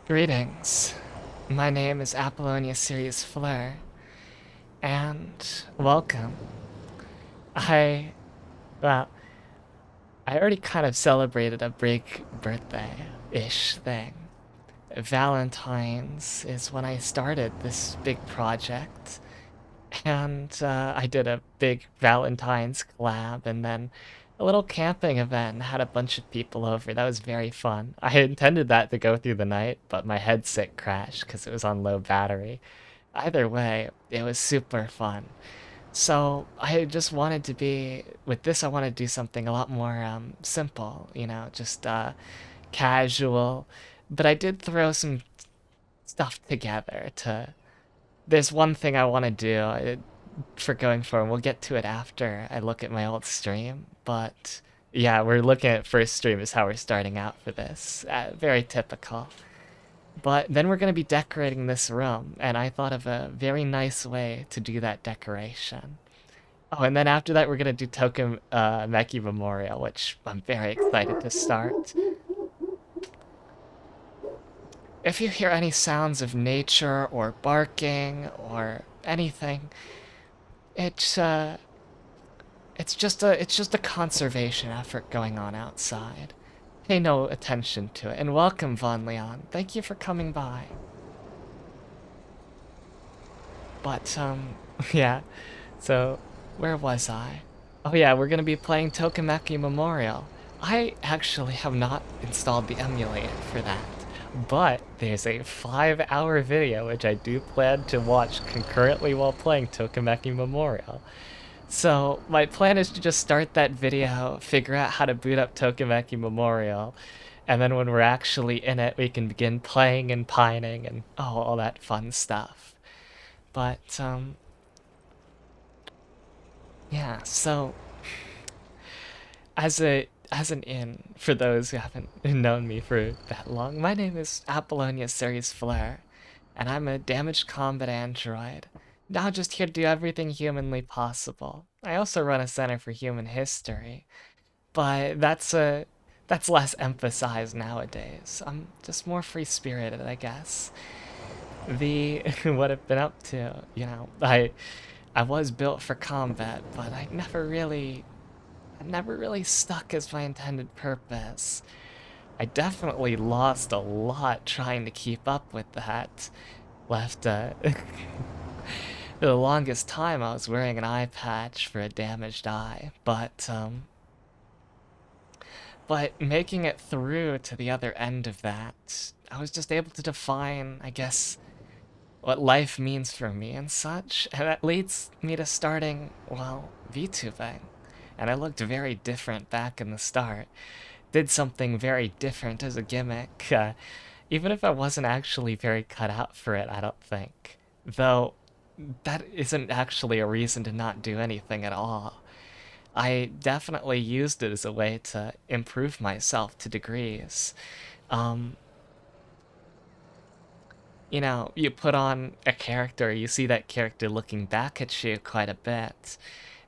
Greetings. My name is Apollonia Sirius Fleur, and welcome. I, well, I already kind of celebrated a big birthday-ish thing. Valentine's is when I started this big project, and I did a big Valentine's collab, and then a little camping event, and had a bunch of people over. That was very fun. I intended that to go through the night, but my headset crashed because it was on low battery. Either way, it was super fun. So I just wanted to be with this. I want to do something a lot more simple, just casual. But I did throw some stuff together. There's one thing I want to do for going forward. We'll get to it after I look at my old stream. But yeah, we're looking at first stream is how we're starting out for this. Very typical. But then we're going to be decorating this room, and I thought of a very nice way to do that decoration. Oh, and then after that, we're going to do Token Meki Memorial, which I'm very excited to start. If you hear any sounds of nature or barking or anything, it's uh it's just a conservation effort going on outside. Pay no attention to it. And welcome, Von Leon. Thank you for coming by. But yeah. So, where was I? Oh yeah, we're gonna be playing Tokimeki Memorial. I actually have not installed the emulator for that, but there's a 5-hour video which I do plan to watch concurrently while playing Tokimeki Memorial. So my plan is to just start that video, figure out how to boot up Tokimeki Memorial, and then when we're actually in it, we can begin playing and pining and all that fun stuff. But yeah, so as an in for those who haven't known me for that long, my name is Apollonia Series Flare, and I'm a damaged combat android. Now just here to do everything humanly possible. I also run a center for human history, but that's less emphasized nowadays. I'm just more free spirited, I guess. The what I've been up to, I was built for combat, but I never really stuck as my intended purpose. I definitely lost a lot trying to keep up with that. Left for the longest time I was wearing an eye patch for a damaged eye, but making it through to the other end of that, I was just able to define, I guess, what life means for me and such, and that leads me to starting, well, VTubing. And I looked very different back in the start. Did something very different as a gimmick, even if I wasn't actually very cut out for it, I don't think. Though, that isn't actually a reason to not do anything at all. I definitely used it as a way to improve myself to degrees. Um, you put on a character, you see that character looking back at you quite a bit,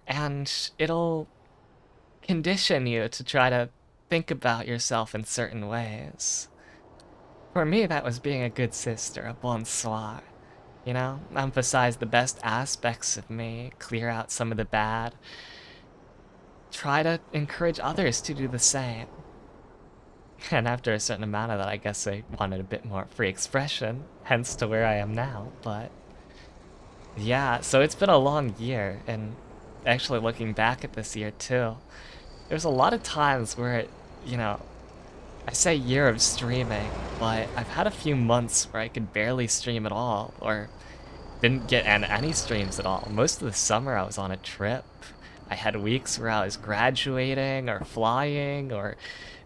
and it'll condition you to try to think about yourself in certain ways. For me, that was being a good sister, a bonsoir. Emphasize the best aspects of me, clear out some of the bad, try to encourage others to do the same. And after a certain amount of that, I guess I wanted a bit more free expression, hence to where I am now. But yeah, so it's been a long year, and actually looking back at this year too, there's a lot of times where I say year of streaming, but I've had a few months where I could barely stream at all, or didn't get any streams at all. Most of the summer I was on a trip. I had weeks where I was graduating or flying or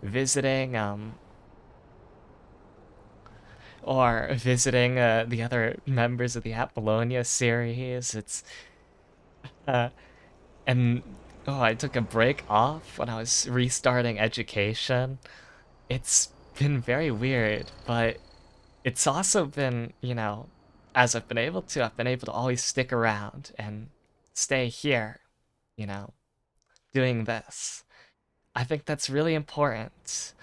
visiting the other members of the Apollonia series. It's uh and oh, I took a break off when I was restarting education. It's been very weird, but it's also been, as I've been able to always stick around and stay here, you know, doing this. I think that's really important.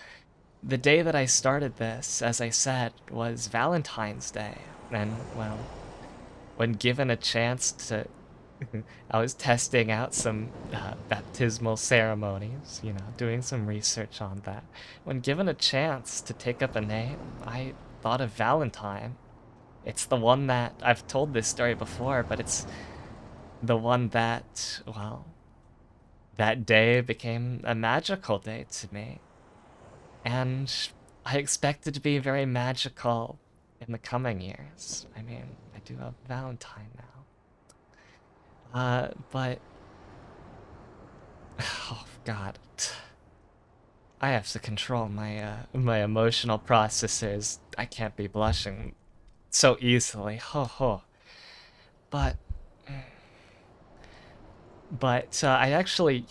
The day that I started this, as I said, was Valentine's Day. And, well, when given a chance to, I was testing out some baptismal ceremonies, doing some research on that. When given a chance to take up a name, I thought of Valentine. It's the one that I've told this story before, but it's the one that, well, that day became a magical day to me. And I expect it to be very magical in the coming years. I mean, I do have Valentine now. But oh god, I have to control my emotional processors. I can't be blushing so easily. Ho ho. But I actually,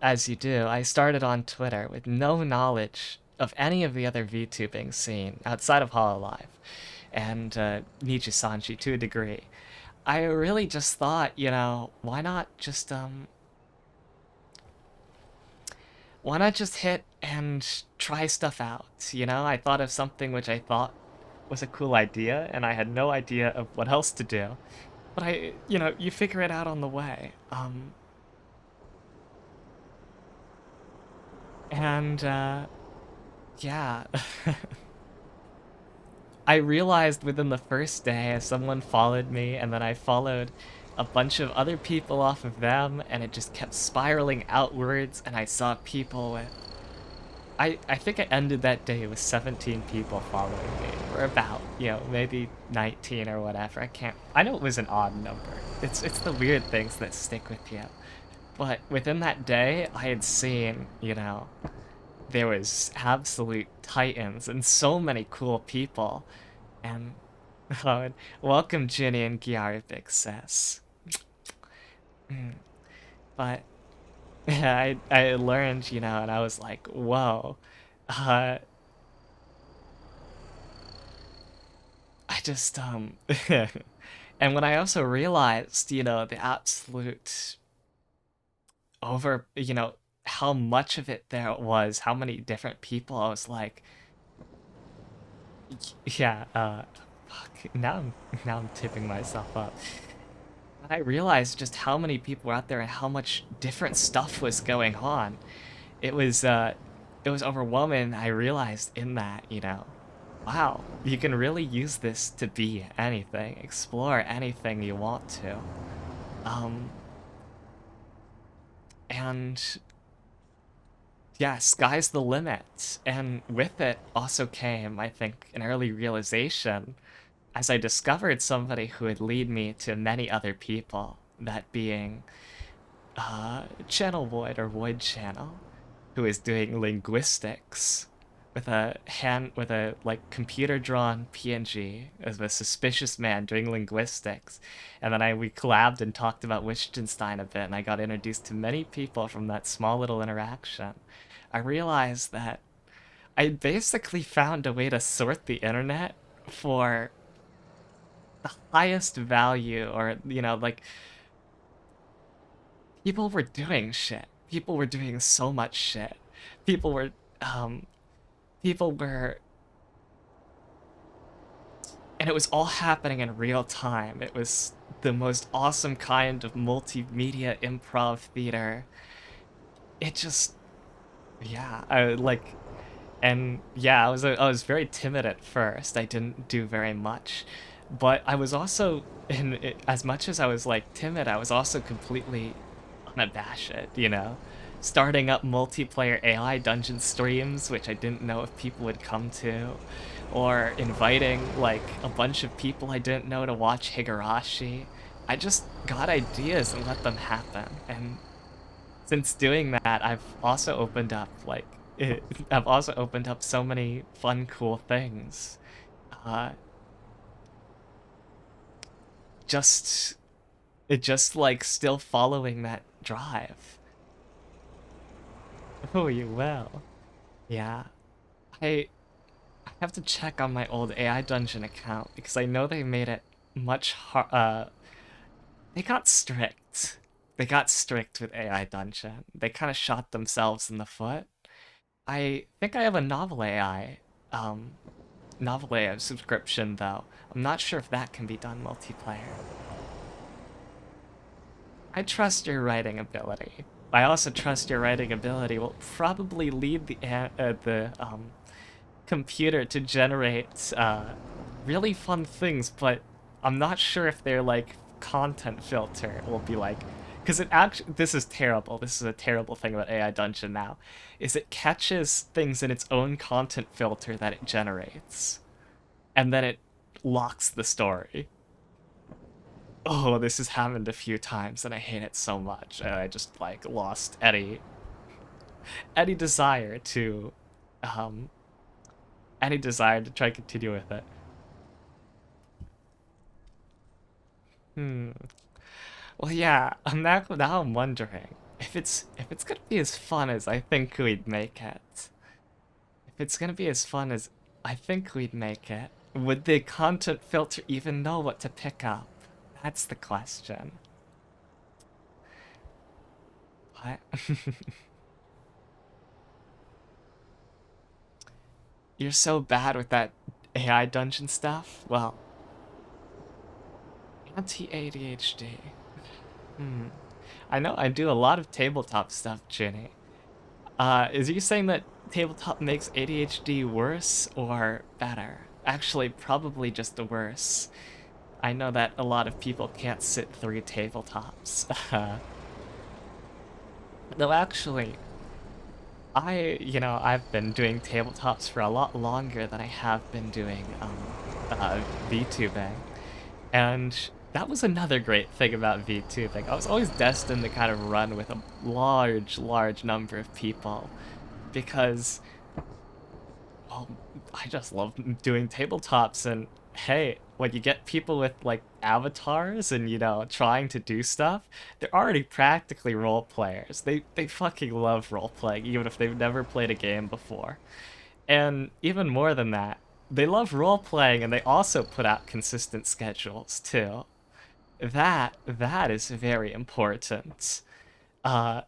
as you do, I started on Twitter with no knowledge of any of the other VTubing scene outside of Hololive and Niji Sanji to a degree. I really just thought, why not just hit and try stuff out? I thought of something which I thought was a cool idea, and I had no idea of what else to do. But you figure it out on the way. And yeah. I realized within the first day as someone followed me, and then I followed a bunch of other people off of them, and it just kept spiraling outwards, and I saw people with I think I ended that day with 17 people following me, or about, maybe 19 or whatever. I know it was an odd number. It's the weird things that stick with you. But within that day, I had seen, there was absolute titans and so many cool people. And oh, and welcome Ginny and Gyari Big Sis. But yeah, I learned, and I was like, whoa. Uh, I just and when I also realized, the absolute over, how much of it there was, how many different people, I was like, yeah, fuck, now I'm tipping myself up. But I realized just how many people were out there and how much different stuff was going on. It was it was overwhelming. I realized in that, wow, you can really use this to be anything, explore anything you want to. Um, and yeah, sky's the limit. And with it also came, I think, an early realization as I discovered somebody who would lead me to many other people, that being Channel Void or Void Channel, who is doing linguistics with a like computer drawn PNG of a suspicious man doing linguistics. And then we collabed and talked about Wittgenstein a bit, and I got introduced to many people from that small little interaction. I realized that I basically found a way to sort the internet for the highest value, or like, people were doing shit. People were doing so much shit. People were um people were and it was all happening in real time. It was the most awesome kind of multimedia improv theater. It just, yeah, and yeah, I was very timid at first. I didn't do very much. But I was also, as much as I was like timid, I was also completely unabashed, starting up multiplayer AI dungeon streams, which I didn't know if people would come to, or inviting like a bunch of people I didn't know to watch Higurashi. I just got ideas and let them happen. And since doing that, I've also opened up so many fun, cool things. Uh, just just like still following that drive. Oh, you will. Yeah. I I have to check on my old AI Dungeon account because I know they made it much hard. They got strict. They got strict with AI Dungeon. They kind of shot themselves in the foot. I think I have a Novel AI, um, Novel AI subscription though. I'm not sure if that can be done multiplayer. I trust your writing ability. I also trust your writing ability will probably lead the computer to generate really fun things, but I'm not sure if their like content filter will be like, because it actually, this is terrible. This is a terrible thing about AI Dungeon now, is it catches things in its own content filter that it generates, and then it locks the story. Oh, this has happened a few times, and I hate it so much. I just like lost any desire to, um, any desire to try to continue with it. Hmm. Well, yeah. Now I'm wondering if it's gonna be as fun as I think we'd make it. If it's gonna be as fun as I think we'd make it, would the content filter even know what to pick up? That's the question. What? You're so bad with that AI dungeon stuff? Well, anti-ADHD. Hmm. I know I do a lot of tabletop stuff, Ginny. Is you saying that tabletop makes ADHD worse or better? Actually, probably just the worse. I know that a lot of people can't sit through tabletops. Though actually, I've been doing tabletops for a lot longer than I have been doing VTubing. And that was another great thing about VTubing. I was always destined to kind of run with a large number of people because, well, I just love doing tabletops. And hey, when you get people with like avatars and trying to do stuff, they're already practically role players. They fucking love role playing, even if they've never played a game before. And even more than that, they love role playing and they also put out consistent schedules too. That is very important. Uh,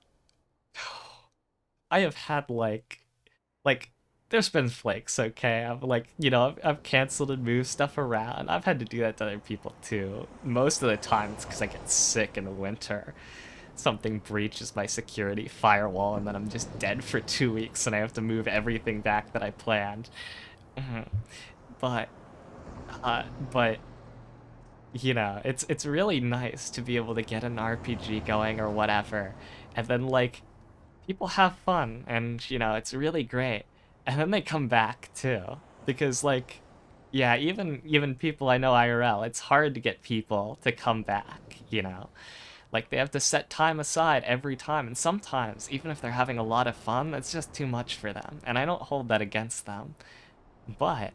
I have had like there's been flakes, okay? I've like, I've canceled and moved stuff around. I've had to do that to other people too. Most of the time it's because I get sick in the winter. Something breaches my security firewall and then I'm just dead for 2 weeks and I have to move everything back that I planned. Mhm. But but it's really nice to be able to get an RPG going or whatever, and then like people have fun, and it's really great, and then they come back too, because like, yeah, even people I know IRL, it's hard to get people to come back. Like they have to set time aside every time, and sometimes even if they're having a lot of fun, that's just too much for them, and I don't hold that against them. But,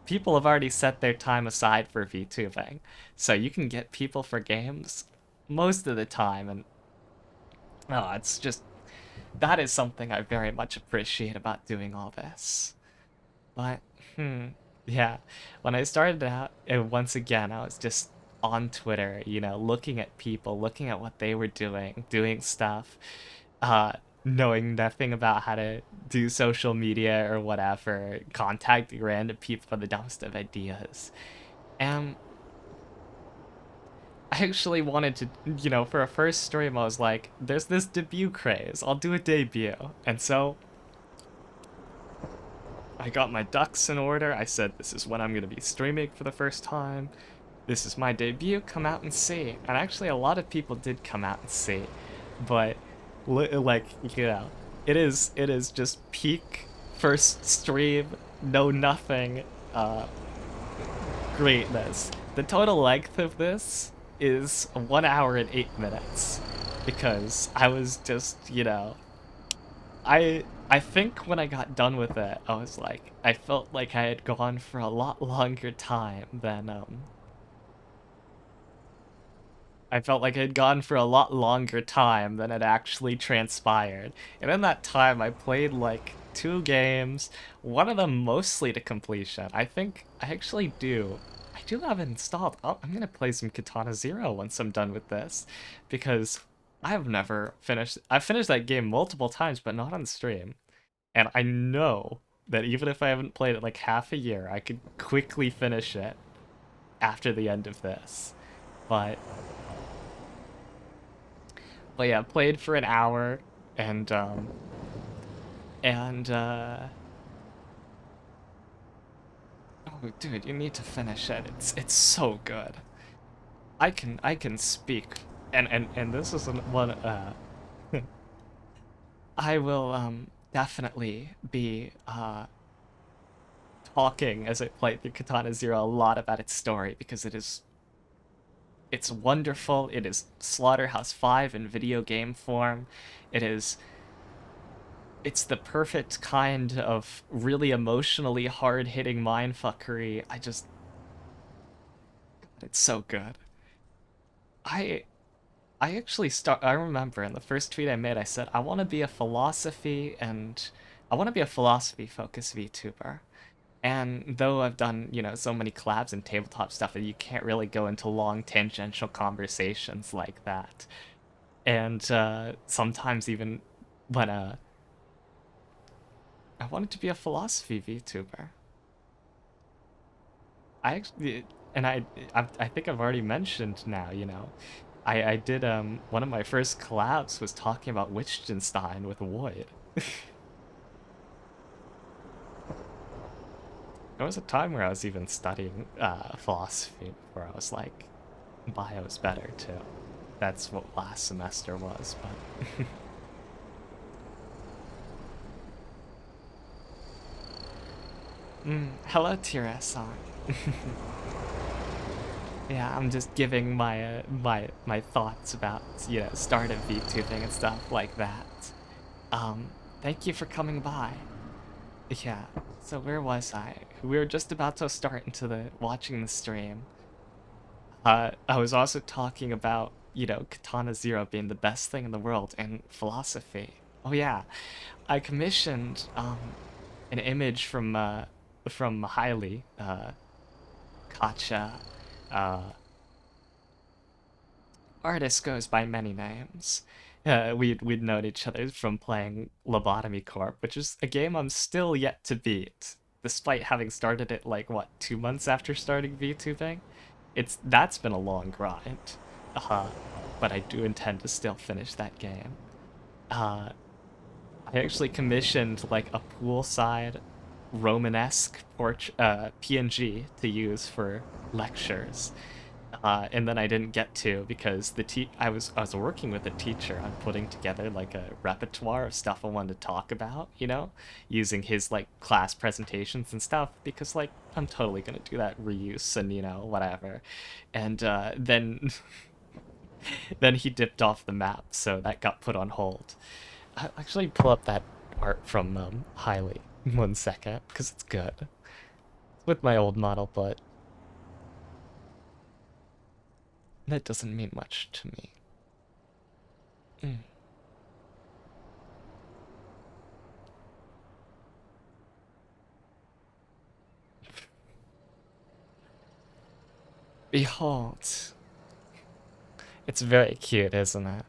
people have already set their time aside for VTubing, so you can get people for games most of the time, and it's just that is something I very much appreciate about doing all this. But, hmm, yeah, when I started out, once again, I was just on Twitter, looking at people, looking at what they were doing stuff, uh, knowing nothing about how to do social media or whatever, contacting random people for the dumbest of ideas. And I actually wanted to, for a first stream, I was like, there's this debut craze. I'll do a debut. And so I got my ducks in order. I said, this is when I'm going to be streaming for the first time. This is my debut. Come out and see. And actually, a lot of people did come out and see. But like, it is just peak first stream, no nothing, uh greatness. The total length of this is 1 hour and 8 minutes because I was just, I think when I got done with it, I was like, I felt like I had gone for a lot longer time than I felt like I had gone for a lot longer time than had actually transpired. And in that time, I played like 2 games, one of them mostly to completion. I think I actually do. I do have it installed. Oh, I'm gonna play some Katana Zero once I'm done with this, because I've never finished. I've finished that game multiple times, but not on stream. And I know that even if I haven't played it like half a year, I could quickly finish it after the end of this. But yeah, played for an hour and and oh dude, you need to finish it. It's so good. I can speak and this isn't one I will definitely be talking as I play through Katana Zero a lot about its story because it's wonderful. It is Slaughterhouse 5 in video game form. It is it's the perfect kind of really emotionally hard-hitting mindfuckery. It's so good. I I remember in the first tweet I made I said I want to be a philosophy focused VTuber. And though I've done, so many collabs and tabletop stuff, you can't really go into long tangential conversations like that. And sometimes even when I wanted to be a philosophy VTuber. I actually, and I think I've already mentioned now, I did one of my first collabs was talking about Wittgenstein with Void. There was a time where I was even studying philosophy before I was like, bio's better too. That's what last semester was, but hello, Tira-san. Yeah, I'm just giving my thoughts about start of VTubing and stuff like that. Thank you for coming by. Yeah. So where was I? We were just about to start into the watching the stream. I was also talking about Katana Zero being the best thing in the world and philosophy. Oh yeah, I commissioned an image from Hailey, Kacha, uh, artist goes by many names. We'd known each other from playing Lobotomy Corp, which is a game I'm still yet to beat, despite having started it like what 2 months after starting VTubing. That's been a long grind, uh, but I do intend to still finish that game. Uh, I actually commissioned like a poolside Romanesque PNG to use for lectures. And then I didn't get to because I was working with a teacher on putting together like a repertoire of stuff I wanted to talk about, using his like class presentations and stuff because like I'm totally gonna do that reuse and whatever. And then then he dipped off the map, so that got put on hold. I'll actually pull up that art from Highly 1 second because it's good. It's with my old model, but that doesn't mean much to me. Mm. Behold. It's very cute, isn't it?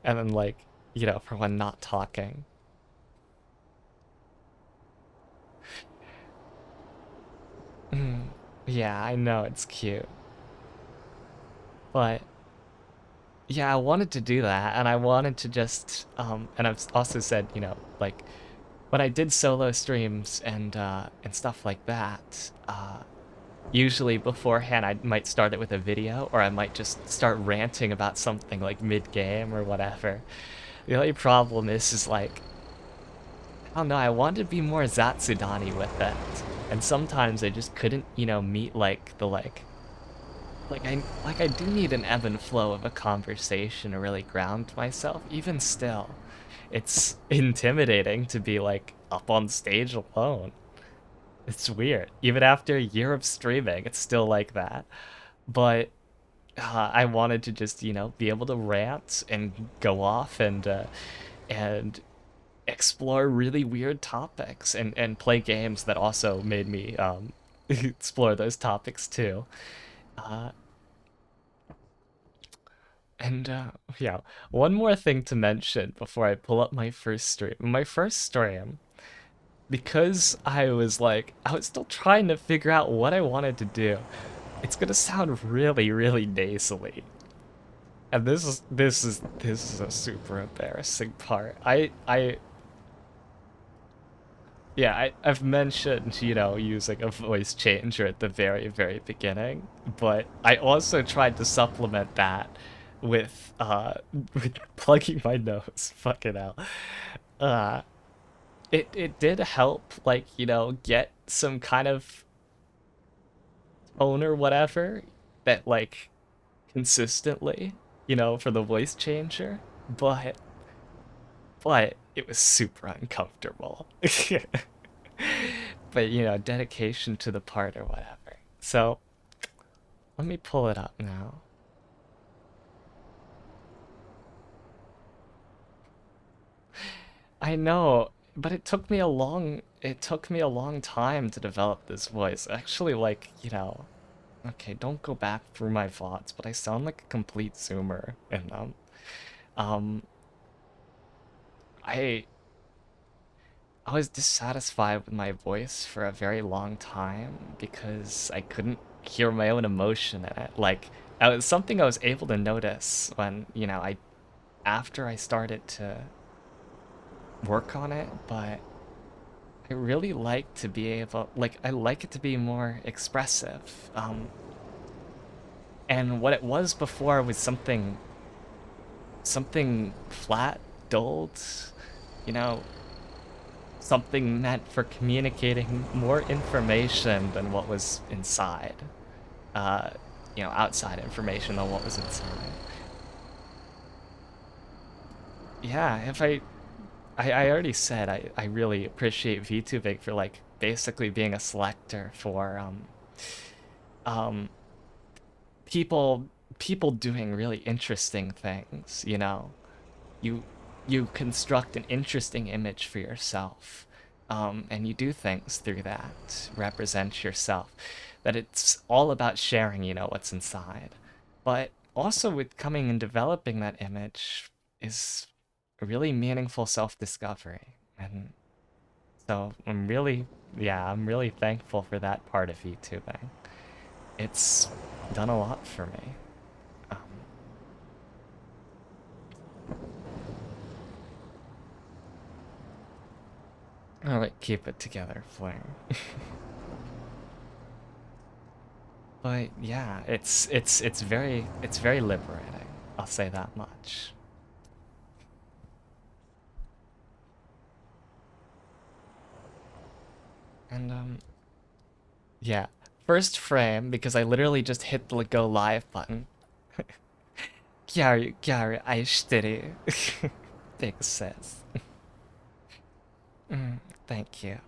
And then, like, for when not talking. Mm. Yeah, I know it's cute. But, yeah, I wanted to do that, and I wanted to just, and I've also said, like, when I did solo streams and stuff like that, usually beforehand I might start it with a video, or I might just start ranting about something like mid-game or whatever. The only problem is like, I don't know, I wanted to be more Zatsudani with it. And sometimes I just couldn't, meet like the I do need an ebb and flow of a conversation to really ground myself. Even still, it's intimidating to be like up on stage alone. It's weird. Even after a year of streaming, it's still like that. But I wanted to just, be able to rant and go off and explore really weird topics and play games that also made me explore those topics too. Uh, And yeah, one more thing to mention before I pull up my first stream. My first stream, because I was still trying to figure out what I wanted to do. It's gonna sound really, really nasally. And this is a super embarrassing part. I've mentioned, using a voice changer at the very, very beginning, but I also tried to supplement that with with plugging my nose. Fucking hell. Uh it did help, like, get some kind of tone or whatever that, like, consistently, for the voice changer, but it was super uncomfortable. But, dedication to the part or whatever. So, let me pull it up now. I know, but it took me a long time to develop this voice. Actually, like, okay, don't go back through my thoughts, but I sound like a complete zoomer in them. Um, I I was dissatisfied with my voice for a very long time because I couldn't hear my own emotion in it. Like, it was something I was able to notice when, after I started to work on it, but I really like to be able, like, I like it to be more expressive. And what it was before was something flat, dulled, you know, something meant for communicating more information than what was inside. Uh, outside information than what was inside. Yeah, if I already said I really appreciate VTubing for, like, basically being a selector for um people people doing really interesting things, You you construct an interesting image for yourself. And you do things through that, represent yourself. That it's all about sharing, what's inside. But also with coming and developing that image is a really meaningful self-discovery. And so I'm really thankful for that part of YouTubing. It's done a lot for me. Um, all right, keep it together, Fling. But yeah, it's very liberating. I'll say that much. And yeah, first frame because I literally just hit the go live button. Gary, Gary, aishiteru. Big sis. Thank you.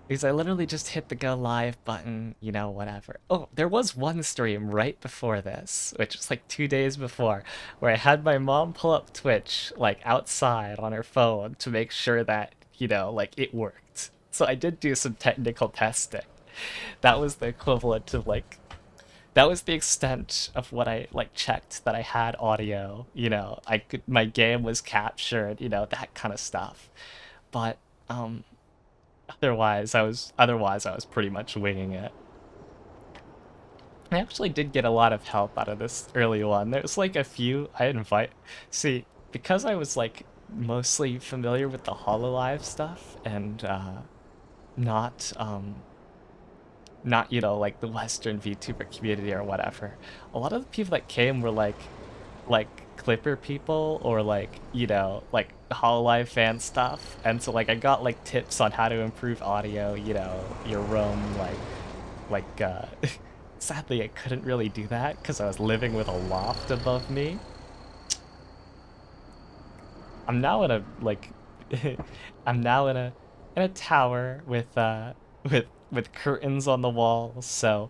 Because I literally just hit the go live button, whatever. Oh, there was one stream right before this, which was like 2 days before, where I had my mom pull up Twitch, like, outside on her phone to make sure that, like, it worked. So I did do some technical testing. That was the equivalent to, like, that was the extent of what I, like, checked that I had audio, my game was captured, that kind of stuff. But, um, otherwise I was pretty much winging it. I actually did get a lot of help out of this early one. There's like a few I invite. See, because I was, like, mostly familiar with the Hololive stuff and not not, like, the Western VTuber community or whatever. A lot of the people that came were like Clipper people or, like, like Hololive fan stuff. And so, like, I got, like, tips on how to improve audio, your roam, like sadly I couldn't really do that because I was living with a loft above me. I'm now in a, like, I'm now in a tower with curtains on the walls. So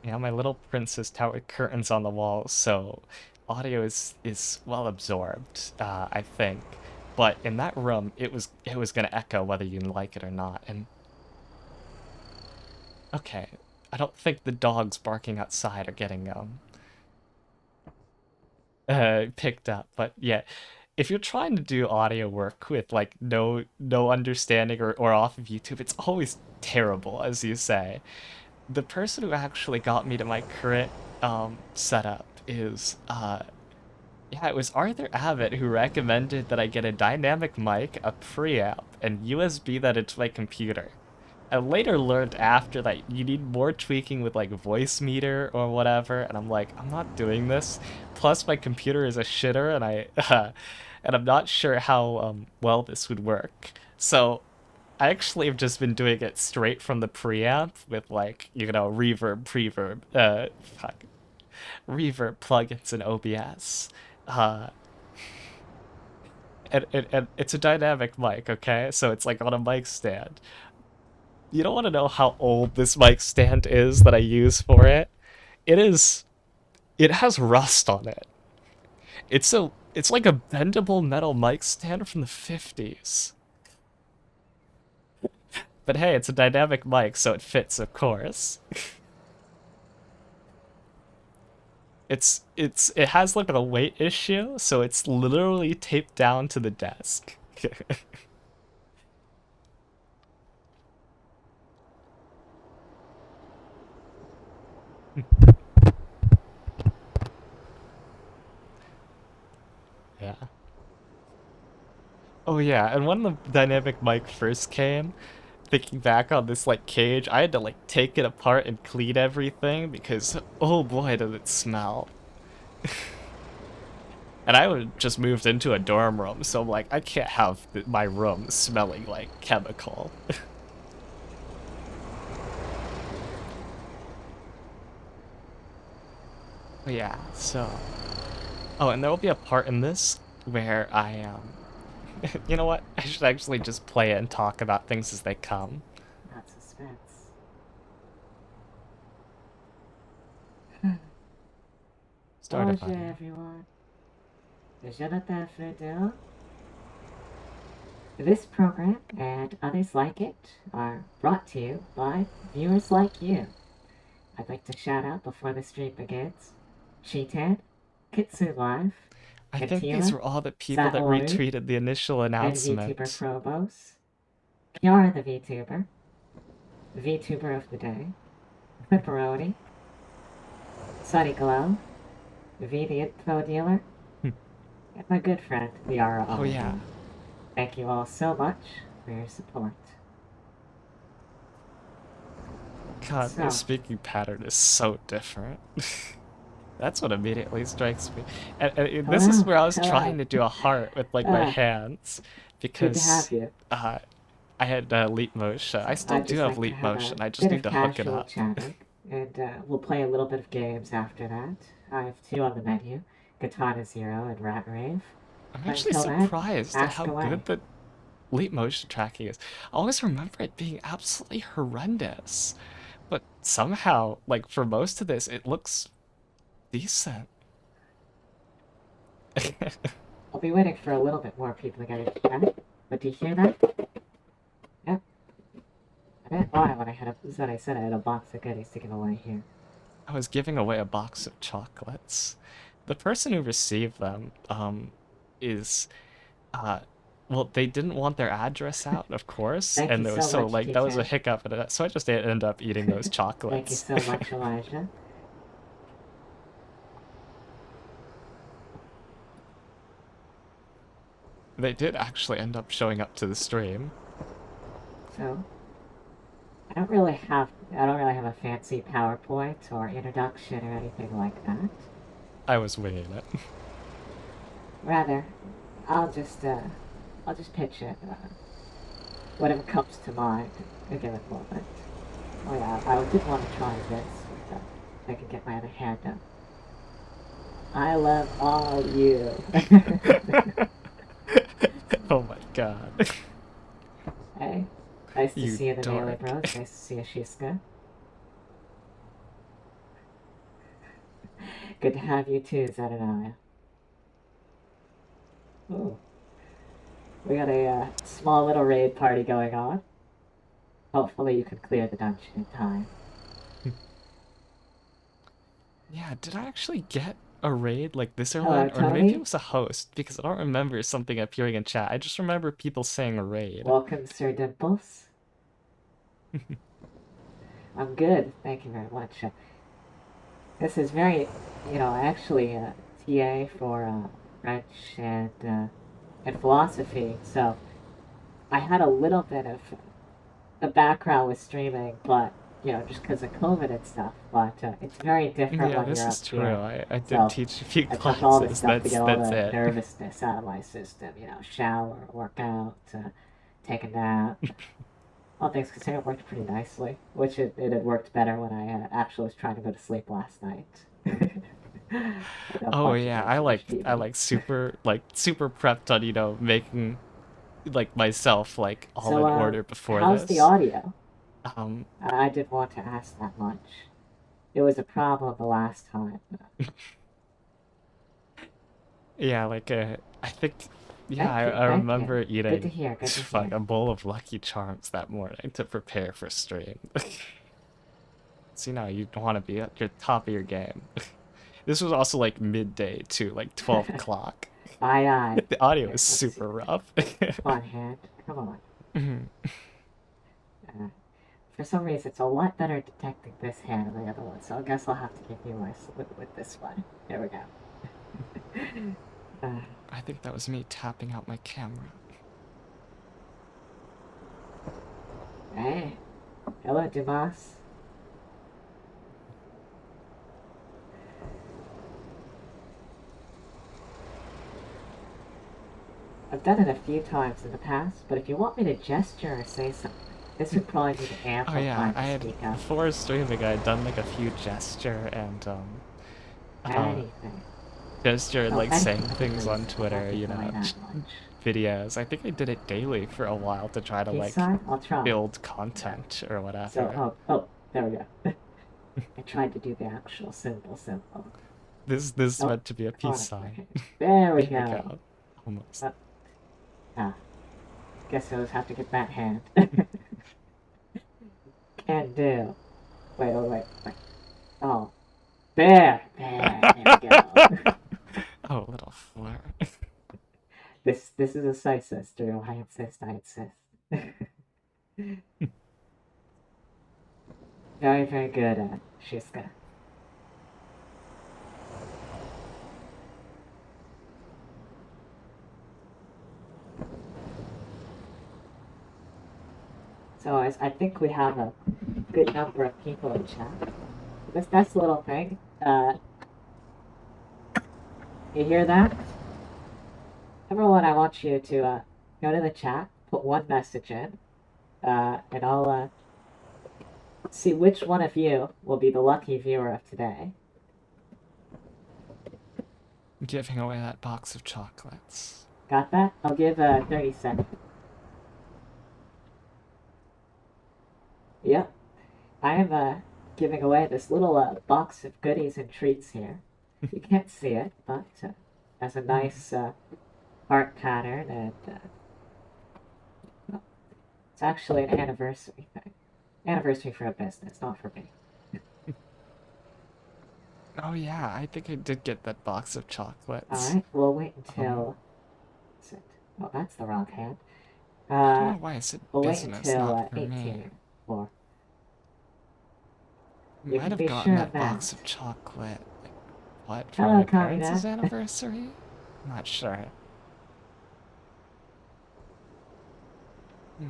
yeah, my little princess tower with curtains on the walls. So audio is well absorbed, I think. But in that room, it was gonna echo whether you like it or not. And okay, I don't think the dogs barking outside are getting picked up. But yeah, if you're trying to do audio work with like no understanding or off of YouTube, it's always terrible, as you say. The person who actually got me to my current setup is yeah, it was Arthur Abbott who recommended that I get a dynamic mic, a preamp, and USB that into my computer. I later learned after that you need more tweaking with like Voicemeeter or whatever, and I'm like, I'm not doing this. Plus, my computer is a shitter, and and I'm not sure how well this would work. So I actually have just been doing it straight from the preamp with like reverb, preverb, fuck, reverb plugins and OBS. Uh, and it's a dynamic mic, okay? So it's like on a mic stand. You don't want to know how old this mic stand is that I use for it. It is. It has rust on it. It's like a bendable metal mic stand from the 50s. But hey, it's a dynamic mic, so it fits, of course. It has like a weight issue, so it's literally taped down to the desk. Yeah. Oh yeah, and when the dynamic mic first came, thinking back on this like cage, I had to like take it apart and clean everything because oh boy did it smell. And I would just moved into a dorm room, so I'm like, I can't have my room smelling like chemical. But yeah, so oh, and there will be a part in this where you know what? I should actually just play it and talk about things as they come. Not suspense. Start of Bonjour, audio. everyone. Jonathan Fredel. This program and others like it are brought to you by viewers like you. I'd like to shout out before the stream begins Cheated, Kitsu Live, I think these Katila, were all the people that Saori, retweeted the initial and VTuber announcement. Frobos, Kiara the VTuber, VTuber of the Day, Pepperoni, Sunny Glow, V the Info Dealer, and my good friend, Liara Oh yeah. Oliver. Thank you all so much for your support. God, their So, speaking pattern is so different. That's what immediately strikes me. And this is hello, where I was hello. trying to do a heart with like my Uh, hands Good to because have you. uh, I had leap motion. I still I'd do just have like to leap have motion. a I just bit need of to hook it casual up. chatting, and we'll play a little bit of games after that. I have two on the menu, Katana Zero and Rat Rave. I'm But actually until then, surprised at ask how away. good the leap motion tracking is. I always remember it being absolutely horrendous, but somehow, like for most of this, it looks decent. I'll be waiting for a little bit more people to get into chat. But do you hear that? Yep. I didn't lie when I said I had a box of goodies to give away here. I was giving away a box of chocolates. The person who received them, is, uh, well, they didn't want their address out, of course, Thank you and there was so so much, like that was a T10. hiccup, and so I just ended up eating those Thank you chocolates. so much, Elijah. They did actually end up showing up to the stream. So, I don't really have a fancy PowerPoint or introduction or anything like that. I was winging it. Rather, I'll just, uh, I'll just pitch it, whatever comes to mind at a given moment. Oh yeah, I did want to try this, but if I could get my other hand up. I love all you. Oh my god. Hey, nice to You see you, the Melee dork. Bros. Nice to see you, Shiska. Good to have you too, Zedaniah. Ooh, we got a small little raid party going on. Hopefully you can clear the dungeon in time. Yeah, did I actually get a raid like this Hello, early, or maybe it Tony. was a host because I don't remember something appearing in chat. I just remember people saying a raid. Welcome, Sir Dimples. I'm good, thank you very much. This is very, actually TA for French and philosophy, so I had a little bit of a background with streaming, but just because of COVID and stuff. But it's very different Yeah, when this you're is up true. here. I did So teach a few I took all this classes. stuff to get all That's the it. nervousness out of my system. Shower, work out, take a nap. All things considered, it worked pretty nicely. Which it had worked better when I actually was trying to go to sleep last night. Like a Oh bunch of yeah, binge watch I TV. super prepped on, making like myself like all So, in order before how's the this. audio? Um I didn't want to ask that much. It was a problem the last time. yeah, I think yeah, Thank you, I thank you. remember Good to eating hear, good to fuck hear. a bowl of Lucky Charms that morning to prepare for stream. So you want to be at your top of your game. This was also like midday too, like 12 o'clock. Aye, aye. The audio Here, is let's see. super rough. Come on, hand. Come on. Mhm. Uh, for some reason, it's a lot better detecting this hand than the other one, so I guess I'll have to give you my with this one. There we go. uh, I think that was me tapping out my camera. hey. Hello, Dumas. I've done it a few times in the past, but if you want me to gesture or say something, this would probably be the Oh ample yeah, time to speak up. before streaming I had done like a few gesture and uh Anything. gesture Oh, like anything saying within things on reason. I won't Twitter, give away that much. videos. I think I did it daily for a while to try to Peace like sign? I'll try. build content or So, whatever. there we go. I tried to do the actual symbol. This is Oh, meant to be a come peace on up there. sign. There we There we go. go. Almost. Ah, guess I'll just have to get that hand. Can do. Wait. Oh, there we go. Oh, little flare. This is a side sister. I insist. Very good, Shiska. So I think we have a good number of people in chat. That's the little thing. You hear that? Everyone, I want you to go to the chat, put one message in, and I'll see which one of you will be the lucky viewer of today. Giving away that box of chocolates. Got that? I'll give 30 seconds. Yep. I am giving away this little box of goodies and treats here. You can't see it, but has a nice heart pattern, and well, it's actually an anniversary thing. Anniversary for a business, not for me. Oh yeah, I think I did get that box of chocolates. Alright, we'll wait Um, until... What's it? Oh, that's the wrong hand. I don't know why I said We'll wait business, until not for me. 18 for... You Might can have be gotten sure of that that. box of chocolate. Like, what? For Hello, my parents' Kamina. anniversary? I'm not sure. Hmm.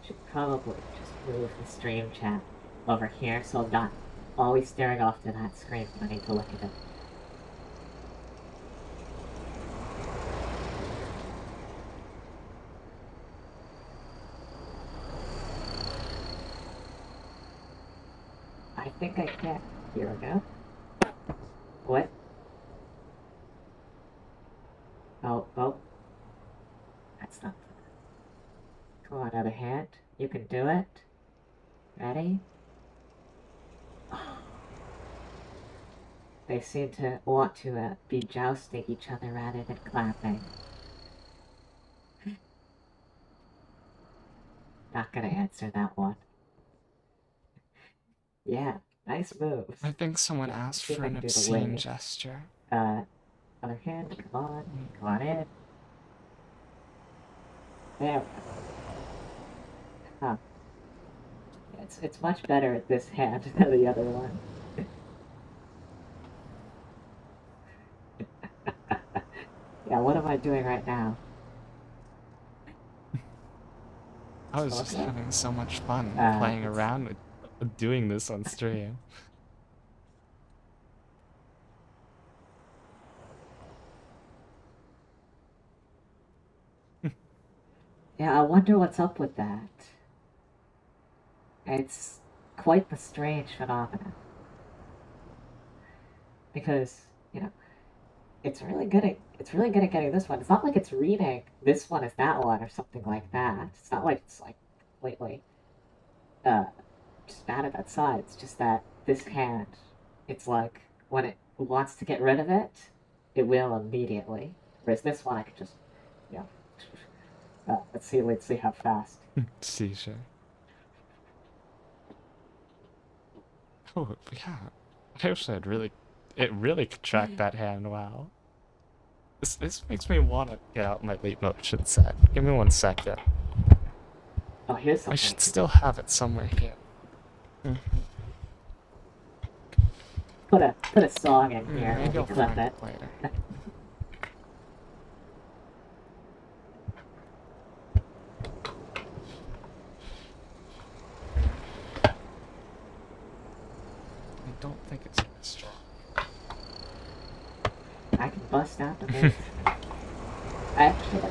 Should probably just move the stream chat over here so I'm not always staring off to that screen when I need to look at it. I think I can. Here we go. What? Oh. That's not... Come on, other hand. You can do it. Ready? They seem to want to be jousting each other rather than clapping. not gonna answer that one. Yeah, nice moves. I think someone Yeah, asked see if for I an can do the obscene wave. gesture. Other hand, come on in. There we go. Huh. Yeah, it's much better at this hand than the other one. Yeah, what am I doing right now? I was just Smoking? having so much fun playing It's around with doing this on stream. yeah, I wonder what's up with that. It's quite the strange phenomenon. Because, it's really good at getting this one. It's not like it's reading this one as that one or something like that. It's not like it's like completely uh just bad at that side. It's just that this hand, it's like when it wants to get rid of it, it will immediately. Whereas this one I could just you know let's see how fast. Seizure. Oh yeah. Actually, it really could track that hand well. This makes me want to get out my leap motion set. Give me 1 second. Oh, here's I something. should still have it somewhere here. Put a song in here and Maybe we I'll clip find it. it later. I don't think it's this strong. I can bust out the move. I actually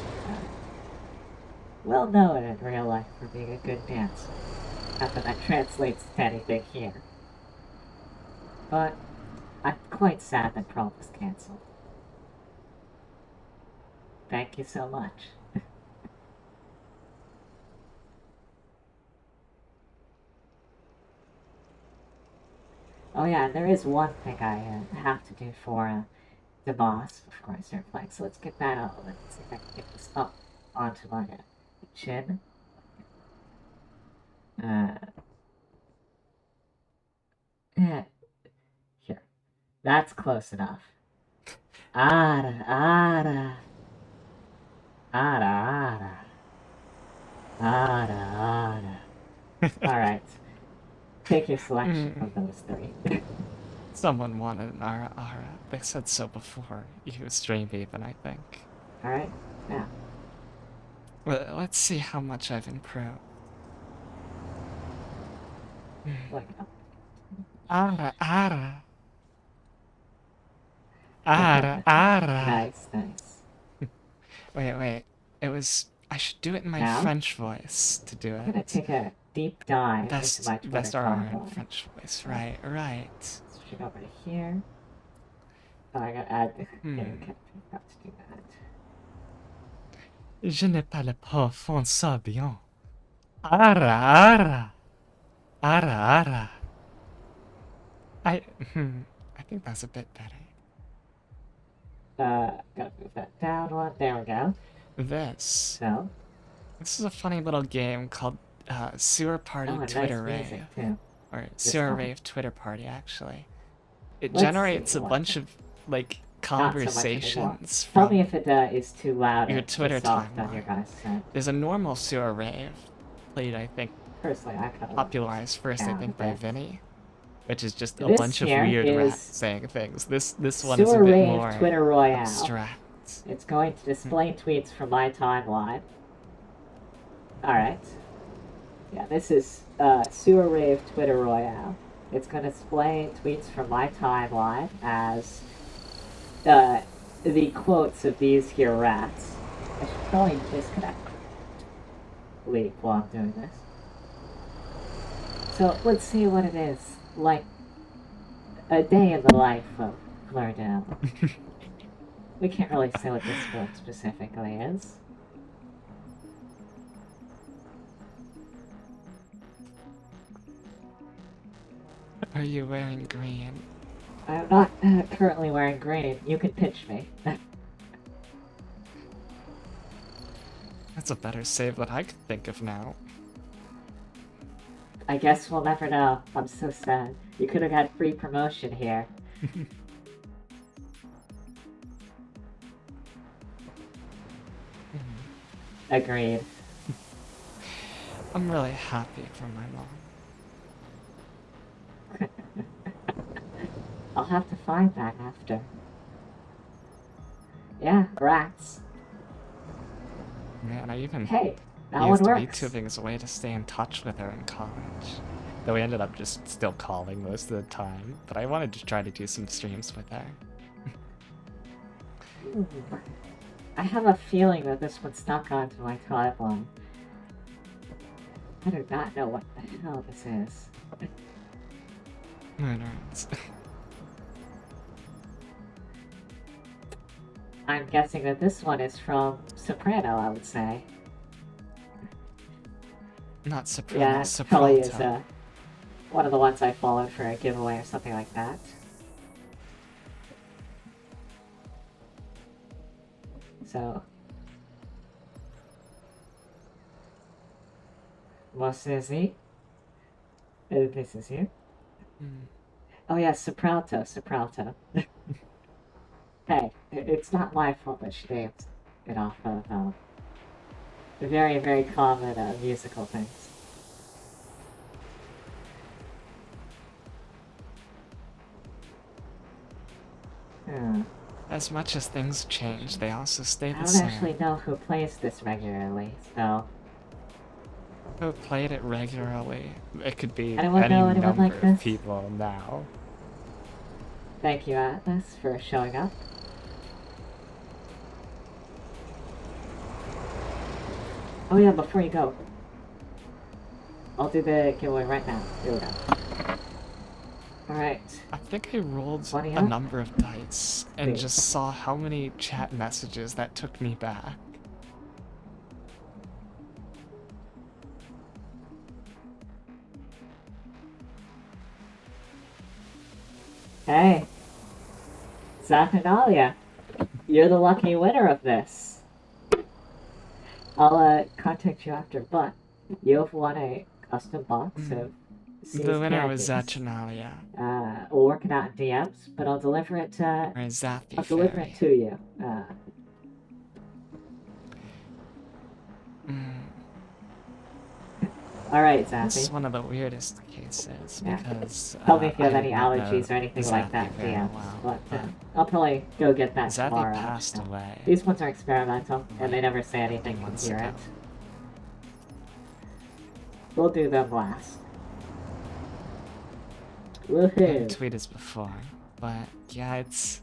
well known in real life for being a good dancer. Not that that translates to anything here. But I'm quite sad that prom was cancelled. Thank you so much. Oh yeah, and there is one thing I have to do for the boss before I start playing. So let's get that out. Let's see if I can get this up onto my chin. Yeah, here. That's close enough. Ara, ara. Ara, ara. Ara, ara. Alright. Take your selection of those three. Someone wanted an Ara Ara. They said so before. You stream even, I think. Alright, now. Let's see how much I've improved. Like, Ara Ara. Ara Ara. nice, nice. Wait. I should do it in my Now? French voice to do I'm gonna it. take a deep dive into Best my Twitter RR in timeline. French voice. Right. Switch it over to here. Oh, I gotta add the okay, forgot to do that. Je ne parle pas français bien. Ara. I think that's a bit better. Gotta move that down one. There we go. This So. is a funny little game called Sewer Party Twitter nice Rave. too. Or Sewer one. Rave Twitter Party, actually. It Let's generates see a what bunch of, like, Not so much anymore. conversations Tell from me if it is too loud your or too Twitter soft on timeline. your guys' side. There's a normal Sewer Rave played, I think, Personally, I kind of popularized first, I down think, a by bit. Vinny, which is just a This bunch of here weird is rats saying things. This one is a Sewer bit Rave more Twitter Royale. abstract. It's going to display tweets from my timeline. Alright. Yeah, this is Sewer Rave Twitter Royale. It's going to display tweets from my timeline as the quotes of these here rats. I should probably disconnect Leap while I'm doing this. So let's see what it is like a day in the life of Flurdell. We can't really say what this quote specifically is. Are you wearing green? I'm not currently wearing green. You can pitch me. That's a better save than I could think of now. I guess we'll never know. I'm so sad. You could have had free promotion here. Agreed. I'm really happy for my mom. I'll have to find that after. Yeah, rats. Man, I even Hey, that used one works. VTubing as a way to stay in touch with her in college. Though we ended up just still calling most of the time. But I wanted to try to do some streams with her. I have a feeling that this one snuck onto my timeline. I do not know what the hell this is. Moonrats. I'm guessing that this one is from Soprano, I would say. Not Soprano, Yeah, it probably is Sopralto. one of the ones I followed for a giveaway or something like that. So... What is he? This is you. Oh yeah, Sopralto. Hey, it's not my fault that she named it off of very, very common musical things. As much as things change, they also stay I the don't same. actually know who plays this regularly, so... Who played it regularly? It could be Anyone any know anyone number like of this? people now. Thank you, Atlas, for showing up. Oh yeah, before you go. I'll do the giveaway right now. Here we go. Alright. I think I rolled Funny, a huh? number of dice and Wait. just saw how many chat messages that took me back. Hey. Saturnalia. You're the lucky winner of this. I'll contact you after, but you've won a custom box of The winner was candies. Zachinalia. We'll work it out in DMs, but I'll deliver it Or Zathi I'll deliver Fairy. it to you. Alright, This is Zappy. one of the weirdest cases Yeah. because Tell me if you I have any did not know allergies or anything like Zathi that in very DMs. well, But I'll probably go get that Zathi tomorrow. passed away. These ones are experimental, and they never say anything months coherent. ago. We'll do them last. I Woohoo! tweeted before, but yeah, it's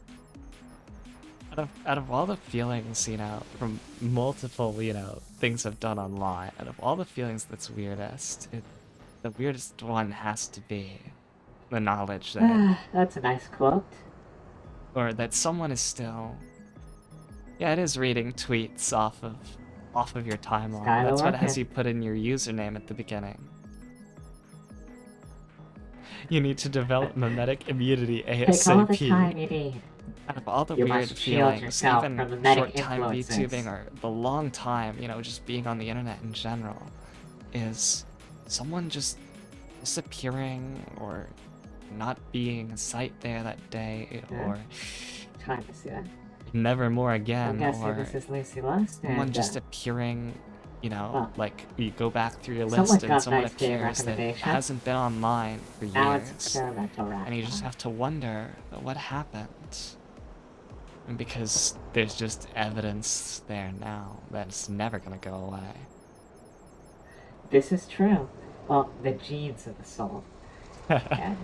out of all the feelings, from multiple, things I've done online, out of all the feelings that's weirdest, the weirdest one has to be the knowledge that, That's a nice quote. or that someone is still, yeah, it is reading tweets off of your timeline. Kinda That's what has working. you put in your username at the beginning. You need to develop mimetic immunity Take all the ASAP. time you need. Out of all the You weird must shield feelings, yourself even from mimetic short-time influences. VTubing or the long time, just being on the internet in general, is someone just disappearing or not being in sight there that day, or Trying to see that. never more I'm again, guessing or this is Lucy Lust, someone and just appearing, well, like you go back through your someone list and got someone nice game appears that recommendation. hasn't been online for now it's years. experimental rat. And you just have to wonder what happened. And because there's just evidence there now that's never gonna go away. This is true. Well, the genes of the soul. And,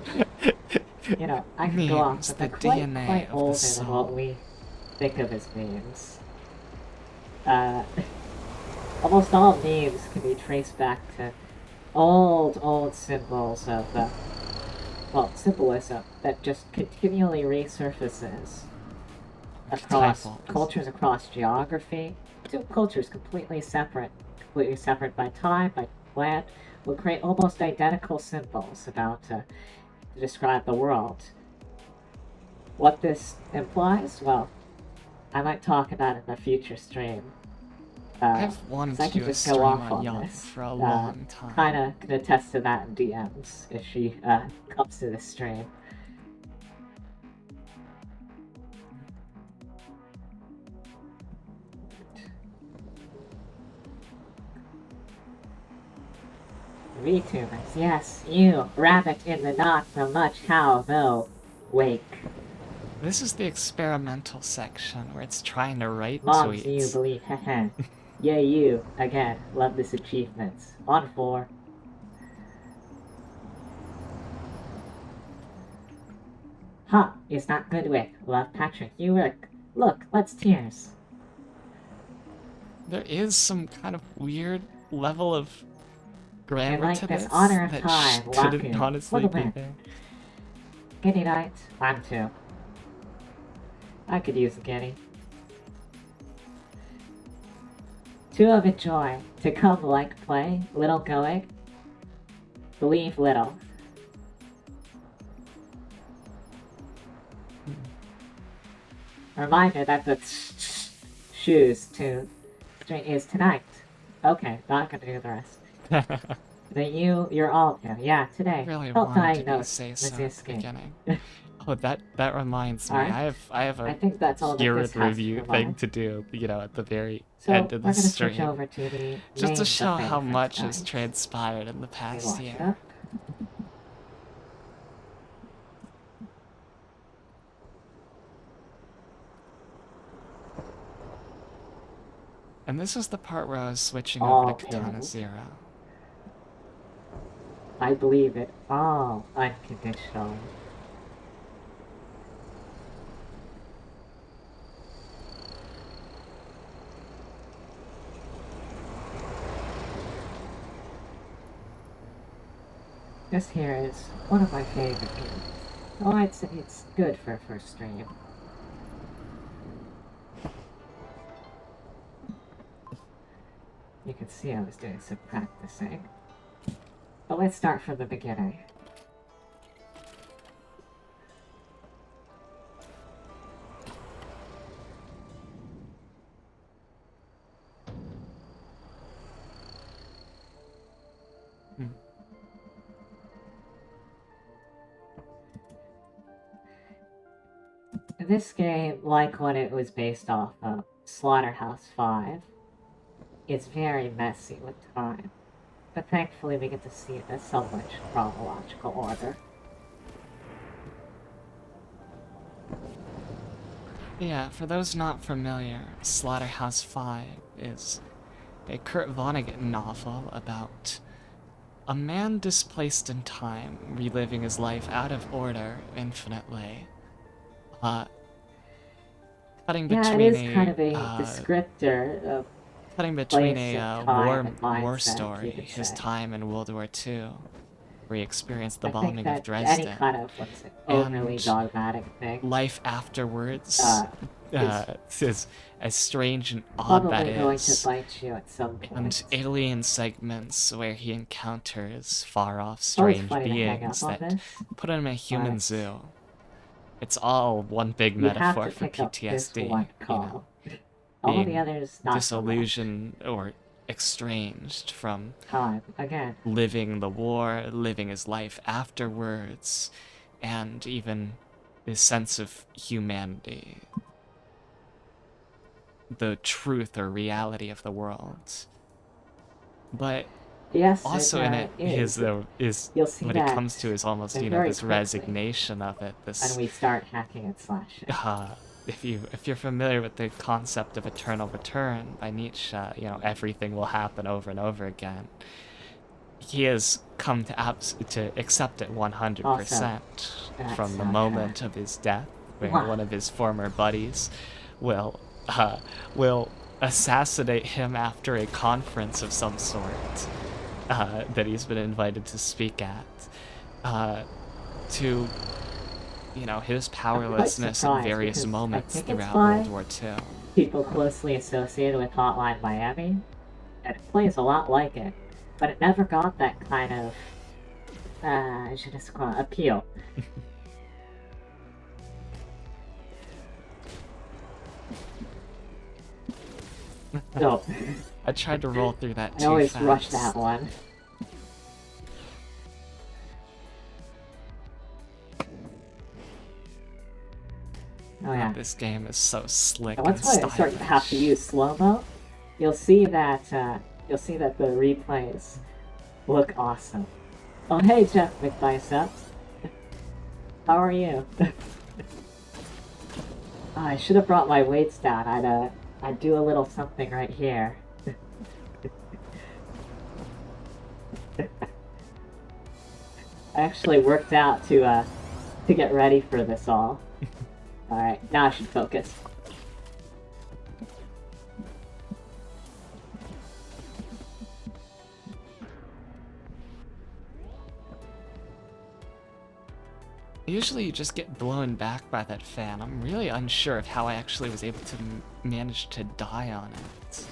I can go off, Memes, but the they're quite DNA of the older than what soul. we think of as memes. Almost all memes can be traced back to old symbols of, symbolism that just continually resurfaces across Typos. cultures, across geography. Two cultures completely separate by time, by land, will create almost identical symbols to describe the world. What this implies? Well, I might talk about it in a future stream. I've wanted so I to can do a just go stream off on on Yelp this. for a long time. Kinda can attest to that in DMs if she comes to the stream. VTubers, yes, you, rabbit in the not so much how though. Wake. This is the experimental section where it's trying to write Moms, you tweets. believe, heh. Yay, you, again, love this achievements. On 4. Ha, is not good with. Love Patrick, you work. Look, let's tears. There is some kind of weird level of grammar like to this this honor of that time, shouldn't Laku. honestly For the be win. there. Giddy night. I'm too. I could use a giddy. 2 of enjoy. To come like play. Little going. Believe little. Reminder that the shoes tune is tonight. Okay, not gonna do the rest. That you're all here. Yeah, today. I really Help wanted to diagnose say so at the Mizuski. beginning. Oh, that reminds me. Alright. I have I a think that's all that geared this has to review provide. thing to do, you know, at the very So end we're of gonna the switch stream. over to the Just to main show buffet how for much tonight. has transpired in the Let me past wash it year. up. And this is the part where I was switching All over to Katana pills. Zero. I believe it all unconditionally. This here is one of my favorite games. Oh, I'd say it's good for a first stream. You can see I was doing some practicing. But let's start from the beginning. This game, like what it was based off of, Slaughterhouse 5, is very messy with time. But thankfully we get to see it in so much chronological order. Yeah, for those not familiar, Slaughterhouse 5 is a Kurt Vonnegut novel about a man displaced in time, reliving his life out of order infinitely. Cutting Yeah, it between is kind of a descriptor of cutting between place a and time and war mindset, you story, could his say. time in World War II, where he experienced the I bombing think that of Dresden. any kind of, what's it, overly And dogmatic thing life afterwards is as strange and odd that probably going to is. bite you at some point. And alien segments where he encounters far-off It's always strange funny to hang beings up on that this. put him in a human but zoo. It's all one big You have metaphor to for pick up this PTSD, one you call. know, All the being others not so much. disillusioned or estranged from Time, again. living the war, living his life afterwards, and even his sense of humanity, the truth or reality of the world. But Yes, also in it is You'll see what he that comes to is almost, you know, very this quickly resignation of it, when this we start hacking and slashing. if you're familiar with the concept of eternal return by Nietzsche, you know, everything will happen over and over again. He has come to accept it 100% from the moment of his death, where one of his former buddies will assassinate him after a conference of some sort that he's been invited to speak at, to, you know, his powerlessness at various moments throughout World War II. People closely associated with Hotline Miami, and it plays a lot like it, but it never got that kind of, je ne sais quoi, appeal. No, I tried to roll through that I too always fast. rush that one. Oh yeah. This game is so slick And and once I start to have to stylish. use slow-mo, you'll see that the replays look awesome. Oh hey Jeff McBiceps. How are you? Oh, I should have brought my weights down. I'd do a little something right here. I actually worked out to get ready for this all. Alright, now I should focus. Usually you just get blown back by that fan. I'm really unsure of how I actually was able to manage to die on it.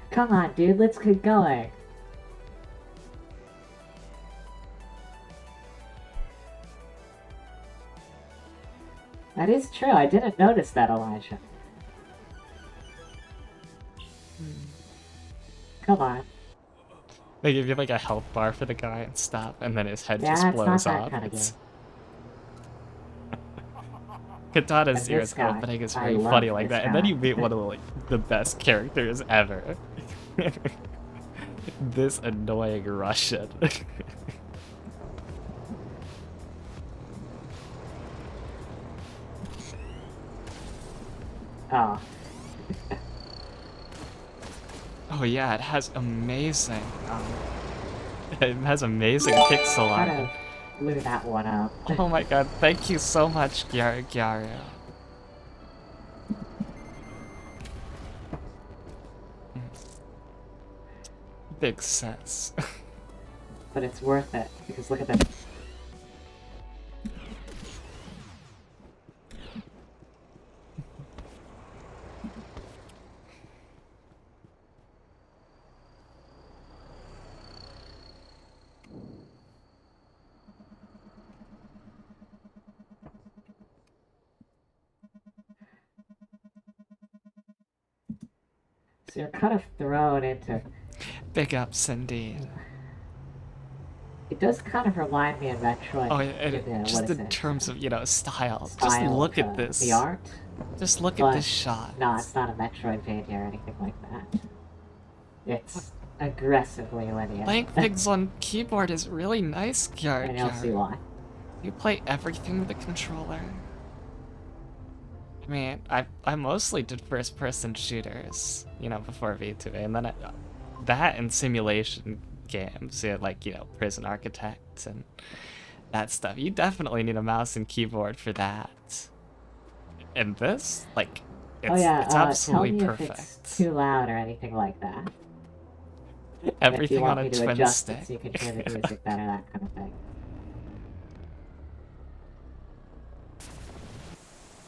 Come on, dude, let's get going. That is true, I didn't notice that, Elijah. Come on. They give you like a health bar for the guy and stuff, and then his head Yeah, just it's not blows that up. kind of game. Katana's And ears this guy, opening is I very love funny like this that, and then guy. you meet one of the best characters ever. This annoying Russian. Oh. Oh yeah, it has amazing, it has amazing pixel art. Kind of blew that one up. Oh my god, thank you so much, Gyaru. Big sense. But it's worth it, because look at that. So you're kind of thrown into... Big ups indeed. It does kind of remind me of Metroid. Oh, just what is in it? terms of, style. Just Style look of, at this. the art. Just look But at this shot. No, it's not a Metroidvania or anything like that. It's aggressively linear. Playing things on keyboard is really nice, Gyaru. And you'll see why. You play everything with a controller. I mean, I mostly did first-person shooters, before V2A, and then that and simulation games, like, Prison Architect and that stuff. You definitely need a mouse and keyboard for that. And this, like, it's absolutely tell me perfect. If it's too loud or anything like that. Everything on a if you twin want me to adjust stick. it so you can hear the music better, that kind of thing.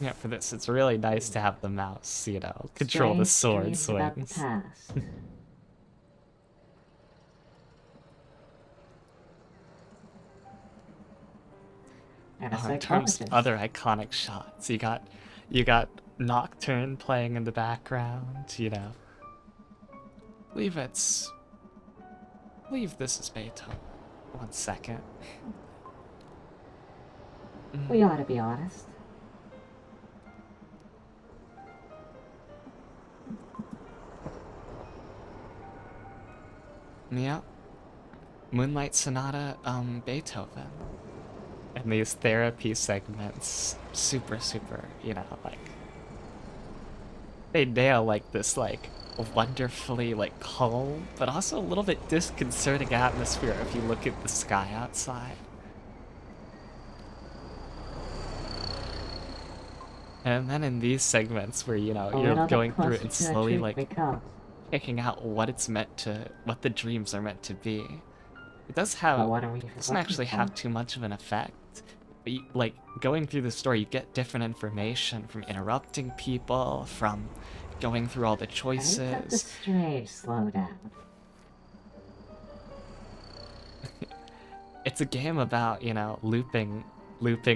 Yeah, for this, it's really nice to have the mouse, control the sword Strange dreams about the swings. past. And a In terms of psychologist. other iconic shots, you got Nocturne playing in the background, I believe this is Beethoven. 1 second. We ought to be honest. Yeah. Moonlight Sonata, Beethoven. And these therapy segments, super, like... They nail, like, this, like, wonderfully, like, calm, but also a little bit disconcerting atmosphere if you look at the sky outside. And then in these segments where, you're going through it and slowly, like, picking out what the dreams are meant to be. It doesn't actually have too much of an effect. But like, going through the story, you get different information from interrupting people, from going through all the I think that's a choices. strange slowdown. It's a game about, you know, looping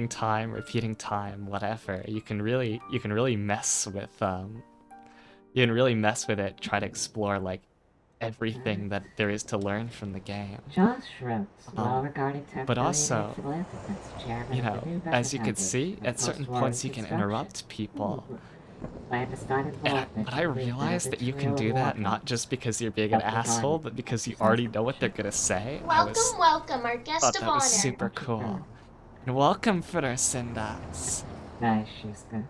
time, repeating time, whatever. You can really mess with you can really mess with it, try to explore like everything that there is to learn from the game. Josh Rhodes, Um, well-regarded but tech-affiliated also, philanthropist, chairman you of the know, New as Method you could Foundation see, for at certain Post-War points you can Reconstruction. interrupt people. Ooh. Clandestine involvement But I in the realized that you can Trail of do War that not Funds. just because you're being an Help design asshole, it. but because you already know what they're Assassination. gonna say. Welcome, welcome, our guest Thought of that was honor. super Watch it cool. go. And welcome, Footer Syndax. Nice, Shiska.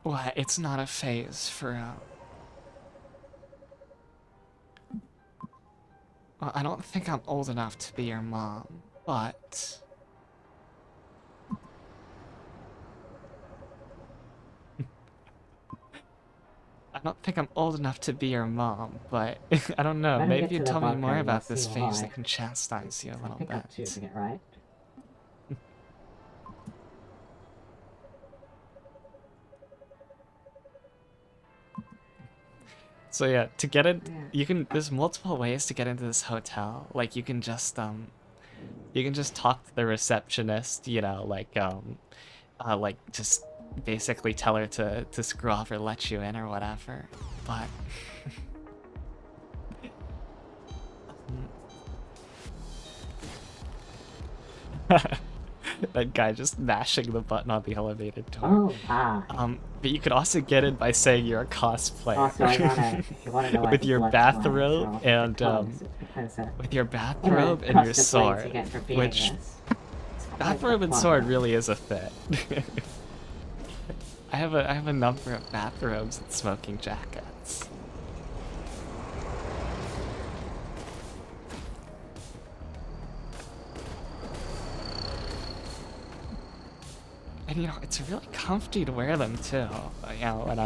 What? It's not a phase for well, I don't think I'm old enough to be your mom, but I don't think I'm old enough to be your mom, but I don't know. When we get Maybe to you the tell me bunker, more you'll about see this phase why. that can chastise you a I little think I'm bit. choosing it right. So yeah, to get in, Yeah. you can. There's multiple ways to get into this hotel. Like you can just talk to the receptionist. You know, like just basically tell her to screw off or let you in or whatever. But that guy just mashing the button on the elevator door. Oh, ah. But you could also get in by saying you're a cosplayer. Also, if you want to know why with the your blood's bathrobe flowing, and because with your what a bathrobe and your custom plate to sword, get for beating which this. It's quite bathrobe the and fun. sword really is a thing. I have a number of bathrobes and smoking jackets. And you know, it's really comfy to wear them too. You know, when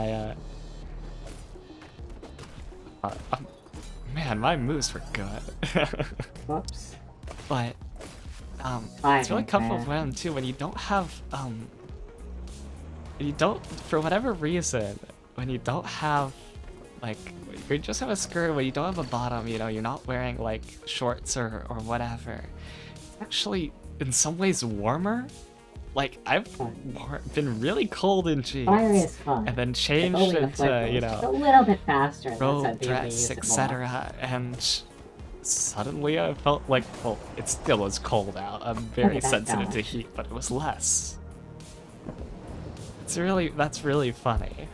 man, my moves were good. Whoops. But Fine, it's really comfortable man. to wear them too when you don't have you don't, for whatever reason, when you don't have like, you just have a skirt, when you don't have a bottom, you know, you're not wearing like shorts or whatever. It's actually in some ways warmer. Like I've been really cold in jeans Fire is fun. and then If changed only the into, flame you was just a know, little bit faster, and robe, I'd be able to dress, use it more. etc. And suddenly I felt like, well, it still was cold out. I'm Look very at that sensitive guy. to heat, but it was less. That's really funny.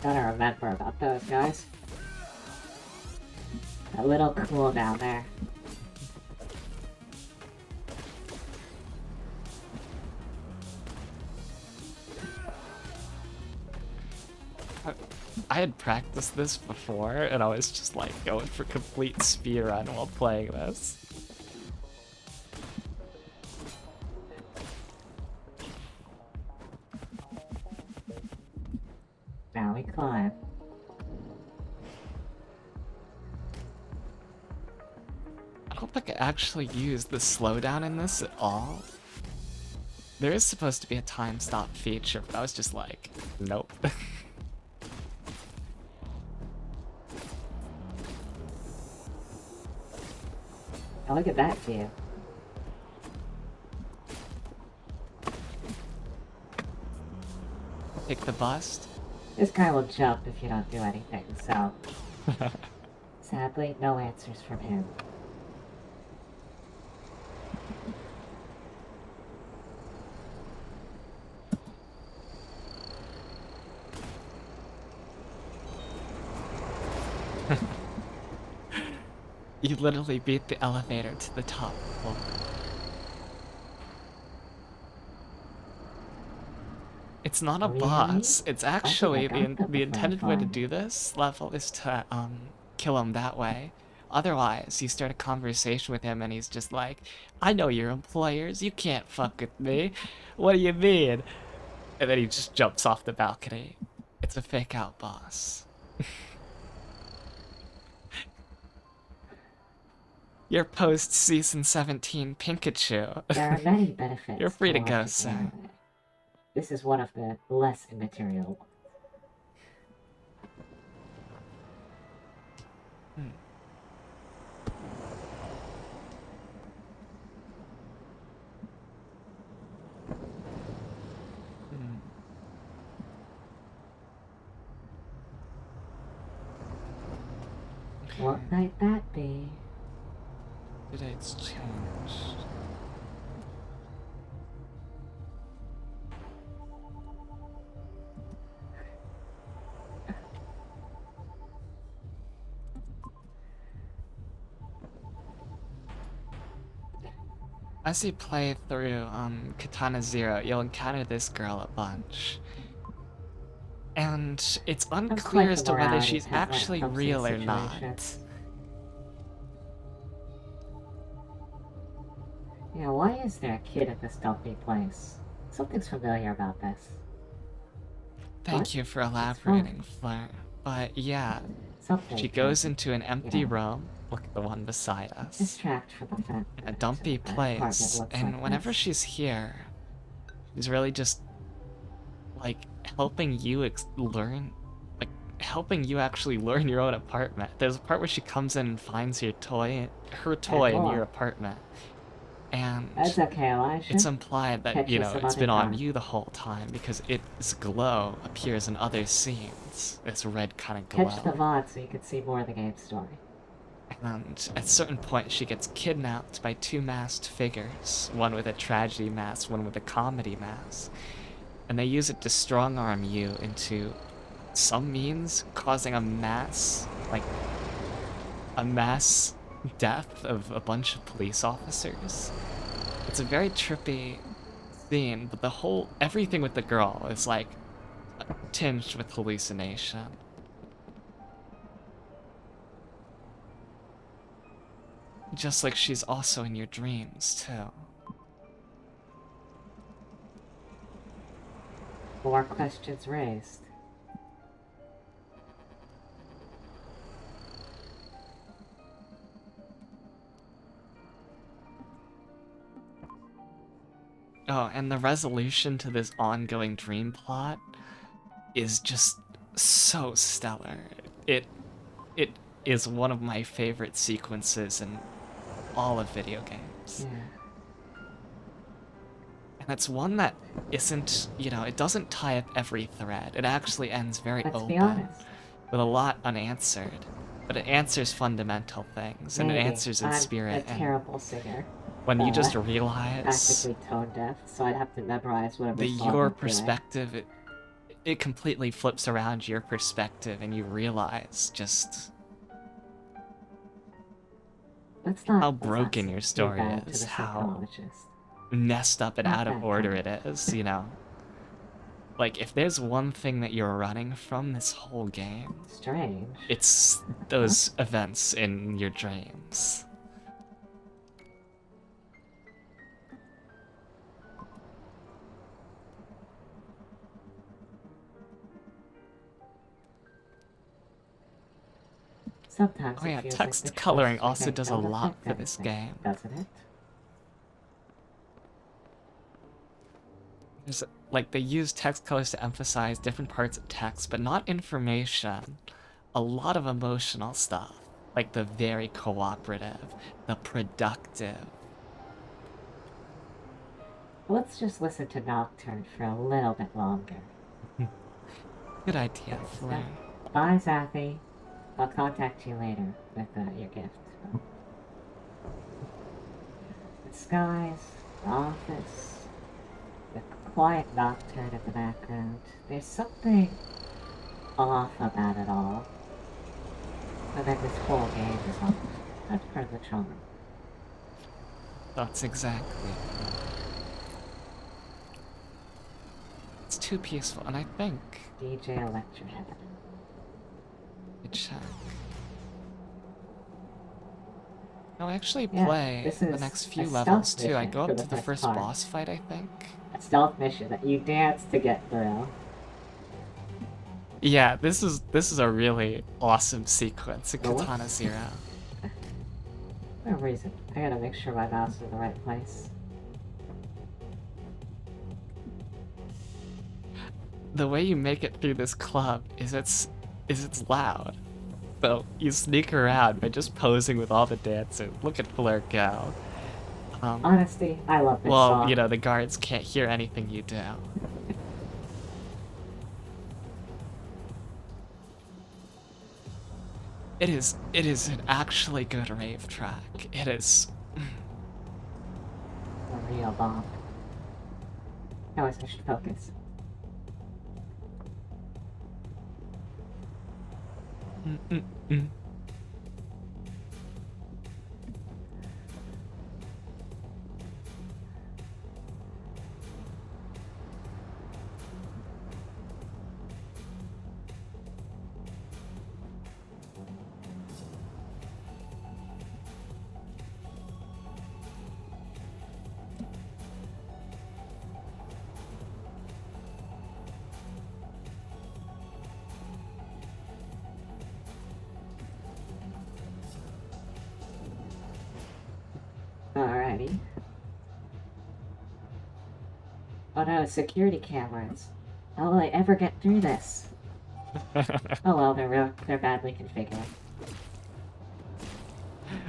Gotta remember about those guys. A little cool down there. I had practiced this before, and I was just like going for complete speedrun while playing this. Now we climb. I don't think I actually used the slowdown in this at all. There is supposed to be a time stop feature, but I was just like, nope. Oh, look at that view. Take the bust. This guy will jump if you don't do anything, so... Sadly, no answers from him. You literally beat the elevator to the top floor. It's not a Really? boss. It's I actually got them the before intended way to flying. do this level is to kill him that way. Otherwise, you start a conversation with him and he's just like, I know your employers, you can't fuck with me. What do you mean? And then he just jumps off the balcony. It's a fake out boss. Your post season 17 Pikachu. There are many benefits. You're free to go, electric sir. arrowhead. This is one of the less immaterial ones. What might that be? Today's changed. As you play through Katana Zero, you'll encounter this girl a bunch. And it's unclear as to whether she's actually real or not. Yeah, why is there a kid at this dumpy place? Something's familiar about this. Thank you for elaborating, Fleur. But yeah, Something she goes into an empty room. Look at the one beside us. distract from the fact A that dumpy that apartment place, looks and like whenever this. she's here, she's really just like helping you learn, like helping you actually learn your own apartment. There's a part where she comes in and finds her toy in more. your apartment, and That's okay, Elijah. it's implied that, Catch you you know, some it's other been on time. you the whole time because its glow appears in other scenes. This red kind of Catch the glow. VOD so you can see more of the game story. And at a certain point, she gets kidnapped by two masked figures, one with a tragedy mask, one with a comedy mask. And they use it to strong arm you into some means causing a mass death of a bunch of police officers. It's a very trippy scene, but everything with the girl is like tinged with hallucination. Just like she's also in your dreams, too. More questions raised. Oh, and the resolution to this ongoing dream plot is just so stellar. It is one of my favorite sequences in all of video games. Yeah. And it's one that isn't, you know, it doesn't tie up every thread. It actually ends very Let's open, be honest. with a lot unanswered. But it answers fundamental things, and it Maybe. answers in I'm spirit. a And terrible singer. when you just realize Practically tone deaf, so I'd have to memorize whatever the song your I'm doing. perspective, it completely flips around your perspective, and you realize just how broken your story is, how messed up and out of order it is, you know? Like, if there's one thing that you're running from this whole game, Strange. it's those events in your dreams. Sometimes Oh it yeah, feels text like the coloring choice also we make does a don't lot affect for this anything, game. doesn't it? There's, like, they use text colors to emphasize different parts of text, but not information. A lot of emotional stuff, like the very cooperative, the productive. Let's just listen to Nocturne for a little bit longer. Good idea, Fleur. Bye, Zathy. I'll contact you later with your gift. The skies, the office, the quiet Nocturne in the background. There's something off about it all. And then this whole game is off. That's part of the charm. That's exactly. It's too peaceful, and I think DJ Electrohead. it check. I'll actually Yeah, play this the is next a few stealth levels too. I mission go for up the to the first first part. boss fight, I think. A stealth mission that you dance to get through. Yeah, this is a really awesome sequence in Oh, what? Katana Zero. For no reason. I gotta make sure my mouse is in the right place. The way you make it through this club is it's loud. So you sneak around by just posing with all the dancers. Look at Fleur go. Honesty, I love this Well, song. you know, the guards can't hear anything you do. It is an actually good rave track. It is. A real bomb. Now I should focus. Mm-mm-mm. Alrighty. Oh no, security cameras. How will I ever get through this? Oh well, they're badly configured.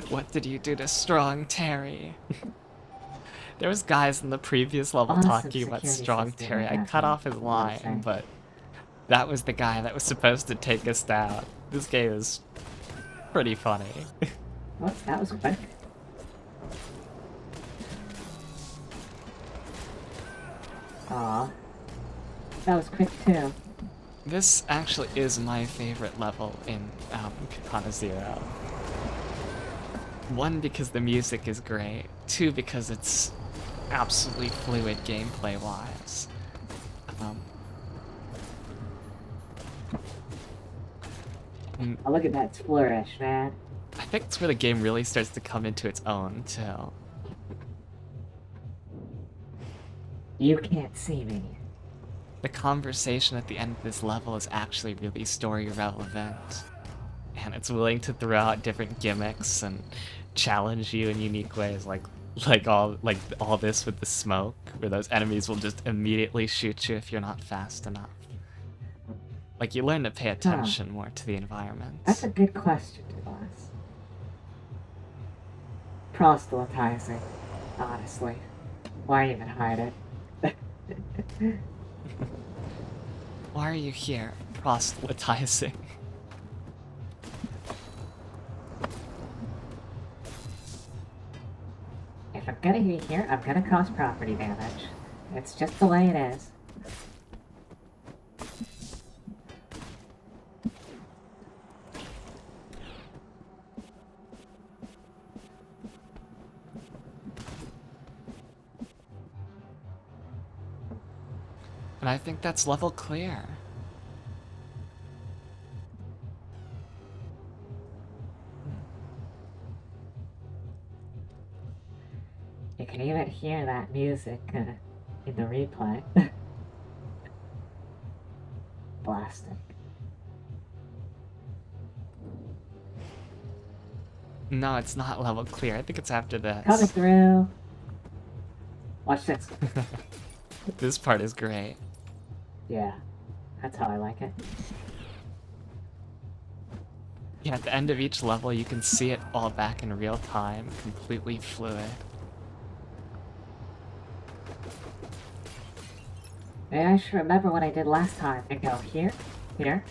What did you do to Strong Terry? There was guys in the previous level Awesome talking about security Strong system, Terry. I yeah, cut off his I wanna say. line, but that was the guy that was supposed to take us down. This game is pretty funny. Oh, that was quick. Aw. That was quick too. This actually is my favorite level in Katana Zero. One, because the music is great. Two, because it's absolutely fluid gameplay-wise. Oh, look at that flourish, man. I think it's where the game really starts to come into its own, too. You can't see me. The conversation at the end of this level is actually really story relevant. And it's willing to throw out different gimmicks and challenge you in unique ways, like all this with the smoke, where those enemies will just immediately shoot you if you're not fast enough. Like, you learn to pay attention more to the environment. That's a good question, Tobias. Proselytizing, honestly. Why even hide it? Why are you here, proselytizing? If I'm gonna be here, I'm gonna cause property damage. It's just the way it is. And I think that's level clear. You can even hear that music in the replay. Blasting. No, it's not level clear. I think it's after Coming this. through. Watch this. This part is great. Yeah, that's how I like it. Yeah, at the end of each level, you can see it all back in real time, completely fluid. Maybe I should remember what I did last time and go here, here.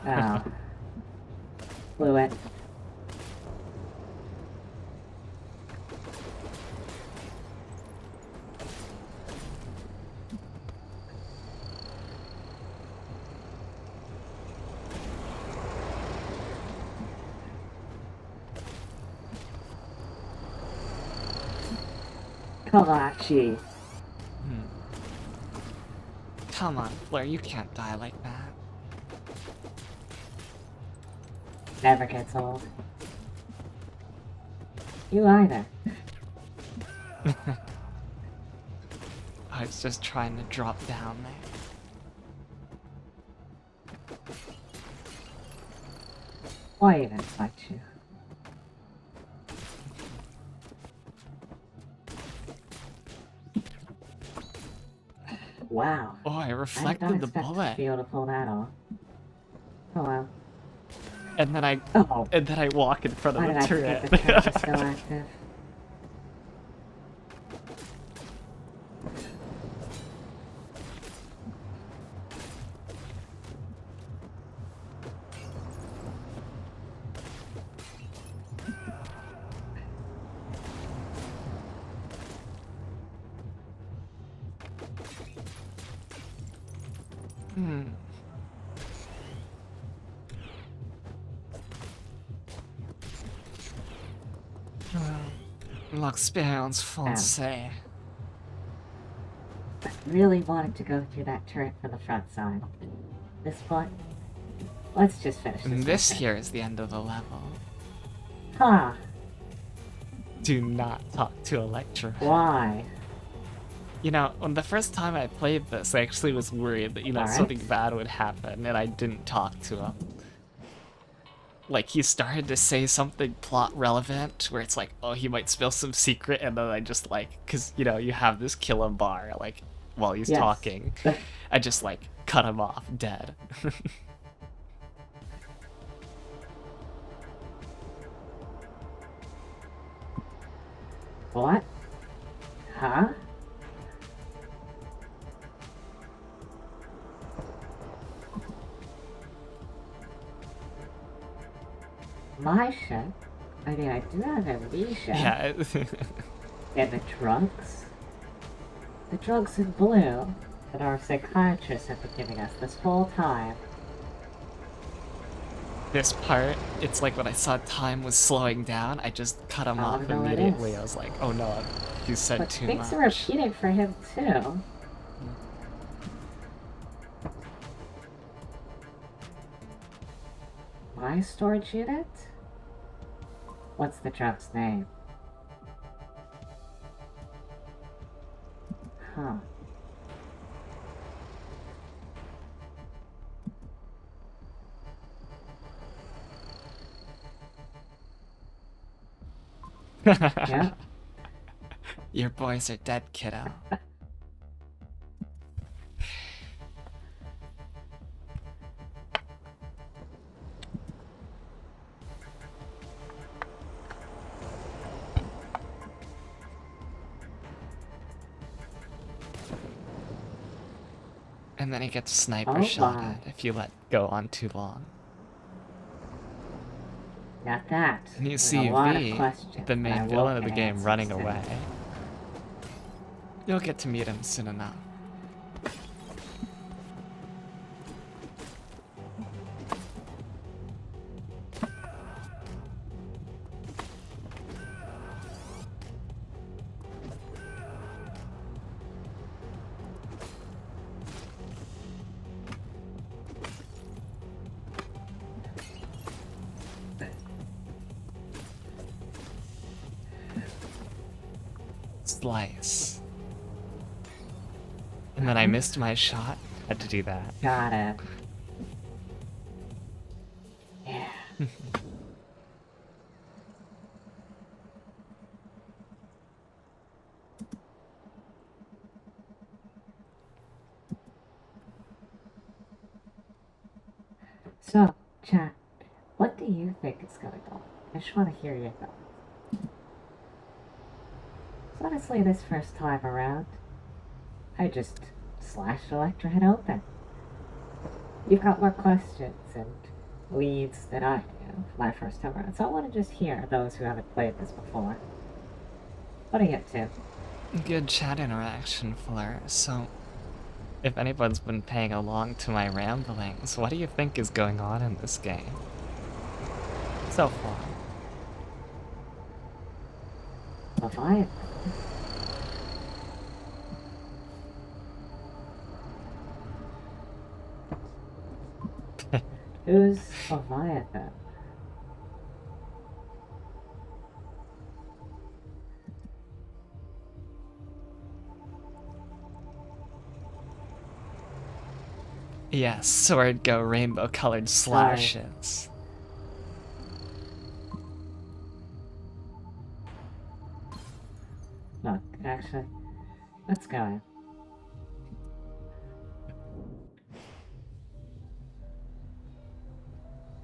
Oh. Blew it. Kalachi. Come on, Fleur, you can't die like that. Never gets old. You either. I was just trying to drop down there. Why even fight you? Wow. Oh, I I did reflected not the expect to bullet. be able to pull that off. Oh well. And then I Oh, walk in front of why the did I forget turret. the turret was still active? Hmm. L'expérience française. I really wanted to go through that turret from the front side. This one? Let's just finish this. And this mission. here is the end of the level. Huh. Do not talk to Electra. Why? You know, when the first time I played this, I actually was worried that, Alright. something bad would happen, and I didn't talk to him. Like, he started to say something plot relevant, where it's like, oh, he might spill some secret, and then I just, because, you have this kill him bar, while he's Yes. talking. I just, cut him off, dead. What? Huh? My ship? I mean, I do have amnesia. Yeah. And the drugs? The drugs in blue that our psychiatrists have been giving us this whole time. This part, it's like when I saw time was slowing down, I just cut him off no, it immediately. is. I was like, oh no, you said But too things much. are repeating for him too. My storage unit? What's the drug's name? Huh. Yeah. Your boys are dead, kiddo. And then he gets sniper Oh shot my. at if you let go on too long. Not that. And you There's see a lot of V, questions the that I main won't villain of the get game, answers running to. away. You'll get to meet him soon enough. Slice. And then I missed my shot. Had to do that. Got it. Yeah. So, chat, what do you think is going on? I just want to hear your thoughts. So honestly, this first time around, I just slashed Electra head open. You've got more questions and leads than I do my first time around, so I want to just hear those who haven't played this before. What are you up to? Good chat interaction, Fleur. So, if anyone's been paying along to my ramblings, what do you think is going on in this game? So far. Leviathan. Who's Leviathan? Yes, sword go rainbow colored Sorry. slashes. Look, actually, let's go in.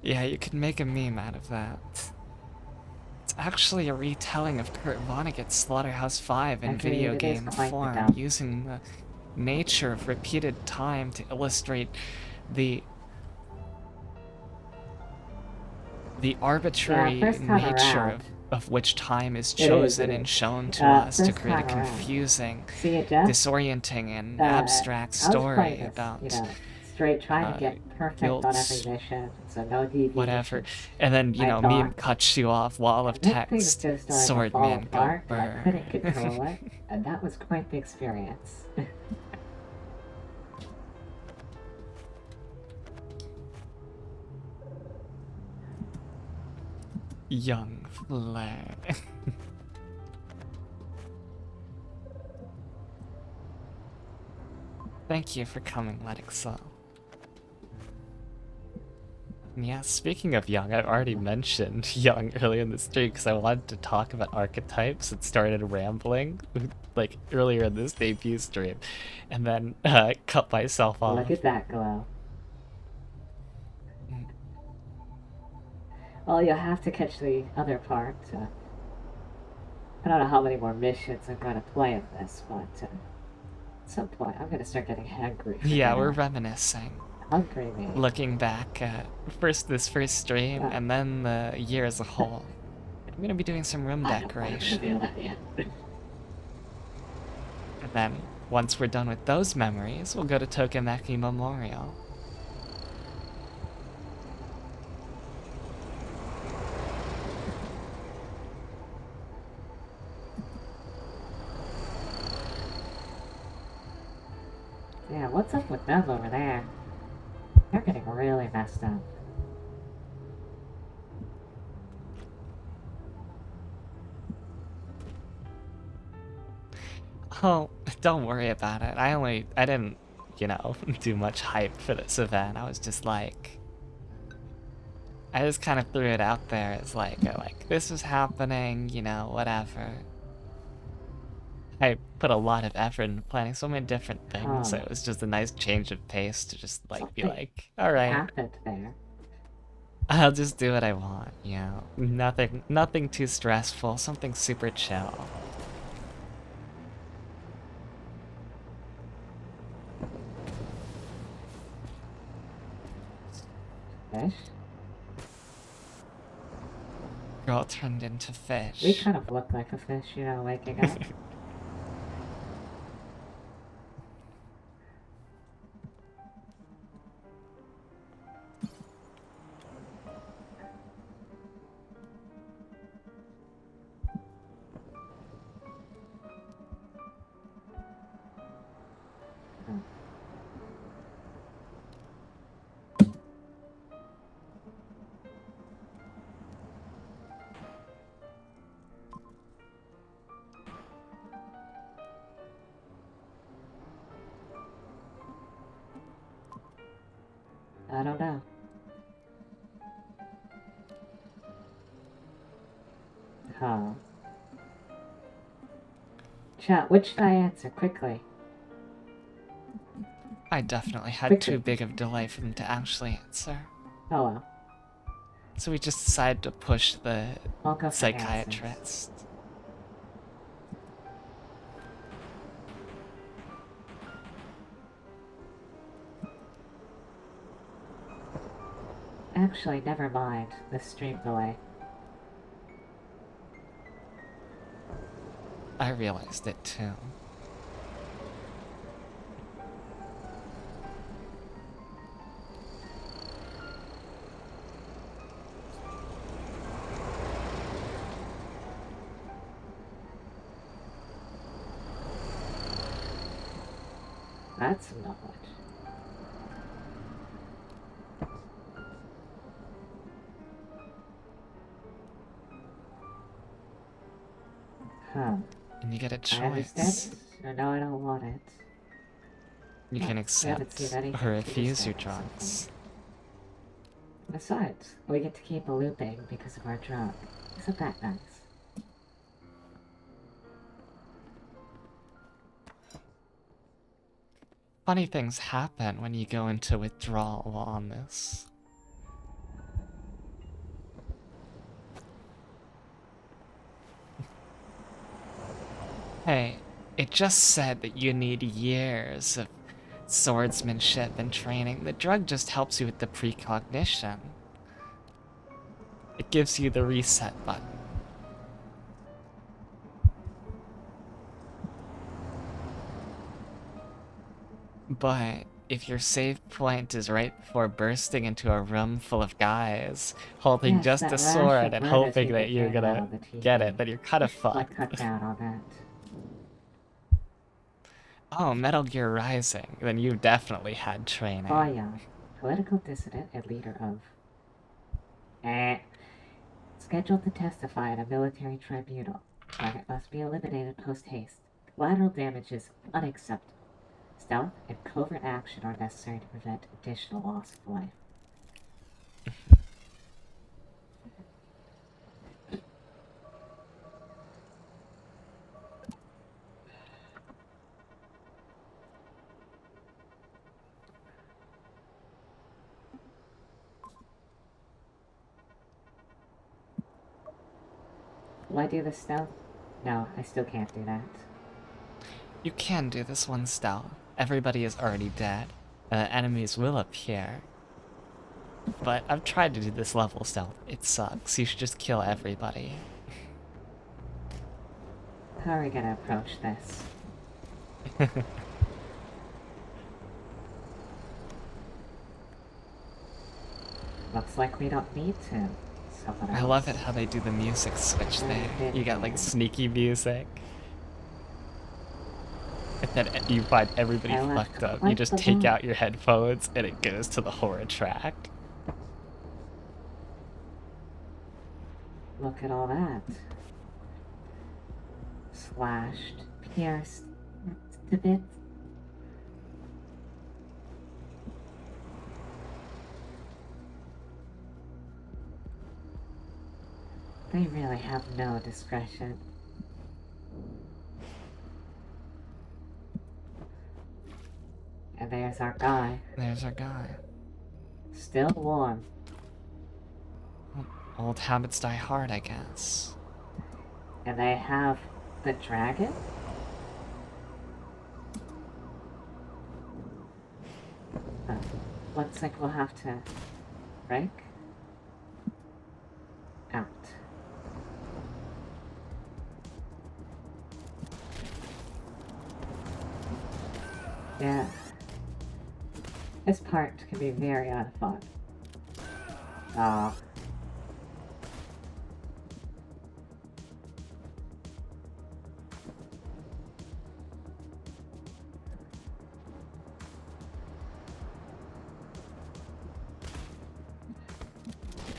Yeah, you could make a meme out of that. It's actually a retelling of Kurt Vonnegut's Slaughterhouse-5 in Agreed, video it is game quite the form, dump. using the nature of repeated time to illustrate the arbitrary first time nature around. of which time is It is, chosen it and is. shown to us to First create a time around. confusing, See it, Jeff? disorienting, and abstract I was playing story this, about straight trying to get perfect on every guilt, mission, so no deviations. whatever. And then, I meme thought, cuts you off, wall of and then things text, just started to fall Swordman go apart, and I couldn't control burr. it, and that was quite the experience. Young Flare. Thank you for coming, Letixel. Yeah, speaking of Young, I've already mentioned Young earlier in the stream because I wanted to talk about archetypes and started rambling, like, earlier in this debut stream, and then cut myself off. Look at that glow. Well, you'll have to catch the other part. I don't know how many more missions I'm going to play of this, but at some point I'm going to start getting hungry. Yeah, we're reminiscing. Hungry me. Looking back at this first stream and then the year as a whole. I'm going to be doing some room decoration. And then, once we're done with those memories, we'll go to Tokimeki Memorial. Yeah, what's up with them over there? They're getting really messed up. Oh, don't worry about it. I didn't, do much hype for this event. I was just like, I just kind of threw it out there as like, this is happening, whatever. I put a lot of effort into planning so many different things, so it was just a nice change of pace to just be like, alright, happened there. I'll just do what I want, nothing too stressful, something super chill. Fish? Girl turned into fish. We kind of look like a fish, waking up. I don't know. Huh. Chat, which should I answer quickly? I definitely had too big of a delay for them to actually answer. Oh well. So we just decided to push the I'll go for psychiatrist. Actually, never mind. The stream delay. I realized it too. That's some knowledge. Huh. And you get a I understand. choice. No, I don't want it. You Well, can we haven't seen accept anything or to refuse your disturb us so drugs. far. Besides, we get to keep looping because of our drug. Isn't that nice? Funny things happen when you go into withdrawal on this. Hey, it just said that you need years of swordsmanship and training. The drug just helps you with the precognition. It gives you the reset button. But if your save point is right before bursting into a room full of guys holding Yes, just that a rash sword of and murders hoping we've that been you're hearing about gonna on the get TV. it, then you're kind of Like, fucked. cut down on that. Oh, Metal Gear Rising. Then you definitely had training. Boyan, political dissident and leader of... scheduled to testify in a military tribunal. Target must be eliminated post-haste. Collateral damage is unacceptable. Stealth and covert action are necessary to prevent additional loss of life. Will I do the stealth? No, I still can't do that. You can do this one stealth. Everybody is already dead. Enemies will appear. But I've tried to do this level stealth. It sucks. You should just kill everybody. How are we gonna approach this? Looks like we don't need to. Someone else. I love it how they do the music switch there. You got like sneaky music. And then you find everybody fucked up. You just take out your headphones and it goes to the horror track. Look at all that. Slashed, pierced, to bits. They really have no discretion. And there's our guy. There's our guy. Still warm. Old habits die hard, I guess. And they have the dragon? Looks like we'll have to break out. Yeah. This part can be very unfun. Aw.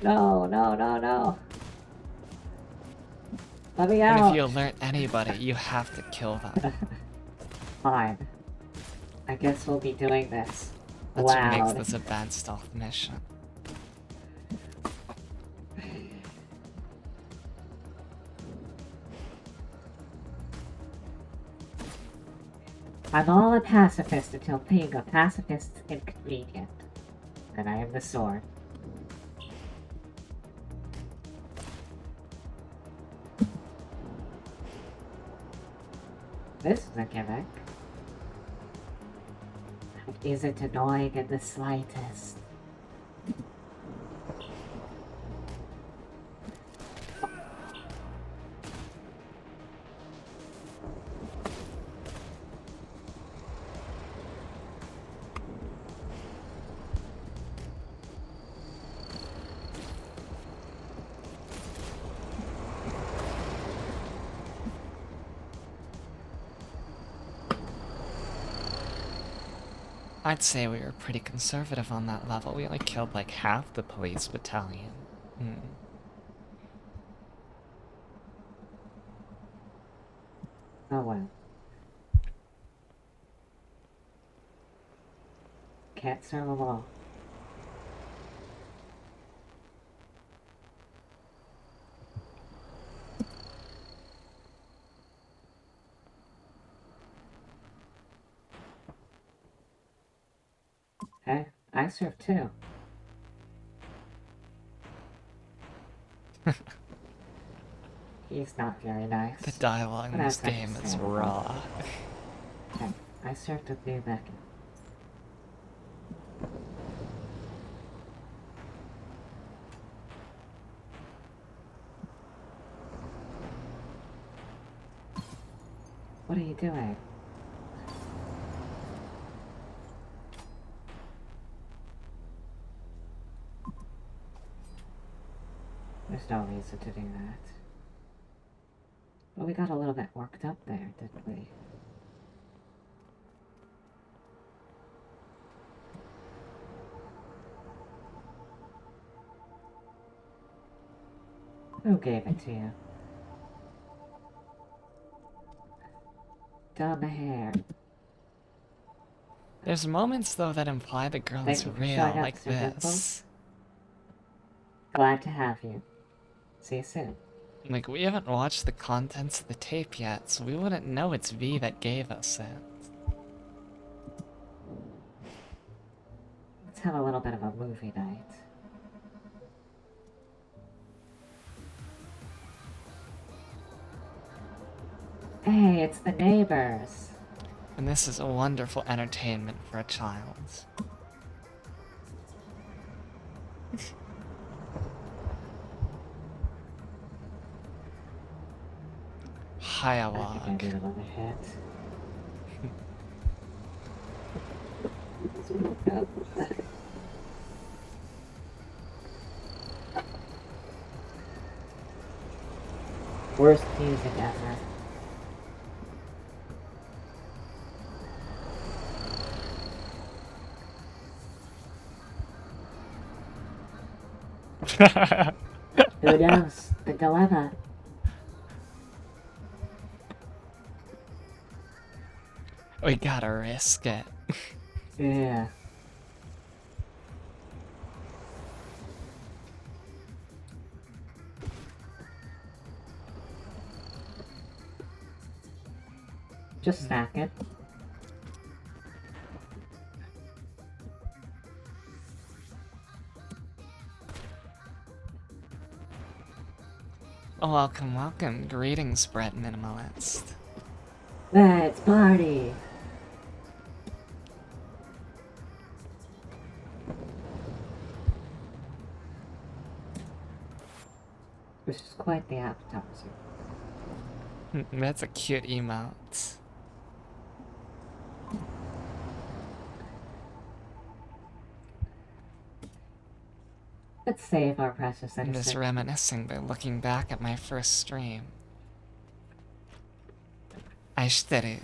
No, no, no, no. Let me out. And if you alert anybody, you have to kill them. Fine. I guess we'll be doing this. That's Loud. what makes this a bad stealth mission. I'm all a pacifist until being a pacifist is inconvenient. And I am the sword. This is a gimmick. It isn't annoying in the slightest. I'd say we were pretty conservative on that level. We only killed like half the police battalion. Oh well. can't serve them all. Hey, I serve too. He's not very nice. The dialogue in What this else I can game say is about raw. Okay, I served with you back in. What are you doing? There's no reason to do that. But we got a little bit worked up there, didn't we? Who gave it to you? Dumb hair. There's moments though that imply the girl Thank is you for real, showing up, like Sir Dimple. this. Glad to have you. See you soon. Like, we haven't watched the contents of the tape yet, so we wouldn't know it's V that gave us it. Let's have a little bit of a movie night. Hey, it's the neighbors. And this is a wonderful entertainment for a child. I think I Hialog. need another hit. Worst music ever. Who knows? The dilemma. We gotta risk it. Yeah. Just snack it. Welcome, welcome. Greetings, Brett Minimalist. Let's party! This is quite the appetizer. That's a cute emote. Let's save our precious I'm just innocent. reminiscing by looking back at my first stream. Aishiteru.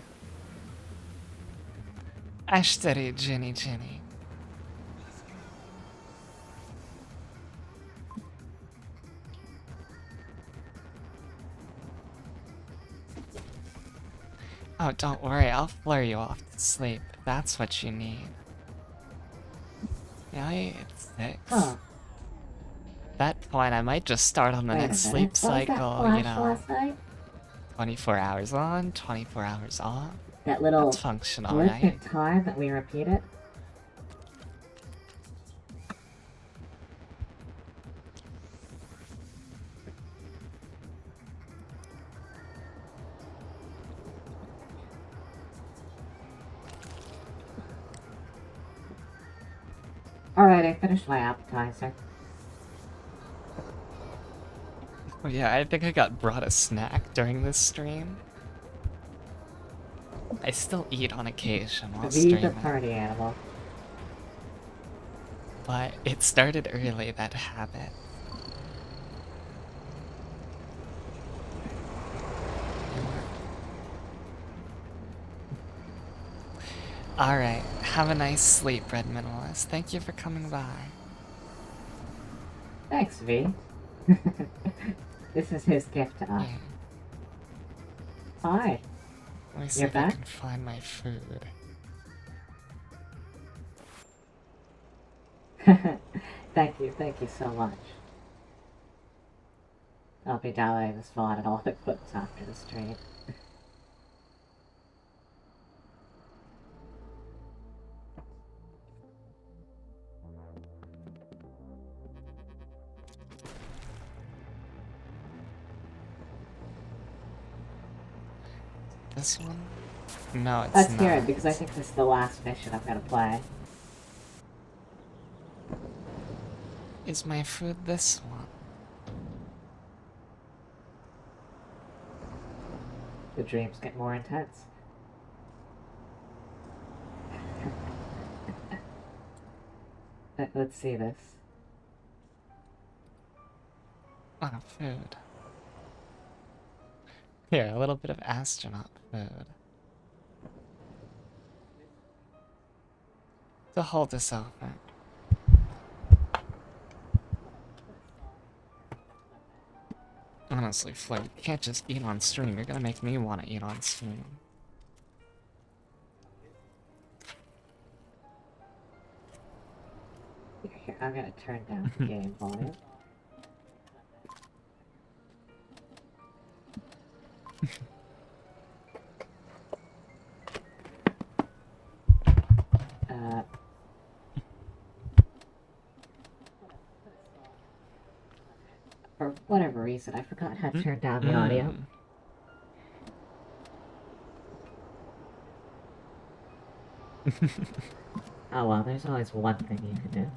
Aishiteru, Jenny Jenny. Oh, don't worry, I'll flare you off to sleep. If that's what you need. Yeah, it's 6. Huh. At that point, I might just start on the Wait a next minute. sleep What was that cycle, flash you know. last night? 24 hours on, 24 hours off. That little That's functional, blip in right? time that we repeated? Alright, I finished my appetizer. Oh yeah, I think I got brought a snack during this stream. I still eat on occasion while Be the streaming, party animal. but it started early, that habit. Alright, have a nice sleep, Red Minimalist. Thank you for coming by. Thanks, V. This is his gift to us. Yeah. Hi. Let me see You're if I back? can find my food. Thank you so much. I'll be downloading this mod and all the clips after the stream. This one? No, it's Let's not. hear it, because I think this is the last mission I'm gonna play. Is my food this one? The dreams get more intense. Let's see this. Ah, food. Here, a little bit of astronaut food. To hold us over. Honestly, Fleur, you can't just eat on stream. You're gonna make me want to eat on stream. Here, I'm gonna turn down the game volume. For whatever reason, I forgot how to turn down the audio. Oh well, there's always one thing you can do.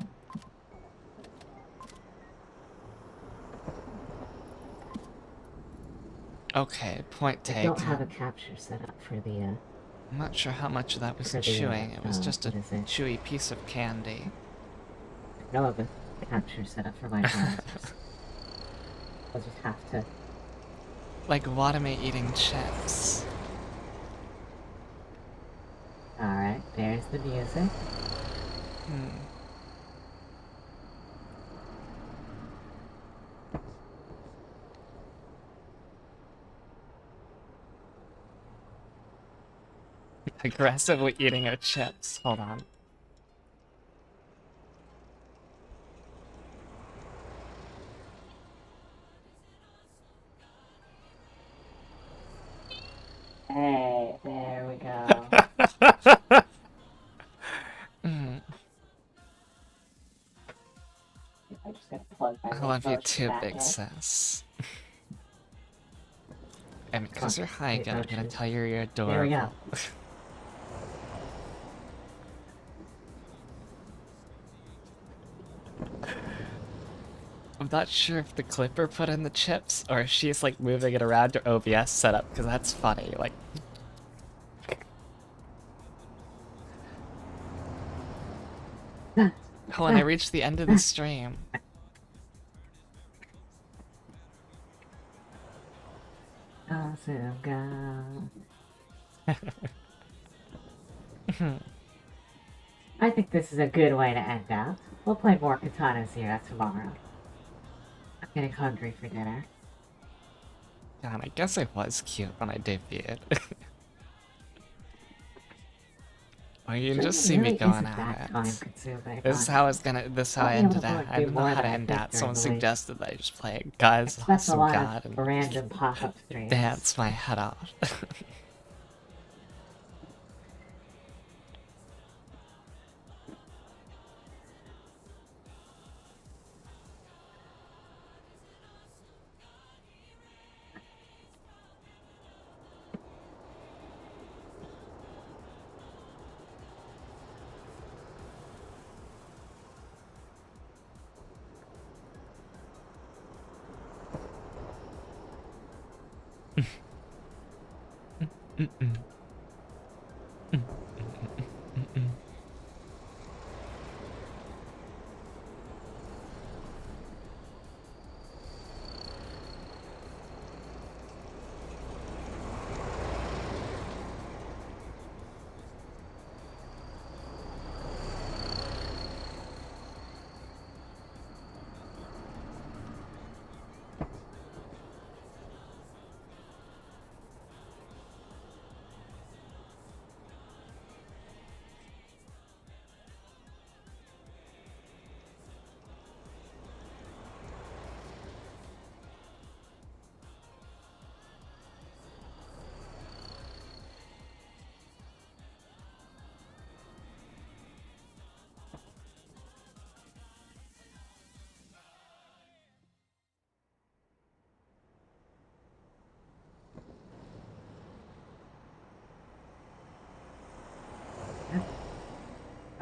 Okay, point I taken. don't have a capture set up for the, I'm not sure how much of that was for the, chewing. It was just a what is it? chewy piece of candy. I don't have a capture set up for my browsers. I'll just have to... Like Watame eating chips. Alright, there's the music. Aggressively eating her chips. Hold on. Hey, there we go. I just gotta plug my I love you motion too, back Big in. Sis. I mean, because you're high Wait, again, I'm gonna motion. tell you you're adorable. There we go. I'm not sure if the clipper put in the chips or if she's like moving it around her OBS setup, because that's funny. Like, oh, and I reached the end of the stream. Awesome girl. I think this is a good way to end out. We'll play more Katana Zero tomorrow. I'm getting hungry for dinner. God, I guess I was cute when I debuted. Or you can just see me going at it. This is how it's gonna. This is how I ended it. I didn't know how to end that. Someone suggested that I just play Guys Awesome God and random pop-up streams. dance my head off.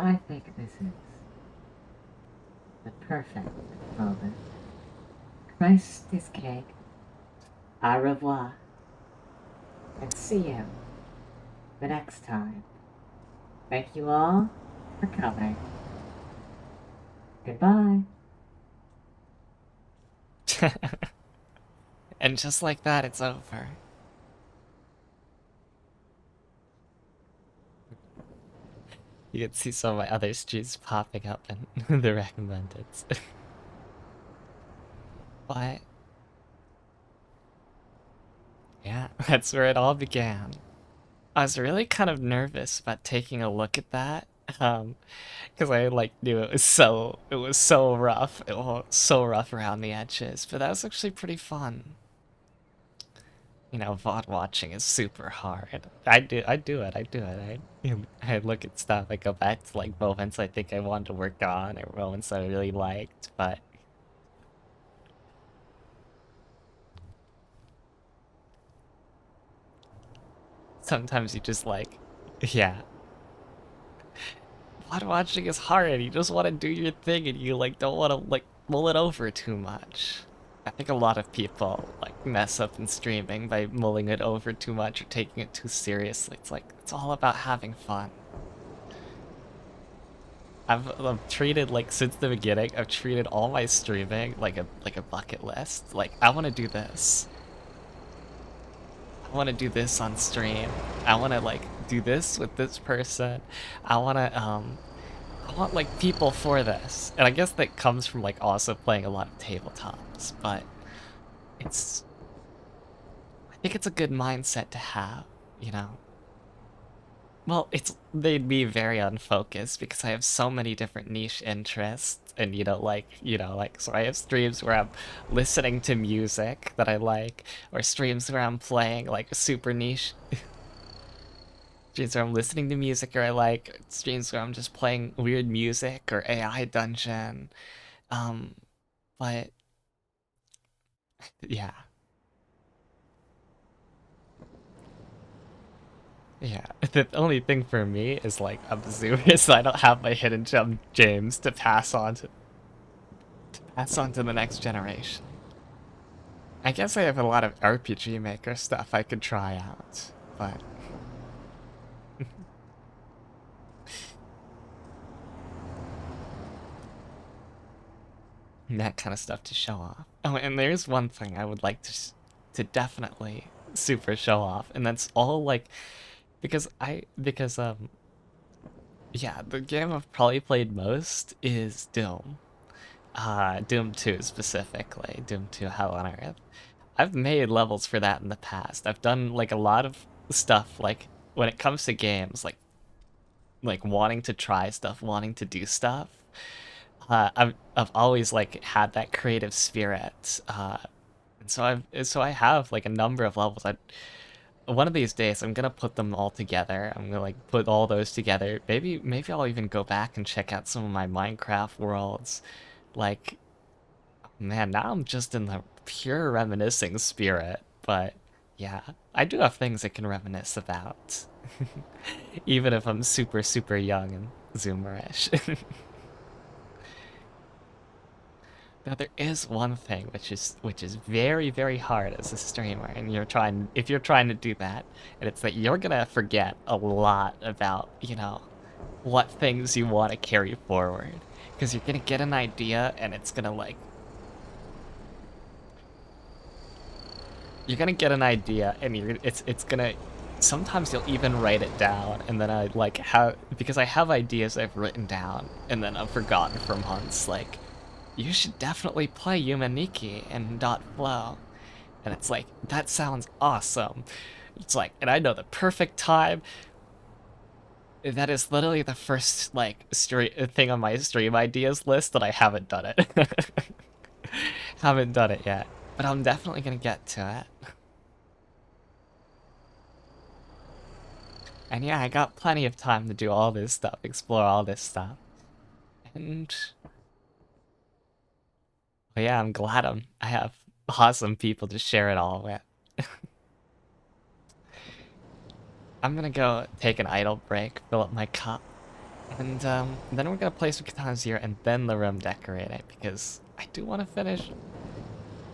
I think this is the perfect moment. Christ is king. Au revoir. And see you the next time. Thank you all for coming. Goodbye. And just like that, it's over. You can see some of my other streams popping up in the recommended. But yeah, that's where it all began. I was really kind of nervous about taking a look at that, because I like knew it was so rough, it was so rough around the edges. But that was actually pretty fun. You know, VOD watching is super hard. I do it. I look at stuff. I go back to like moments I think I wanted to work on or moments I really liked, but sometimes you just like, yeah. VOD watching is hard. You just want to do your thing and you like don't want to like mull it over too much. I think a lot of people like mess up in streaming by mulling it over too much or taking it too seriously. It's like it's all about having fun. I've treated like since the beginning, I've treated all my streaming like a bucket list. Like I want to do this. I want to do this on stream. I want to like do this with this person. I want to I want like people for this. And I guess that comes from like also playing a lot of tabletops, but it's I think it's a good mindset to have, you know. Well, they'd be very unfocused because I have so many different niche interests and like so I have streams where I'm listening to music that I like or streams where I'm playing like super niche streams where I'm listening to music or I like streams where I'm just playing weird music or AI dungeon. Um but yeah. Yeah, the only thing for me is like I'm zoomer, so I don't have my hidden gem James to pass on to the next generation. I guess I have a lot of RPG Maker stuff I could try out, but that kind of stuff to show off. Oh, and there's one thing I would like to definitely super show off, and that's all like because yeah, the game I've probably played most is Doom. Doom 2 specifically, Doom 2 Hell on Earth. I've made levels for that in the past. I've done like a lot of stuff like when it comes to games like wanting to try stuff, wanting to do stuff. I've always like had that creative spirit. And so I have like a number of levels. One of these days I'm gonna put them all together. I'm gonna like put all those together. Maybe I'll even go back and check out some of my Minecraft worlds. Like man, now I'm just in the pure reminiscing spirit, but yeah, I do have things I can reminisce about. Even if I'm super, super young and zoomerish. Now there is one thing which is very, very hard as a streamer, and if you're trying to do that, and it's that you're gonna forget a lot about, what things you want to carry forward. Because you're gonna get an idea and it's gonna like you're gonna get an idea and it's gonna sometimes you'll even write it down and then I like have because I have ideas I've written down and then I've forgotten for months like you should definitely play Yumaniki and Dot Flow. And it's like that sounds awesome. It's like and I know the perfect time. That is literally the first like thing on my stream ideas list that I haven't done it. Haven't done it yet. But I'm definitely gonna get to it. And yeah, I got plenty of time to do all this stuff, explore all this stuff. And well, yeah, I'm glad I have awesome people to share it all with. I'm gonna go take an idle break, fill up my cup, And then we're gonna play some Katana Zero and then the room decorating because I do want to finish.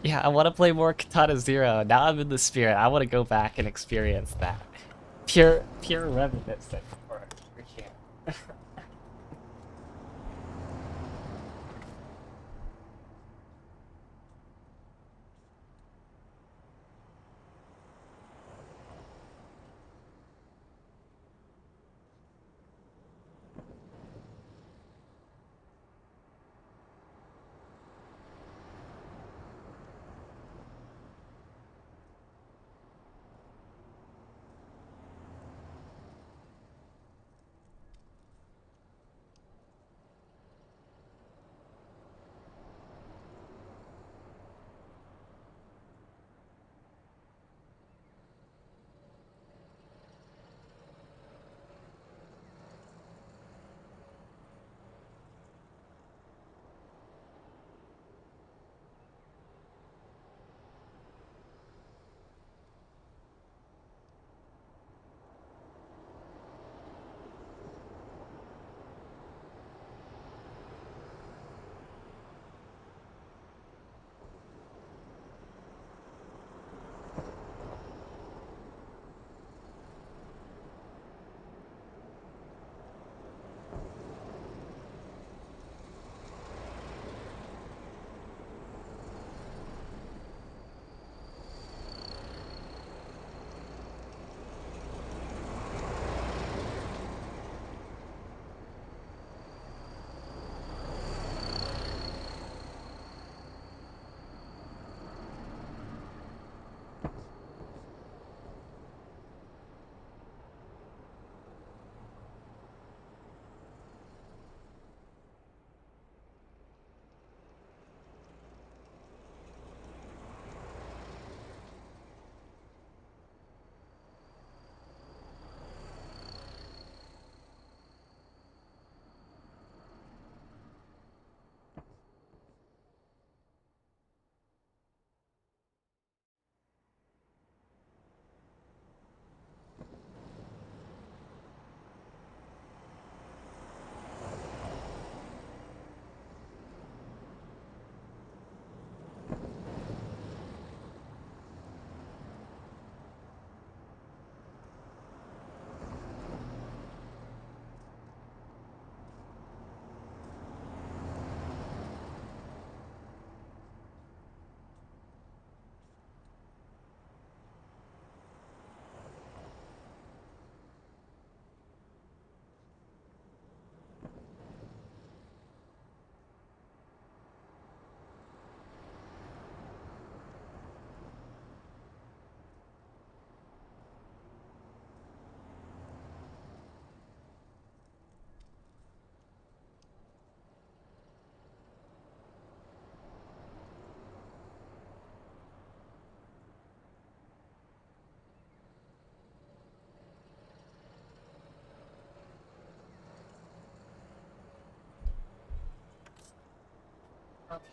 Yeah, I want to play more Katana Zero. Now I'm in the spirit. I want to go back and experience that. Pure reminiscence for here.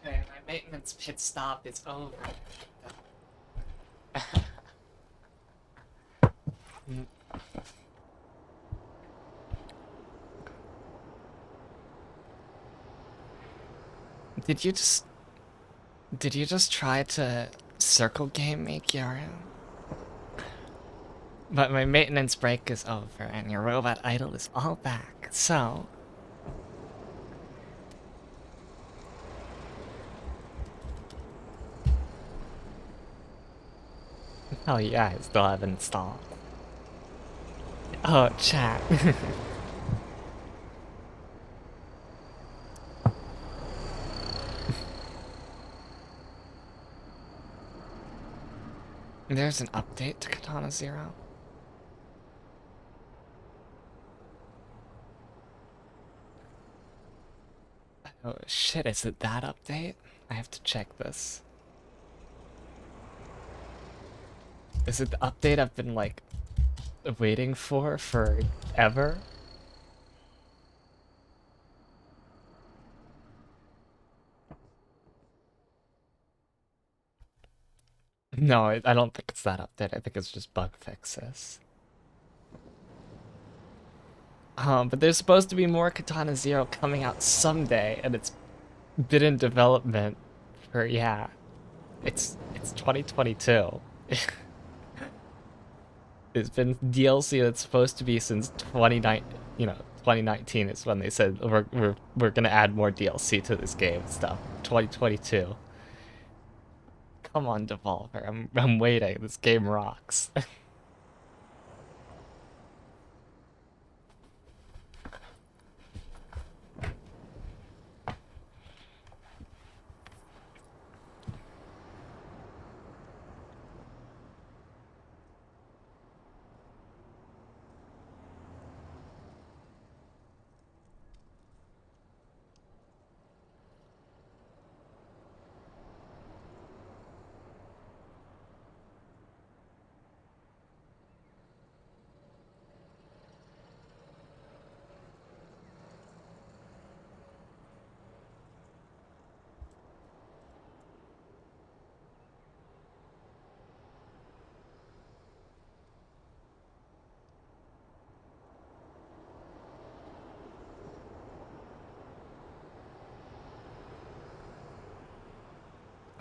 Okay, my maintenance pit stop is over. Did you just did you just try to circle game me, Kyaru? But my maintenance break is over and your robot idol is all back. So, oh yeah, I still have installed. Oh, chat. There's an update to Katana Zero. Oh shit, is it that update? I have to check this. Is it the update I've been like waiting for forever? No, I don't think it's that update. I think it's just bug fixes. But there's supposed to be more Katana Zero coming out someday, and it's been in development for, yeah, it's 2022. It's been DLC that's supposed to be since 2019 is when they said we're gonna add more DLC to this game and stuff. 2022. Come on, Devolver. I'm waiting. This game rocks.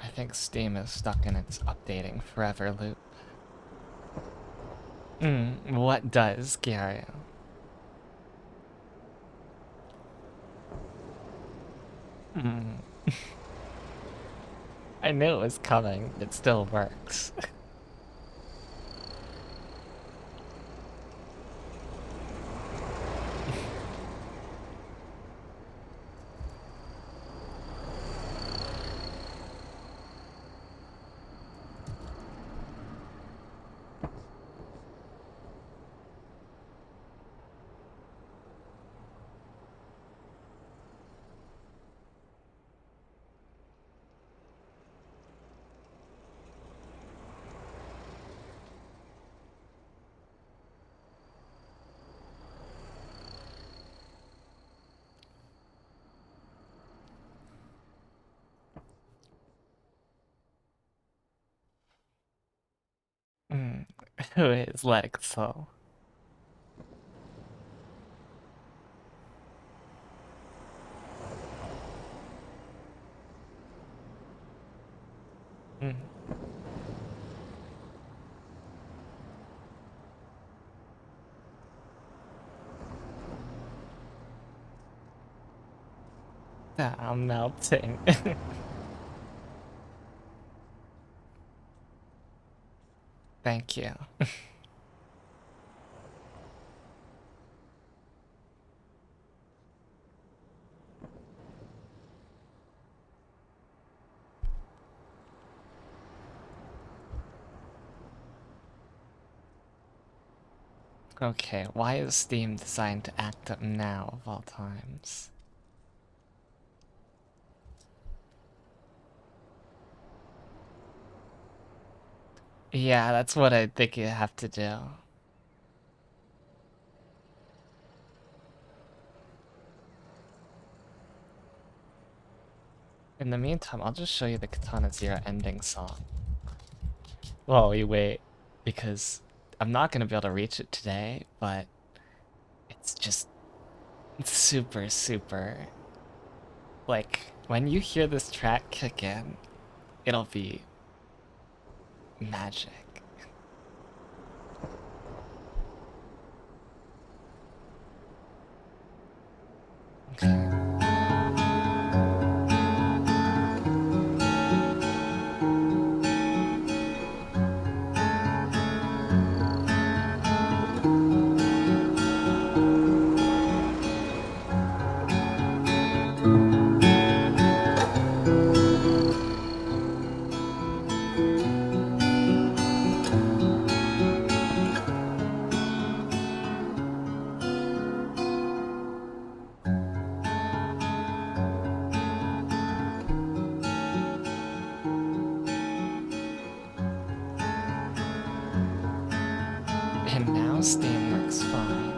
I think Steam is stuck in its updating forever loop. What does scare you? I knew it was coming. It still works. Who is Lexo? Mm. I'm melting. Thank you. Okay, why is Steam designed to act up now of all times? Yeah, that's what I think you have to do. In the meantime, I'll just show you the Katana Zero ending song. Well, you wait, because I'm not gonna be able to reach it today, but it's just super, super. Like, when you hear this track kick in, it'll be magic. Okay. And now Steam works fine.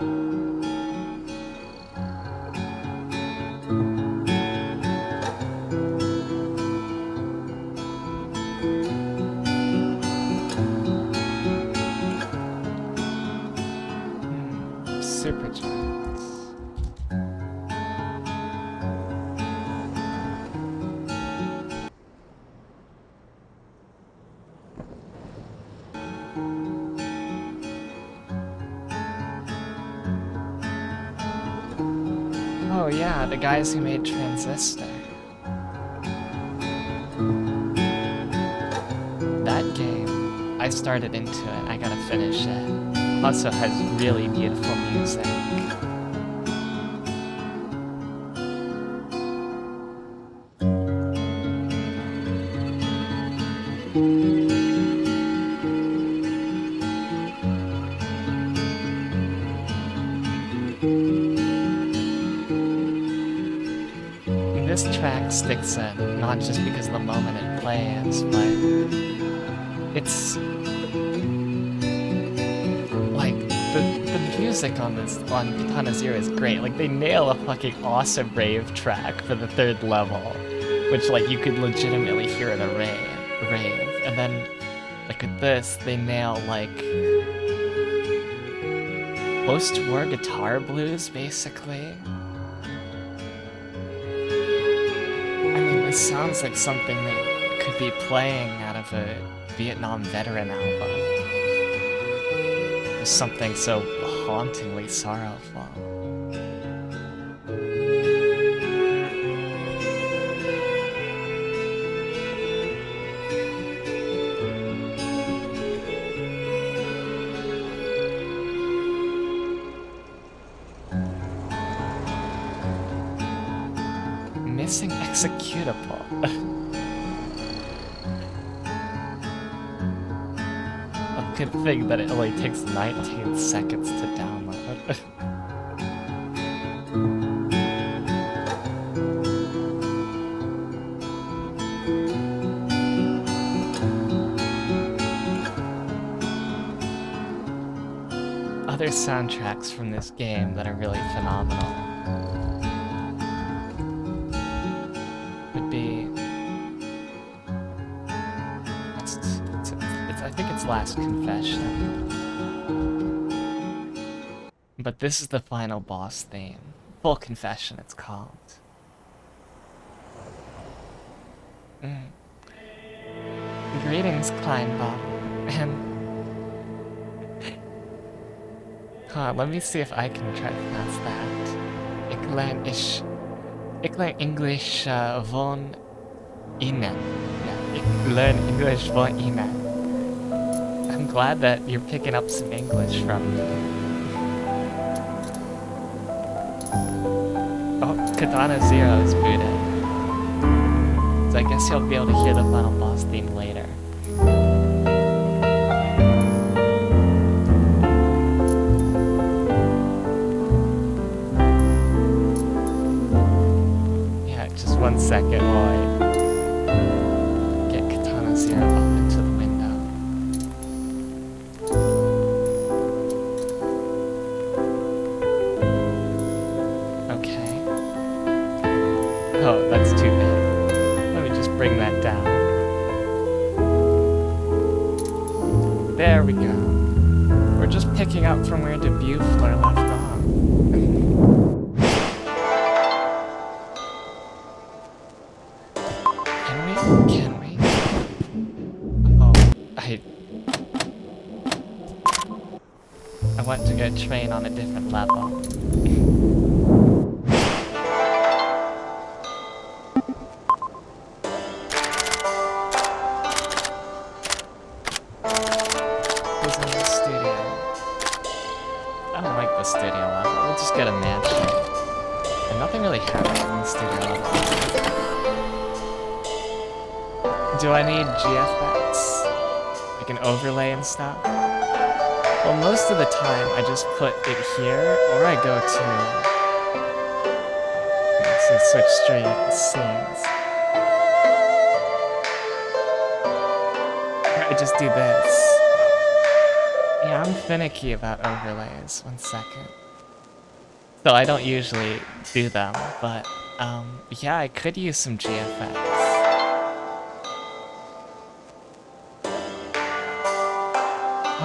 Supergiant. Oh yeah, the guys who made Transistor. That game, I started into it, I gotta finish it. Also has really beautiful music. This track sticks in, not just because of the moment it plays, but it's like the music on Katana Zero is great. Like they nail a fucking awesome rave track for the third level, which like you could legitimately hear in a rave. And then like with this, they nail like post-war guitar blues basically. It sounds like something that could be playing out of a Vietnam veteran album. There's something so hauntingly sorrowful. Missing executable. A good thing that it only takes 19 seconds to download. Other soundtracks from this game that are really phenomenal would be... I think it's Last Confession. But this is the final boss theme. Full Confession, it's called. Greetings, Kleinbach. And... let me see if I can try to pronounce that. Ik learn English von Ihnen. Yeah, ik learn English von Ihnen. I'm glad that you're picking up some English from me. Oh, Katana Zero is booted. So I guess you'll be able to hear the final boss theme later. Yeah, just 1 second while I get Katana Zero up into the window. Okay. Oh, that's too big. Let me just bring that down. There we go. We're just picking up from where Debufler left off. Can we? Oh, I want to go train on a different level. Who's in the studio? I don't like the studio level. We'll just get a mansion. And nothing really happens in the studio level. Do I need GFX? Like an overlay and stuff? Well, most of the time I just put it here, or I go to... So switch scenes. Or I just do this. Yeah, I'm finicky about overlays. 1 second. So I don't usually do them, but yeah, I could use some GFX.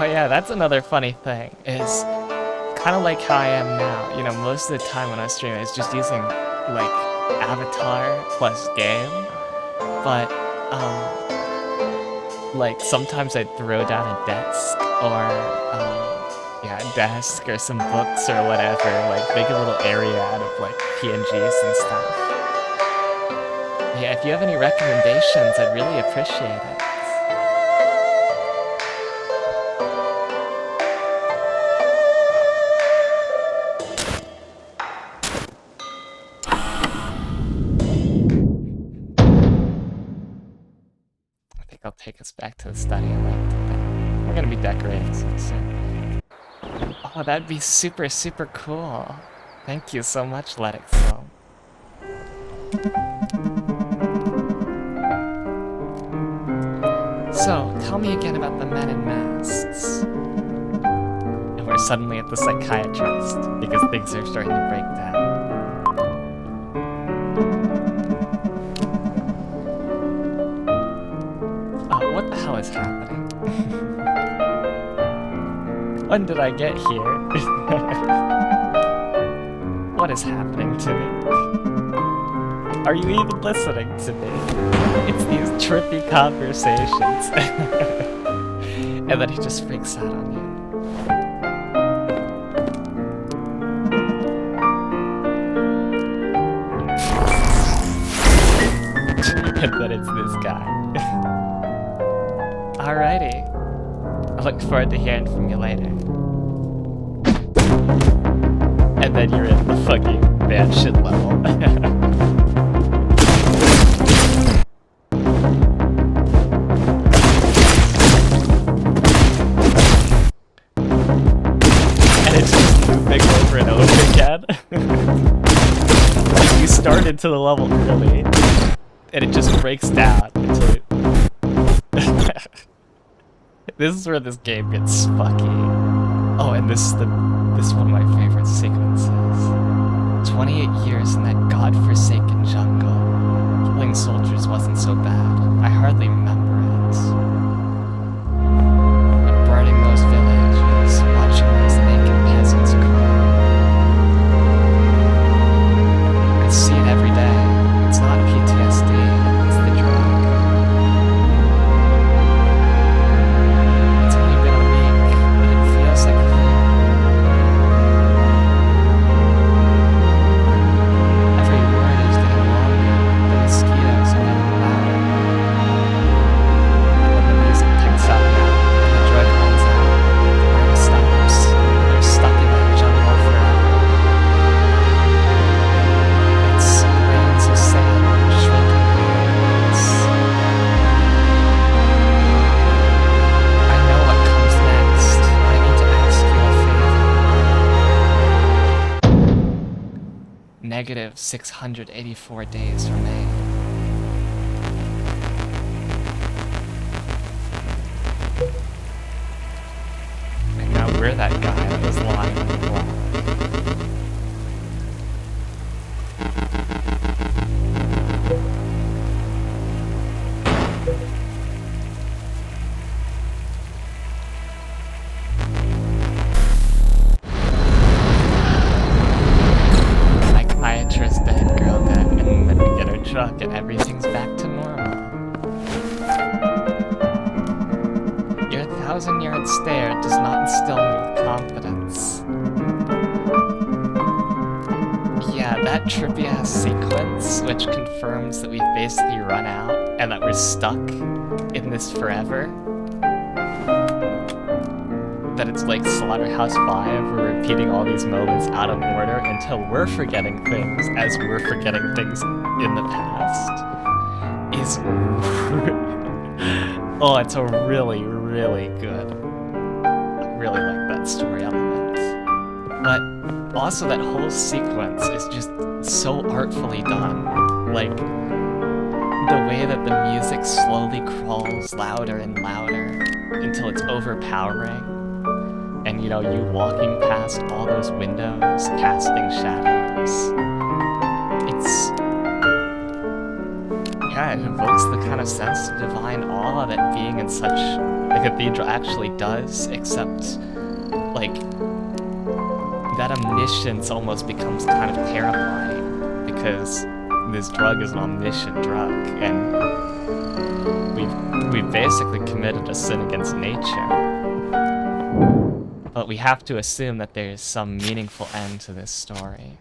Oh yeah, that's another funny thing, is kind of like how I am now. You know, most of the time when I stream, it's just using, like, avatar plus game. But, like, sometimes I'd throw down a desk, or, yeah, desk or some books or whatever, like make a little area out of like PNGs and stuff. Yeah, if you have any recommendations, I'd really appreciate it. I think I'll take us back to the study. I liked it there. We're gonna be decorating soon. Oh, that'd be super, super cool. Thank you so much, Letixel. So, tell me again about the men in masks. And we're suddenly at the psychiatrist because things are starting to break down. Oh, what the hell is happening? When did I get here? What is happening to me? Are you even listening to me? It's these trippy conversations. And then he just freaks out on you. And then it's this guy. Alrighty. I look forward to hearing from you later. And then you're in the fucking bad shit level. And it's just looping over and over again. Like you start into the level early, and it just breaks down until it... This is where this game gets fucky. Oh, and this is one of my favorite sequences. 28 years in that godforsaken jungle. Killing soldiers wasn't so bad. I hardly remember it. But burning those villages, watching those naked peasants cry. I see it every day. It's not PTSD, it's the drug. It's only been a week, but it feels like a year. Every word is getting longer, the mosquitoes are getting louder. When the music picks up now, and the drug runs out, the burn stops, and you're stuck in that jungle forever. It's grains of sand, shrinking grains. I know what comes next. I need to ask you a favor. Negative 684 days remain. And now we're that guy that was lying on the wall. Psychiatrist dead, girl dead, and then we get our truck and everything's back to normal. Your 1,000-yard stare does not instill me with confidence. Yeah, that trippy-ass sequence, which confirms that we've basically run out and that we're stuck in this forever. That it's like Slaughterhouse 5, we're repeating all these moments out of order until we're forgetting things as we're forgetting things in the past. Is... Oh, it's a really, really good. I really like that story element. But also that whole sequence is just so artfully done. Like, the way that the music slowly crawls louder and louder until it's overpowering. And you know, you walking past all those windows, casting shadows. It's... Yeah, it evokes the kind of sense of divine awe that being in such a cathedral actually does, except, like, that omniscience almost becomes kind of terrifying, because this drug is an omniscient drug, and we've basically committed a sin against nature. But we have to assume that there's some meaningful end to this story.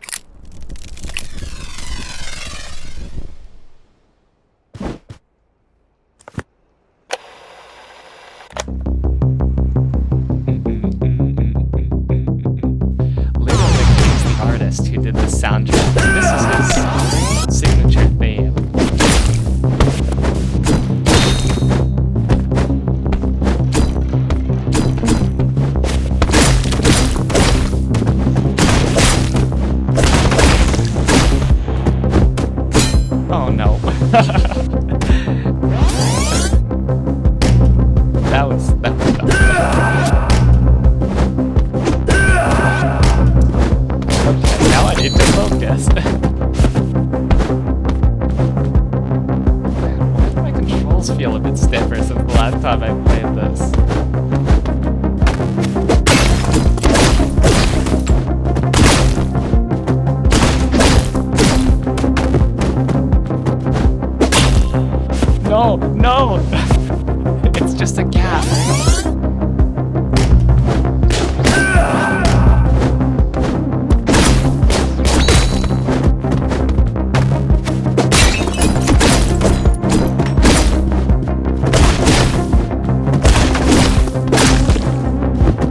Ludovic is the artist who did the soundtrack. This is his signature theme. Oh no. That was dumb. Okay, now I need to focus. Man, why do my controls feel a bit stiffer since the last time I played this? No, no! It's just a gap.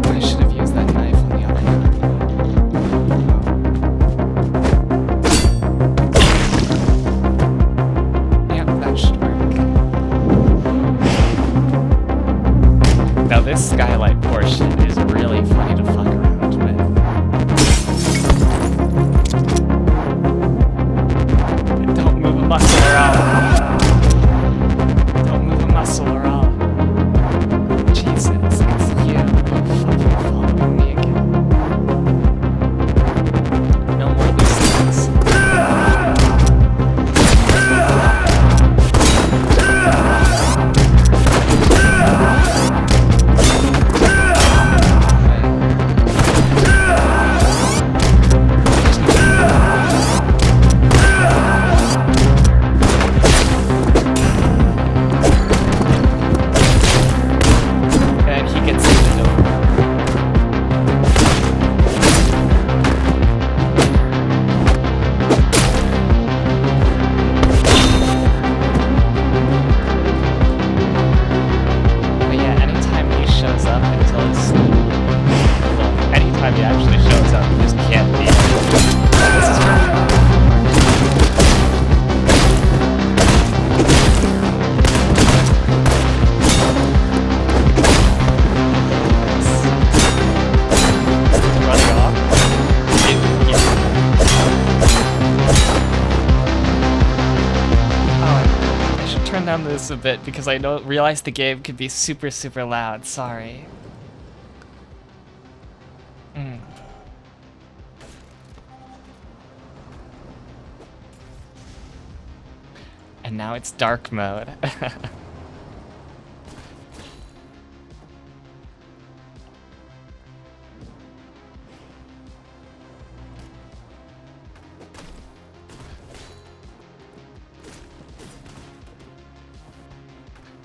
I should have used that knife on the other hand. Yep, that should work. Now this skylight portion is really funny to fuck around with. Don't move a muscle or all. Don't move a muscle or all. Jesus, it's you fucking following me again. No more loose things. And he gets in the door. But yeah, anytime he shows up until it's... Well, anytime he actually shows up, you just can't beat him. This is really running off. Oh, I should turn down this a bit because I don't realize the game could be super, super loud. Sorry. Mm. And now it's dark mode.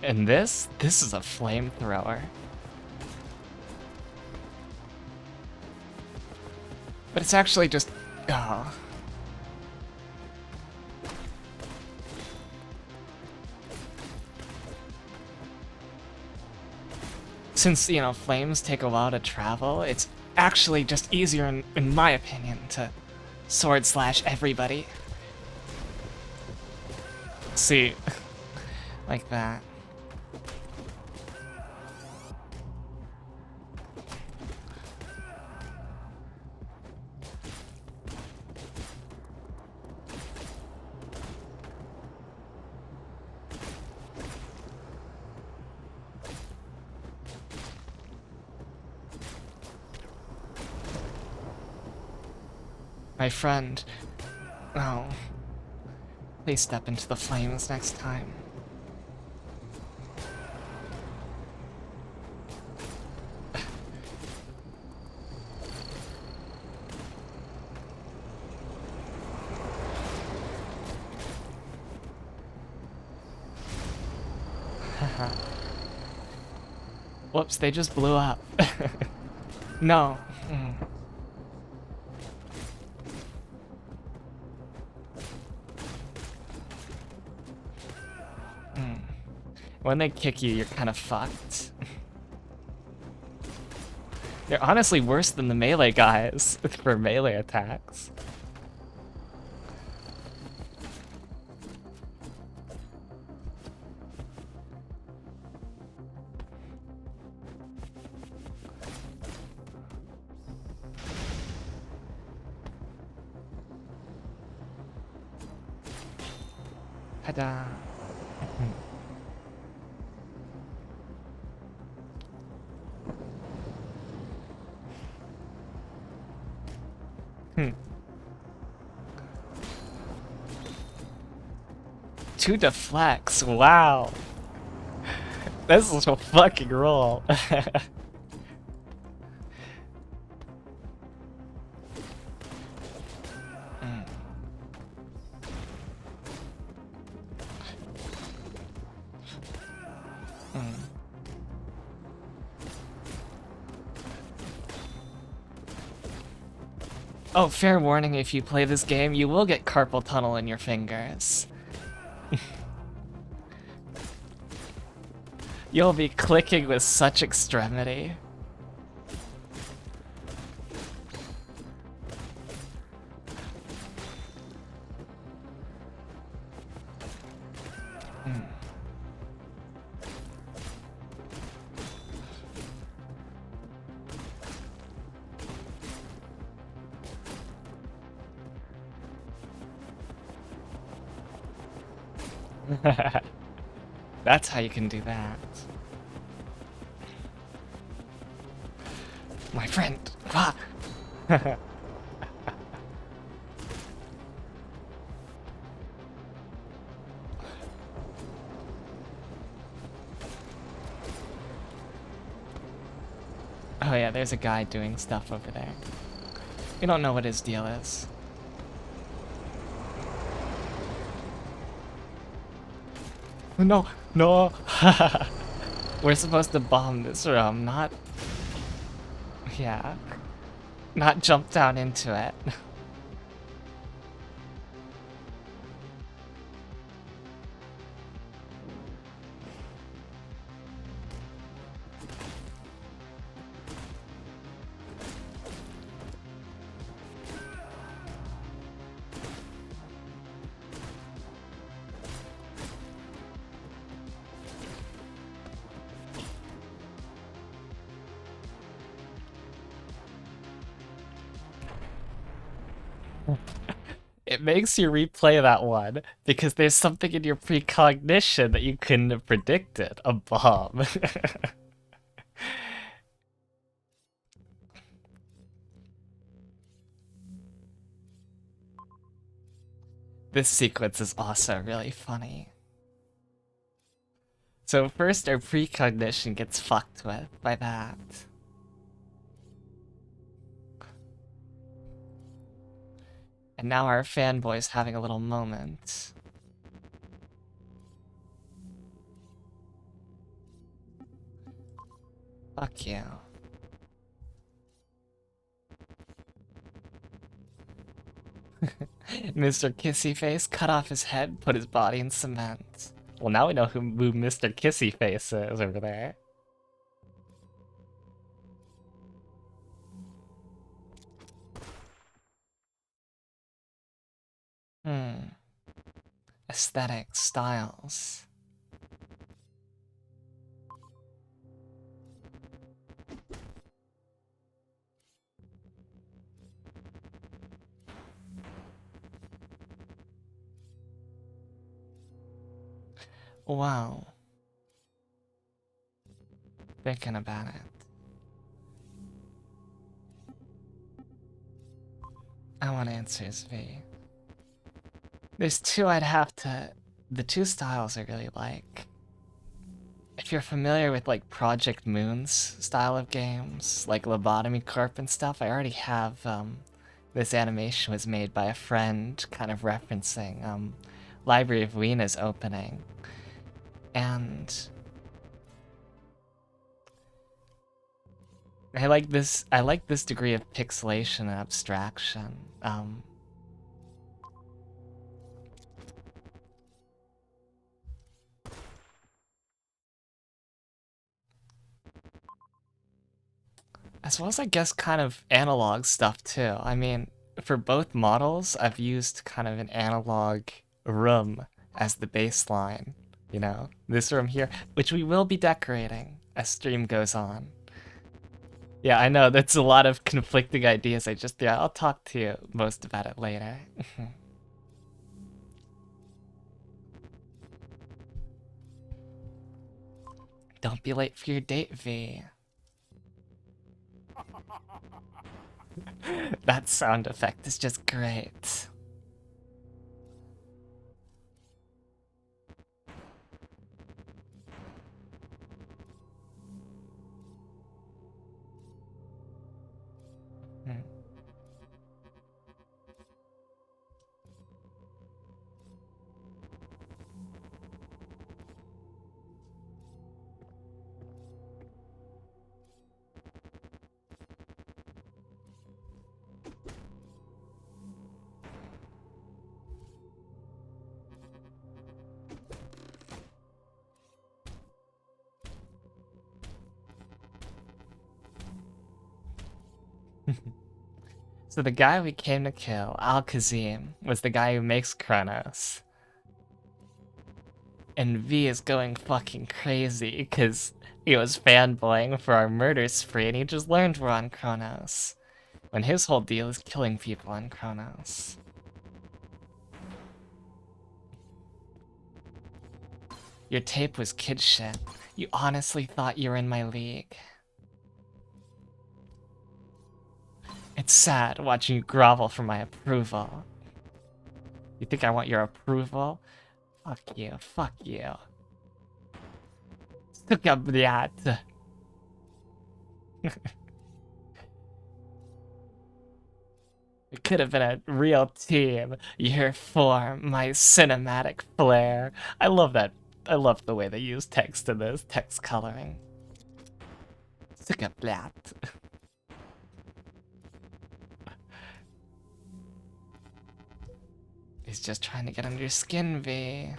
And this is a flamethrower. But it's actually just... Oh. Since, you know, flames take a while to travel, it's actually just easier, in my opinion, to sword slash everybody. See, like that. My friend, oh, please step into the flames next time. Whoops, they just blew up. No. Mm. Mm. When they kick you, you're kind of fucked. They're honestly worse than the melee guys for melee attacks. Ta-da. Hmm. Two deflects, wow. This is a fucking roll. Mm. Mm. Oh, fair warning, if you play this game, you will get carpal tunnel in your fingers. You'll be clicking with such extremity. Mm. That's how you can do that. My friend. Ah. Oh yeah, there's a guy doing stuff over there. We don't know what his deal is. No, no. We're supposed to bomb this room, not... Yeah. Not jump down into it. It makes you replay that one because there's something in your precognition that you couldn't have predicted. A bomb. This sequence is also really funny. So first our precognition gets fucked with by that. And now our fanboy's having a little moment. Fuck you. Mr. Kissy Face cut off his head, put his body in cement. Well, now we know who Mr. Kissy Face is over there. Aesthetic styles. Wow. Thinking about it. I want answers, V. There's two I'd have to... The two styles I really like. If you're familiar with like Project Moon's style of games, like Lobotomy Corp and stuff, I already have this animation was made by a friend kind of referencing Library of Weena's opening. And I like this degree of pixelation and abstraction. As well as, I guess, kind of analog stuff too. I mean, for both models, I've used kind of an analog room as the baseline. You know, this room here, which we will be decorating as stream goes on. Yeah, I know, that's a lot of conflicting ideas. Yeah, I'll talk to you most about it later. Don't be late for your date, V. That sound effect is just great. Hmm. So the guy we came to kill, Al-Kazim, was the guy who makes Kronos. And V is going fucking crazy because he was fanboying for our murder spree and he just learned we're on Kronos. When his whole deal is killing people on Kronos. Your tape was kid shit. You honestly thought you were in my league. It's sad watching you grovel for my approval. You think I want your approval? Fuck you, fuck you. Сука, блядь. It could have been a real team. Year 4, my cinematic flair. I love that. I love the way they use text in this, text coloring. Сука, блядь. He's just trying to get under your skin, V.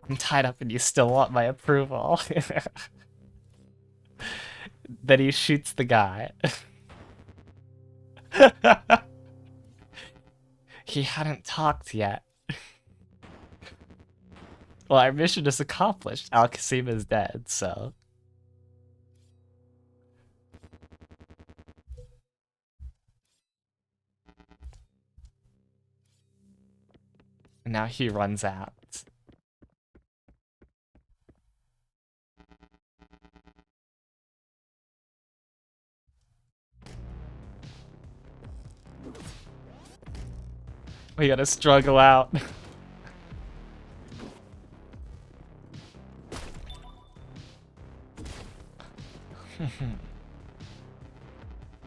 I'm tied up and you still want my approval. Then he shoots the guy. He hadn't talked yet. Well, our mission is accomplished. Al-Qasim is dead, so... Now he runs out. We gotta struggle out.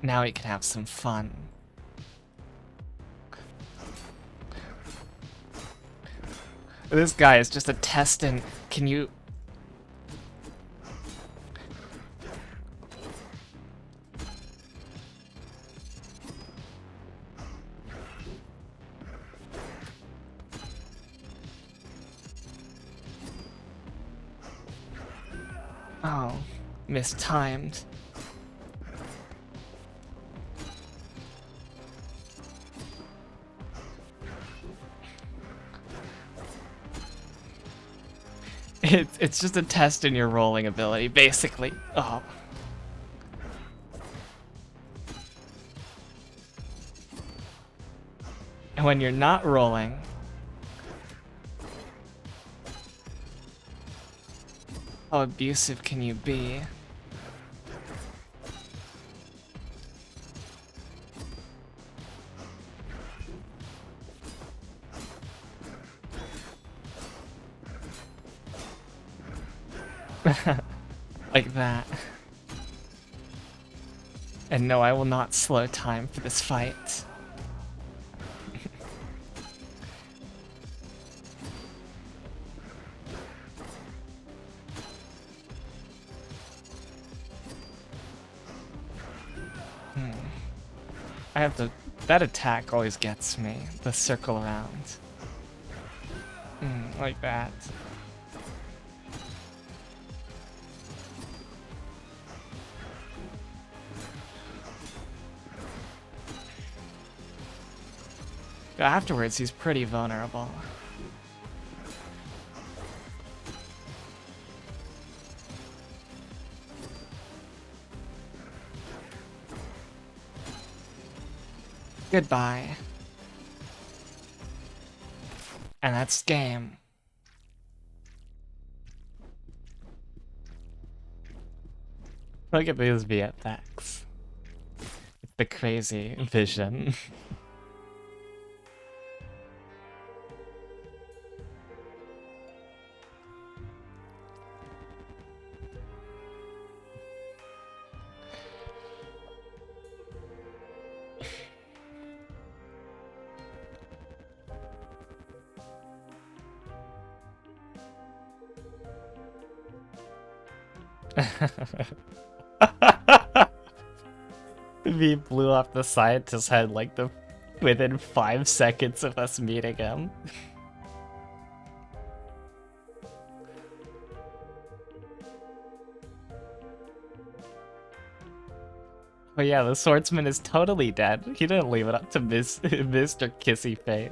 Now we can have some fun. This guy is just a test and can you... Oh, mistimed. It's just a test in your rolling ability, basically. Oh. And when you're not rolling... How abusive can you be? Like that. And no, I will not slow time for this fight. I have to... That attack always gets me. The circle around. Like that. Afterwards, he's pretty vulnerable. Goodbye. And that's game. Look at these VFX. It's the crazy vision. V blew off the scientist's head like within 5 seconds of us meeting him. Oh yeah, the swordsman is totally dead. He didn't leave it up to Mr. Kissy Face.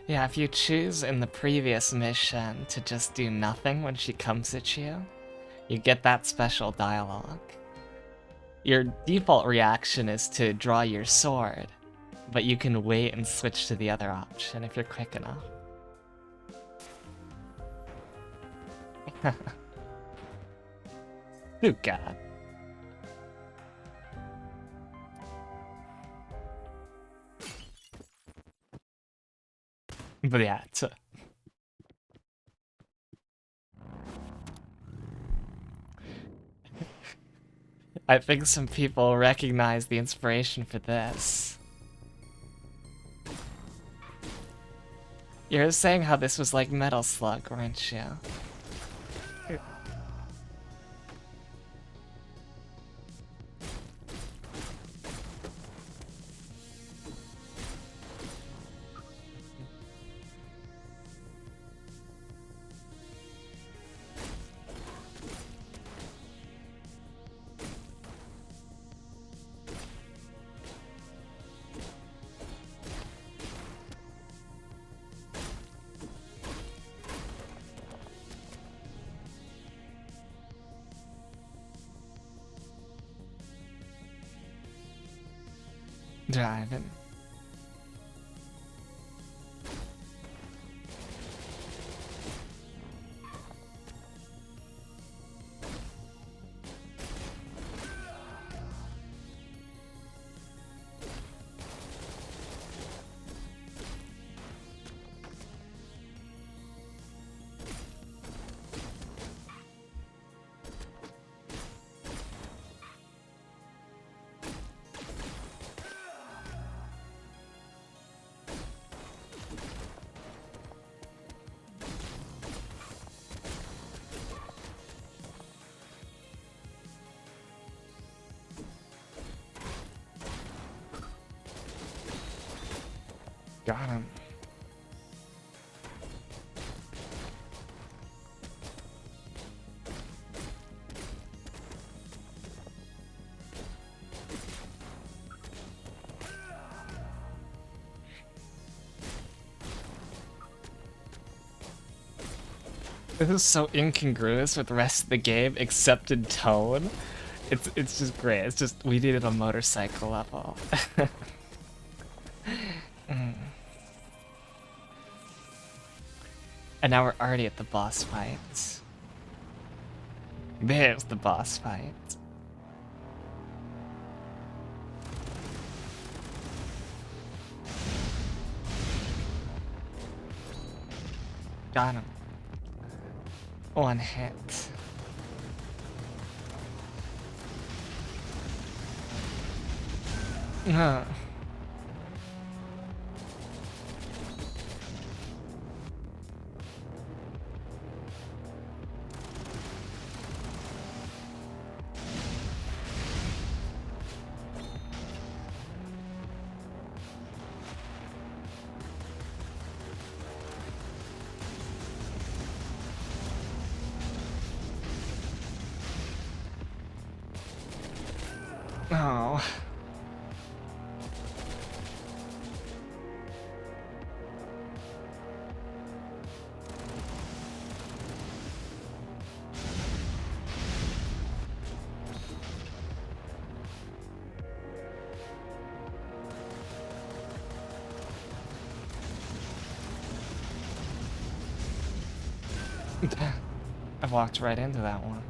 Yeah, if you choose in the previous mission to just do nothing when she comes at you, you get that special dialogue. Your default reaction is to draw your sword, but you can wait and switch to the other option if you're quick enough. Oh god. But yeah, I think some people recognize the inspiration for this. You're saying how this was like Metal Slug, weren't you? Driving. Got him. This is so incongruous with the rest of the game, except in tone. It's just great. It's just we needed a motorcycle level. And now we're already at the boss fight. There's the boss fight. Got him. One hit. Huh. Oh. I walked right into that one.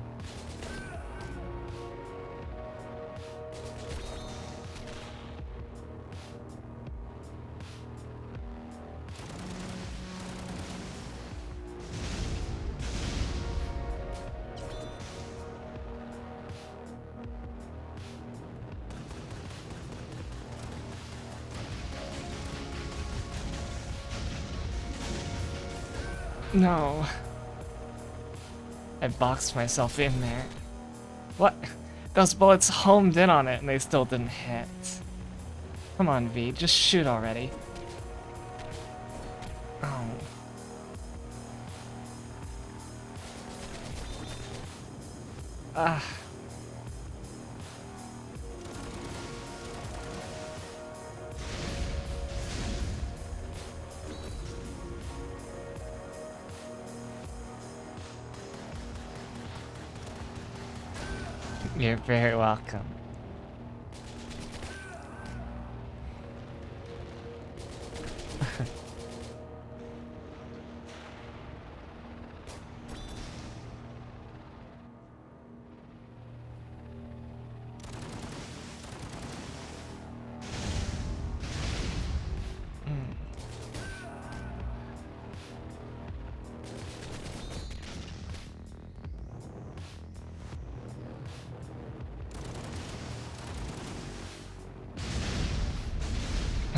No. I boxed myself in there. What? Those bullets homed in on it and they still didn't hit. Come on, V, just shoot already. Oh. Ah. You're very welcome.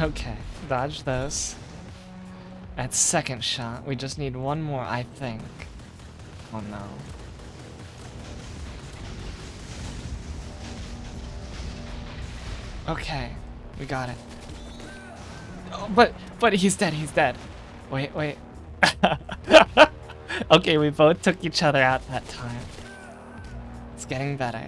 Okay, dodge those. At second shot, we just need one more, I think. Oh no. Okay, we got it. Oh, but he's dead. Wait. Okay, we both took each other out that time. It's getting better.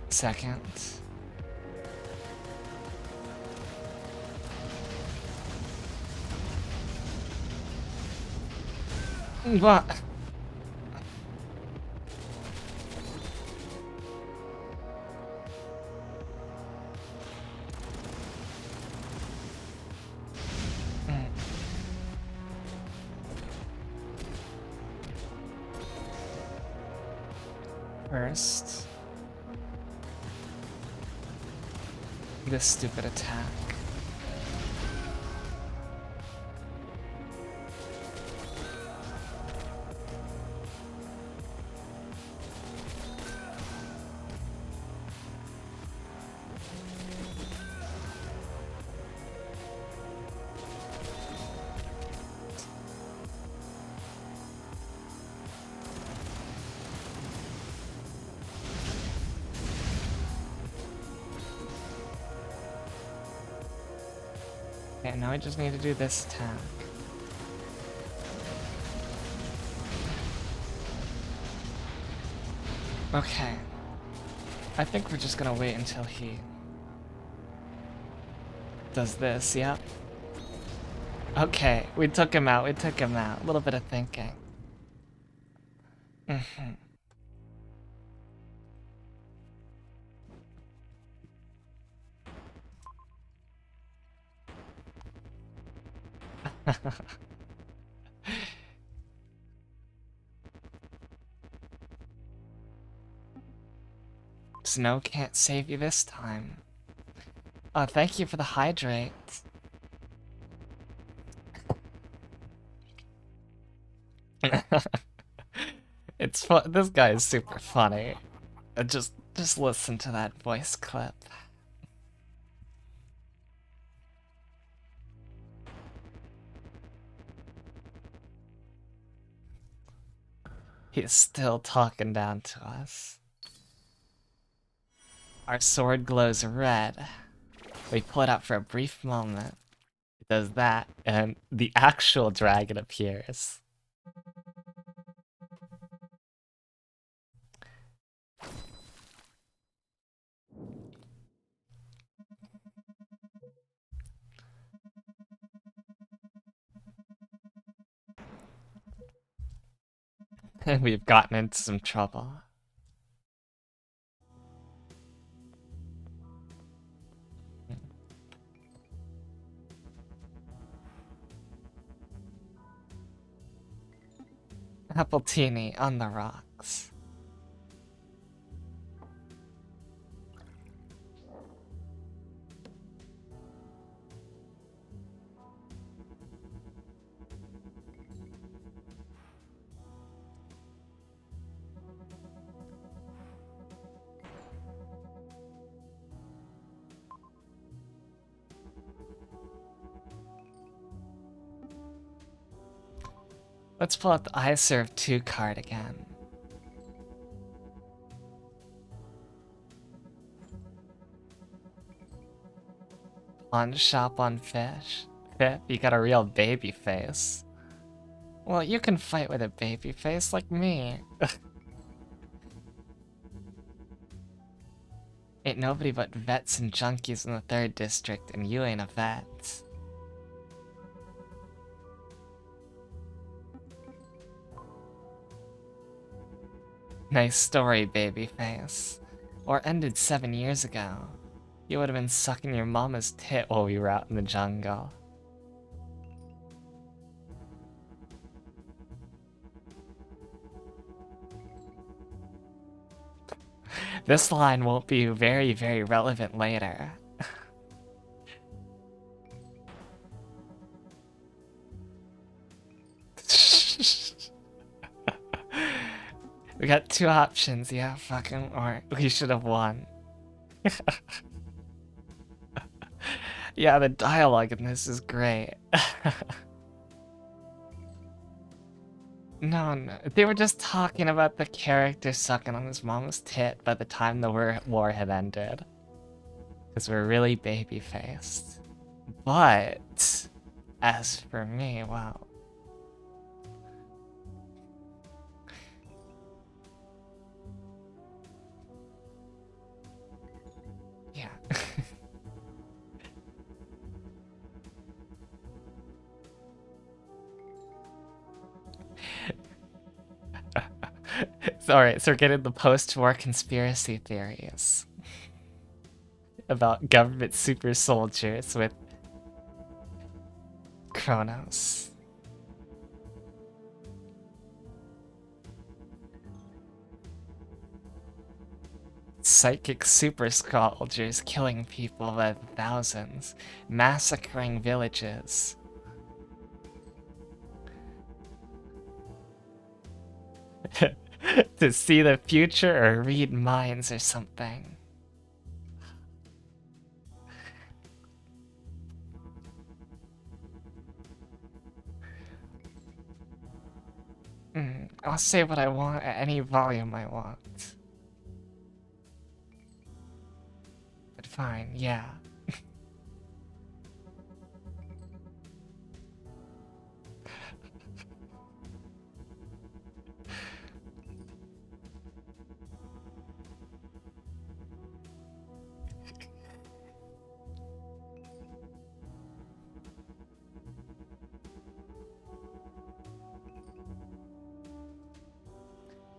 Second. What? First. This stupid attack. Okay, now I just need to do this attack. Okay. I think we're just gonna wait until he does this, yep. Okay, we took him out. A little bit of thinking. Snow can't save you this time. Oh, thank you for the hydrate. It's fun. This guy is super funny. Just listen to that voice clip. He's still talking down to us. Our sword glows red. We pull it out for a brief moment. It does that, and the actual dragon appears. And we've gotten into some trouble. Appletini on the rocks. Let's pull out the I Serve 2 card again. Pawn shop on fish. Fit, you got a real baby face. Well, you can fight with a baby face like me. Ain't nobody but vets and junkies in the 3rd district, and you ain't a vet. Nice story, babyface. Or ended 7 years ago. You would have been sucking your mama's tit while we were out in the jungle. This line won't be very, very relevant later. We got 2 options, yeah, fucking, or we should have won. Yeah, the dialogue in this is great. No, they were just talking about the character sucking on his mama's tit by the time the war had ended. Because we're really baby-faced. But, as for me, wow. Yeah. Alright, so we're getting the post-war conspiracy theories about government super soldiers with Kronos. Psychic super soldiers killing people by the thousands, massacring villages. To see the future or read minds or something. I'll say what I want at any volume I want. But fine, yeah.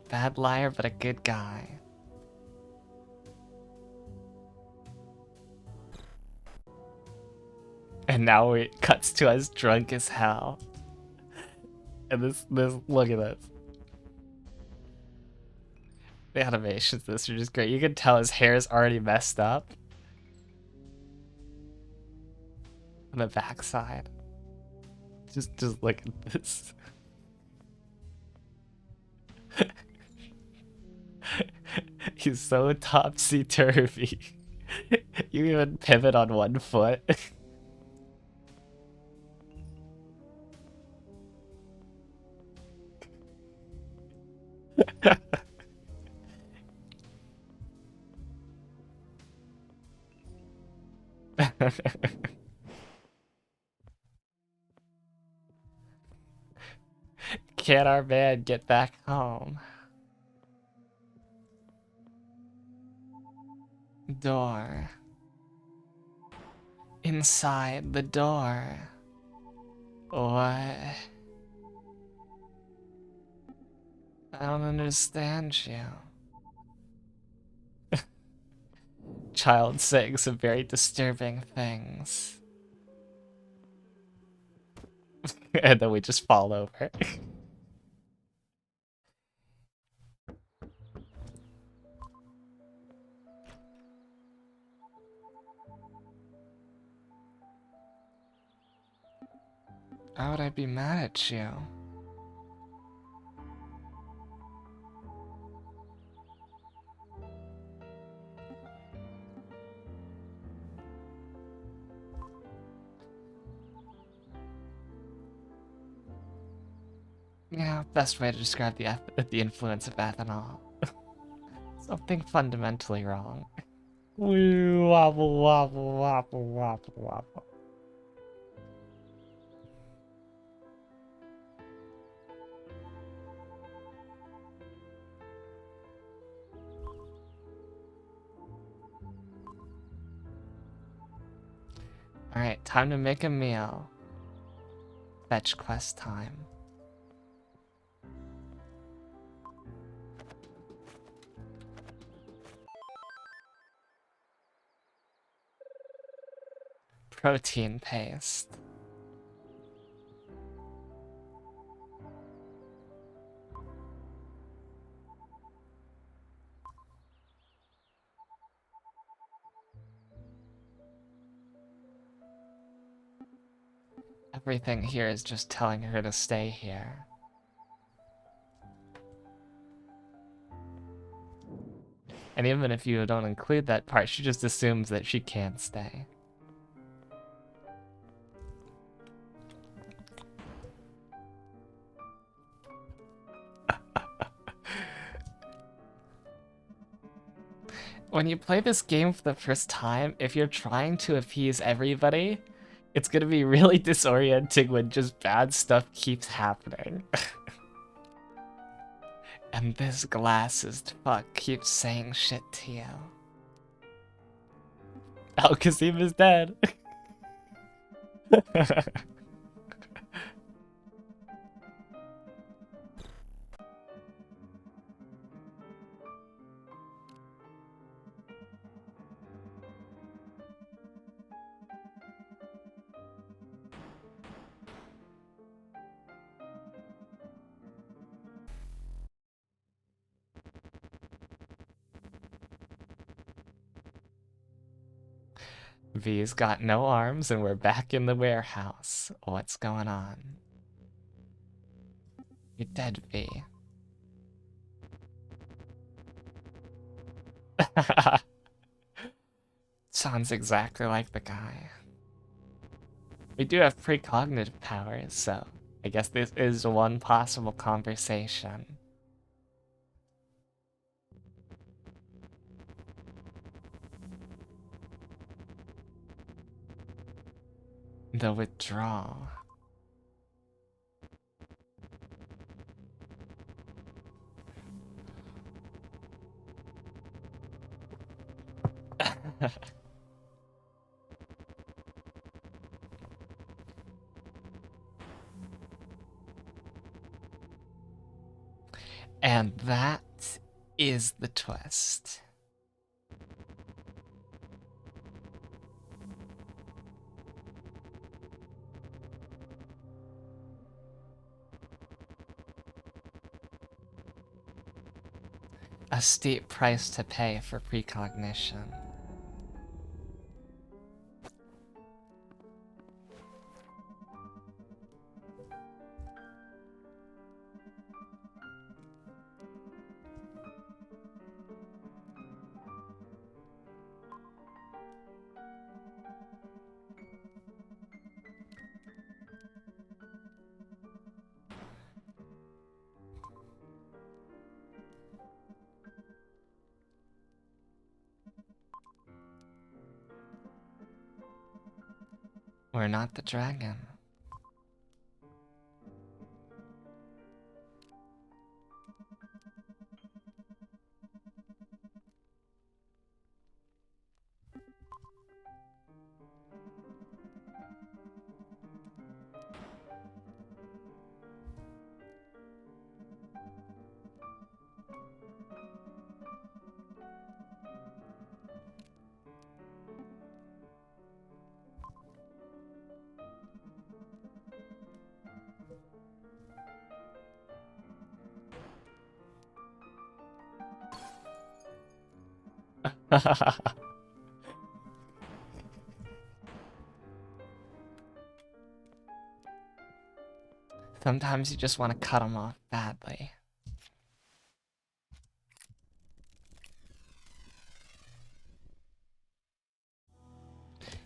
Bad liar, but a good guy. And now it cuts to us drunk as hell. And this, look at this. The animations this are just great. You can tell his hair is already messed up on the backside. Just look at this. He's so topsy-turvy. You even pivot on one foot. Can our man get back home? Door. Inside the door. What? I don't understand you. Child saying some very disturbing things. And then we just fall over. How would I be mad at you? Yeah, best way to describe the influence of ethanol. Something fundamentally wrong. Woo, wobble, wobble, wobble, wobble, wobble. Alright, time to make a meal. Fetch quest time. Protein paste. Everything here is just telling her to stay here. And even if you don't include that part, she just assumes that she can't stay. When you play this game for the first time, if you're trying to appease everybody, it's gonna be really disorienting when just bad stuff keeps happening. And this glasses fuck keeps saying shit to you. Al-Qasim is dead. V's got no arms and we're back in the warehouse. What's going on? You're dead, V. Sounds exactly like the guy. We do have precognitive powers, so I guess this is one possible conversation. The withdrawal. And that is the twist. a steep price to pay for precognition. We're not the dragon. Sometimes you just want to cut them off badly.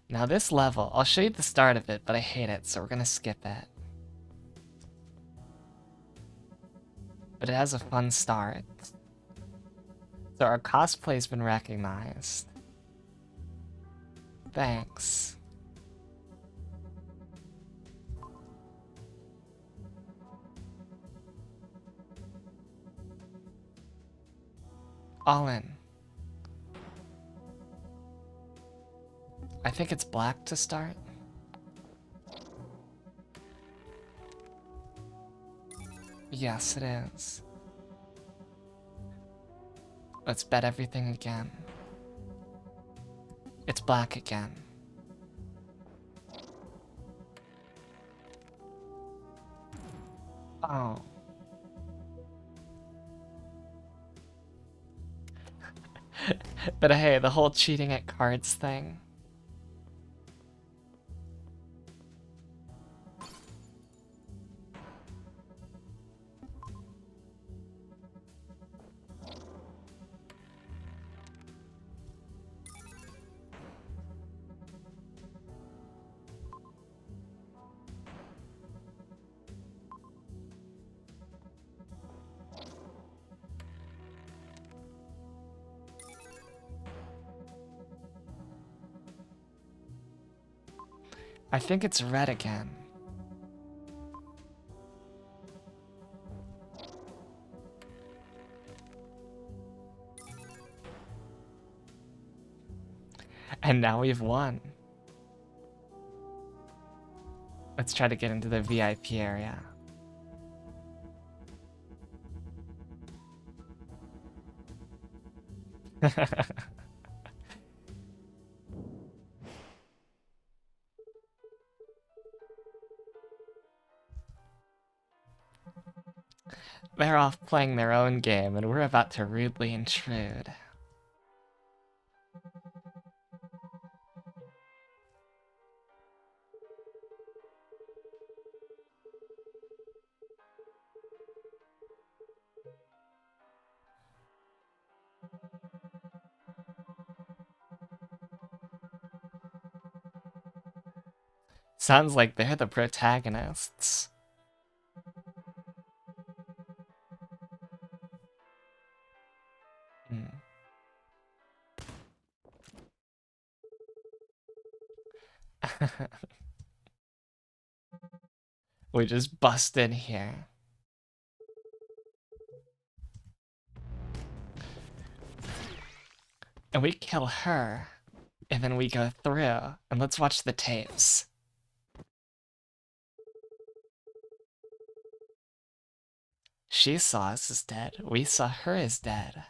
Now this level, I'll show you the start of it, but I hate it, so we're gonna skip it. But it has a fun start. So our cosplay's been recognized. Thanks. All in. I think it's black to start. Yes, it is. Let's bet everything again. It's black again. Oh. But hey, the whole cheating at cards thing. I think it's red again. And now we've won. Let's try to get into the VIP area. They're off playing their own game, and we're about to rudely intrude. Sounds like they're the protagonists. Hmm. We just bust in here. And we kill her. And then we go through. And let's watch the tapes. She saw us as dead. We saw her as dead.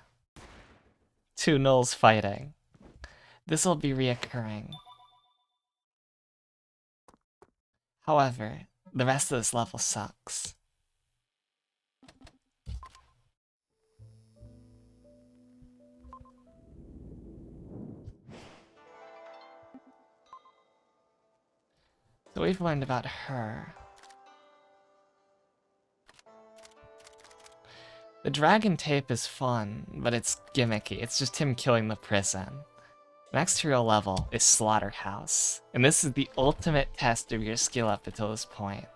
Two nulls fighting. This'll be reoccurring. However, the rest of this level sucks. So we've learned about her. The dragon tape is fun, but it's gimmicky. It's just him killing the prison. Next hero level is Slaughterhouse, and this is the ultimate test of your skill up until this point.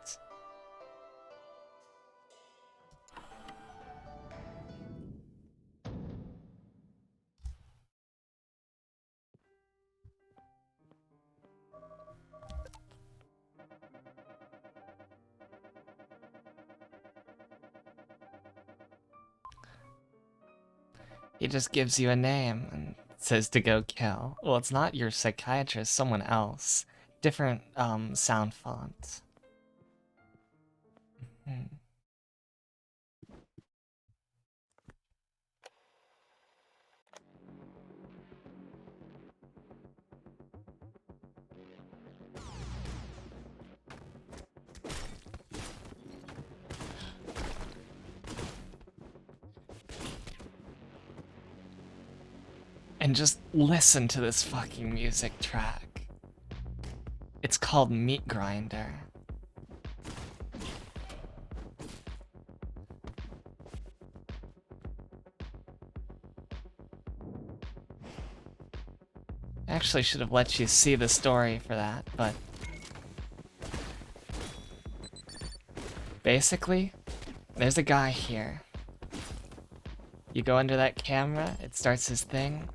He just gives you a name and says to go kill. Well, it's not your psychiatrist, someone else. Different sound font. And just listen to this fucking music track. It's called Meat Grinder. Actually should have let you see the story for that, but basically, there's a guy here. You go under that camera, it starts his thing.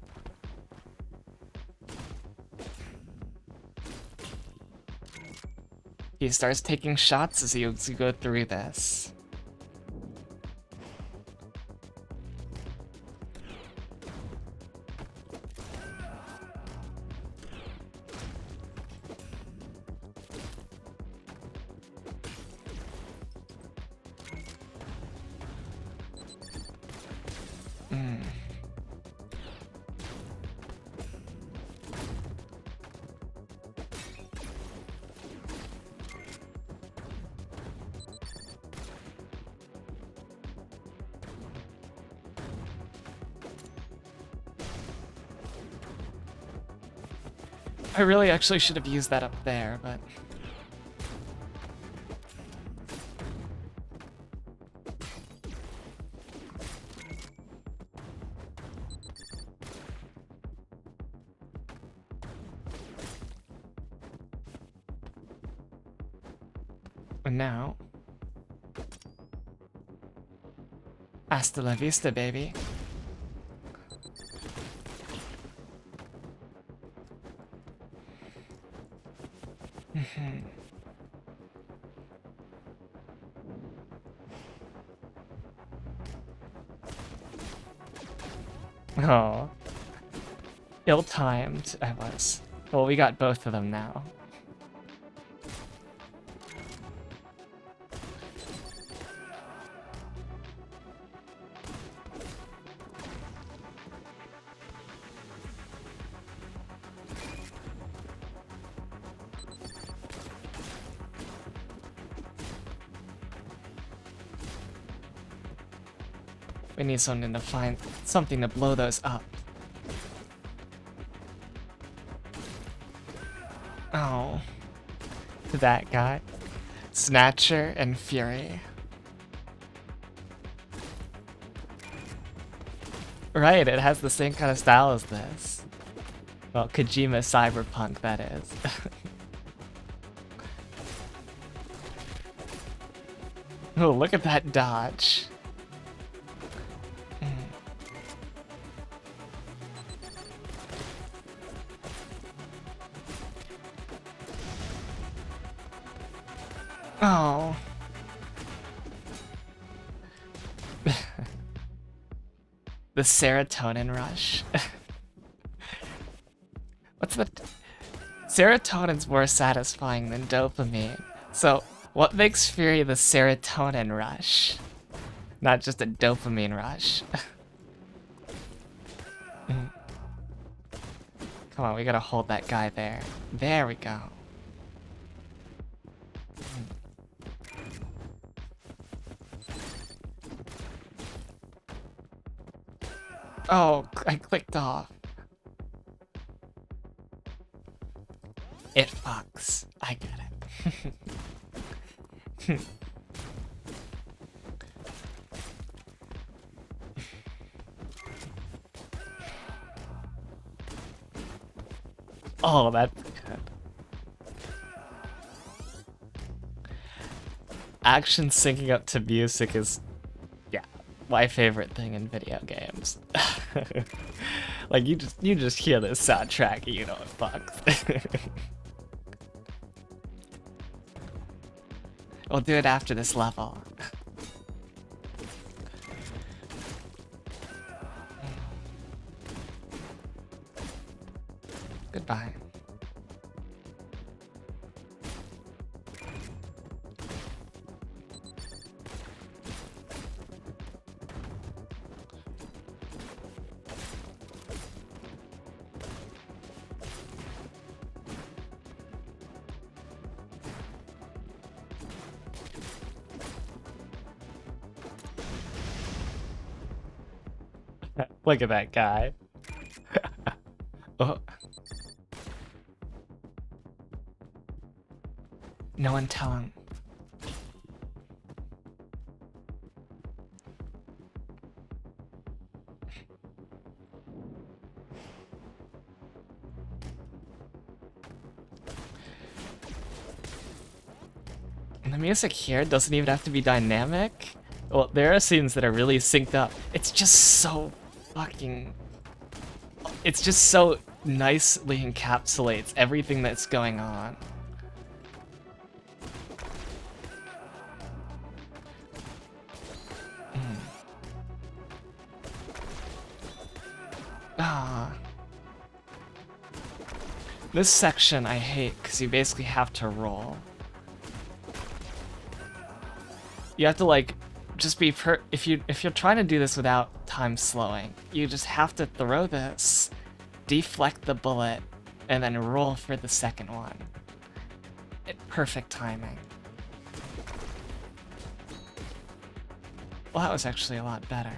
He starts taking shots as you go through this. I really actually should have used that up there, but... And now... Hasta la vista, baby. Oh. Ill-timed, I was. Well, we got both of them now. We need something to find something to blow those up. Oh. That guy. Snatcher and Fury. Right, it has the same kind of style as this. Well, Kojima Cyberpunk, that is. Oh, look at that dodge. Oh. The serotonin rush. What's the... Serotonin's more satisfying than dopamine. So, what makes Fury the serotonin rush? Not just a dopamine rush. Come on, we gotta hold that guy there. There we go. Oh, I clicked off. It fucks. I get it. Oh, that's good. Action syncing up to music is, yeah, my favorite thing in video games. Like you just hear this soundtrack and you know it fucks. We'll do it after this level. Goodbye. Look at that guy. Oh. No one tell him. And the music here doesn't even have to be dynamic. Well, there are scenes that are really synced up. It's just so fucking... It's just so nicely encapsulates everything that's going on. Ah. This section I hate because you basically have to roll. You have to like just be if you're trying to do this without time slowing, you just have to throw this, deflect the bullet, and then roll for the second one. Perfect timing. Well, that was actually a lot better.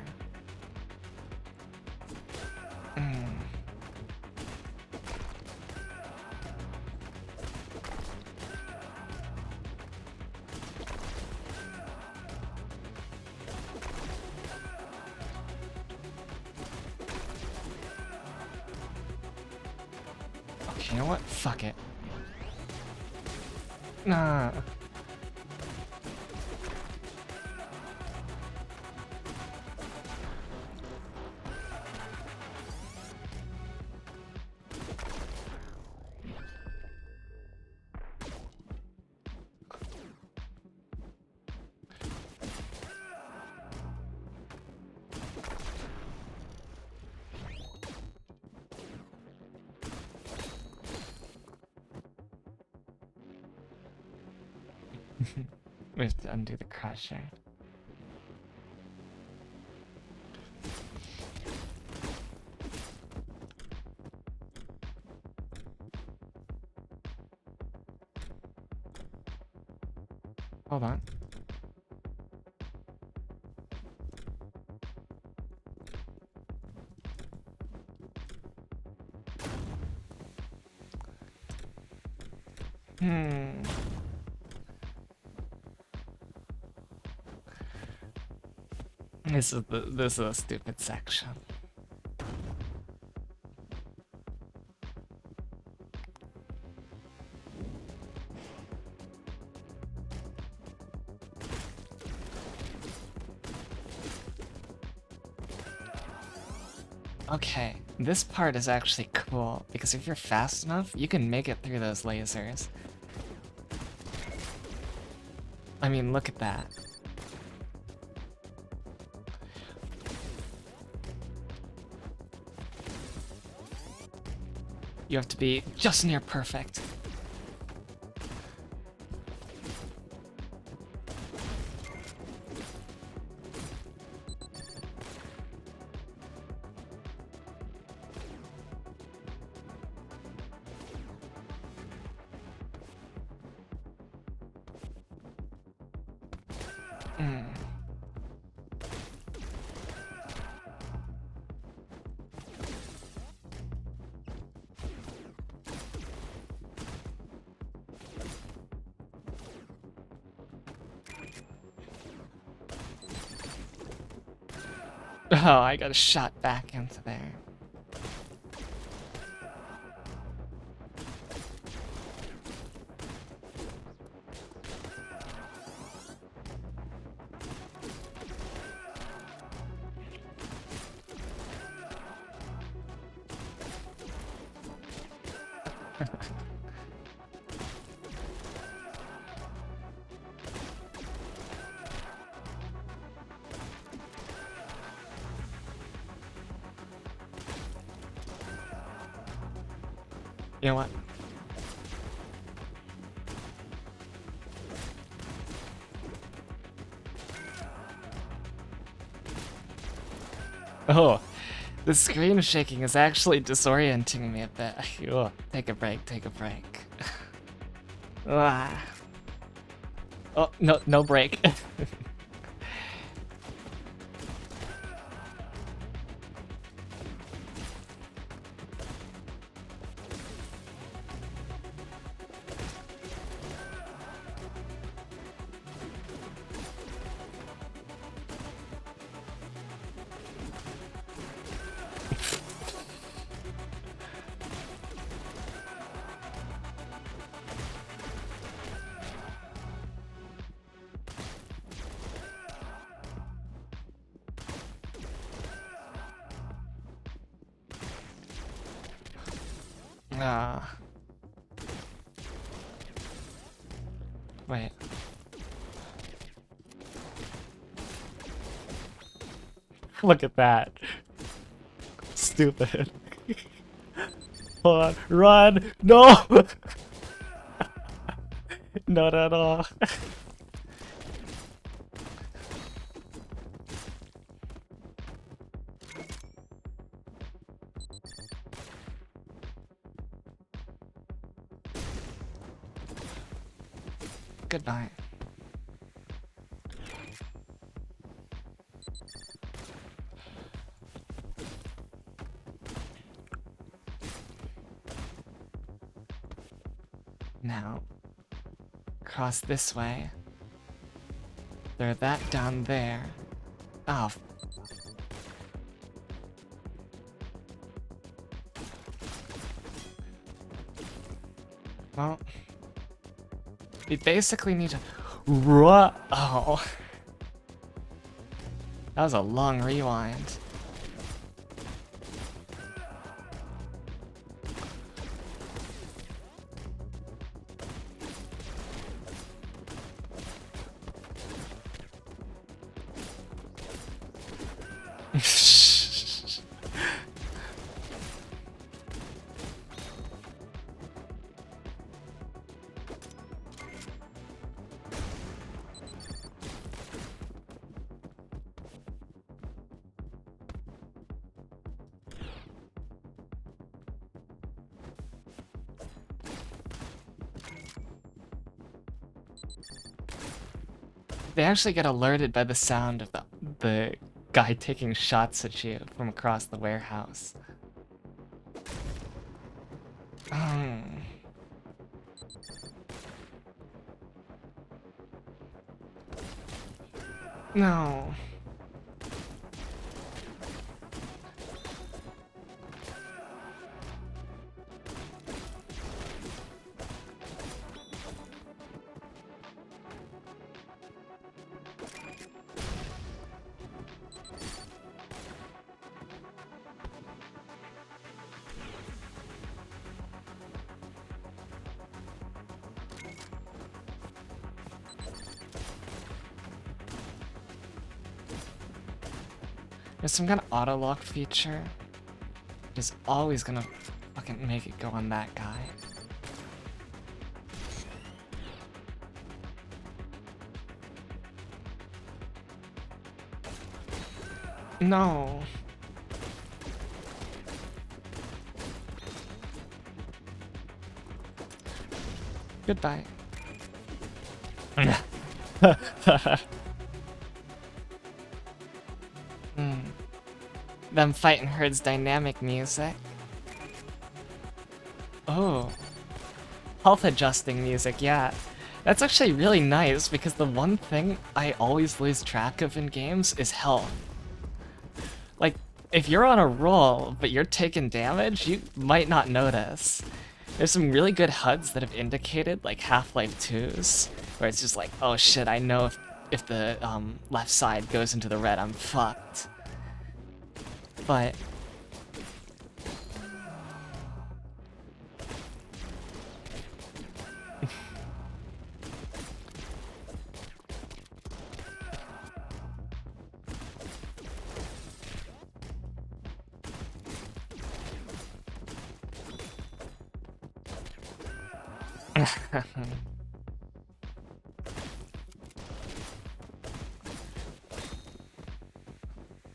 Okay, you know what? Fuck it. Nah. We have to undo the crusher. Hold on. This is a stupid section. Okay, this part is actually cool because if you're fast enough, you can make it through those lasers. I mean, look at that. You have to be just near perfect. Oh, I got shot back into there. You know what? Oh, the screen shaking is actually disorienting me a bit. Ugh, take a break, take a break. Ah. Oh, no, no break. Ah. Wait. Look at that. Stupid. Hold on. Run! No! Not at all. Goodbye. Now, cross this way. Throw that down there. Oh. Well, we basically need to run. Oh. That was a long rewind. They actually get alerted by the sound of the guy taking shots at you from across the warehouse. No. There's some kind of auto lock feature. It's always gonna fucking make it go on that guy. No. Goodbye. Them fighting herds dynamic music. Oh. Health adjusting music, yeah. That's actually really nice because the one thing I always lose track of in games is health. if you're on a roll, but you're taking damage, you might not notice. There's some really good HUDs that have indicated, like Half-Life 2's, where it's just like, oh shit, I know if the left side goes into the red, I'm fucked. But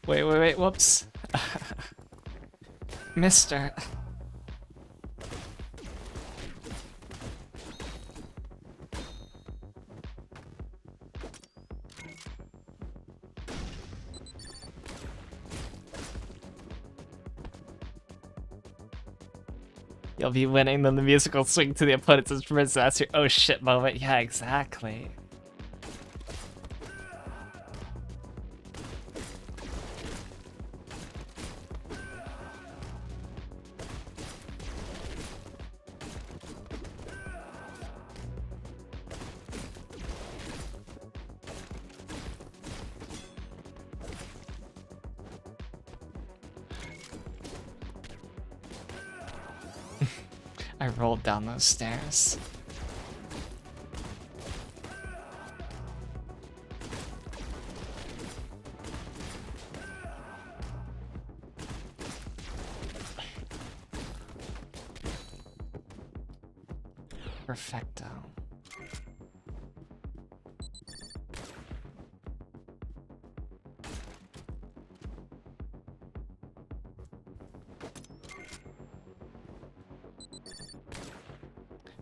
wait, whoops. Mister. You'll be winning, then the musical swing to the opponent's instruments. That's your oh shit moment. Yeah, exactly. I rolled down those stairs. Perfecto.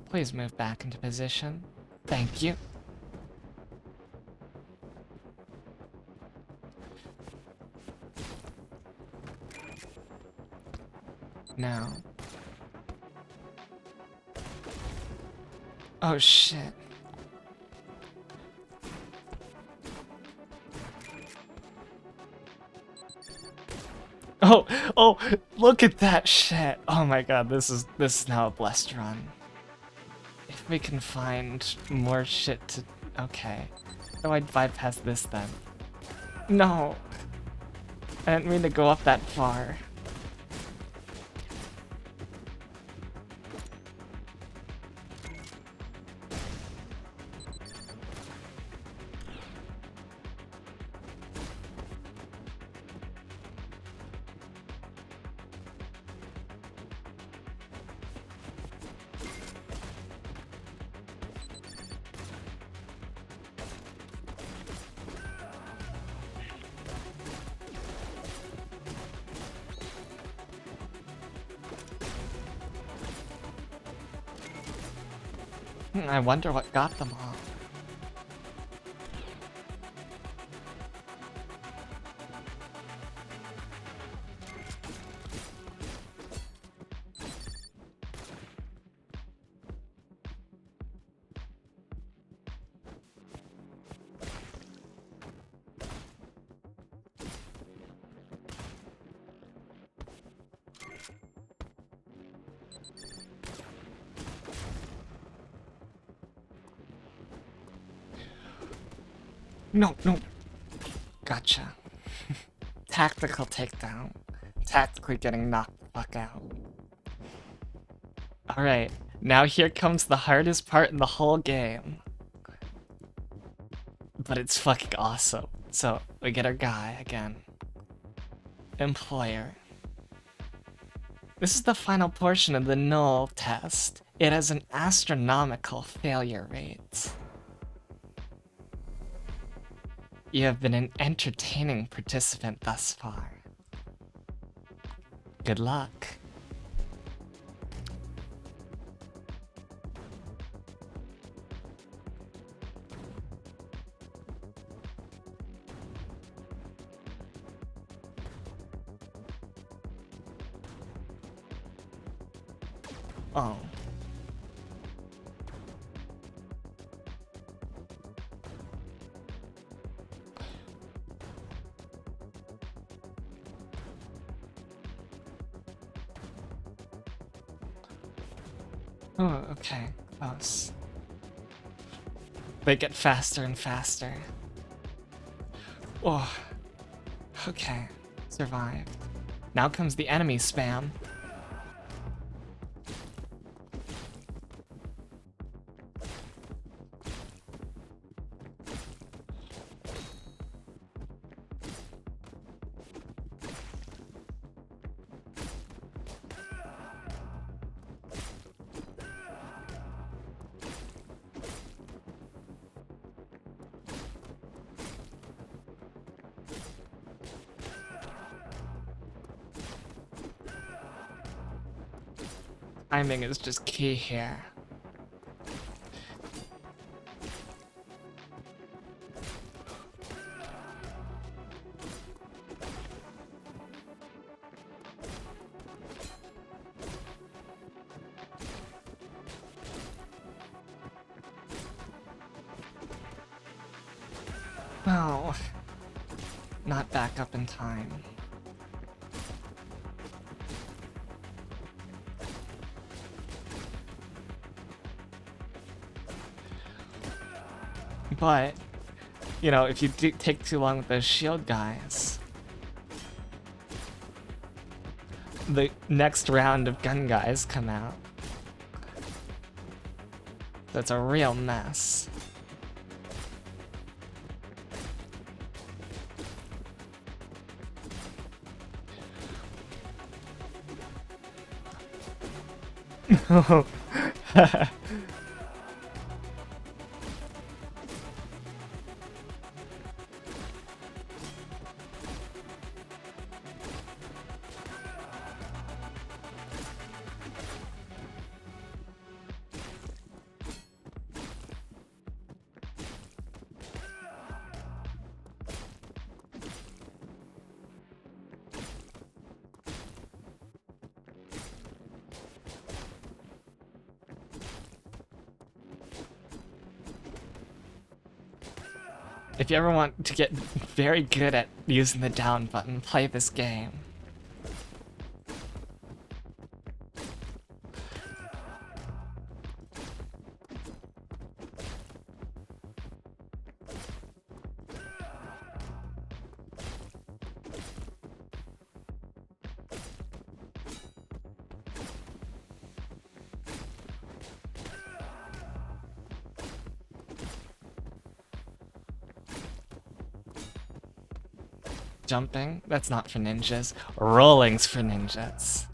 Please move back into position. Thank you. Now. Oh shit. Oh, look at that shit. Oh my god, this is now a blessed run. If we can find more shit to... Okay. So I'd bypass this then. No. I didn't mean to go up that far. I wonder what got them all. No. Gotcha. Tactical takedown. Tactically getting knocked the fuck out. Alright, now here comes the hardest part in the whole game. But it's fucking awesome. So, we get our guy again. Employer. This is the final portion of the null test. It has an astronomical failure rate. You have been an entertaining participant thus far. Good luck. Oh. Oh, okay. Close. They get faster and faster. Oh, okay. Survived. Now comes the enemy spam. Timing is just key here. Oh, not back up in time. But, you know, if you take too long with those shield guys, the next round of gun guys come out. That's a real mess. If you ever want to get very good at using the down button, play this game. Jumping? That's not for ninjas. Rolling's for ninjas.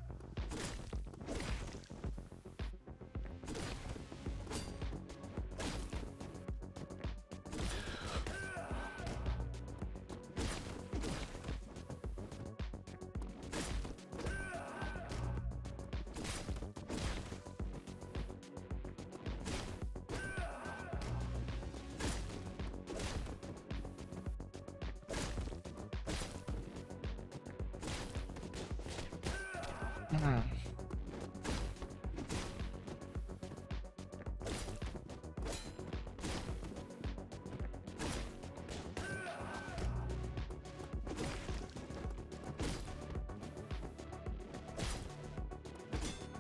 Hmm.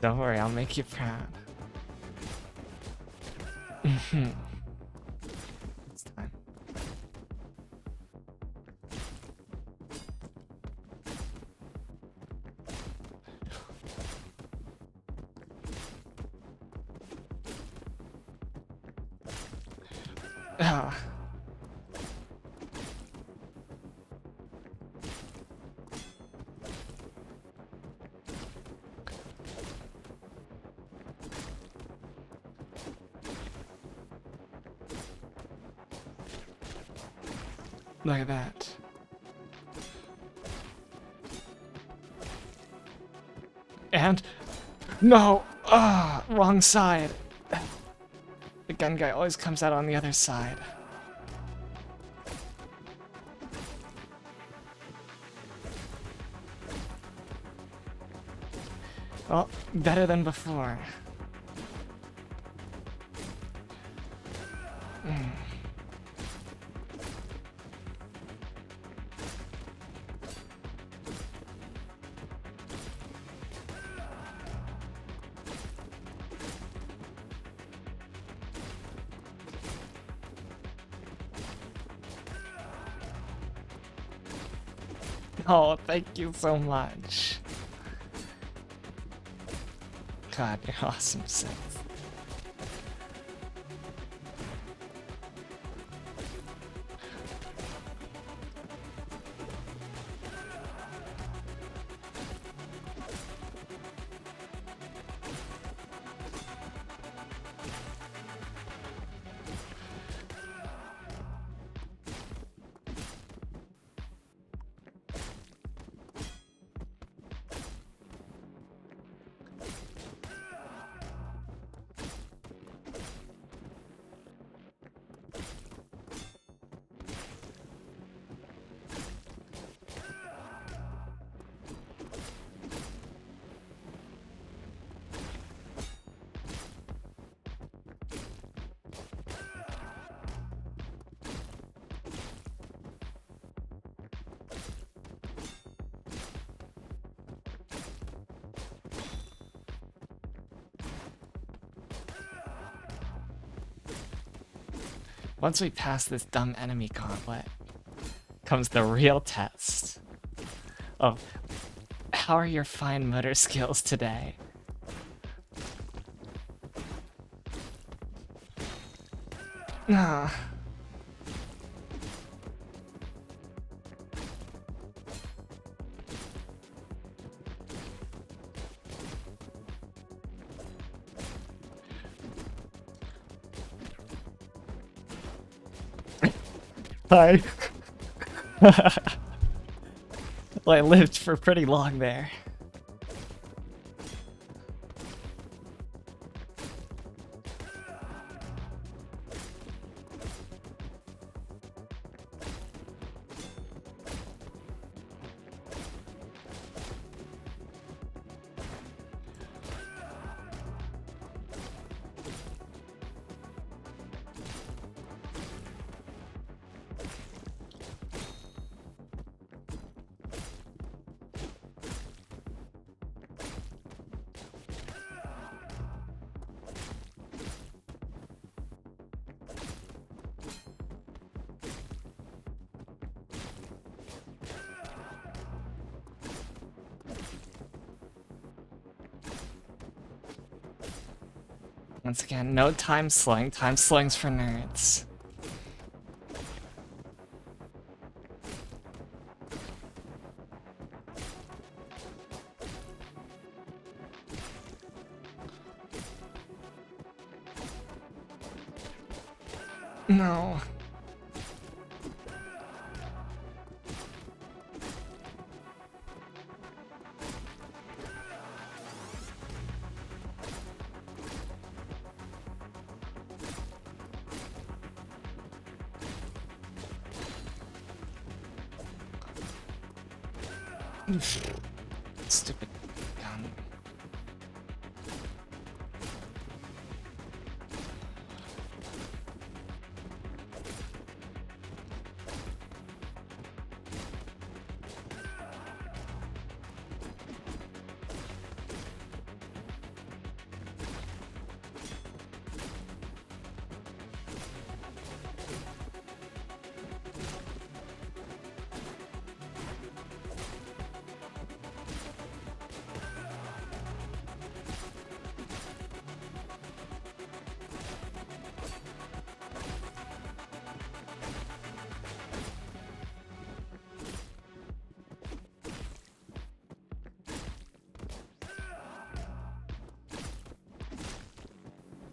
Don't worry, I'll make you proud. It's time. Ah. Look at that. And no! Ah, wrong side. The gun guy always comes out on the other side. Well, better than before. Oh, thank you so much. God, you're awesome, Sith. Once we pass this dumb enemy gauntlet, comes the real test of how are your fine motor skills today? Ah. Hi. Well, I lived for pretty long there. Once again, no time slowing. Time slowing's for nerds. No. Stupid gun.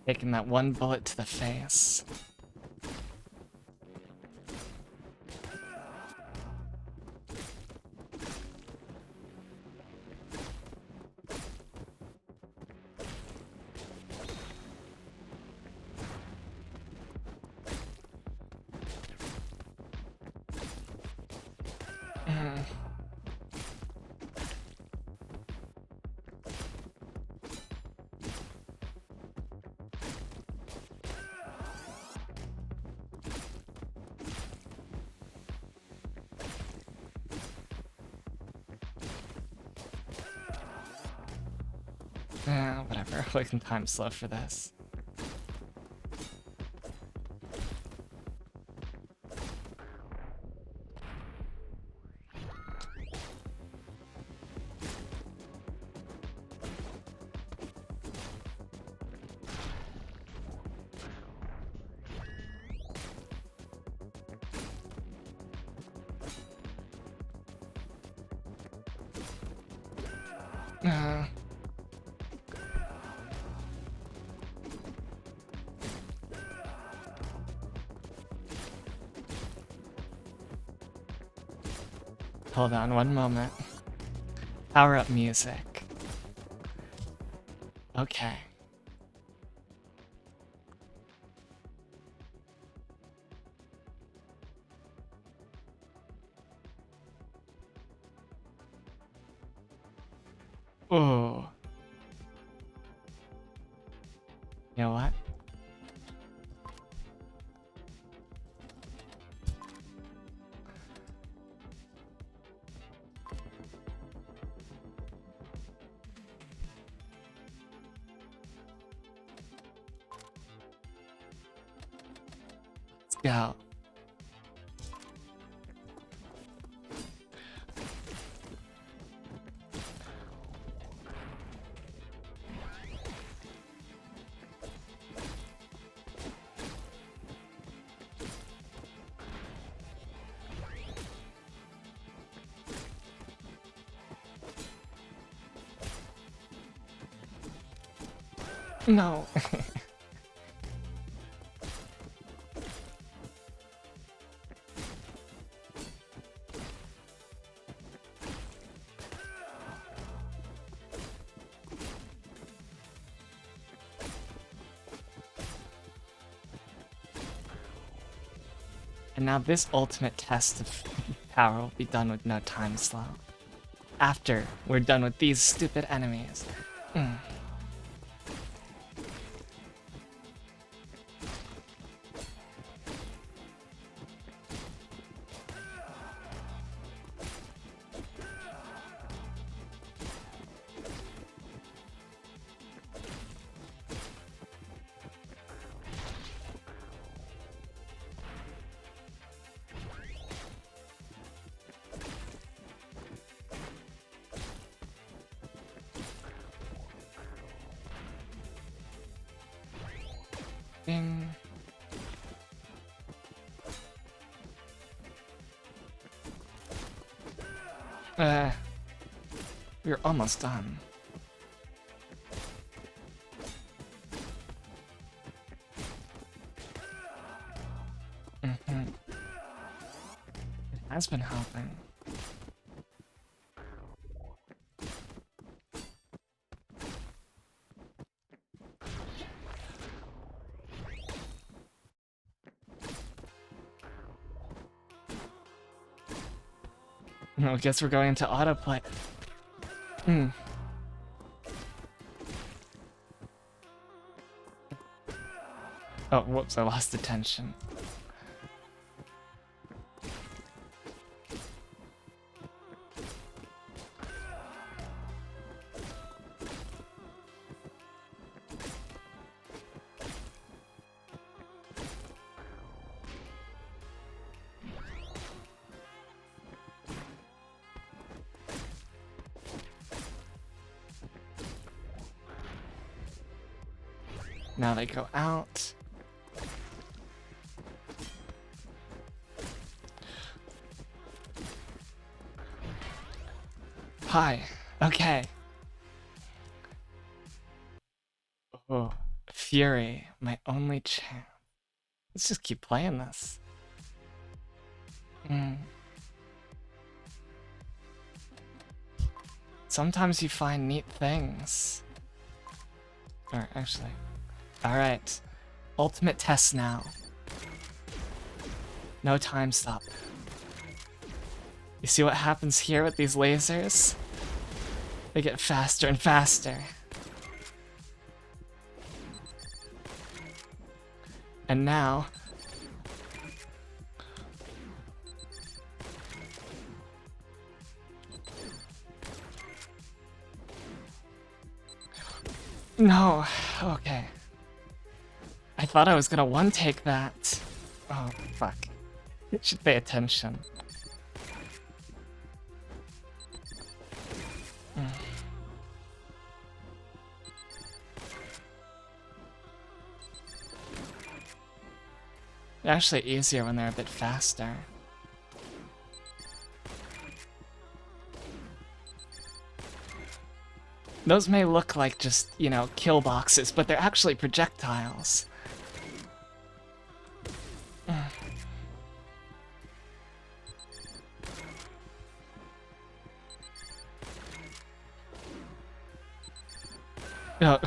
Taking that one bullet to the face. Mm. Yeah, whatever. We can time slow for this. Uh, hold on one moment. Power up music. Okay. Ooh. You know what? Let's go. No. And now this ultimate test of power will be done with no time slot. After we're done with these stupid enemies. Ding. We're almost done. It has been helping. I guess we're going into autoplay. Oh, whoops, I lost attention. Now they go out. Hi. Okay. Oh, Fury, my only chance. Let's just keep playing this. Sometimes you find neat things. Or actually. Alright. Ultimate test now. No time stop. You see what happens here with these lasers? They get faster and faster. And now... No, okay. I thought I was gonna one-take that. Oh, fuck. You should pay attention. They're actually easier when they're a bit faster. Those may look like just, you know, kill boxes, but they're actually projectiles. Oh.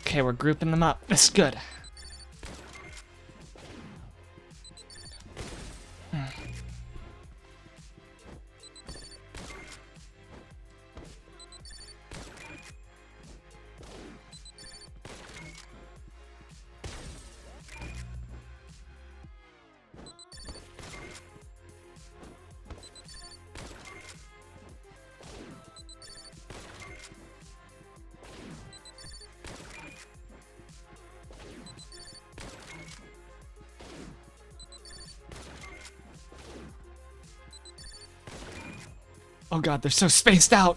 Okay, we're grouping them up. That's good. Oh god, they're so spaced out.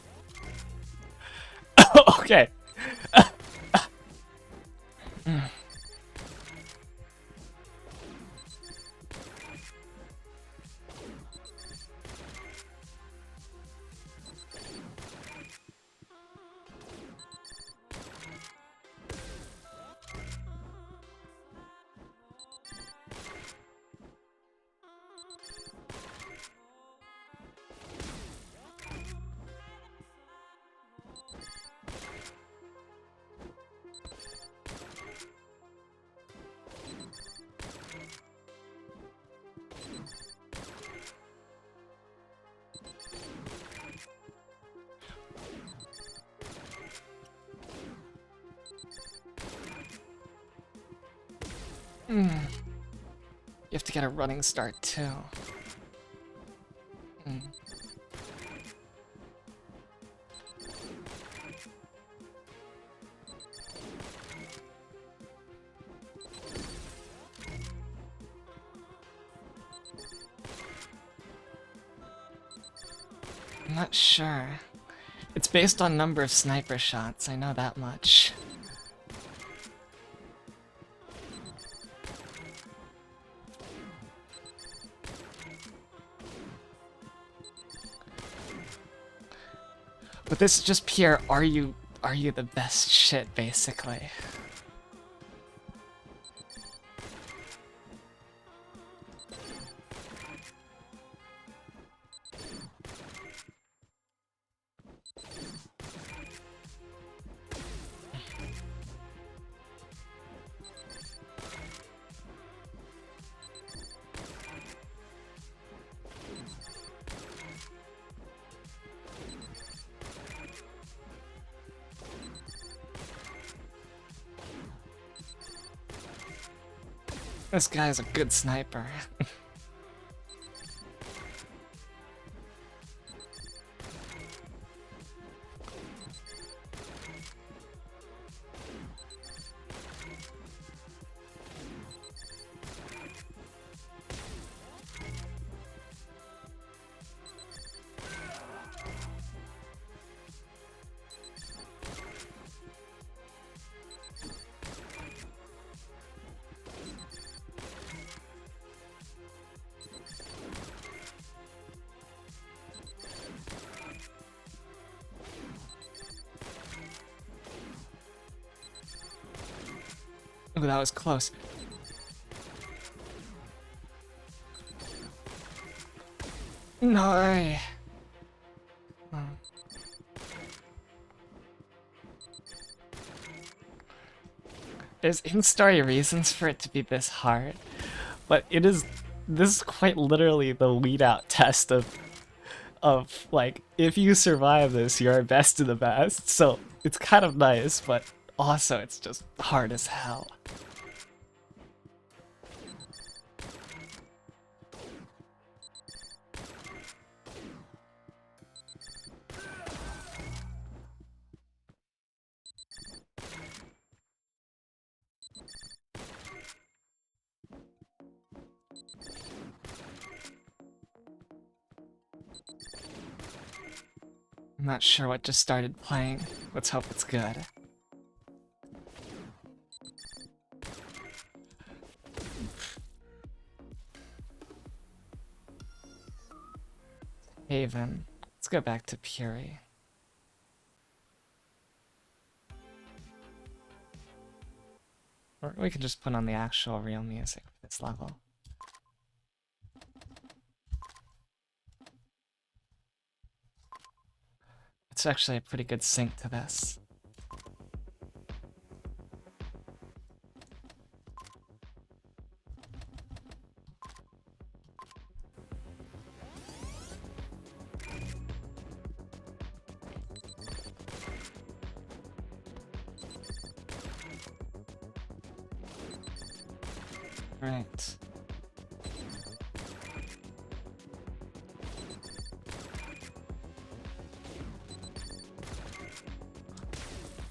Okay. You have to get a running start too. I'm not sure. It's based on number of sniper shots, I know that much. But this is just pure, are you the best shit, basically. This guy is a good sniper. Ooh, that was close. No. There's in-story reasons for it to be this hard, but this is quite literally the lead out test of like, if you survive this, you're best of the best. So it's kind of nice, but also it's just hard as hell. I'm not sure what just started playing. Let's hope it's good. Haven. Let's go back to Puri. Or we can just put on the actual real music for this level. It's actually a pretty good sync to this. Right.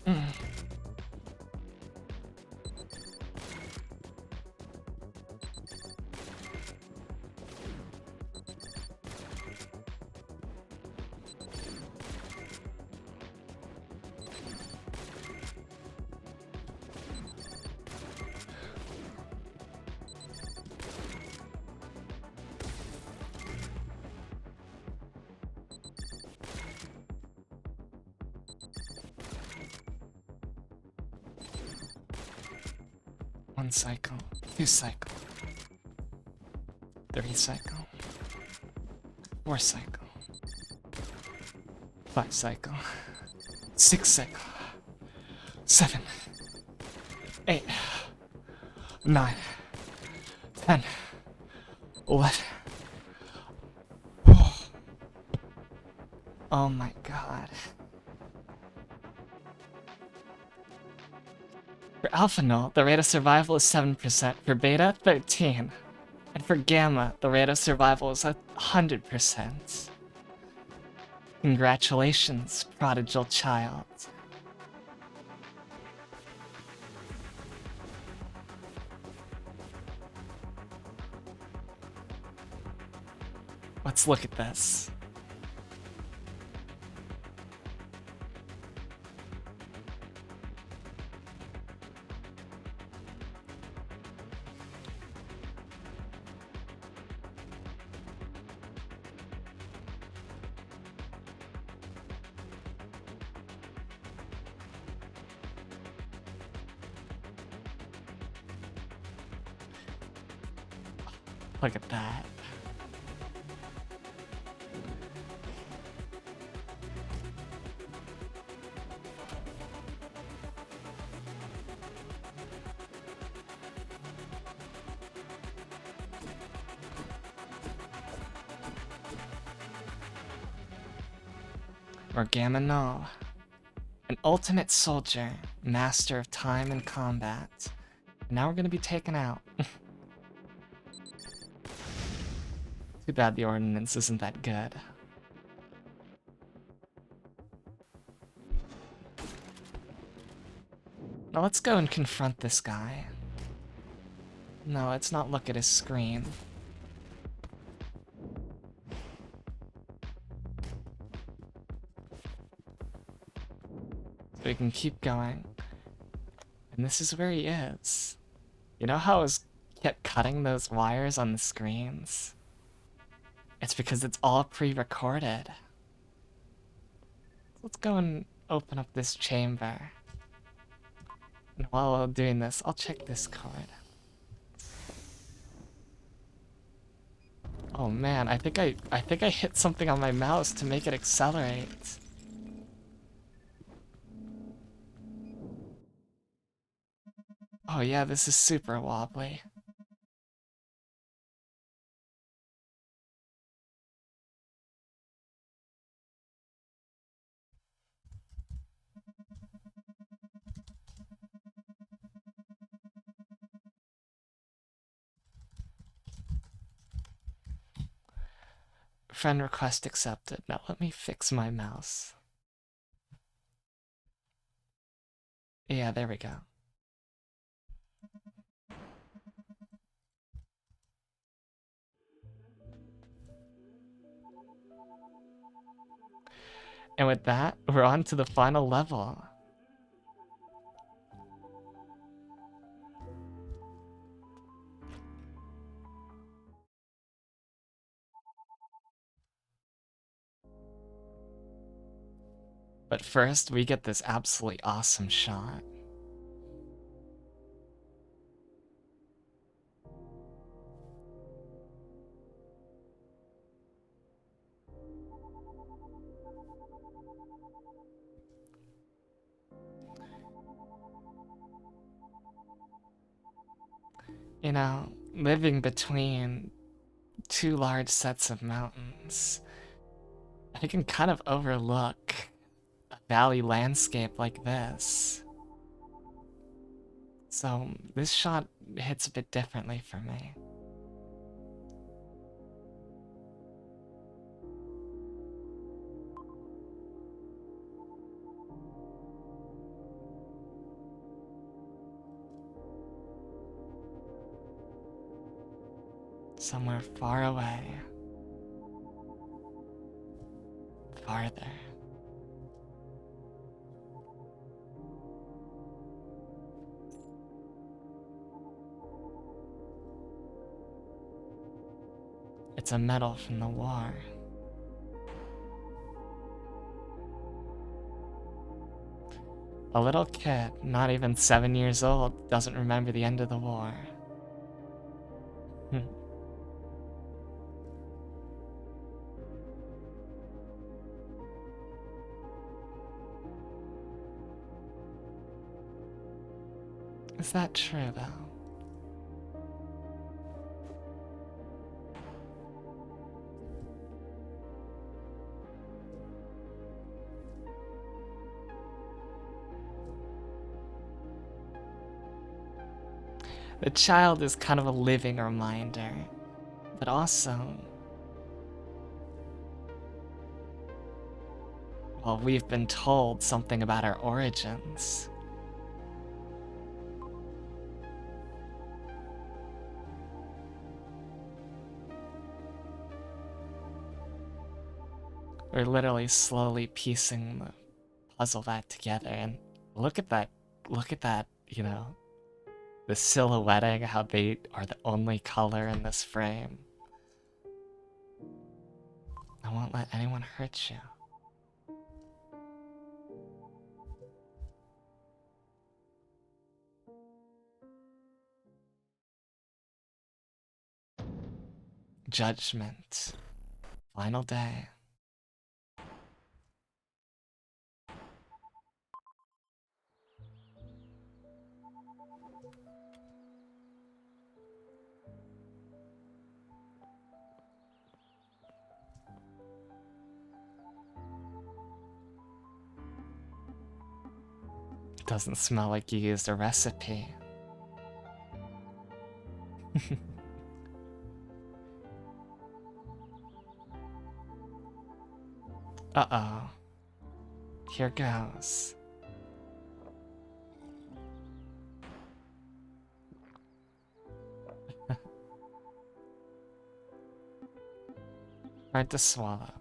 Mm. One cycle, 2 cycle, 3 cycle, 4 cycle, 5 cycle, 6 cycle, 7, 8, 9, 10, 11. Oh my god. For Alpha Null, the rate of survival is 7%, for Beta, 13%, and for Gamma, the rate of survival is 100%. Congratulations, prodigal child. Let's look at this. Look at that. Or Gamma Null. An ultimate soldier, master of time and combat. Now we're gonna be taken out. Too bad the ordnance isn't that good. Now let's go and confront this guy. No, let's not look at his screen. So we can keep going. And this is where he is. You know how I kept cutting those wires on the screens? It's because it's all pre-recorded. Let's go and open up this chamber. And while I'm doing this, I'll check this card. Oh man, I think I hit something on my mouse to make it accelerate. Oh yeah, this is super wobbly. Friend request accepted. Now let me fix my mouse. Yeah, there we go. And with that, we're on to the final level. But first, we get this absolutely awesome shot. You know, living between two large sets of mountains, I can kind of overlook a valley landscape like this. So this shot hits a bit differently for me. Somewhere far away. Farther. It's a medal from the war. A little kid, not even 7 years old, doesn't remember the end of the war. Is that true, though? The child is kind of a living reminder, but also, well, we've been told something about our origins. We're literally slowly piecing the puzzle back together, and look at that, you know, the silhouetting, how they are the only color in this frame. I won't let anyone hurt you. Judgment. Final day. Doesn't smell like you used a recipe. Uh-oh. Here goes. Hard to swallow.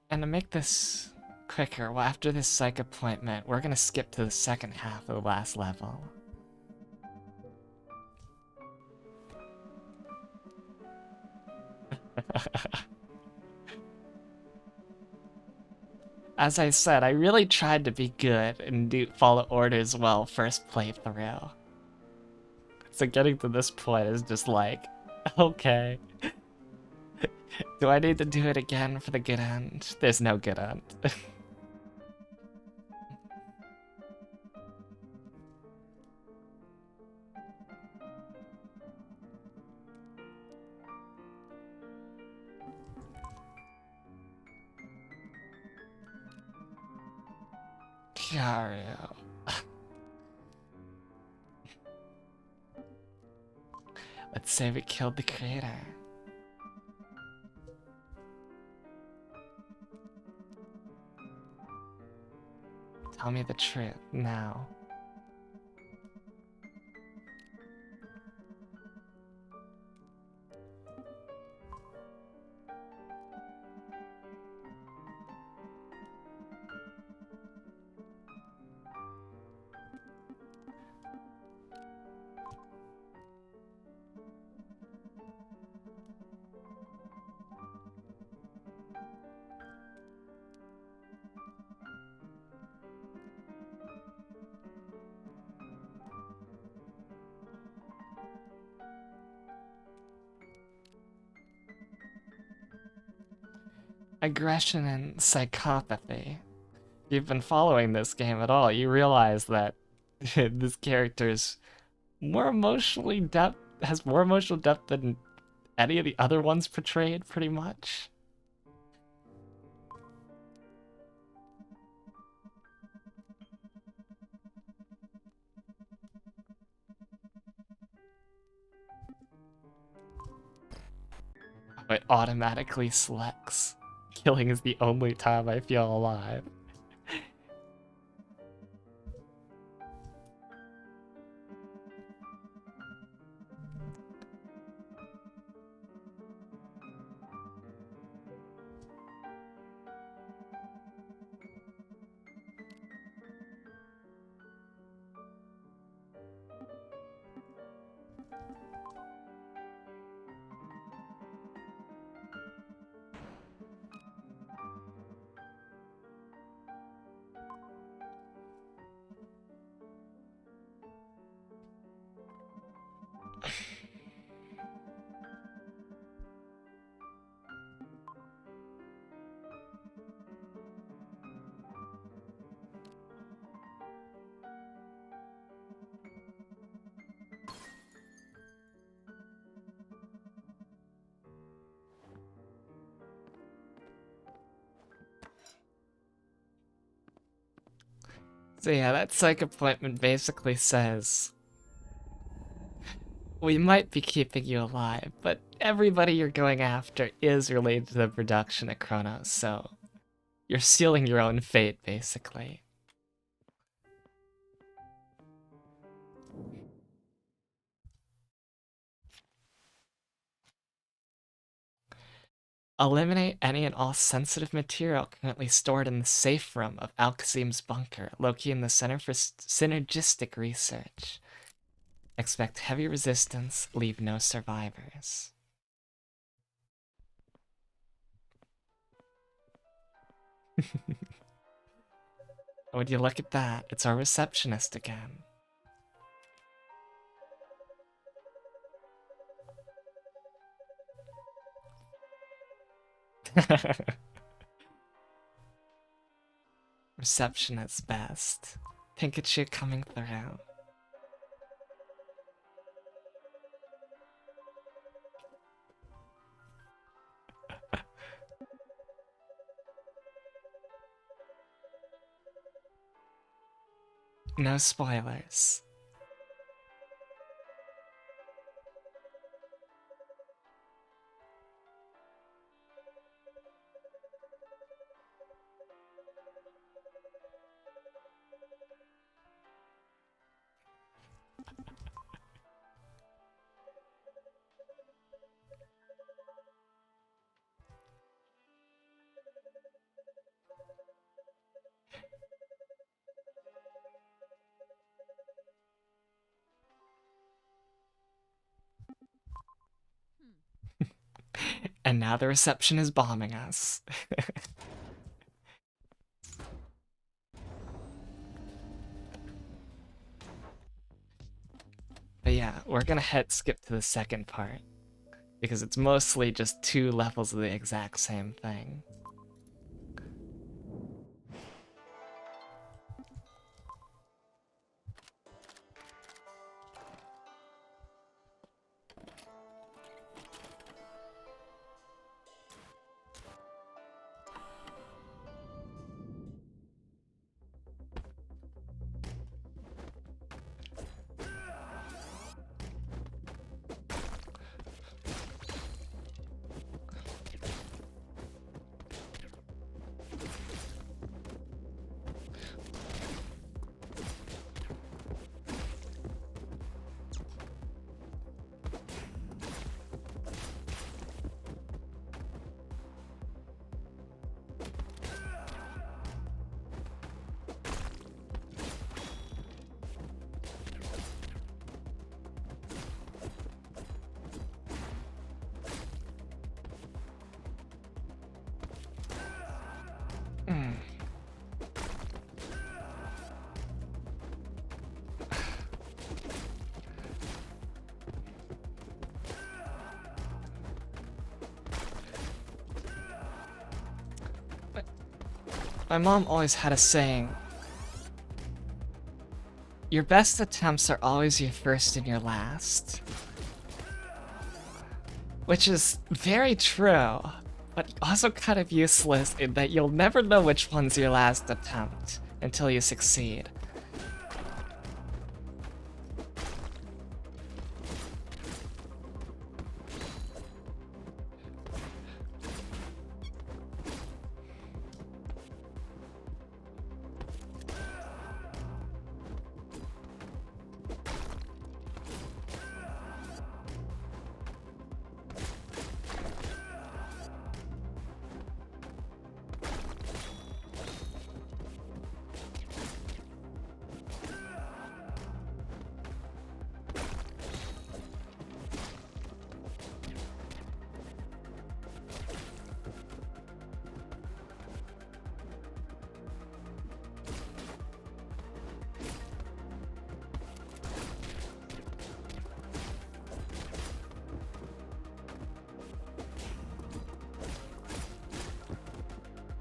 And to make this quicker, well, after this psych appointment, we're gonna skip to the second half of the last level. As I said, I really tried to be good and follow orders well first playthrough. So getting to this point is just like, okay. Do I need to do it again for the good end? There's no good end. Garu. Let's say we killed the creator. Tell me the truth now. Aggression and psychopathy. If you've been following this game at all, you realize that this character is more emotionally depth, has more emotional depth than any of the other ones portrayed, pretty much. It automatically selects. Killing is the only time I feel alive. So yeah, that psych appointment basically says, we might be keeping you alive, but everybody you're going after is related to the production of Chronos, so you're sealing your own fate, basically. Eliminate any and all sensitive material currently stored in the safe room of Alkazim's bunker, located in the Center for Synergistic Research. Expect heavy resistance, leave no survivors. Would you look at that? It's our receptionist again. Receptionist best. Pikachu coming through. No spoilers. And now the reception is bombing us. But yeah, we're gonna skip to the second part, because it's mostly just 2 levels of the exact same thing. My mom always had a saying, your best attempts are always your first and your last. Which is very true, but also kind of useless in that you'll never know which one's your last attempt until you succeed.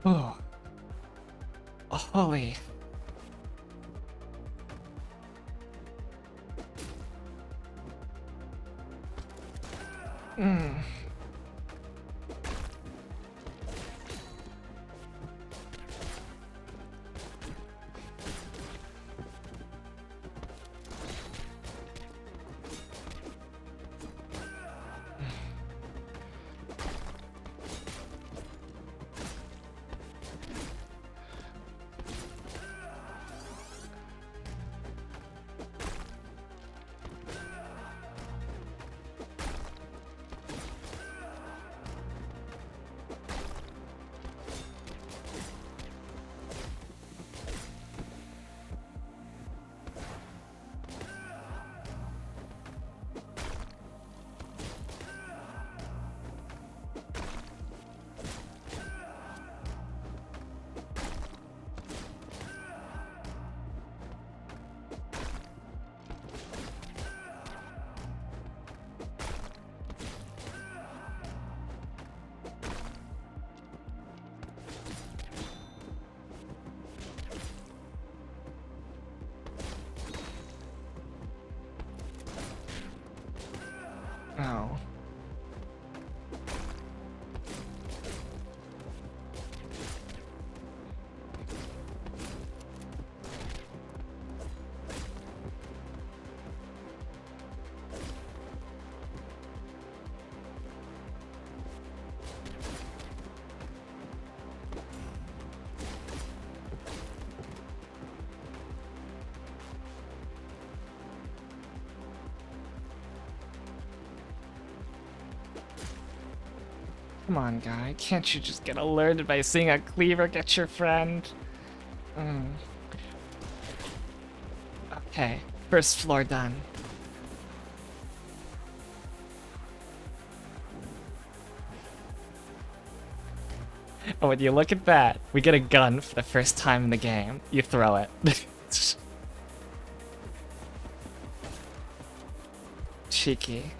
Oh. Holy. Hmm. Oh. Come on, guy. Can't you just get alerted by seeing a cleaver get your friend? Okay, first floor done. Oh, would you look at that? We get a gun for the first time in the game. You throw it. Cheeky.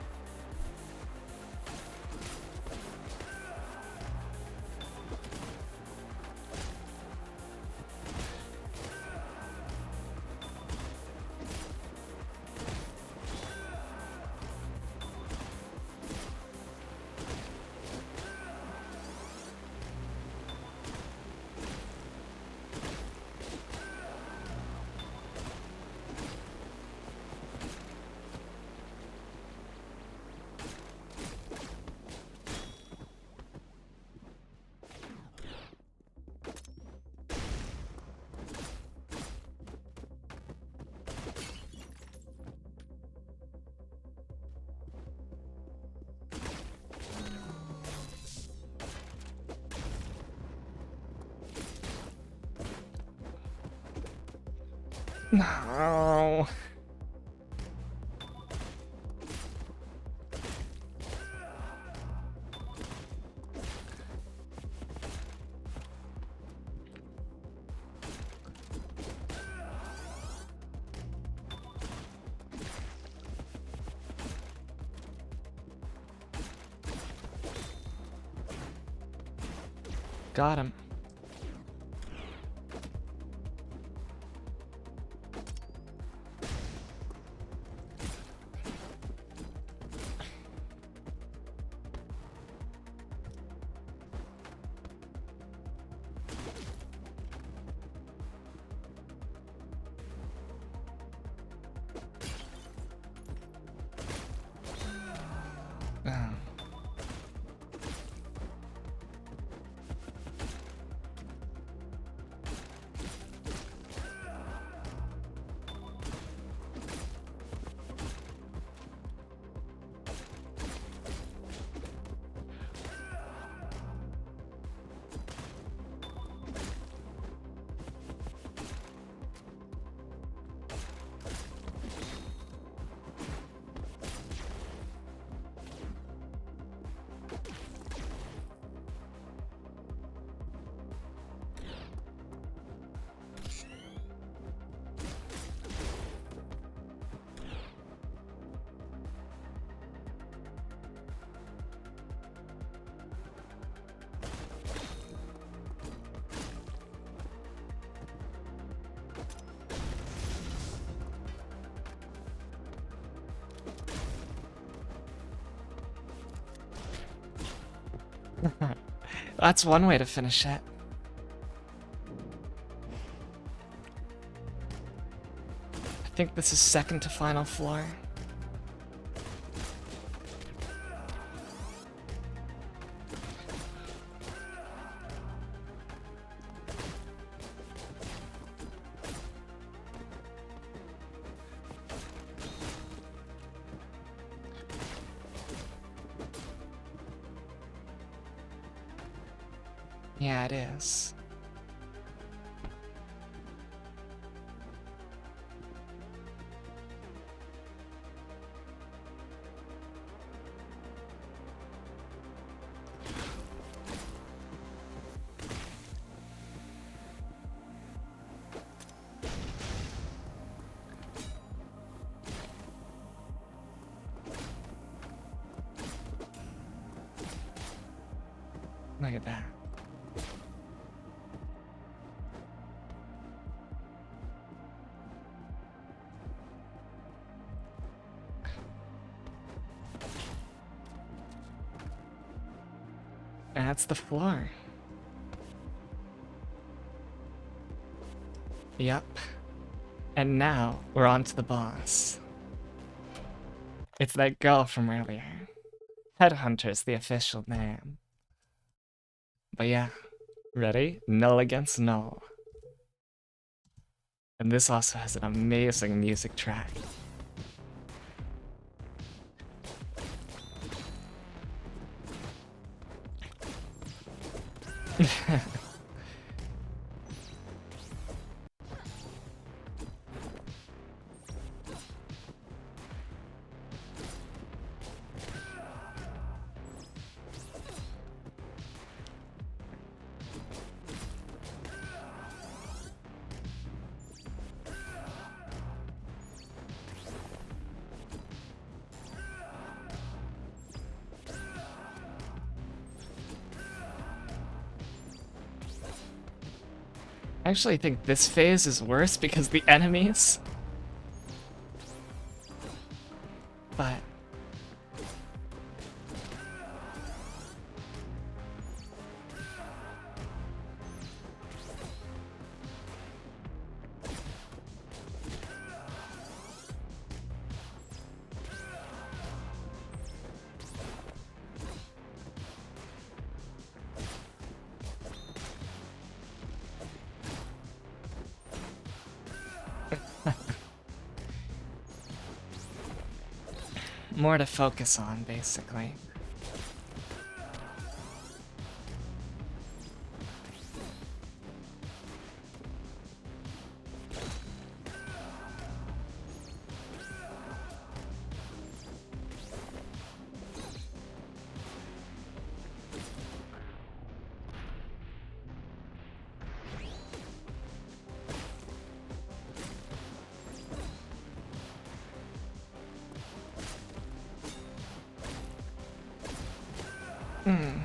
No. Got him. That's one way to finish it. I think this is second to final floor. Yeah, it is. Look at that. That's the floor. Yep. And now we're on to the boss. It's that girl from earlier. Headhunter's the official name. But yeah, ready? Null against null. And this also has an amazing music track. I actually think this phase is worse because the enemies. But more to focus on, basically. Hmm.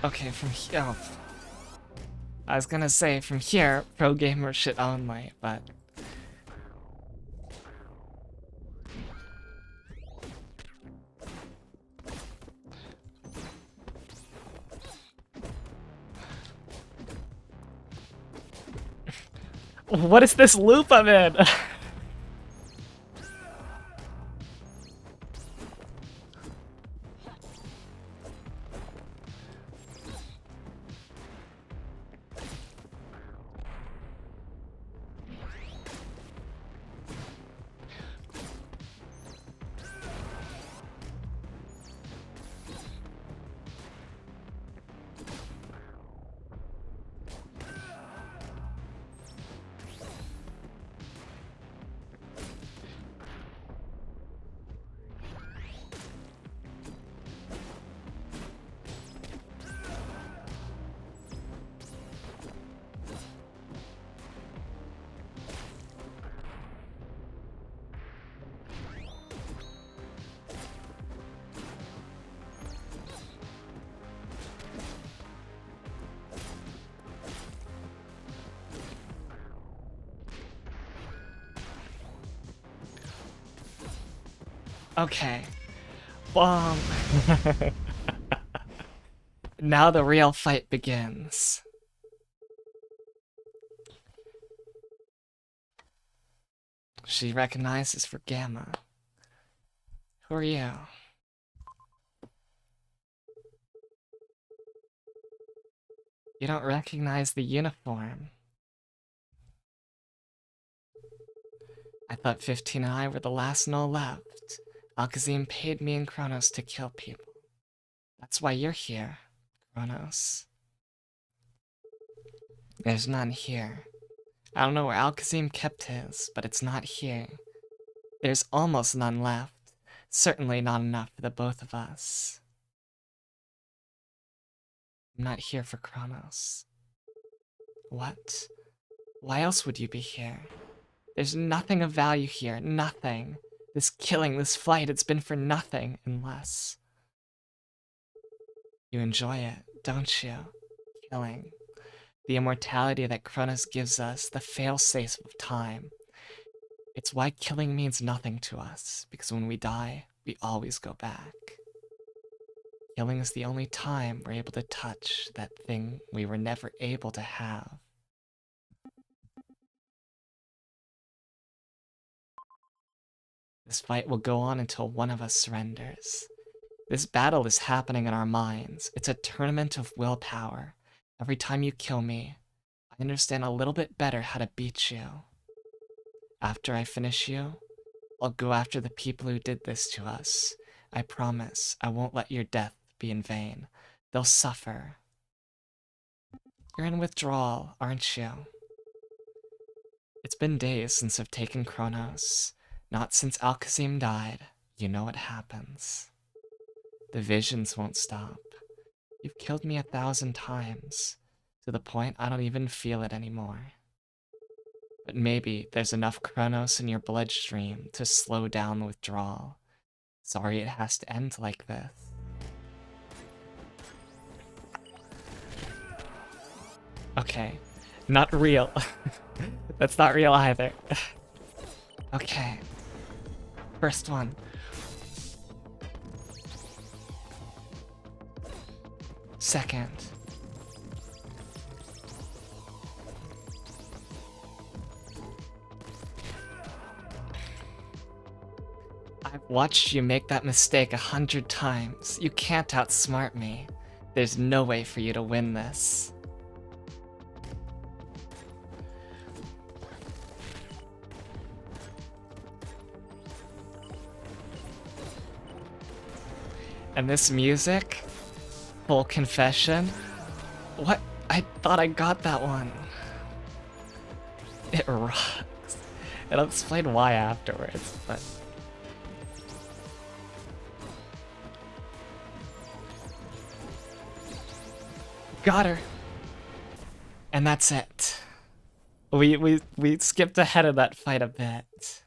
Okay, from here. Oh, I was gonna say from here, pro gamer shit only, but What is this loop I'm in? Okay. Bomb. Now the real fight begins. She recognizes for Gamma. Who are you? You don't recognize the uniform. I thought 15 and I were the last Null left. Alkazim paid me and Kronos to kill people. That's why you're here, Kronos. There's none here. I don't know where Alkazim kept his, but it's not here. There's almost none left. Certainly not enough for the both of us. I'm not here for Kronos. What? Why else would you be here? There's nothing of value here, nothing. This killing, this fight, it's been for nothing unless... You enjoy it, don't you? Killing. The immortality that Kronos gives us, the fail-safe of time. It's why killing means nothing to us, because when we die, we always go back. Killing is the only time we're able to touch that thing we were never able to have. This fight will go on until one of us surrenders. This battle is happening in our minds. It's a tournament of willpower. Every time you kill me, I understand a little bit better how to beat you. After I finish you, I'll go after the people who did this to us. I promise I won't let your death be in vain. They'll suffer. You're in withdrawal, aren't you? It's been days since I've taken Kronos. Not since Alkazim died. You know what happens. The visions won't stop. You've killed me 1,000 times, to the point I don't even feel it anymore. But maybe there's enough Kronos in your bloodstream to slow down the withdrawal. Sorry it has to end like this. Okay, not real. That's not real either. Okay. First one. Second. I've watched you make that mistake 100 times. You can't outsmart me. There's no way for you to win this. And this music? Full confession? What? I thought I got that one. It rocks. And I'll explain why afterwards, but... Got her. And that's it. We skipped ahead of that fight a bit.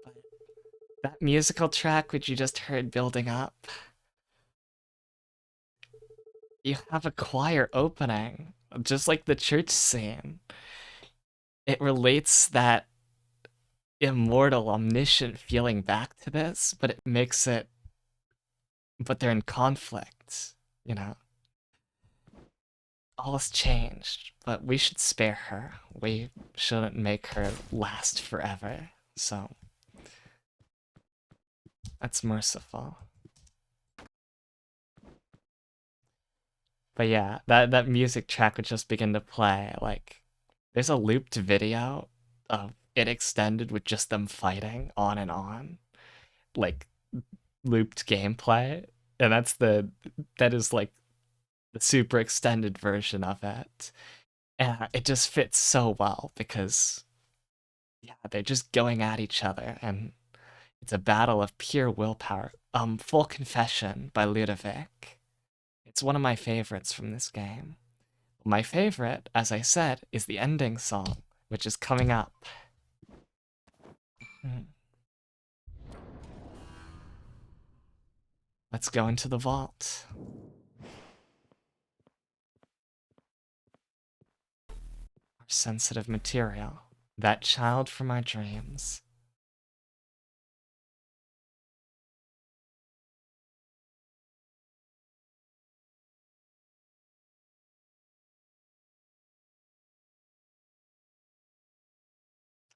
But that musical track which you just heard building up... You have a choir opening, just like the church scene. It relates that immortal, omniscient feeling back to this, but it makes it... But they're in conflict, you know? all has changed, but we should spare her. We shouldn't make her last forever. So that's merciful. But yeah, that music track would just begin to play. Like, there's a looped video of it extended with just them fighting on and on, like looped gameplay, and that is like the super extended version of it. And it just fits so well because yeah, they're just going at each other and it's a battle of pure willpower. Full Confession by Ludovic. It's one of my favorites from this game. My favorite, as I said, is the ending song, which is coming up. Let's go into the vault. Our sensitive material. That child from our dreams.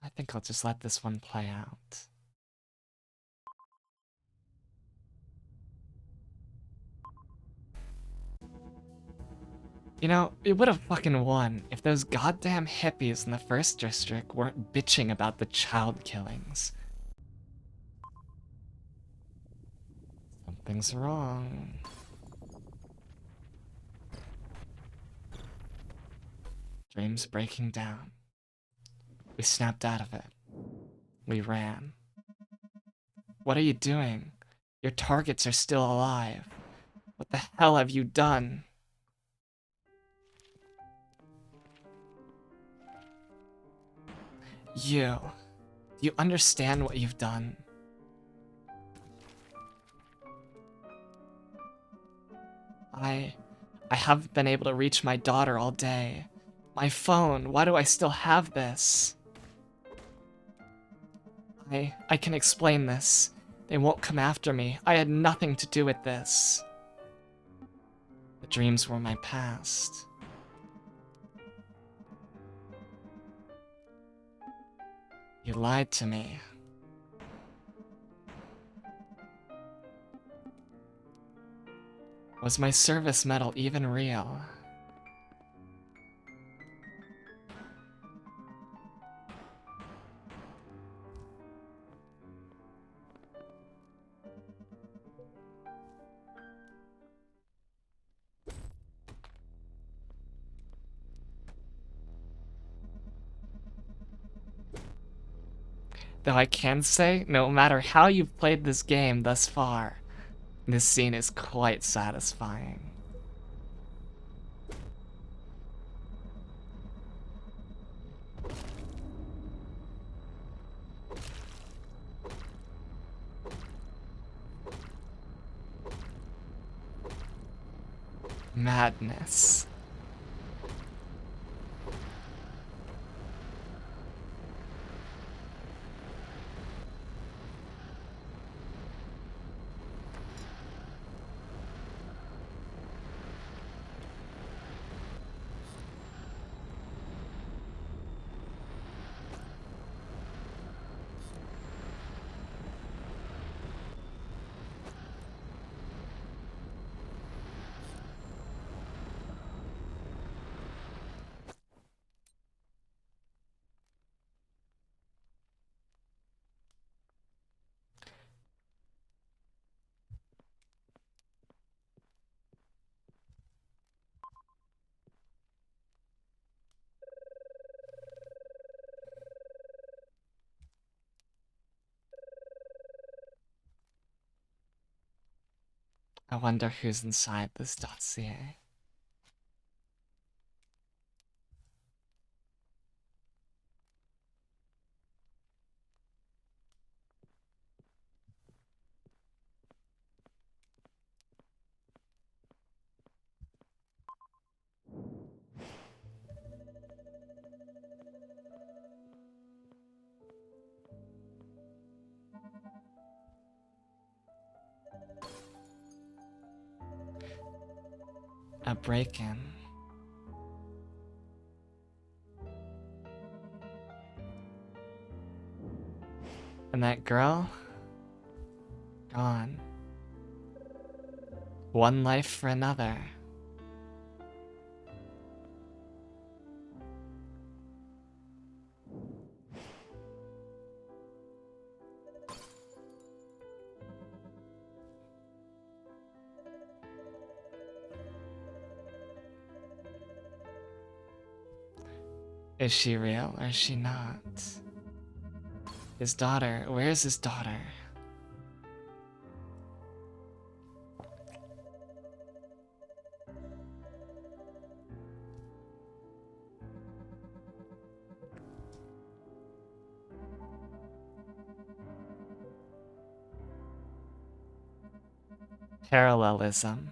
I think I'll just let this one play out. You know, it would have fucking won if those goddamn hippies in the first district weren't bitching about the child killings. Something's wrong. Dreams breaking down. We snapped out of it. We ran. What are you doing? Your targets are still alive. What the hell have you done? You. Do you understand what you've done? I haven't been able to reach my daughter all day. My phone, why do I still have this? I can explain this. They won't come after me. I had nothing to do with this. The dreams were my past. You lied to me. Was my service medal even real? Though I can say, no matter how you've played this game thus far, this scene is quite satisfying. Madness. I wonder who's inside this dossier. A break-in. And that girl? Gone. One life for another. Is she real or is she not? His daughter, where's his daughter? Parallelism.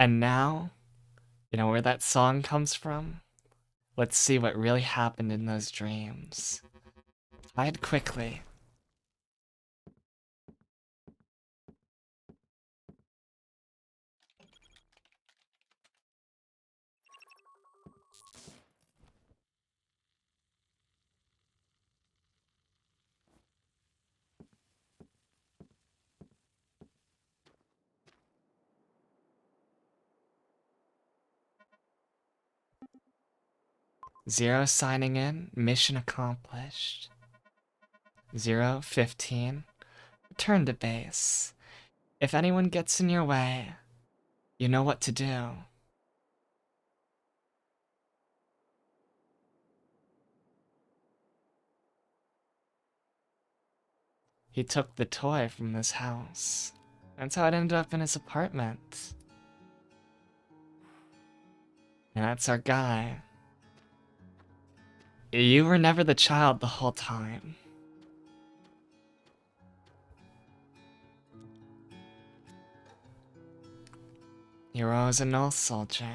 And now, you know where that song comes from? Let's see what really happened in those dreams. Hide quickly. Zero signing in, mission accomplished. 0:15, return to base. If anyone gets in your way, you know what to do. He took the toy from this house. That's how it ended up in his apartment. And that's our guy. You were never the child the whole time. You were always an old soldier.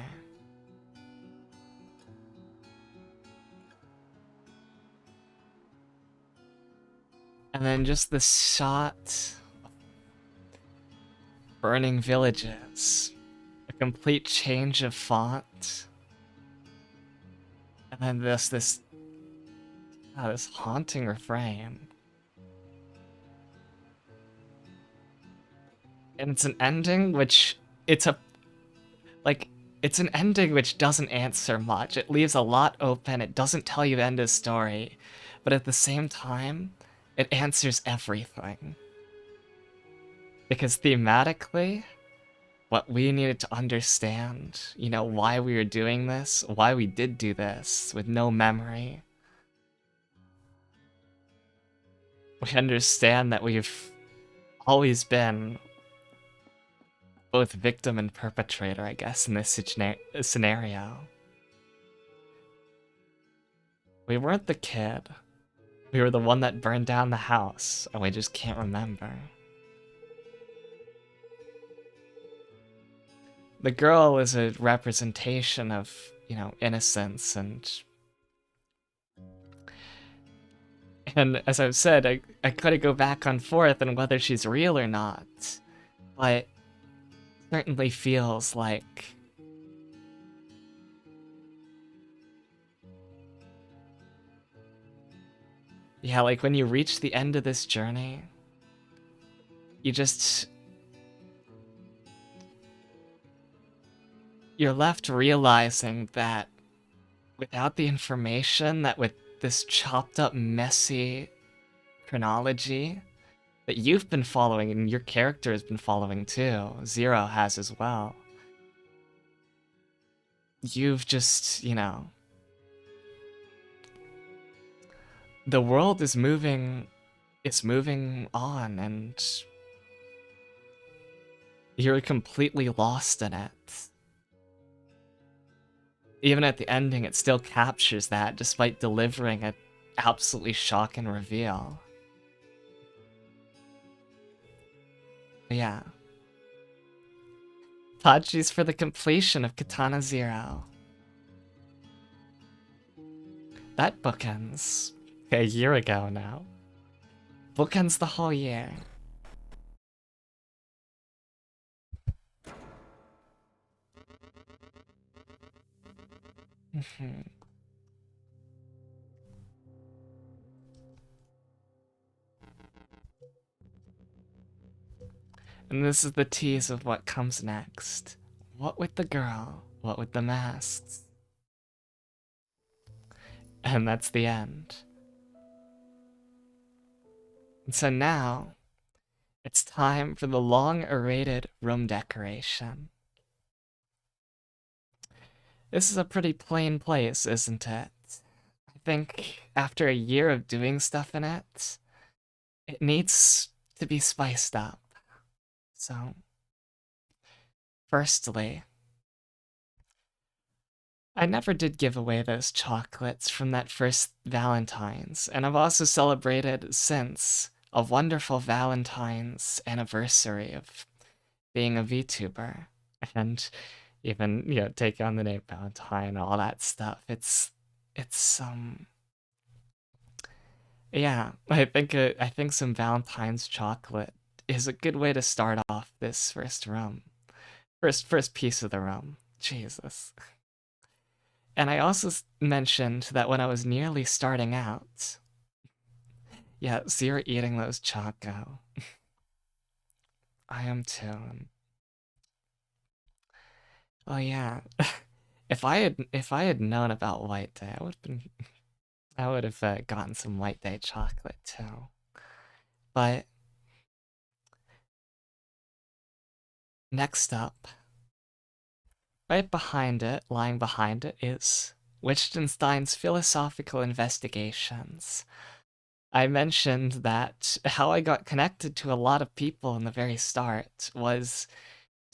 And then just the shot of burning villages. A complete change of font. And then this haunting refrain. And it's an ending which it's an ending which doesn't answer much. It leaves a lot open. It doesn't tell you the end of the story. But at the same time, it answers everything. Because thematically, what we needed to understand, you know, why we were doing this, why we did do this with no memory. We understand that we've always been both victim and perpetrator, I guess, in this scenario. We weren't the kid. We were the one that burned down the house, and we just can't remember. The girl is a representation of, you know, innocence and as I've said, I gotta go back and forth on whether she's real or not, but certainly feels like yeah, like when you reach the end of this journey, you're left realizing that without the information, that with this chopped up, messy chronology that you've been following and your character has been following too, Zero has as well, you've just, you know, the world is moving on and you're completely lost in it. Even at the ending, it still captures that, despite delivering an absolutely shocking reveal. But yeah. Pachi's for the completion of Katana Zero. That bookends a year ago now. Bookends the whole year. And this is the tease of what comes next. What with the girl? What with the masks? And that's the end. And so now, it's time for the long-awaited room decoration. This is a pretty plain place, isn't it? I think after a year of doing stuff in it, it needs to be spiced up. So, firstly, I never did give away those chocolates from that first Valentine's, and I've also celebrated since a wonderful Valentine's anniversary of being a VTuber, and even, you know, taking on the name Valentine, all that stuff. It's yeah, I think some Valentine's chocolate is a good way to start off this first rum. First piece of the rum. Jesus. And I also mentioned that when I was nearly starting out. Yeah, so you're eating those Choco. I am too. Oh yeah. If I had known about White Day, I would have gotten some White Day chocolate too. But next up, right behind it, lying behind it, is Wittgenstein's Philosophical Investigations. I mentioned that how I got connected to a lot of people in the very start was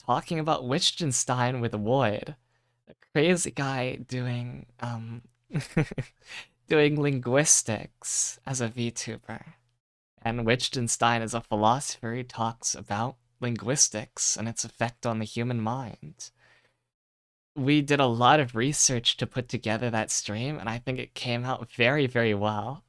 talking about Wittgenstein with Woid, a crazy guy doing doing linguistics as a VTuber. And Wittgenstein is a philosopher who talks about linguistics and its effect on the human mind. We did a lot of research to put together that stream, and I think it came out very, very well.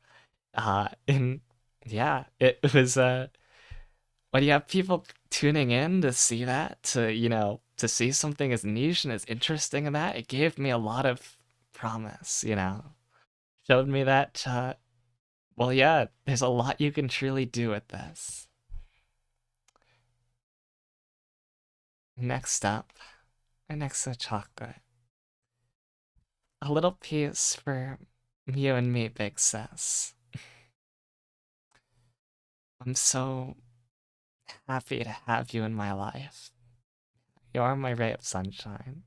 And yeah, it was when you have people tuning in to see that, to see something as niche and as interesting in that, it gave me a lot of promise, Showed me that well, yeah, there's a lot you can truly do with this. Next up, and next to chocolate. A little piece for you and me, Big Sis. I'm so happy to have you in my life. You are my ray of sunshine.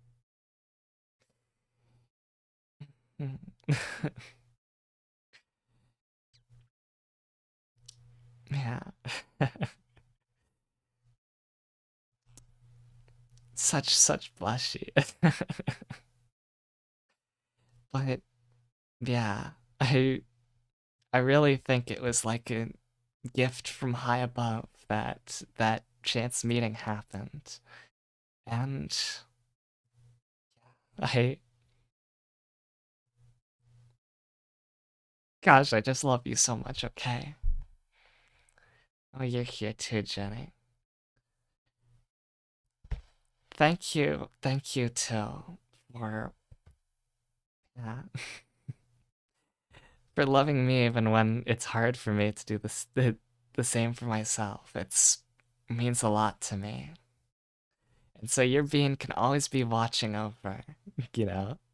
Yeah. Such blushy. But yeah, I really think it was like a gift from high above that chance meeting happened. And I gosh, I just love you so much, okay? Oh, you're here too, Jenny. Thank you too for yeah, for loving me even when it's hard for me to do the same for myself. It means a lot to me. And so your being can always be watching over,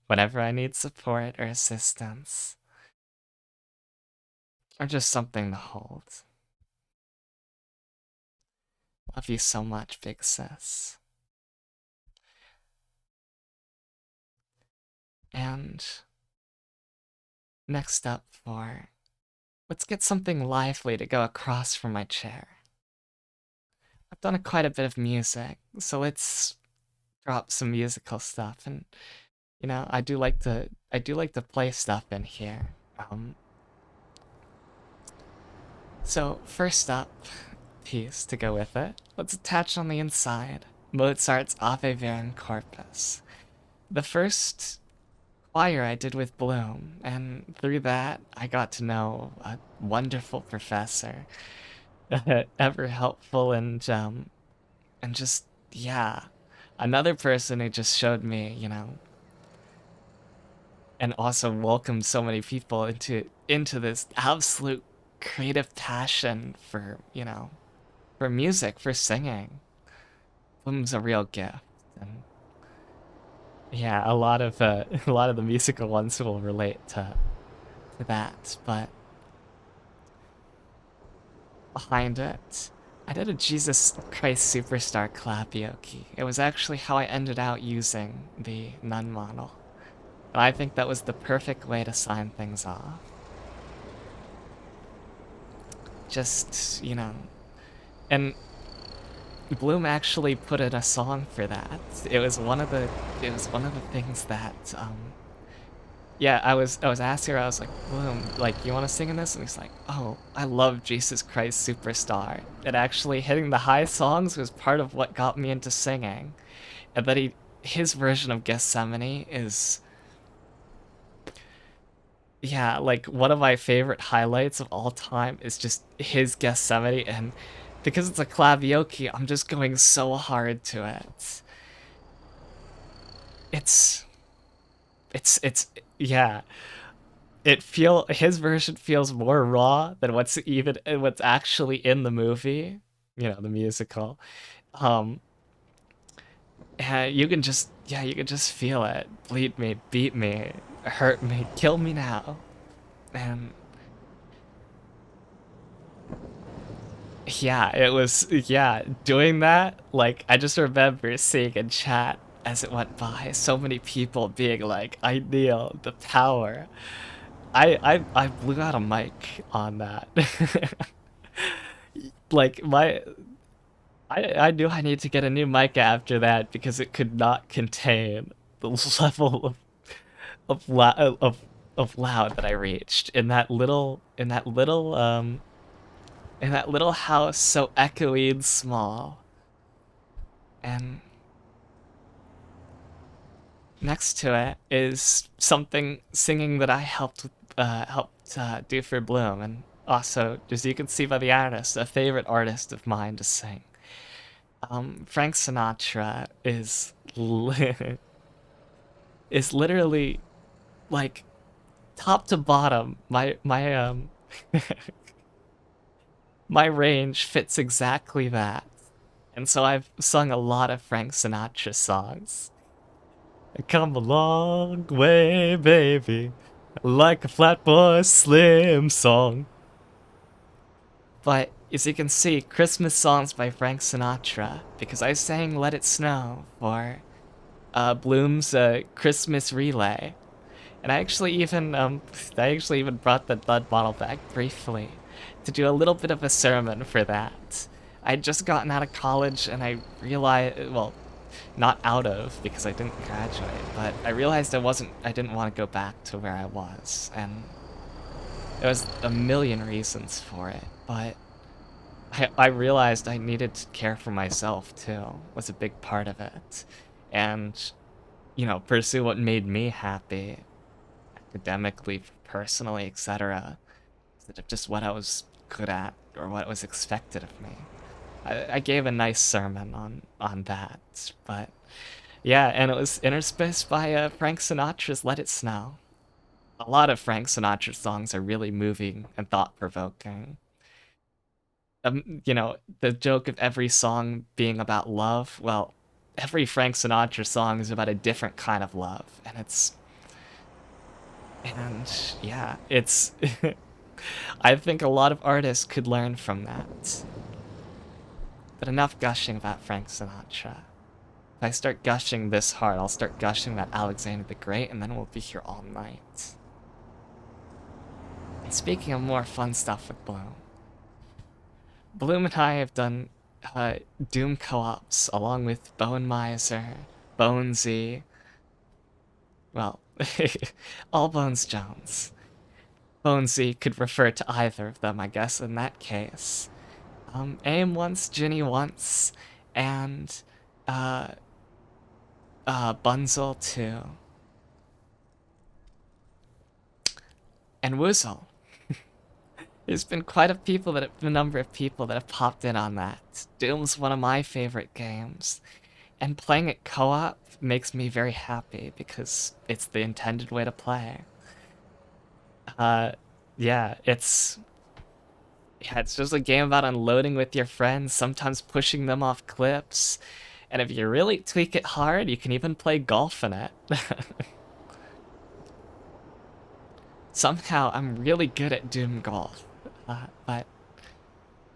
whenever I need support or assistance. Or just something to hold. Love you so much, Big Sis. And next up let's get something lively to go across from my chair. I've done quite a bit of music, so let's drop some musical stuff. And I do like to play stuff in here. So, first up, piece to go with it, let's attach on the inside Mozart's Ave Verum Corpus. The first choir I did with Bloom, and through that, I got to know a wonderful professor, ever helpful and just, yeah, another person who just showed me, and also welcomed so many people into this absolute creative passion for, for music, for singing. Bloom's a real gift. And yeah, a lot of a lot of the musical ones will relate to that, but behind it, I did a Jesus Christ Superstar karaoke. It was actually how I ended out using the nun model. And I think that was the perfect way to sign things off. Just, and Bloom actually put in a song for that. It was one of the things that yeah, I was asking her, I was like, Bloom, like, you want to sing in this? And he's like, oh, I love Jesus Christ Superstar. And actually hitting the high songs was part of what got me into singing. And that his version of Gethsemane is, yeah, like one of my favorite highlights of all time is just his Gethsemane, and because it's a karaoke, I'm just going so hard to it. It's it's yeah. His version feels more raw than what's actually in the movie, the musical. Um, and you can just feel it. Bleed me, beat me, hurt me, kill me now. And yeah, doing that, like, I just remember seeing in chat as it went by, so many people being like, I kneel, the power. I blew out a mic on that. Like, I knew I need to get a new mic after that because it could not contain the level of of loud that I reached in that little house so echoey and small. And next to it is something singing that I helped do for Bloom, and also, as you can see by the artist, a favorite artist of mine to sing. Frank Sinatra is literally, like, top to bottom. My range fits exactly that, and so I've sung a lot of Frank Sinatra songs. I come a long way, baby, like a Flatboy Slim song. But as you can see, Christmas songs by Frank Sinatra, because I sang "Let It Snow" for Bloom's Christmas relay, and I actually even brought the Bud bottle back briefly to do a little bit of a sermon for that. I'd just gotten out of college, and I realized, well, not out of, because I didn't graduate, but I realized I didn't want to go back to where I was, and there was a million reasons for it, but I realized I needed to care for myself too, was a big part of it, and, pursue what made me happy, academically, personally, etc., instead of just what I was good at or what was expected of me. I gave a nice sermon on that, but yeah, and it was interspersed by Frank Sinatra's "Let It Snow." A lot of Frank Sinatra songs are really moving and thought-provoking. The joke of every song being about love, well, every Frank Sinatra song is about a different kind of love, and yeah, it's I think a lot of artists could learn from that. But enough gushing about Frank Sinatra. If I start gushing this hard, I'll start gushing about Alexander the Great, and then we'll be here all night. And speaking of more fun stuff with Bloom and I have done Doom co-ops along with Bone Miser, Bonesy, well, all Bones Jones. Bonesy could refer to either of them, I guess, in that case. Aim once, Ginny once, and uh, Bunzel too. And Woozle. There's been quite a number of people that have popped in on that. Doom's one of my favorite games, and playing it co-op makes me very happy because it's the intended way to play. Uh, it's just a game about unloading with your friends, sometimes pushing them off cliffs, and if you really tweak it hard, you can even play golf in it. Somehow, I'm really good at Doom Golf, but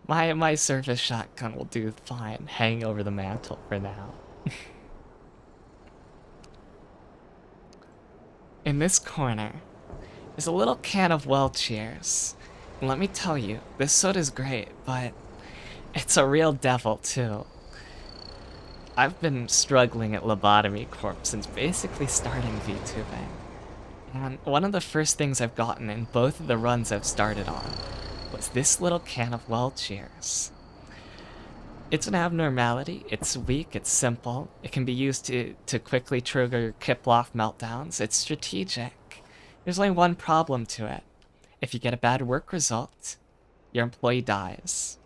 my service shotgun will do fine, hanging over the mantle for now. In this corner is a little can of Well Cheers. And let me tell you, this soda's great, but it's a real devil too. I've been struggling at Lobotomy Corp since basically starting VTubing. And one of the first things I've gotten in both of the runs I've started on was this little can of Well Cheers. It's an abnormality, it's weak, it's simple, it can be used to quickly trigger Kiploff meltdowns, it's strategic. There's only one problem to it. If you get a bad work result, your employee dies.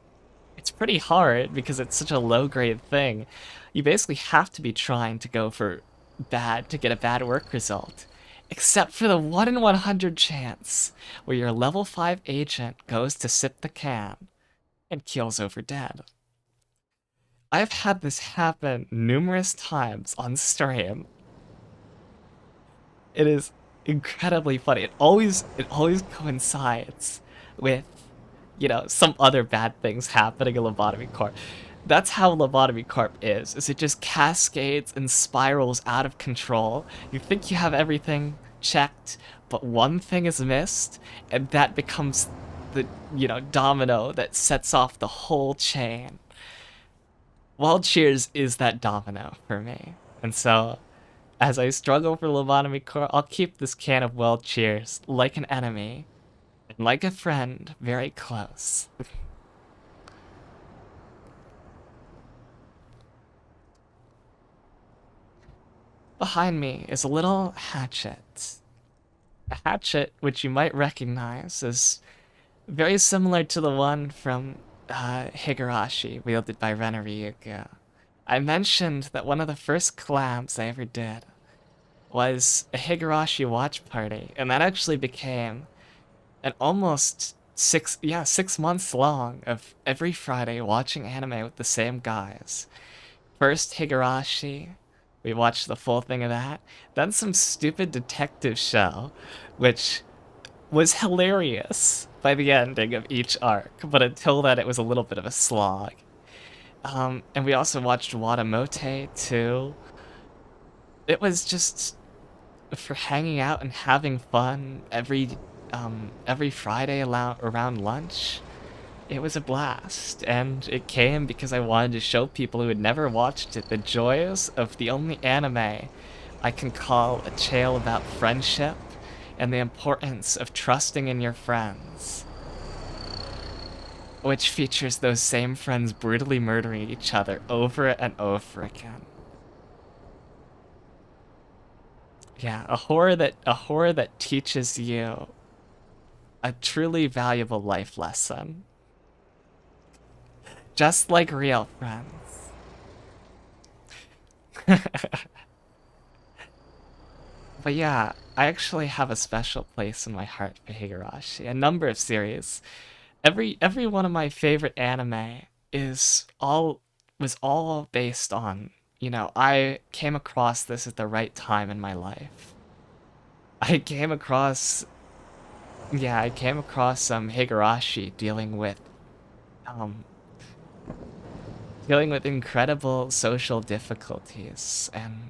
It's pretty hard because it's such a low-grade thing. You basically have to be trying to go for bad to get a bad work result. Except for the 1 in 100 chance where your level 5 agent goes to sip the can and keels over dead. I've had this happen numerous times on stream. It is incredibly funny. It always coincides with, you know, some other bad things happening in Lobotomy Corp. That's how Lobotomy Corp is it just cascades and spirals out of control. You think you have everything checked, but one thing is missed, and that becomes the, you know, domino that sets off the whole chain. Well Cheers is that domino for me. And so, as I struggle for Lobotomy Corp, I'll keep this can of Well Cheers like an enemy, and like a friend, very close. Behind me is a little hatchet. A hatchet which you might recognize as very similar to the one from Higurashi, wielded by Ren Ryugu. I mentioned that one of the first collabs I ever did was a Higurashi watch party, and that actually became an almost 6 months long of every Friday watching anime with the same guys. First Higurashi, we watched the full thing of that, then some stupid detective show, which was hilarious by the ending of each arc, but until then it was a little bit of a slog. And we also watched Watamote too. It was just for hanging out and having fun every Friday around lunch. It was a blast, and it came because I wanted to show people who had never watched it the joys of the only anime I can call a tale about friendship and the importance of trusting in your friends, which features those same friends brutally murdering each other over and over again. Yeah, a horror that teaches you a truly valuable life lesson. Just like real friends. But yeah, I actually have a special place in my heart for Higurashi. A number of series. Every one of my favorite anime was all based on, you know, I came across this at the right time in my life. I came across Higurashi dealing with incredible social difficulties, and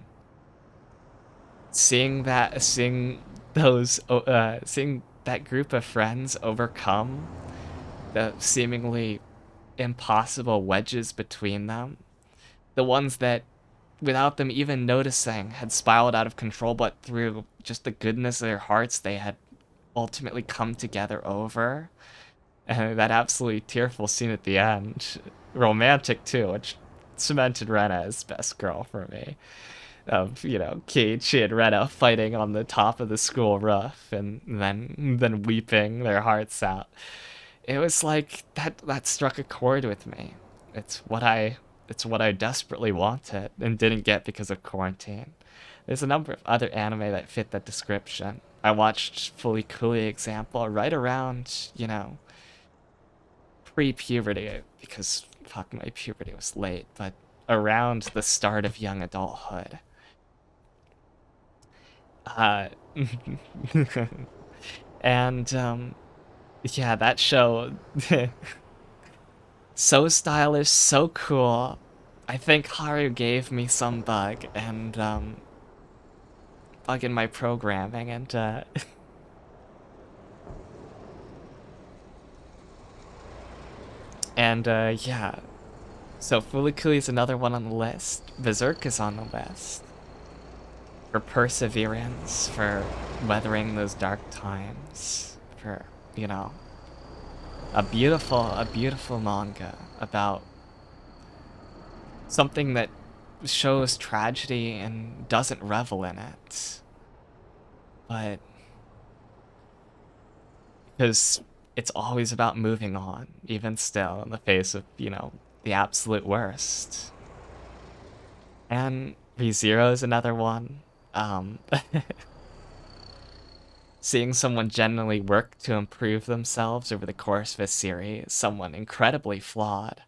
seeing that group of friends overcome the seemingly impossible wedges between them, the ones that without them even noticing had spiraled out of control, but through just the goodness of their hearts they had ultimately come together over. And that absolutely tearful scene at the end, romantic too, which cemented Rena as best girl for me. Of, Keiichi and Rena fighting on the top of the school roof and then weeping their hearts out. It was like that struck a chord with me. It's what I it's what I desperately wanted and didn't get because of quarantine. There's a number of other anime that fit that description. I watched Fully Cooley example right around, pre-puberty because fuck, my puberty was late, but around the start of young adulthood. Uh, and yeah, that show, so stylish, so cool. I think Haru gave me some bug and bug in my programming and and yeah. So Fulikuli is another one on the list. Berserk is on the list. For perseverance, for weathering those dark times, for, a beautiful manga about something that shows tragedy and doesn't revel in it. But because it's always about moving on, even still, in the face of, the absolute worst. And ReZero is another one. Seeing someone genuinely work to improve themselves over the course of a series, someone incredibly flawed.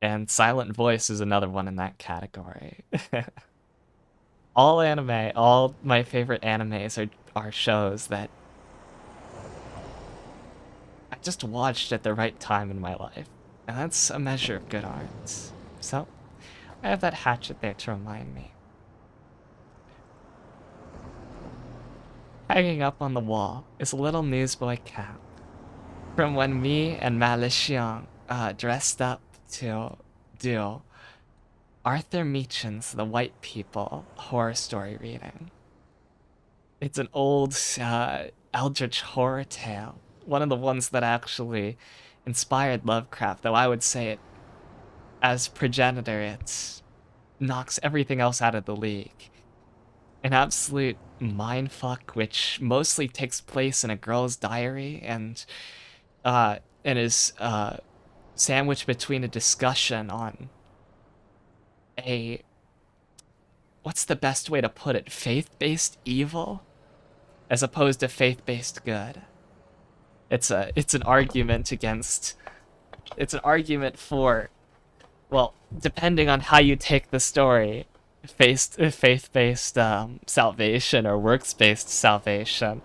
And Silent Voice is another one in that category. All my favorite animes are shows that I just watched at the right time in my life. And that's a measure of good art. So, I have that hatchet there to remind me. Hanging up on the wall is a little newsboy cap from when me and Malixiang dressed up to do Arthur Meachen's The White People horror story reading. It's an old eldritch horror tale, one of the ones that actually inspired Lovecraft, though I would say it, as progenitor, it knocks everything else out of the league. An absolute mindfuck, which mostly takes place in a girl's diary and is sandwiched between a discussion on a, what's the best way to put it, faith-based evil as opposed to faith-based good. It's an argument against, it's an argument for, well, depending on how you take the story, faith-based salvation or works-based salvation,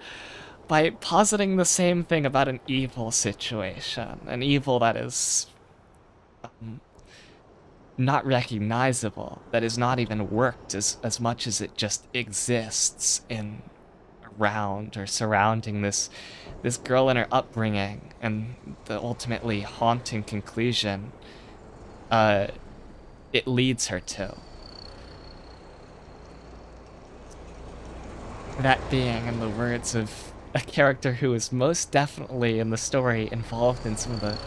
by positing the same thing about an evil situation, an evil that is not recognizable, that is not even worked as much as it just exists in, around, or surrounding this girl and her upbringing, and the ultimately haunting conclusion it leads her to. That being, in the words of a character who is most definitely in the story involved in some of the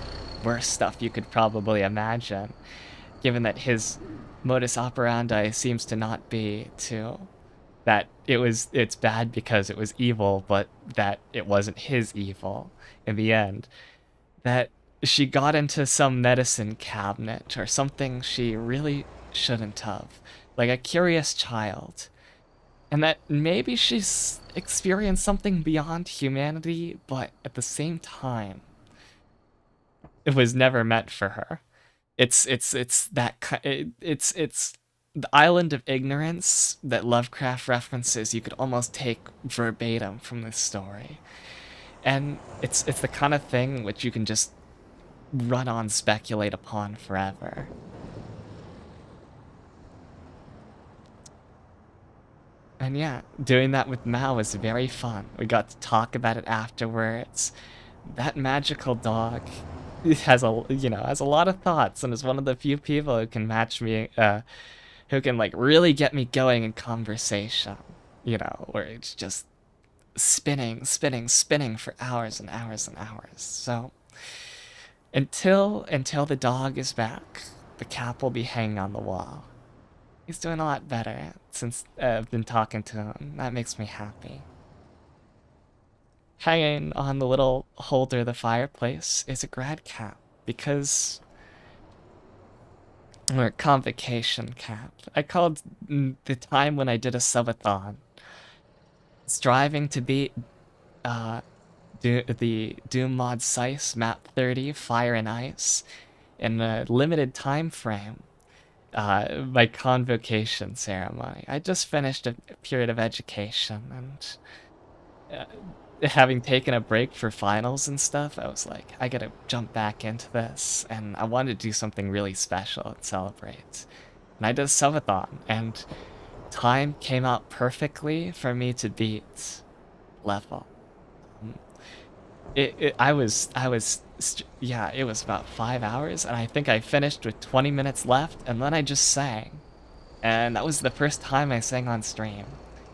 worst stuff you could probably imagine, given that his modus operandi seems to not be to that it's bad because it was evil, but that it wasn't his evil in the end. That she got into some medicine cabinet or something she really shouldn't have, like a curious child. And that maybe she's experienced something beyond humanity, but at the same time, it was never meant for her. It's the island of ignorance that Lovecraft references. You could almost take verbatim from this story, and it's the kind of thing which you can just run on, speculate upon forever. And yeah, doing that with Mao was very fun. We got to talk about it afterwards. That magical dog has a lot of thoughts, and is one of the few people who can match me, who can like really get me going in conversation. Where it's just spinning for hours and hours and hours. So until the dog is back, the cap will be hanging on the wall. He's doing a lot better since I've been talking to him. That makes me happy. Hanging on the little holder of the fireplace is a grad cap because or convocation cap. I called the time when I did a subathon. Striving to beat the Doom mod Sice map 30 Fire and Ice in a limited time frame. My convocation ceremony. I just finished a period of education and having taken a break for finals and stuff, I was like, I gotta jump back into this, and I wanted to do something really special and celebrate. And I did a subathon, and time came out perfectly for me to beat level. I was, yeah, it was about 5 hours, and I think I finished with 20 minutes left, and then I just sang. And that was the first time I sang on stream.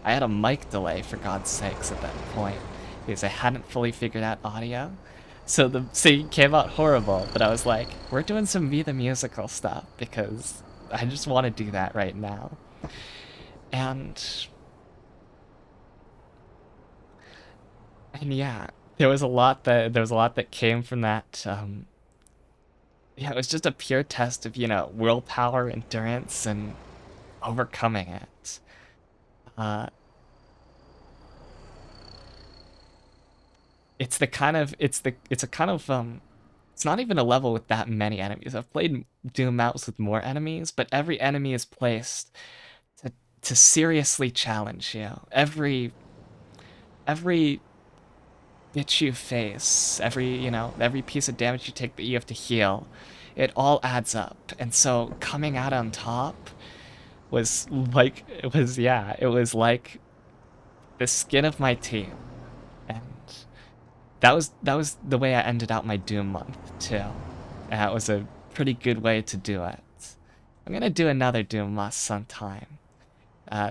I had a mic delay, for God's sakes, at that point, because I hadn't fully figured out audio. So the singing came out horrible, but I was like, we're doing some Be the Musical stuff, because I just want to do that right now. And yeah, there was a lot that came from that. Yeah, it was just a pure test of, willpower, endurance, and overcoming it. It's a kind of it's not even a level with that many enemies. I've played Doom maps with more enemies, but every enemy is placed to seriously challenge you. Every bitch you face, every piece of damage you take that you have to heal, it all adds up. And so coming out on top was like it was like the skin of my teeth. And that was the way I ended out my Doom month too. That was a pretty good way to do it. I'm gonna do another Doom month sometime.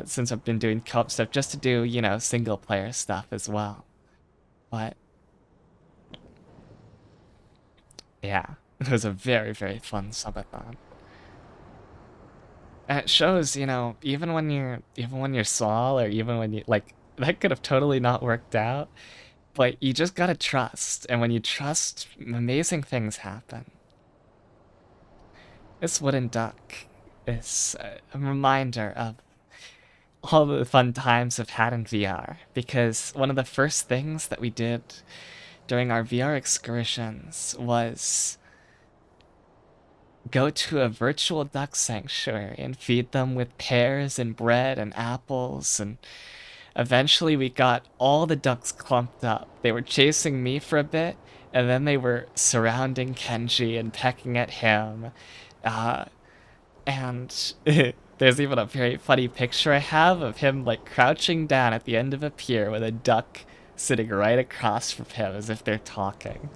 Since I've been doing co-op stuff, just to do, single player stuff as well. But yeah, it was a very, very fun subathon. And it shows, even when you're small, or even when you like, that could have totally not worked out, but you just gotta trust, and when you trust, amazing things happen. This wooden duck is a reminder of all the fun times I've had in VR, because one of the first things that we did during our VR excursions was go to a virtual duck sanctuary and feed them with pears and bread and apples, and eventually we got all the ducks clumped up. They were chasing me for a bit, and then they were surrounding Kenji and pecking at him. And there's even a very funny picture I have of him like crouching down at the end of a pier with a duck sitting right across from him as if they're talking.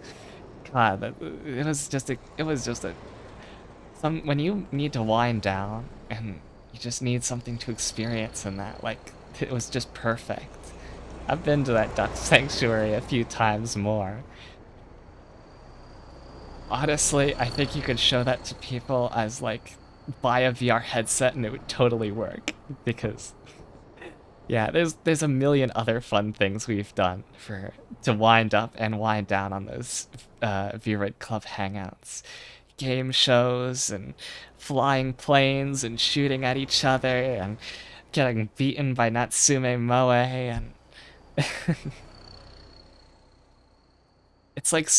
God, it was just when you need to wind down and you just need something to experience in that, like, it was just perfect. I've been to that duck sanctuary a few times more. Honestly, I think you could show that to people as like, buy a VR headset and it would totally work, because yeah, there's a million other fun things we've done to wind up and wind down on those VRid Club hangouts. Game shows and flying planes and shooting at each other and getting beaten by Natsume Moe, and it's like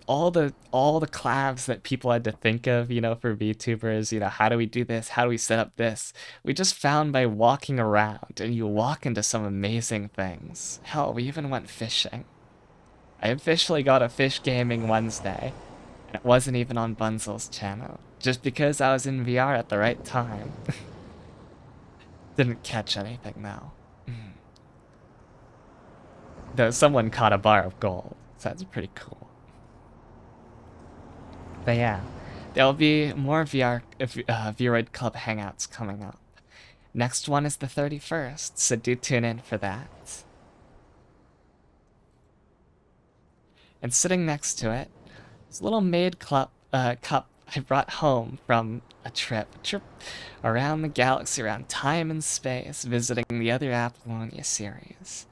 all the collabs that people had to think of, for VTubers, how do we do this? How do we set up this? We just found by walking around, and you walk into some amazing things. Hell, we even went fishing. I officially got a Fish Gaming Wednesday, and it wasn't even on Bunzel's channel, just because I was in VR at the right time. Didn't catch anything, though. Though someone caught a bar of gold, so that's pretty cool. But yeah, there'll be more VRid Club hangouts coming up. Next one is the 31st, so do tune in for that. And sitting next to it, this little cup I brought home from a trip around the galaxy, around time and space, visiting the other Apollonia series.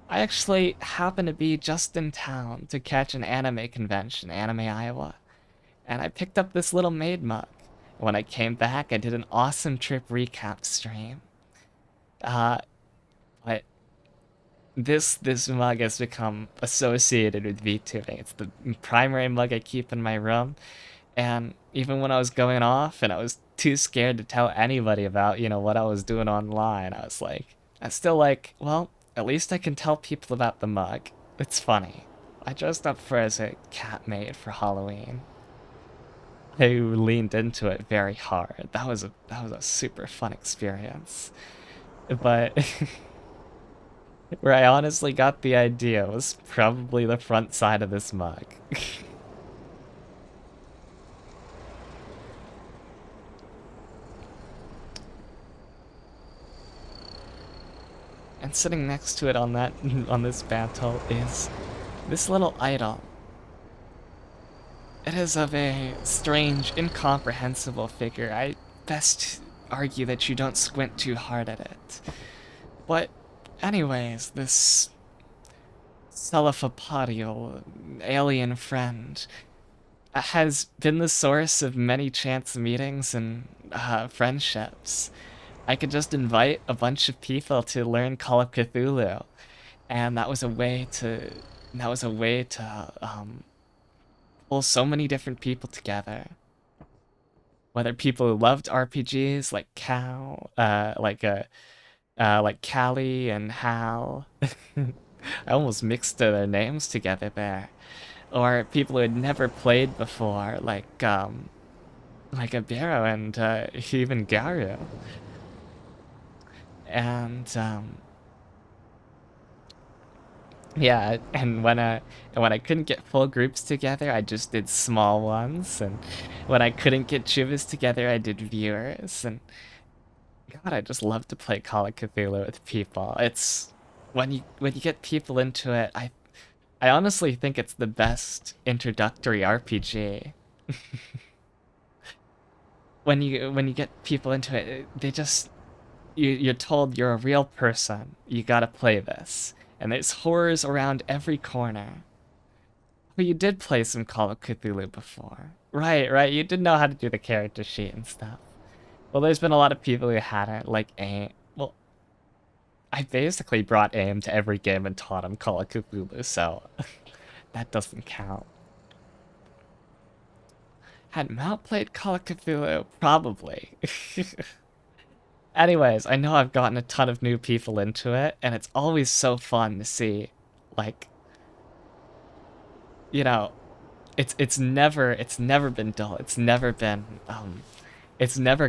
I actually happened to be just in town to catch an anime convention, Anime Iowa, and I picked up this little maid mug. When I came back, I did an awesome trip recap stream. Uh, but this mug has become associated with VTubing. It's the primary mug I keep in my room, and even when I was going off and I was too scared to tell anybody about, what I was doing online, I still like, well, at least I can tell people about the mug. It's funny. I dressed up for as a cat maid for Halloween. I leaned into it very hard. That was a super fun experience. But where I honestly got the idea was probably the front side of this mug. And sitting next to it on that on this mantle is this little idol. It is of a strange, incomprehensible figure. I best argue that you don't squint too hard at it. But anyways, this Cephalopodial alien friend has been the source of many chance meetings and friendships. I could just invite a bunch of people to learn Call of Cthulhu, and that was a way to pull so many different people together. Whether people who loved RPGs like like Callie and Hal. I almost mixed their names together there. Or people who had never played before, like Ibero and even Garu. And yeah, and when I couldn't get full groups together, I just did small ones, and when I couldn't get Chivas together, I did viewers, and God, I just love to play Call of Cthulhu with people. It's when you get people into it, I honestly think it's the best introductory RPG. When you get people into it, they just you're told you're a real person. You gotta play this, and there's horrors around every corner. But you did play some Call of Cthulhu before, right? Right. You did know how to do the character sheet and stuff. Well, there's been a lot of people who hadn't, like AIM. Well, I basically brought AIM to every game and taught him Call of Cthulhu, so that doesn't count. Had Mount played Call of Cthulhu? Probably. Anyways, I know I've gotten a ton of new people into it, and it's always so fun to see, like, you know, it's never been dull. It's never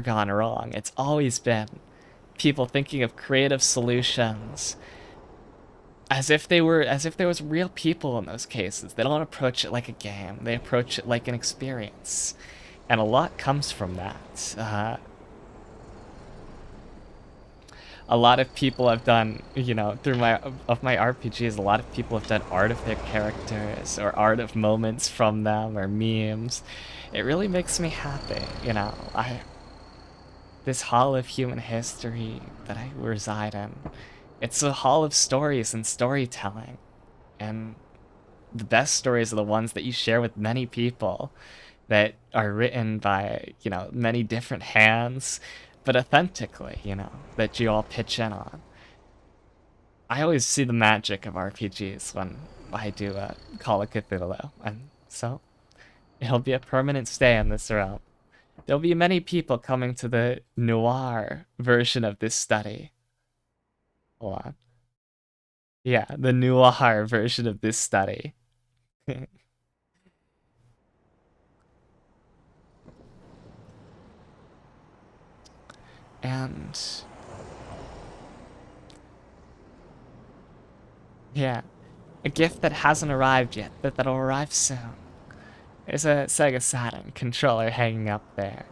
gone wrong. It's always been people thinking of creative solutions as if there was real people in those cases. They don't approach it like a game. They approach it like an experience, and a lot comes from that. A lot of people have done, through my RPGs, a lot of people have done art of their characters or art of moments from them or memes. It really makes me happy, I this hall of human history that I reside in. It's a hall of stories and storytelling. And the best stories are the ones that you share with many people that are written by, many different hands, but authentically, that you all pitch in on. I always see the magic of RPGs when I do Call of Cthulhu, and so it'll be a permanent stay in this realm. There'll be many people coming to the noir version of this study. Hold on. Yeah, the noir version of this study. And yeah, a gift that hasn't arrived yet, but that'll arrive soon. There's a Sega Saturn controller hanging up there.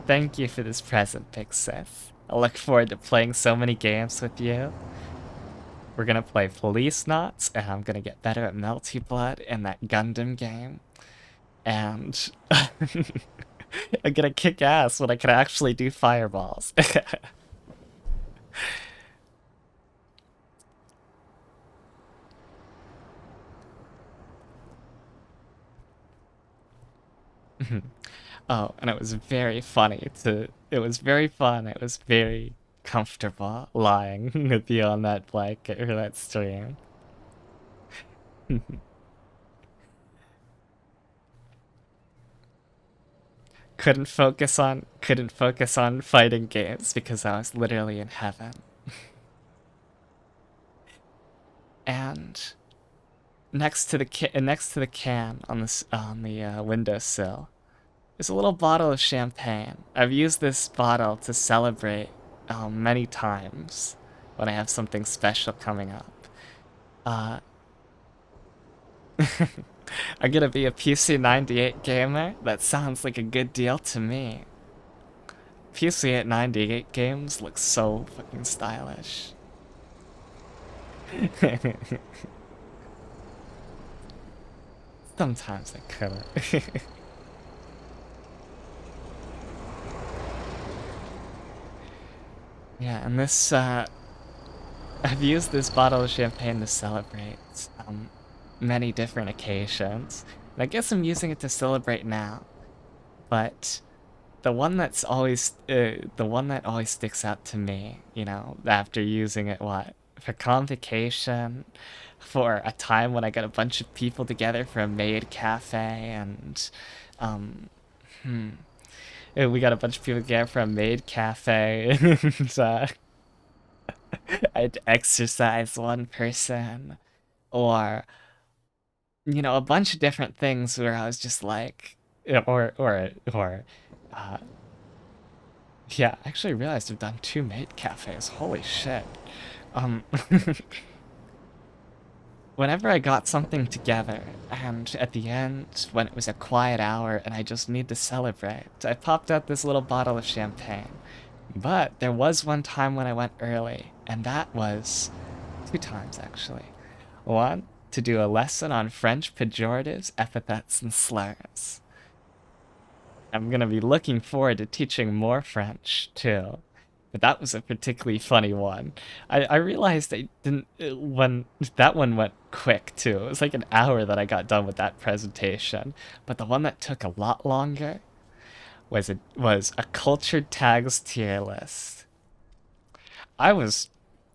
Thank you for this present, Big Sis. I look forward to playing so many games with you. We're gonna play Police Knots, and I'm gonna get better at Melty Blood in that Gundam game. And I'm gonna kick ass when I can actually do fireballs. Oh, and it was very funny to. It was very fun. It was very comfortable lying with you on that blanket or that stream. Couldn't focus on fighting games because I was literally in heaven. And next to the can on the windowsill is a little bottle of champagne. I've used this bottle to celebrate many times when I have something special coming up. Uh, I'm gonna be a PC98 gamer? That sounds like a good deal to me. PC98 games look so fucking stylish. Sometimes I couldn't. Yeah, and I've used this bottle of champagne to celebrate many different occasions. And I guess I'm using it to celebrate now. But the one that always sticks out to me, after using it, for convocation, for a time when I got a bunch of people together for a maid cafe, and um, hmm, we got a bunch of people together for a maid cafe, and I had to exercise one person, or a bunch of different things where I was just like, or uh, yeah, I actually realized I've done two maid cafes. Holy shit. Um, Whenever I got something together, and at the end, when it was a quiet hour and I just need to celebrate, I popped out this little bottle of champagne. But there was one time when I went early, and that was two times actually. One, to do a lesson on French pejoratives, epithets, and slurs. I'm gonna be looking forward to teaching more French too. But that was a particularly funny one. I realized I didn't when that one went quick too. It was like an hour that I got done with that presentation. But the one that took a lot longer was a cultured tags tier list. I was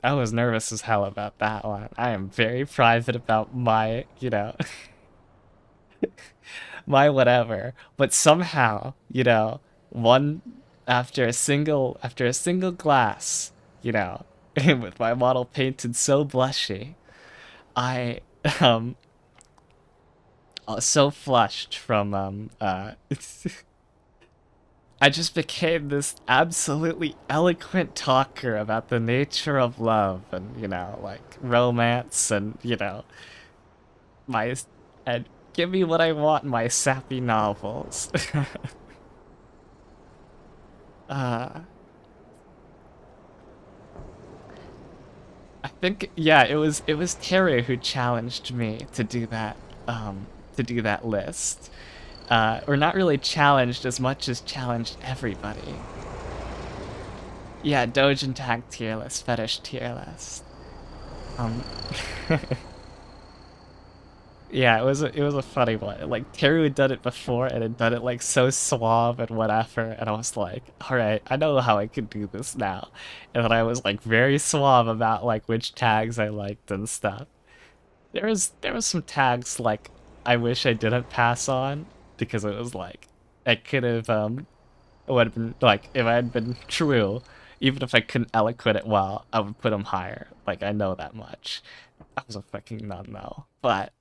I was nervous as hell about that one. I am very private about my my whatever. But somehow, one after a single glass, with my model painted so blushy, I um so flushed from I just became this absolutely eloquent talker about the nature of love and, like romance and, my and give me what I want in my sappy novels. uh I think, yeah, it was Terry who challenged me to do that list. Or not really challenged as much as challenged everybody. Yeah, Dojin Tag tier list, fetish tier list. Um, yeah, it was a funny one. Like Terry had done it before and had done it like so suave and whatever, and I was like, all right, I know how I can do this now. And then I was like very suave about like which tags I liked and stuff. There was some tags like I wish I didn't pass on because it was like I could have it would have been like if I had been true, even if I couldn't eloquent it well, I would put them higher. Like I know that much. I was a fucking nun though, but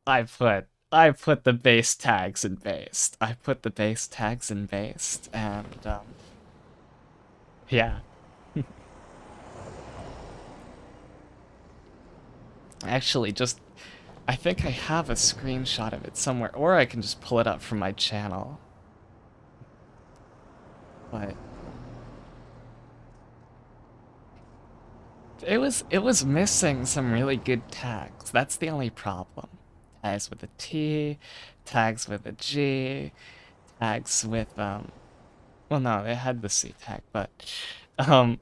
I put the base tags in based. I put the base tags in based, and yeah. Actually, just I think I have a screenshot of it somewhere, or I can just pull it up from my channel. But it was missing some really good tags. That's the only problem. Tags with a T, tags with a G, tags with well no, it had the C tag, um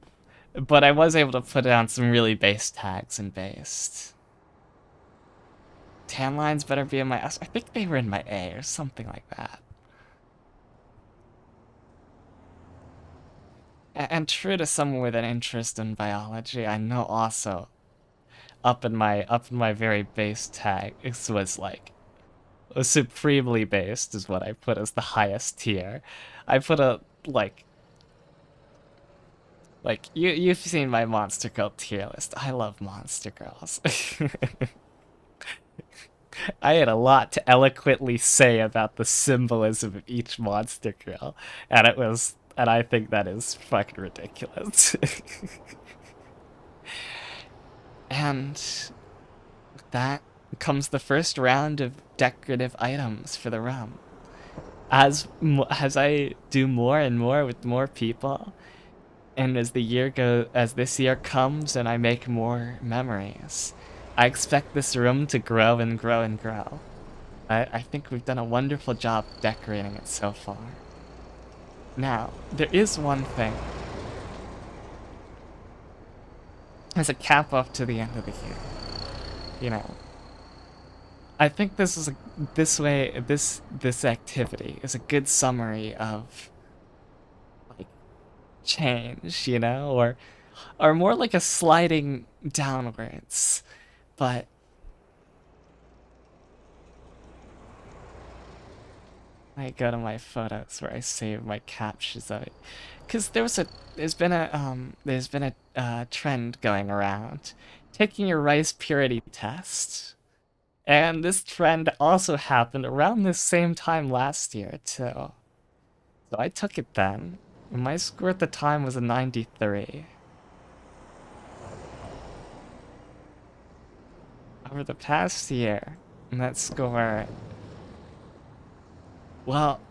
but I was able to put down some really base tags in based. Tan lines better be in my S. I think they were in my A or something like that. And true to someone with an interest in biology, I know also up in my very base tag it was like supremely based is what I put as the highest tier. I put a like you've seen my Monster Girl tier list. I love Monster Girls. I had a lot to eloquently say about the symbolism of each Monster Girl, and I think that is fucking ridiculous. And with that comes the first round of decorative items for the realm. As I do more and more with more people, and as this year comes and I make more memories, I expect this room to grow and grow and grow. I think we've done a wonderful job decorating it so far. Now, there is one thing. As a cap off to the end of the year. You know, I think this activity is a good summary of like change, or more like a sliding downwards. But I go to my photos where I save my captures of it, because there's been a trend going around taking your rice purity test, and this trend also happened around the same time last year too. So I took it then. And my score at the time was a 93. Over the past year, that score, well,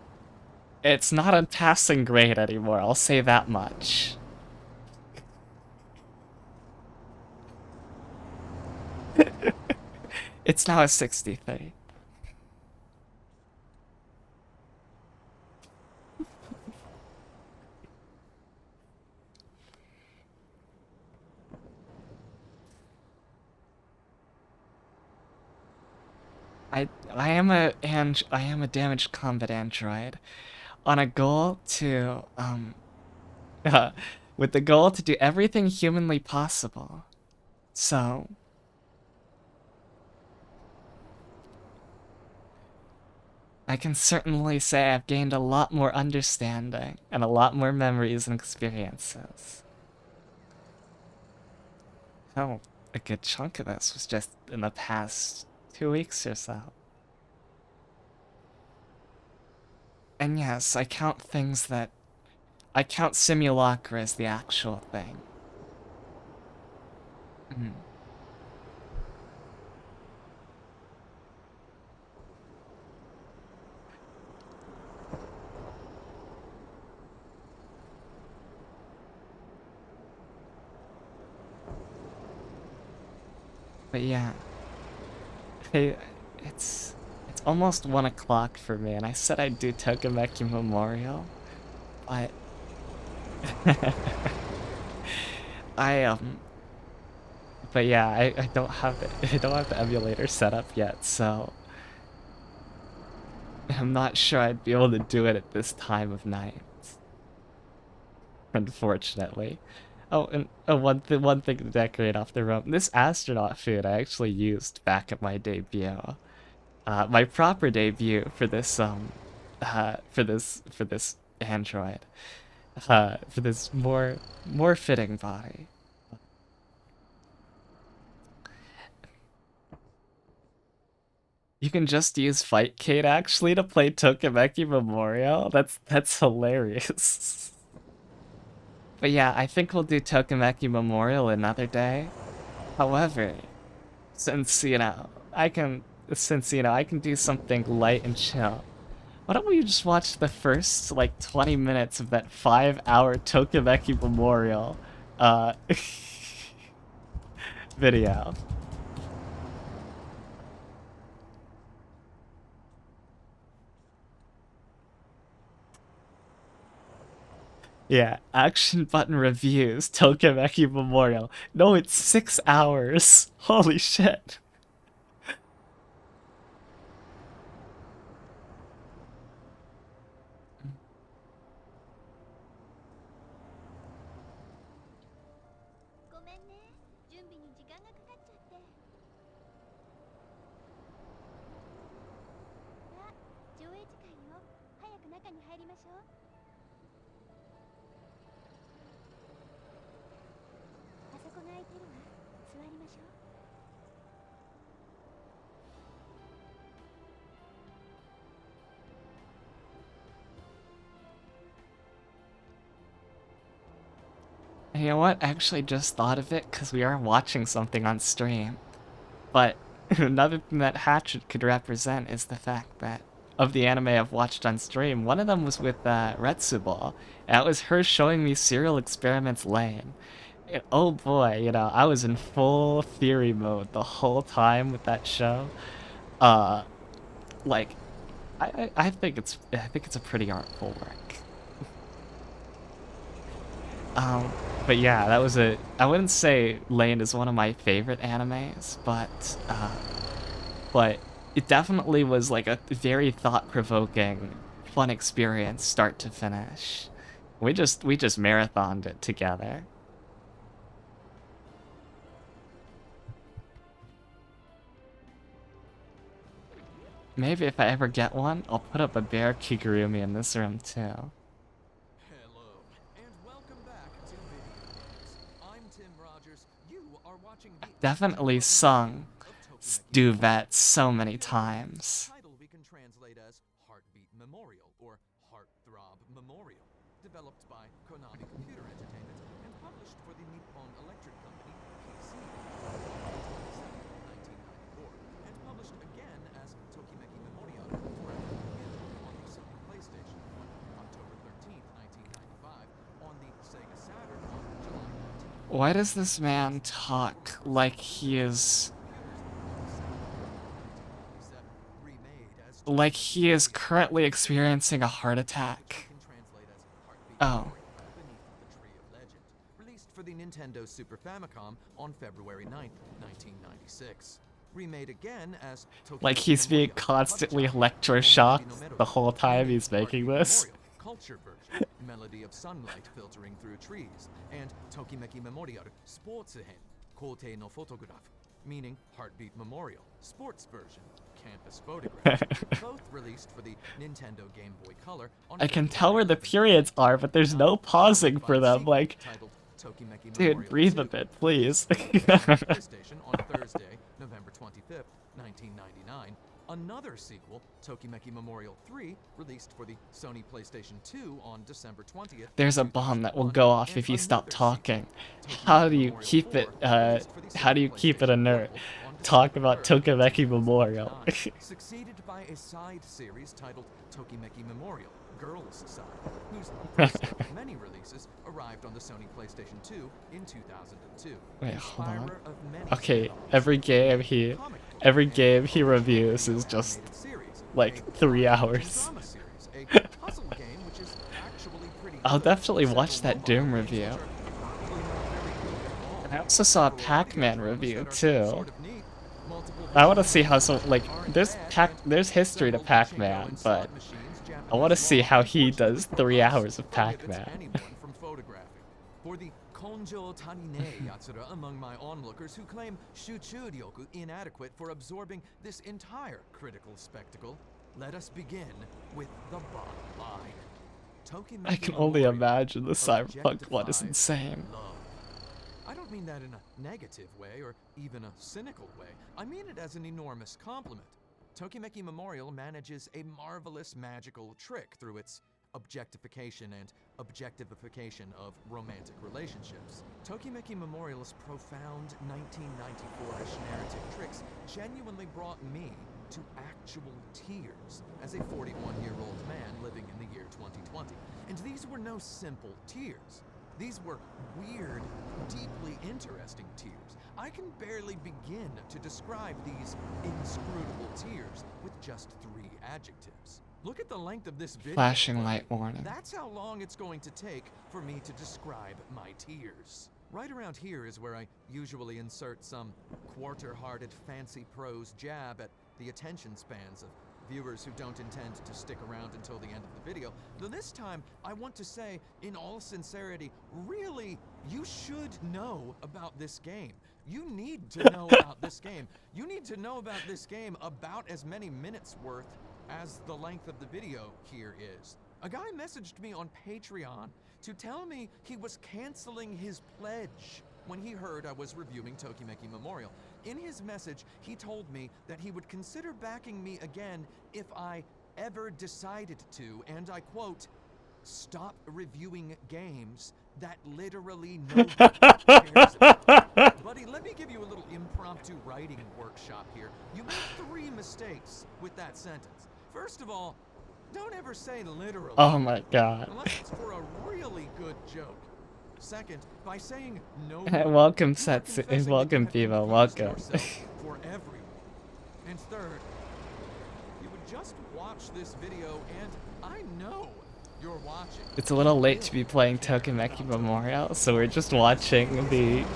it's not a passing grade anymore, I'll say that much. It's now a 63. I am a damaged combat android on a goal to uh, with the goal to do everything humanly possible. So I can certainly say I've gained a lot more understanding and a lot more memories and experiences. Hell, a good chunk of this was just in the past 2 weeks or so. And yes, I count simulacra as the actual thing. Mm. But yeah, hey, it's almost 1 o'clock for me, and I said I'd do Tokimeki Memorial, but I but yeah, I don't have I don't have the emulator set up yet, so I'm not sure I'd be able to do it at this time of night. Unfortunately. Oh, and one thing to decorate off the room. This astronaut food I actually used back at my debut. My proper debut for this for this android. For this more fitting body. You can just use Fightcade actually to play Tokimeki Memorial. That's hilarious. But yeah, I think we'll do Tokimeki Memorial another day. However, since I can do something light and chill. Why don't we just watch the first like 20 minutes of that 5-hour Tokimeki Memorial? Uh video. Yeah, action button reviews, Tokimeki Memorial. No, it's 6 hours. Holy shit. You know what? I actually just thought of it because we are watching something on stream. But another thing that Hatchet could represent is the fact that of the anime I've watched on stream, one of them was with Retsubo. That was her showing me Serial Experiments Lane. And oh boy, I was in full theory mode the whole time with that show. Like, I think it's a pretty artful work. But yeah, that was I wouldn't say Lane is one of my favorite animes, but it definitely was like a very thought-provoking, fun experience, start to finish. We just marathoned it together. Maybe if I ever get one, I'll put up a bear Kigurumi in this room too. Hello, and welcome back to Video Games. I'm Tim Rogers. You are watching the Definitely sung Duvet so many times. title we can translate as Heartbeat Memorial or Heartthrob Memorial, developed by Konami Computer Entertainment and published for the Nippon Electric Company PC on October 27, 1994, and published again as Tokimeki Memorial Forever Begin on the Sony PlayStation on October 13, 1995, on the Sega Saturn on July 19th. Why does this man talk like he is currently experiencing a heart attack? Oh. Released for the Nintendo Super Famicom on February 9th, 1996. Remade again as Like he's being constantly electroshocked the whole time he's making this. Culture version, Melody of Sunlight Filtering Through Trees, and Tokimeki Memorial Sportsuhen, Koutei no Photograph, meaning Heartbeat Memorial, Sports version, Campus Photograph. Both released for the Nintendo Game Boy Color on I can tell where the periods are, but there's no pausing for them. Like, dude, breathe a bit, please. PlayStation on Thursday, November 25th, 1999. Another sequel, Tokimeki Memorial 3, released for the Sony PlayStation 2 on December 20th. There's a bomb that will go off if you stop talking. How do you keep it inert? Talk about Tokimeki Memorial. Succeeded by a side series titled Tokimeki Memorial, Girls Side, whose first of many releases arrived on the Sony PlayStation 2 in 2002. Wait, hold on. Inspirer of many Okay, spin-offs, every game he reviews is just like 3 hours. I'll definitely watch that Doom review. I also saw a Pac-Man review too. I want to see how there's history to Pac-Man, but I want to see how he does 3 hours of Pac-Man. For the Konjo Tanine Yatsura among my onlookers who claim Shuchuryoku inadequate for absorbing this entire critical spectacle, let us begin with the bottom line. I can only imagine the Cyberpunk one is insane. Love. I don't mean that in a negative way or even a cynical way. I mean it as an enormous compliment. Tokimeki Memorial manages a marvelous magical trick through its objectification and objectification of romantic relationships. Tokimeki Memorial's profound 1994-ish narrative tricks genuinely brought me to actual tears as a 41-year-old man living in the year 2020. And these were no simple tears. These were weird, deeply interesting tears. I can barely begin to describe these inscrutable tears with just 3 adjectives. Look at the length of this video. Flashing light warning. That's how long it's going to take for me to describe my tears. Right around here is where I usually insert some quarter-hearted fancy prose jab at the attention spans of viewers who don't intend to stick around until the end of the video. Though this time, I want to say, in all sincerity, really, you should know about this game. You need to know about this game. You need to know about this game about as many minutes worth as the length of the video here is. A guy messaged me on Patreon to tell me he was canceling his pledge when he heard I was reviewing Tokimeki Memorial. In his message, he told me that he would consider backing me again if I ever decided to, and I quote, "stop reviewing games that literally nobody cares about." Buddy, let me give you a little impromptu writing workshop here. You made 3 mistakes with that sentence. First of all, don't ever say literally. Oh my god. Unless it's for a really good joke. Second, by saying no. Welcome, Setsu. Welcome, Vivo. Welcome. For everyone. And third, you would just watch this video, and I know you're watching. It's a little late to be playing Tokimeki Memorial, so we're just watching the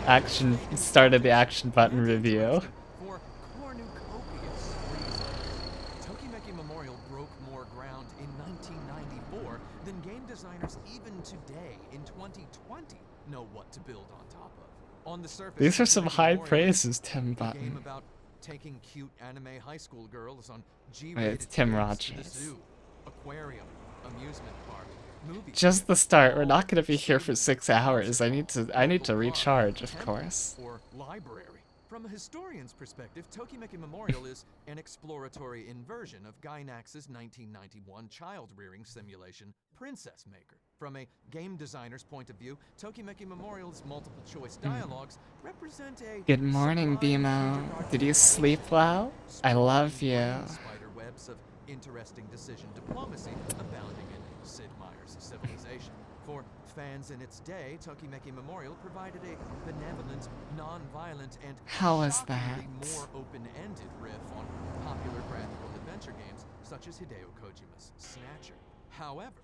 start of the action button review. For cornucopious reasons. Tokimeki Memorial broke more ground in 1994 than game designers even today in 2020 know what to build on top of. On the surface, These are some Tokimeki high Memorial praises, Tim is a game Button. about taking cute anime high school girls on Wait, G-rated it's Tim trips to the Rogers. zoo, aquarium, amusement park, movie Just the theater, start. We're not mall, gonna be here for 6 hours. I need to local recharge, park, of temple, course. or library. From a historian's perspective, Tokimeki Memorial is an exploratory inversion of Gainax's 1991 child-rearing simulation, Princess Maker. From a game designer's point of view, Tokimeki Memorial's multiple-choice dialogues represent a Good morning, sublime Bimo. kindergarten Did you sleep well? I love you. spider webs of interesting decision diplomacy abounding in Sid Meier's Civilization. For fans in its day, Tokimeki Memorial provided a benevolent, non-violent, and How was shockingly that? more open-ended riff on popular graphical adventure games such as Hideo Kojima's Snatcher. However,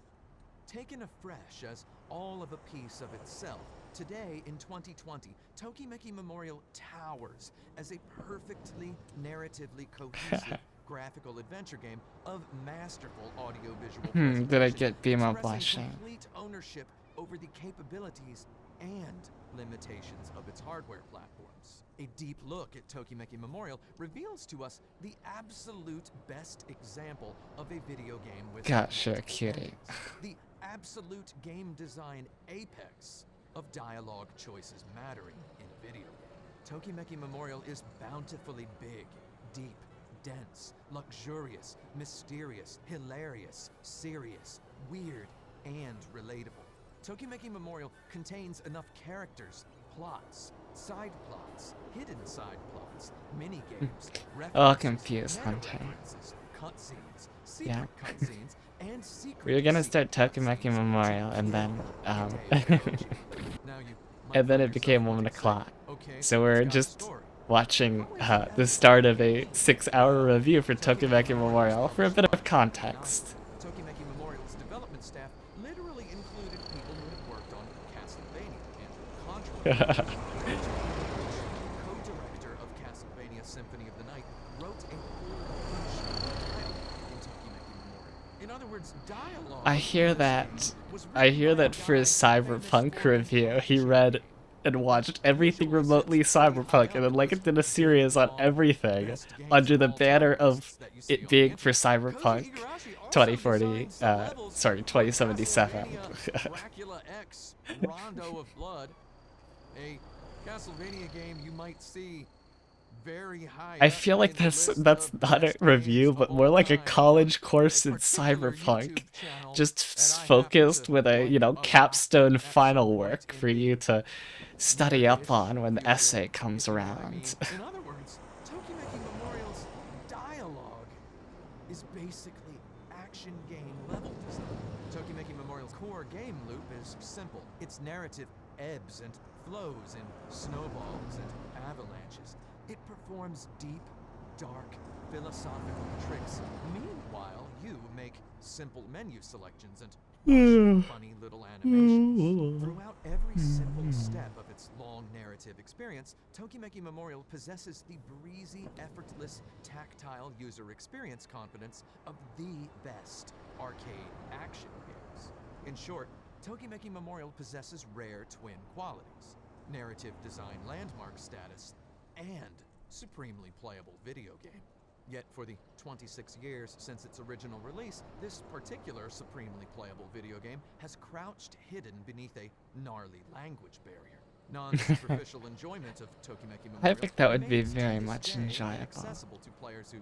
taken afresh as all of a piece of itself, today in 2020, Tokimeki Memorial towers as a perfectly narratively cohesive graphical adventure game of masterful audiovisual Did I presentation, get Bimo expressing blushing? complete ownership over the capabilities and limitations of its hardware platforms. A deep look at Tokimeki Memorial reveals to us the absolute best example of a video game with Gotcha, multiple cutie. endings. The absolute game design apex of dialogue choices mattering in a video game. Tokimeki Memorial is bountifully big, deep, dense, luxurious, mysterious, hilarious, serious, weird, and relatable. Tokimeki Memorial contains enough characters, plots, side plots, hidden side plots, mini-games, Oh, references, confused, Hunter. meta-references, cutscenes, Yeah. secret cutscenes, and secret We were gonna start secret Tokimeki cutscenes Memorial, to and then, kill Hideo Kojima. Now you might and then find it became yourself 1 saying, o'clock. "Okay, So it's we're got a just story." watching the start of a 6-hour review for Tokimeki Memorial for a bit of context. Tokimeki Memorial's development staff literally included people who had worked on Castlevania and Contra. Co-director of Castlevania Symphony of the Night wrote a whole bunch of dialogue in Tokimeki Memorial. In other words, dialogue. I hear in this that. game was I written hear by a that for his guy famous Cyberpunk for review, he enhancing read and watched everything remotely Cyberpunk, and then like it did a series on everything under the banner of it being for Cyberpunk 2040, sorry, 2077. Dracula X, Rondo of Blood, a Castlevania game you might see very high. I feel like that's not a review, but more like a college course in Cyberpunk, just focused with a, capstone final work for you to study up on when the essay comes around. In other words, Tokimeki Memorial's dialogue is basically action game level design. Tokimeki Memorial's core game loop is is simple. Its narrative ebbs and flows in snowballs and avalanches. It performs deep, dark, philosophical tricks. Meanwhile, you make simple menu selections and watch funny little animations. Throughout every simple step of its long narrative experience, Tokimeki Memorial possesses the breezy, effortless, tactile user experience confidence of the best arcade action games. In short, Tokimeki Memorial possesses rare twin qualities: narrative design landmark status and supremely playable video game. Yet for the 26 years since its original release, this particular supremely playable video game has crouched hidden beneath a gnarly language barrier. Non-superficial enjoyment of Tokimeki Memorial I think that would be remains to very this much day enjoyable. accessible to players who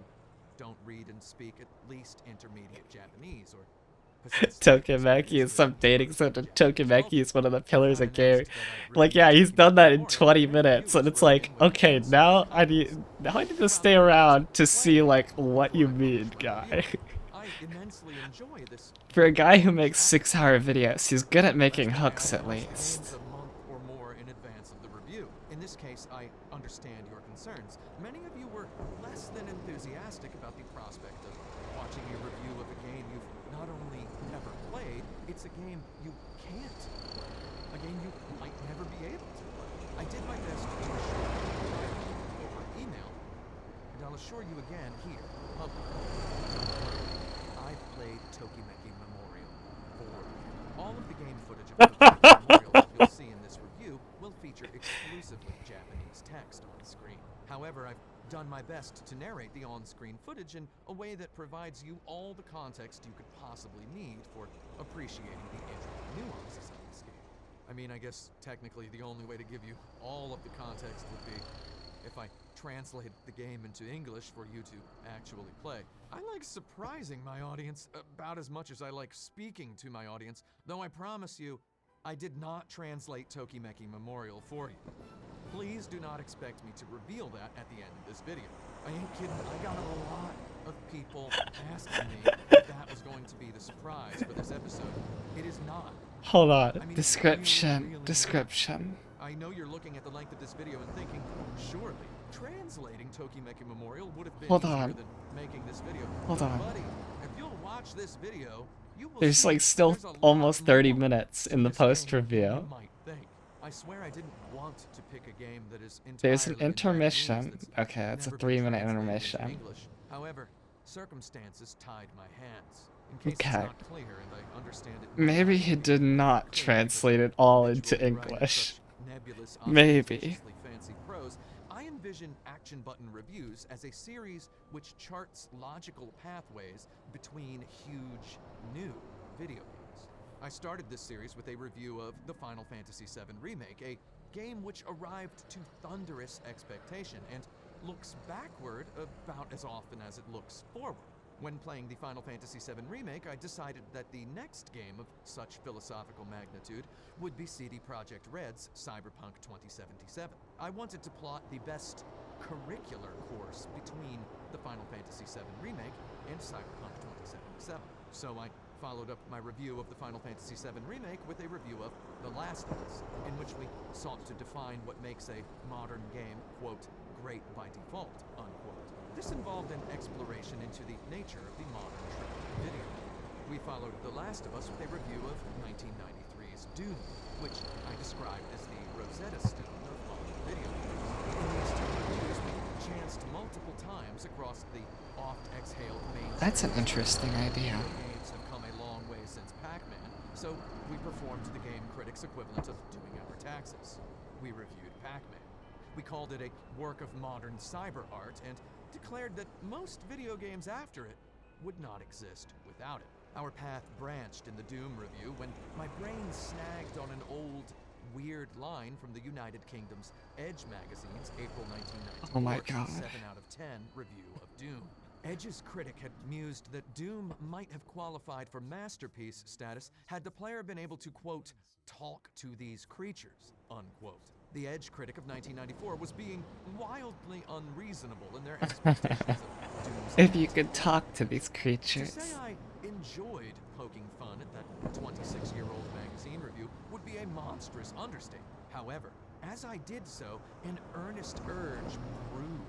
don't read and speak at least intermediate Japanese or possess Tokimeki is some dating sim, and Tokimeki is one of the pillars of gaming. Like, yeah, he's done that in 20 minutes, and it's like, okay, now I need to stay around to see, like, what you mean, guy. I immensely enjoy this. For a guy who makes 6-hour videos, he's good at making hooks at Games least. a month or more in advance of the review. In this case, I understand your concerns. Many of you were less than enthusiastic about the prospect of watching a review of a game you've not only never played, it's a game you can't play. A game you might never be able to play. I did my best to assure you privately over email, and I'll assure you again here, publicly. Don't worry, I've played Tokimeki Memorial for you. All of the game footage of Tokimeki Memorial that you'll see in this review will feature exclusively Japanese text on screen. However, I've done my best to narrate the on-screen footage in a way that provides you all the context you could possibly need for appreciating the intricate nuances of this game. I mean, I guess technically the only way to give you all of the context would be if I translated the game into English for you to actually play. I like surprising my audience about as much as I like speaking to my audience, though I promise you, I did not translate Tokimeki Memorial for you. Please do not expect me to reveal that at the end of this video. I ain't kidding, I got a lot of people asking me if that was going to be the surprise for this episode. It is not. Hold on. I mean, Description. really Description. I know you're looking at the length of this video and thinking, surely translating Tokimeki Memorial would have been Hold easier on. than making this video. Hold But on. buddy, if you'll watch this video, you will There's see like still there's a lot almost 30 more minutes to in the this game post than review. you might think. I swear I didn't want to pick a game that is There's an entirely in intermission. Japanese that's Okay, that's a never been 3-minute translated into intermission. English. However, circumstances tied my hands. In case it's Okay. not clear, and I understand it may Maybe not he be did not clear translate because it all of into individual writing English. such nebulous, Maybe. ostentatiously fancy prose, I envision Action Button Reviews as a series which charts logical pathways between huge, new video games. I started this series with a review of the Final Fantasy VII Remake, a game which arrived to thunderous expectation and looks backward about as often as it looks forward. When playing the Final Fantasy VII Remake, I decided that the next game of such philosophical magnitude would be CD Projekt Red's Cyberpunk 2077. I wanted to plot the best curricular course between the Final Fantasy VII Remake and Cyberpunk 2077. So I followed up my review of the Final Fantasy VII Remake with a review of The Last of Us, in which we sought to define what makes a modern game, quote, great by default, unquote. This involved an exploration into the nature of the modern AAA video. We followed The Last of Us with a review of 1993's Doom, which I described as the Rosetta Stone of modern video games. In these two reviews, we chanced multiple times across the oft-exhaled main. That's an interesting idea. Video games have come a long way since Pac-Man, so we performed the game critics' equivalent of doing our taxes. We reviewed Pac-Man. We called it a work of modern cyber art and declared that most video games after it would not exist without it. Our path branched in the Doom review when my brain snagged on an old, weird line from the United Kingdom's Edge magazine's April 1994 Oh my God. 7 out of 10 review of Doom. Edge's critic had mused that Doom might have qualified for masterpiece status had the player been able to, quote, talk to these creatures, unquote. The Edge critic of 1994 was being wildly unreasonable in their expectations of Doom's If you could talk to these creatures. to say I enjoyed poking fun at that 26-year-old magazine review a monstrous understatement. However, as I did so, an earnest urge brewed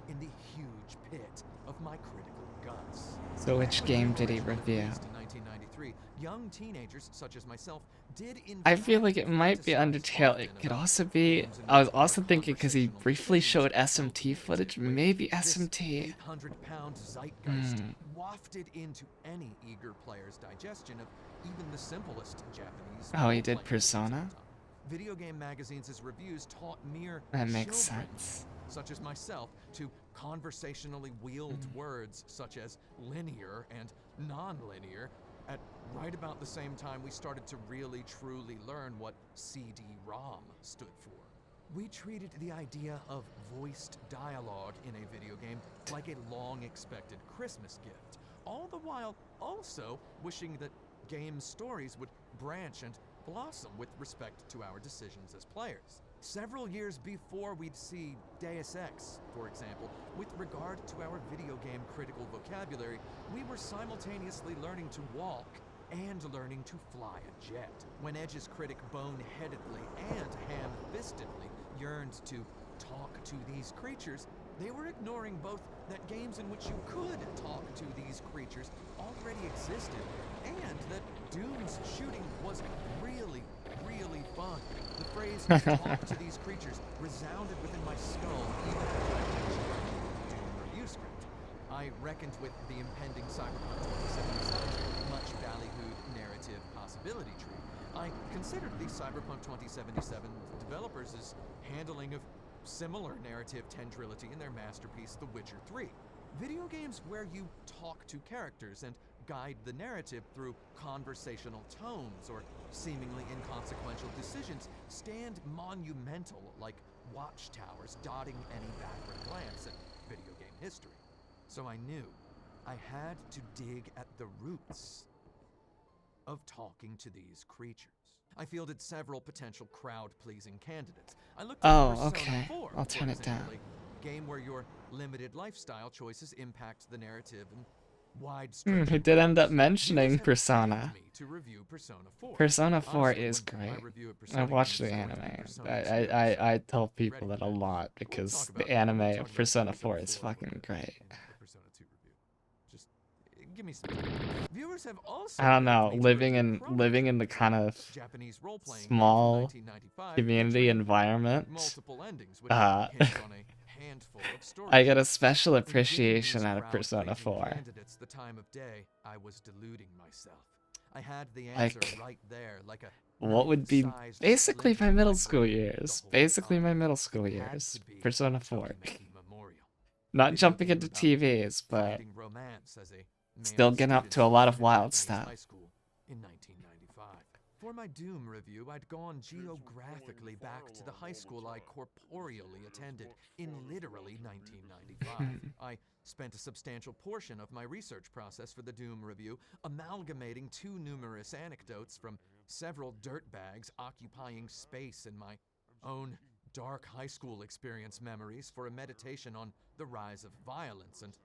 in the huge pit of my critical guts. So which When game Halo did he originally review? released in 1993, young teenagers such as myself did in I feel like it fact might be fantasize Undertale. often It could about also be. games in I was which also our thinking because he conversational briefly decisions showed were SMT calculated, footage. with Maybe this SMT. 800-pound zeitgeist Hmm. wafted into any eager player's digestion of even the simplest Japanese. Oh, he did role-playing games Persona? at the time. Video game magazines' reviews taught mere That makes children, sense. such as myself, to conversationally wield words such as linear and non-linear at right about the same time we started to really truly learn what CD-ROM stood for. We treated the idea of voiced dialogue in a video game like a long-expected Christmas gift, all the while also wishing that game stories would branch and blossom with respect to our decisions as players. Several years before we'd see Deus Ex, for example, with regard to our video game critical vocabulary, we were simultaneously learning to walk and learning to fly a jet. When Edge's critic boneheadedly and ham-fistedly yearned to talk to these creatures, they were ignoring both that games in which you could talk to these creatures already existed, and that Doom's shooting was really, really fun. The phrase "talk to these creatures" resounded within my skull even after I finished writing the Doom review script. I reckoned with the impending Cyberpunk 2077's much ballyhooed narrative possibility tree. I considered the Cyberpunk 2077 developers' handling of similar narrative tendrility in their masterpiece, The Witcher 3. Video games where you talk to characters and guide the narrative through conversational tones or seemingly inconsequential decisions stand monumental like watchtowers dotting any backward glance at video game history. So I knew I had to dig at the roots of talking to these creatures. I fielded several potential crowd-pleasing candidates. I looked at Oh, Persona okay. 4, I'll for turn it down. example, a game where your limited lifestyle choices impact the narrative in wide He did end up ways. mentioning Viewers have Persona. begged me to review Persona 4. Persona 4 Honestly, is when my great. review of I Persona watched the games anime. soared to Persona 2, I tell people ready that for a that. lot We'll because talk about the that. We'll anime talk of about Persona Persona 4 is 4 fucking great. in the Persona 2 review. Just give me some. Viewers have also I don't begged know, me to living review in the kind of Japanese role-playing game from small 1995 community featuring environment, multiple endings, which uh, hinged on a handful of stories. I get a special In giving appreciation these out of Persona crowd-pleasing 4. candidates the time of day, I was deluding myself. I had the Like, answer right there, like a What would be knife-sized basically slit my middle in school brain years. the whole Basically time. my middle It school had years. to be Persona 4. Tokimeki Memorial. Not Video jumping game into about TVs, but finding romance as a still male getting up student to a lot of at wild Japanese stuff. high school in 1995. For my Doom review, I'd gone geographically back to the high school I corporeally attended in literally 1995. I spent a substantial portion of my research process for the Doom review amalgamating too numerous anecdotes from several dirtbags occupying space in my own dark high school experience memories for a meditation on the rise of violence and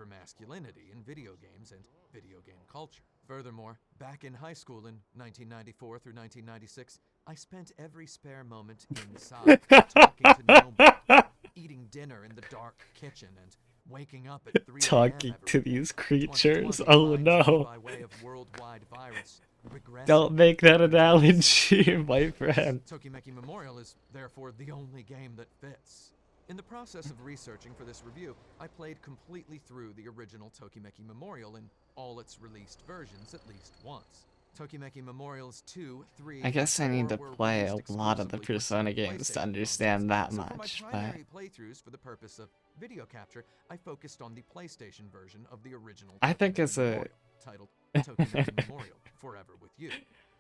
hypermasculinity in video games and video game culture. Furthermore, back in high school in 1994 through 1996, I spent every spare moment inside talking to nobody, eating dinner in the dark kitchen, and waking up at 3 a.m. Talking to every these 2020 creatures. Oh lied to me no. by way of worldwide virus, regressing Don't make that to analogy, my friend. Tokimeki Memorial is therefore the only game that fits. In the process of researching for this review, I played completely through the original Tokimeki Memorial in all its released versions at least once. Tokimeki Memorials 2, 3, I guess I need to and 4 were play released a lot of the exclusively for Persona games to PlayStation understand that consoles. So for much, my but primary playthroughs for the purpose of video capture, I focused on the PlayStation version of the original I think Tokimeki as a- Memorial, titled Tokimeki Memorial Forever With You.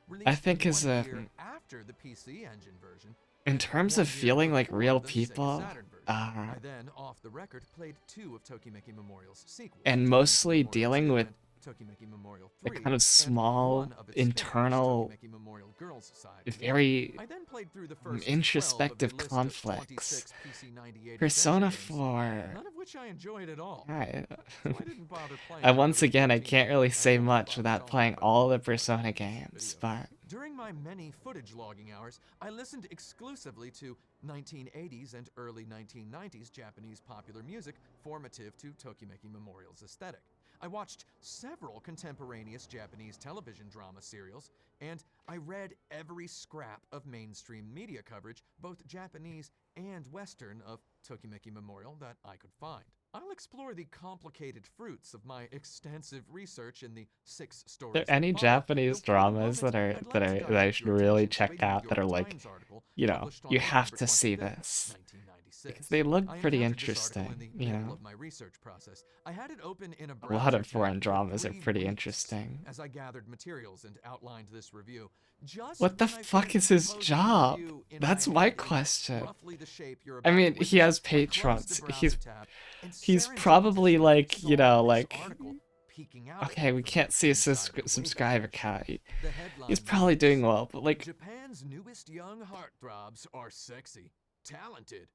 Released think as 1 a- year after the PC Engine version, in terms of feeling like real people, I then, off the record, played 2 of Tokimeki Memorial's sequels, and Tokimeki mostly Memorial dealing 2 with and Tokimeki Memorial a 3, kind of and small, one of its spin-offs, internal, Tokimeki Memorial Girls Side very 1. I then played through the first 12 introspective of the list of conflicts. 26 PC98 Persona adventure games, 4. none of which I enjoyed at all. I, So I didn't bother playing I the once early again, I 14 can't really games. say didn't much bother without telling playing about all the the Persona video games, game. but During my many footage logging hours, I listened exclusively to 1980s and early 1990s Japanese popular music formative to Tokimeki Memorial's aesthetic. I watched several contemporaneous Japanese television drama serials, and I read every scrap of mainstream media coverage, both Japanese and Western, of Tokimeki Memorial that I could find. I'll explore the complicated fruits of my extensive research in the 6 stories There that any follow. Japanese Though for the dramas moment, that are I'd like to that I direct should your really attention to check a New out that are York like, Times article you know, published on you have November to see 25th, this 1996. because they look I pretty encountered this article in interesting, the you middle know. of my research process. I had it open in a A browser lot of tab foreign for dramas are 3 pretty weeks interesting. as I gathered materials and outlined this review. Just What the when I fuck finished is his composing the job? review in That's my my head in question. roughly the shape you're I about to mean, he witness, has I closed patrons. the browser tab and He's serendipitously probably like, you know, saw this like, article peeking out at okay, me we from can't see his inside the subscriber Wayback count. Machine. The headline He's probably reads, doing well, but like, Japan's newest young heartthrobs are sexy, talented,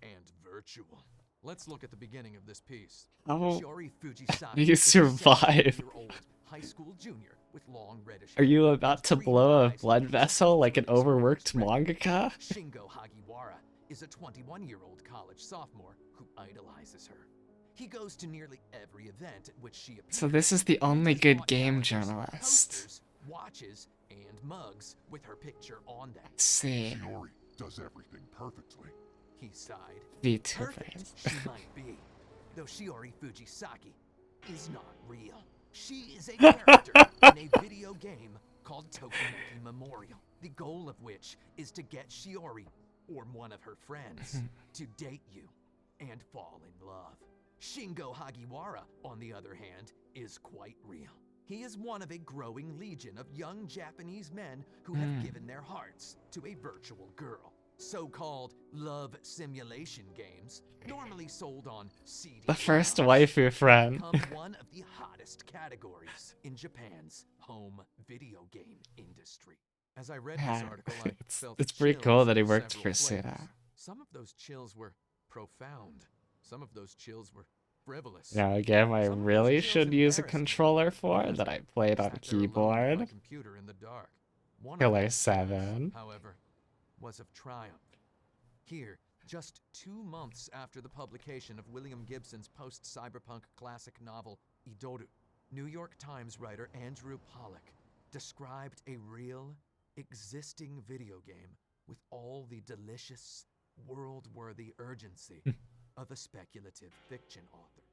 and virtual. Let's look at the beginning of this piece. how Shiori Fujisaki do you is a survive? 17-year-old high school junior with long reddish Are hair you and about to green blow a eyes blood who's vessel like an culturally overworked expressive. mangaka? Shingo Hagiwara is a 21-year-old college sophomore who idolizes her. He goes to nearly every event at which she appears. So this is the and only has good bought game calendars, journalist. posters, watches, and mugs with her picture on them. Let's see. Shiori does everything perfectly. He sighed. VTubers. Perfect she might be, though Shiori Fujisaki is not real. She is a character in a video game called Tokimeki Memorial, the goal of which is to get Shiori, or one of her friends, to date you and fall in love. Shingo Hagiwara, on the other hand, is quite real. He is one of a growing legion of young Japanese men who have given their hearts to a virtual girl. So-called love simulation games, normally sold on CD, The first waifu friend. become one of the hottest categories in Japan's home video game industry. As I read this Yeah, article, I it's felt pretty chills cool that he in worked several for flavors. Suda. Some of those chills were profound. Some of those chills were frivolous. You know, a game I Some of those really chills should use a embarrassed me controller for because that I I played on sat there alone with my keyboard. computer in the dark. One of Killer those 7. however, was of triumph. Here, just 2 months after the publication of William Gibson's post-cyberpunk classic novel Idoru, New York Times writer Andrew Pollack described a real, existing video game with all the delicious, world-worthy urgency of a speculative fiction author.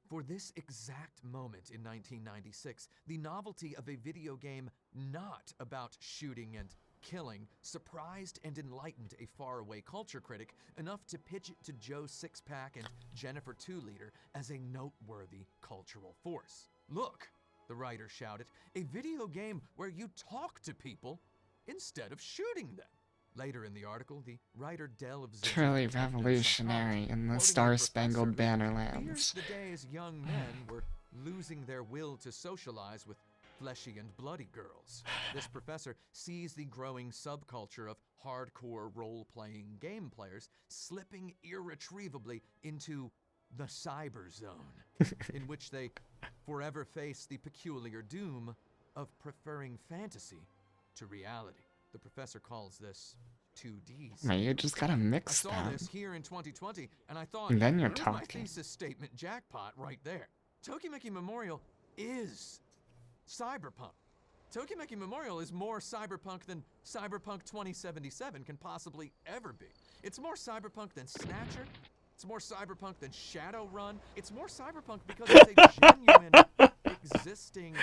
For this exact moment in 1996, the novelty of a video game not about shooting and killing surprised and enlightened a faraway culture critic enough to pitch it to Joe Sixpack and Jennifer Two Liter as a noteworthy cultural force. Look, the writer shouted, a video game where you talk to people instead of shooting them. Later in the article, the writer delves into Truly the content revolutionary in the quoting a Star-Spangled professor who Banner fears lands. the days young men were losing their will to socialize with fleshy and bloody girls. This professor sees the growing subculture of hardcore role-playing game players slipping irretrievably into the cyber zone, in which they forever face the peculiar doom of preferring fantasy to reality. The professor calls this 2D. Man, you just gotta I mix saw them. this here in 2020, and I thought, And then you're there's my talking. thesis statement jackpot right there. Tokimeki Memorial is cyberpunk. Tokimeki Memorial is more cyberpunk than Cyberpunk 2077 can possibly ever be. It's more cyberpunk than Snatcher. It's more cyberpunk than Shadowrun. It's more cyberpunk because it's a genuine, existing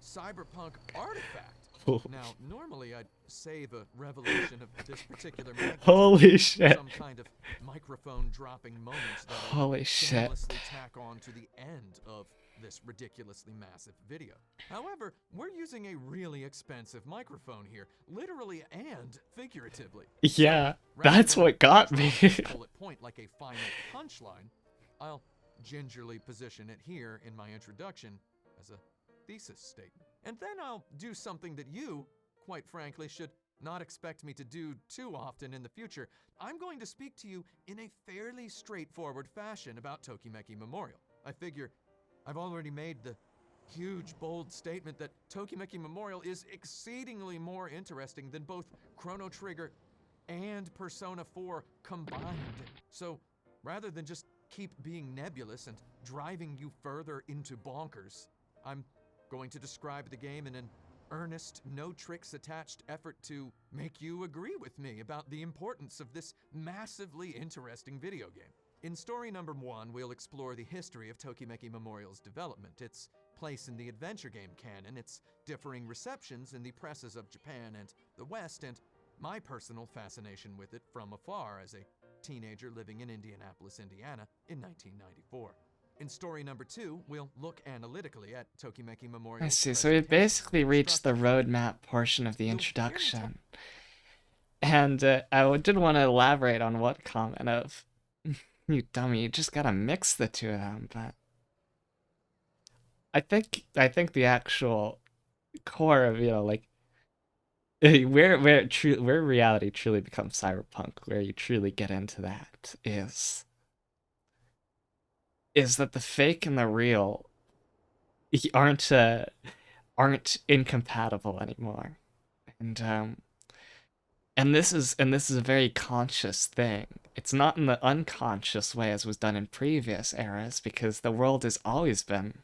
cyberpunk artifact. Now, normally I'd save a revelation of this particular magnitude Holy for shit. some kind of microphone dropping moment that I'd Holy shit. shamelessly tack on to the end of this ridiculously massive video. However, we're using a really expensive microphone here, literally and figuratively. Yeah, Rather that's than what got drop me. this bullet point like a final punchline, I'll gingerly position it here in my introduction as a thesis statement. And then I'll do something that you, quite frankly, should not expect me to do too often in the future. I'm going to speak to you in a fairly straightforward fashion about Tokimeki Memorial. I figure I've already made the huge, bold statement that Tokimeki Memorial is exceedingly more interesting than both Chrono Trigger and Persona 4 combined. So, rather than just keep being nebulous and driving you further into bonkers, I'm going to describe the game in an earnest, no tricks attached effort to make you agree with me about the importance of this massively interesting video game. In story number 1, we'll explore the history of Tokimeki Memorial's development, its place in the adventure game canon, its differing receptions in the presses of Japan and the West, and my personal fascination with it from afar as a teenager living in Indianapolis, Indiana in 1994. In story number 2, we'll look analytically at Tokimeki I Memorial's see. So we present basically history and reached the structure. roadmap portion of the You'll hear me introduction. And I did want to elaborate on what comment of, you dummy, you just gotta mix the two of them, but I think the actual core of, like, where reality truly becomes cyberpunk, where you truly get into that is that the fake and the real aren't incompatible anymore. And this is a very conscious thing. It's not in the unconscious way as was done in previous eras, because the world has always been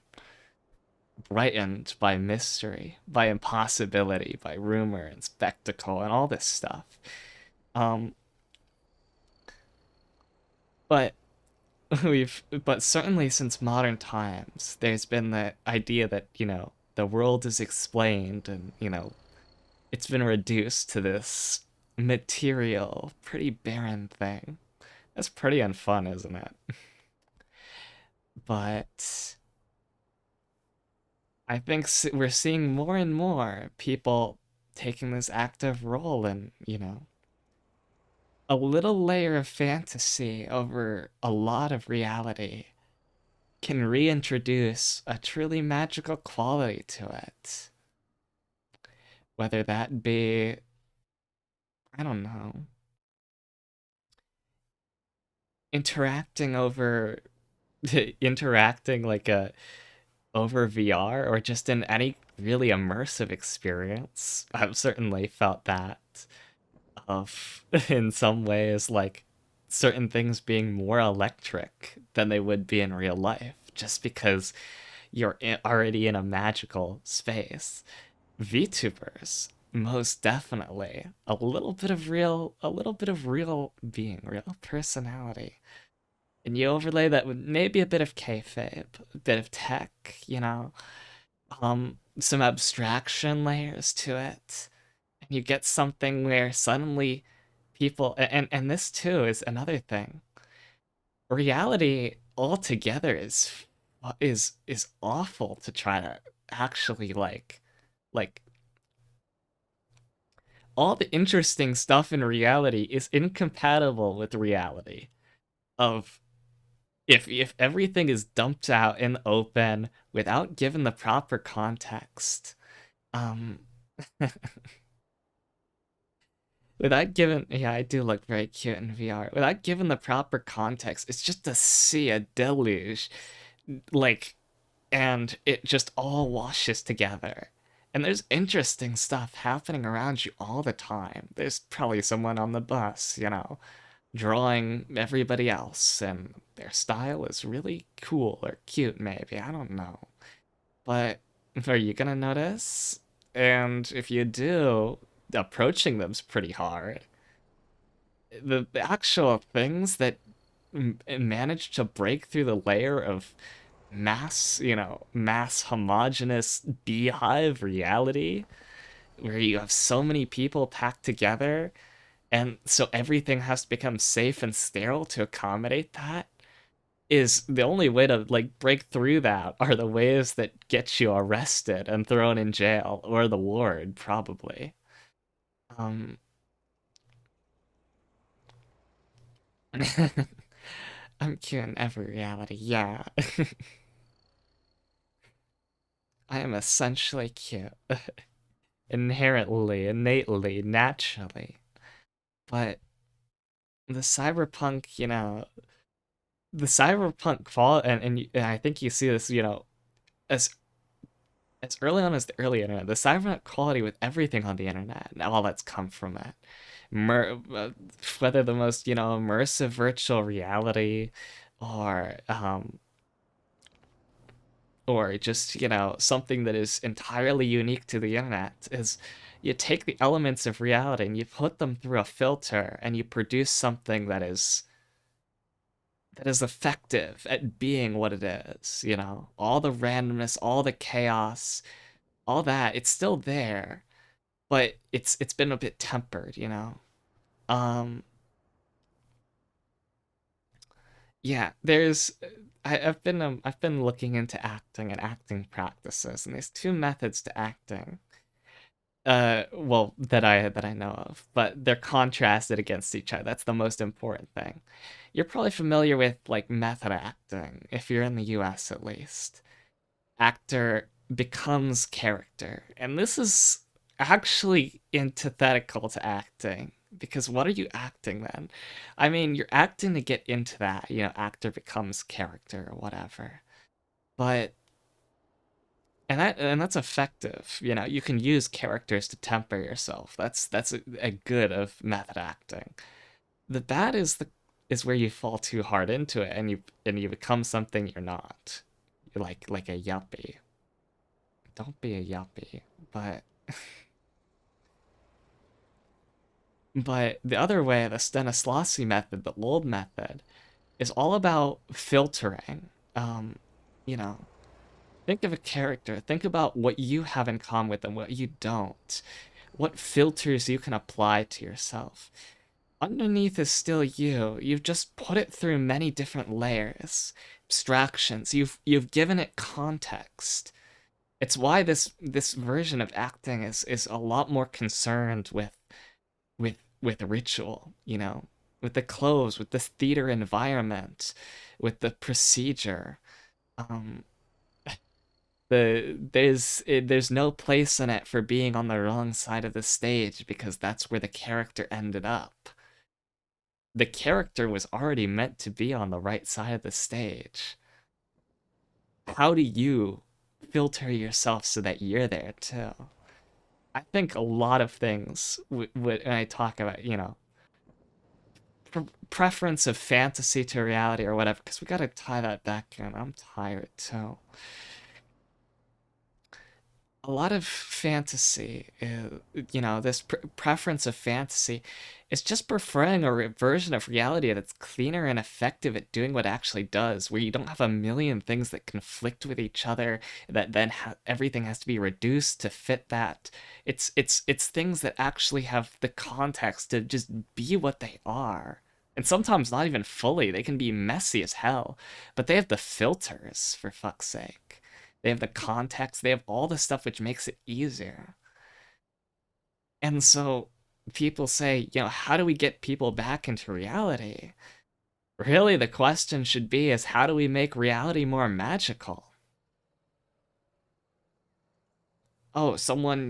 brightened by mystery, by impossibility, by rumor and spectacle and all this stuff. But but certainly since modern times, there's been the idea that, the world is explained and, it's been reduced to this material, pretty barren thing. That's pretty unfun, isn't it? But I think we're seeing more and more people taking this active role in, a little layer of fantasy over a lot of reality can reintroduce a truly magical quality to it. Whether that be, I don't know, interacting like over VR or just in any really immersive experience. I've certainly felt that of in some ways, like certain things being more electric than they would be in real life just because you're already in a magical space. VTubers, most definitely. A little bit of real being, real personality. And you overlay that with maybe a bit of kayfabe, a bit of tech, some abstraction layers to it. And you get something where suddenly people, and this too is another thing. Reality altogether is awful to try to actually like all the interesting stuff in reality is incompatible with reality of if everything is dumped out in the open without given the proper context, um without given, yeah, I do look very cute in VR. Without given the proper context, it's just a sea, a deluge, like, and it just all washes together. And there's interesting stuff happening around you all the time. There's probably someone on the bus, drawing everybody else, and their style is really cool or cute, maybe. I don't know. But are you gonna notice? And if you do, approaching them's pretty hard. The actual things that manage to break through the layer of mass homogenous beehive reality, where you have so many people packed together, and so everything has to become safe and sterile to accommodate that, is the only way to like break through that are the ways that get you arrested and thrown in jail or the ward, probably. Um, I'm cute in every reality, yeah. I am essentially cute. Inherently, innately, naturally. But the cyberpunk, the cyberpunk fall, and I think you see this, as as early on as the early internet, the cybernet quality with everything on the internet and all that's come from it. Whether the most, immersive virtual reality or just, something that is entirely unique to the internet is you take the elements of reality and you put them through a filter and you produce something that is effective at being what it is, all the randomness, all the chaos, all that, it's still there, but it's been a bit tempered. Um, yeah, I've been looking into acting and acting practices, and there's two methods to acting. Well, that I know of, but they're contrasted against each other. That's the most important thing. You're probably familiar with like method acting, if you're in the US at least. Actor becomes character. And this is actually antithetical to acting. Because what are you acting then? I mean, you're acting to get into that, actor becomes character or whatever. But and that's effective. You can use characters to temper yourself. That's a good of method acting. The bad is where you fall too hard into it and you become something you're not. You're like a yuppie. Don't be a yuppie. But the other way, the Stanislavski method, the Lold method, is all about filtering. You know, think of a character. Think about what you have in common with them, what you don't. What filters you can apply to yourself. Underneath is still you. You've just put it through many different layers, abstractions. You've given it context. It's why this version of acting is a lot more concerned with ritual, with the clothes, with the theater environment, with the procedure. Um, there's no place in it for being on the wrong side of the stage because that's where the character ended up. The character was already meant to be on the right side of the stage. How do you filter yourself so that you're there too? I think a lot of things when I talk about, preference of fantasy to reality or whatever, because we gotta tie that back in. I'm tired too. A lot of fantasy, this preference of fantasy is just preferring a version of reality that's cleaner and effective at doing what it actually does, where you don't have a million things that conflict with each other, that then everything has to be reduced to fit that. It's things that actually have the context to just be what they are. And sometimes not even fully. They can be messy as hell, but they have the filters, for fuck's sake. They have the context, they have all the stuff which makes it easier. And so people say, how do we get people back into reality? Really, the question should be is how do we make reality more magical? Oh, someone,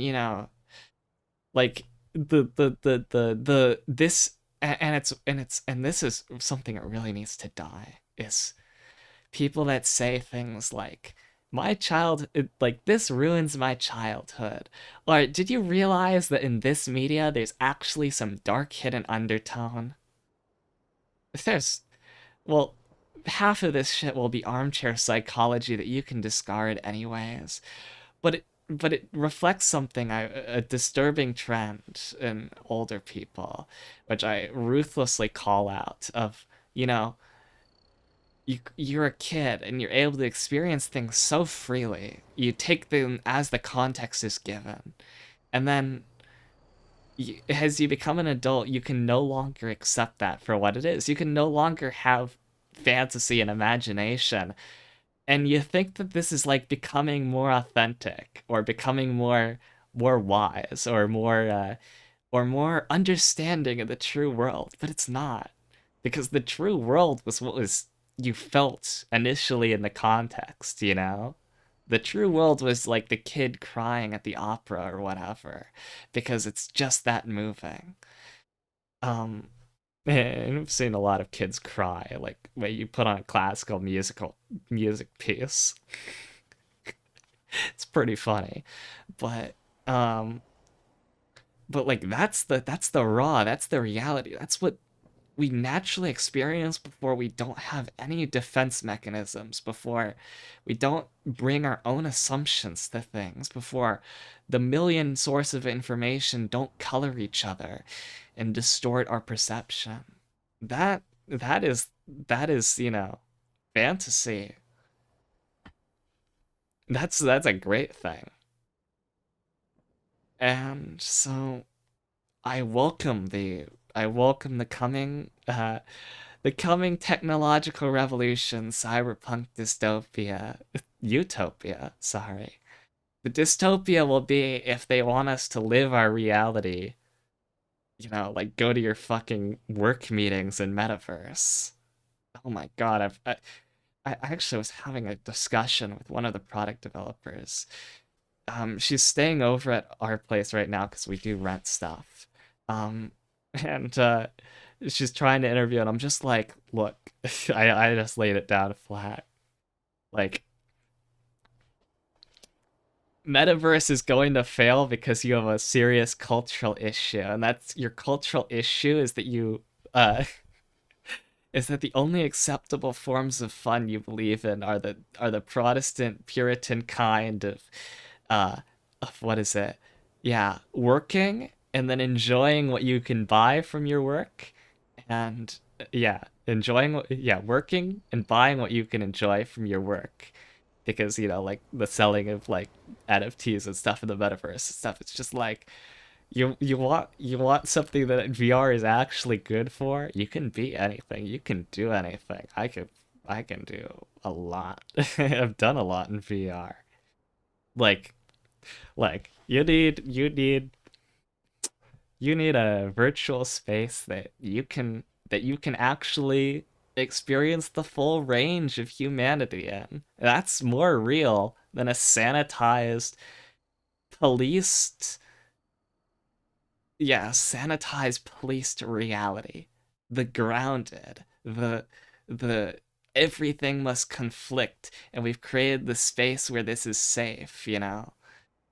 like the this and this is something that really needs to die is people that say things like like this ruins my childhood, or did you realize that in this media there's actually some dark hidden undertone? There's well half of this shit will be armchair psychology that you can discard anyways, but it reflects something, a disturbing trend in older people, which I ruthlessly call out of, you know you're a kid and you're able to experience things so freely. You take them as the context is given. And then as you become an adult, you can no longer accept that for what it is. You can no longer have fantasy and imagination. And you think that this is like becoming more authentic or becoming more wise or more understanding of the true world, but it's not, because the true world was what was you felt initially in the context. The true world was like the kid crying at the opera or whatever, because it's just that moving. um and I've seen a lot of kids cry like when you put on a classical music piece. It's pretty funny. But um like that's the raw, that's the reality. That's what we naturally experience before we don't have any defense mechanisms, before we don't bring our own assumptions to things, before the million sources of information don't color each other and distort our perception. That is, fantasy. That's a great thing. And so I welcome the coming technological revolution, cyberpunk dystopia, utopia, sorry. The dystopia will be if they want us to live our reality, like go to your fucking work meetings in metaverse. Oh my god, I actually was having a discussion with one of the product developers. She's staying over at our place right now because we do rent stuff. Um, and she's trying to interview, and I'm just like, look, I just laid it down flat. Like, metaverse is going to fail because you have a serious cultural issue, and that's your cultural issue is that you uh is that the only acceptable forms of fun you believe in are the Protestant Puritan kind uh of what is it? Yeah, working and then enjoying what you can buy from your work and yeah, working and buying what you can enjoy from your work because like the selling of like NFTs and stuff in the metaverse and stuff, it's just like you want something that VR is actually good for. You can be anything. You can do anything. I can do a lot. I've done a lot in VR. Like you need a virtual space that you can actually experience the full range of humanity in. That's more real than a sanitized, policed sanitized policed reality. The grounded, the everything must conflict, and we've created the space where this is safe.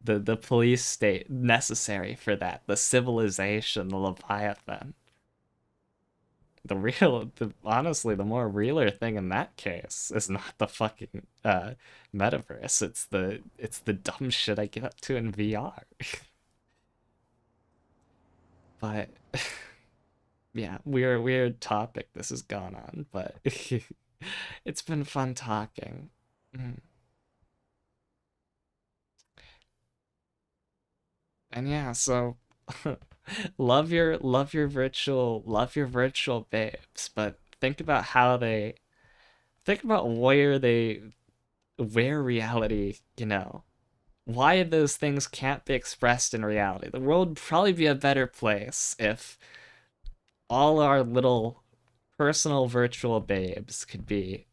The police state necessary for that, the civilization, the Leviathan. Honestly, the more realer thing in that case is not the fucking metaverse. It's the dumb shit I get up to in VR. But yeah, weird topic this has gone on, but it's been fun talking. Mm. And yeah, so love your virtual babes, but think about where reality, why those things can't be expressed in reality. The world would probably be a better place if all our little personal virtual babes could be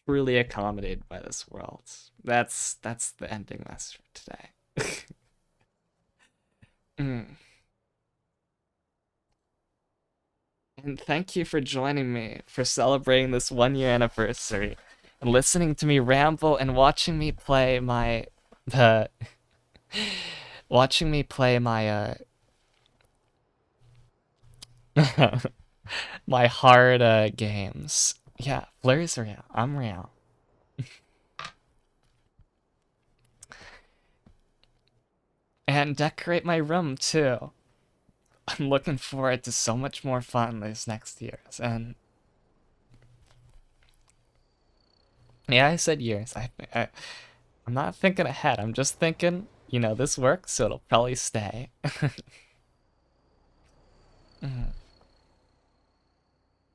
truly accommodated by this world. That's the ending message for today. Mm. And thank you for joining me for celebrating this 1 year anniversary and listening to me ramble and watching me play my the watching me play my my hard games. Yeah, Flurry's real. I'm real. And decorate my room too. I'm looking forward to so much more fun these next years. And yeah, I said years. I'm not thinking ahead. I'm just thinking, this works, so it'll probably stay. Mhm.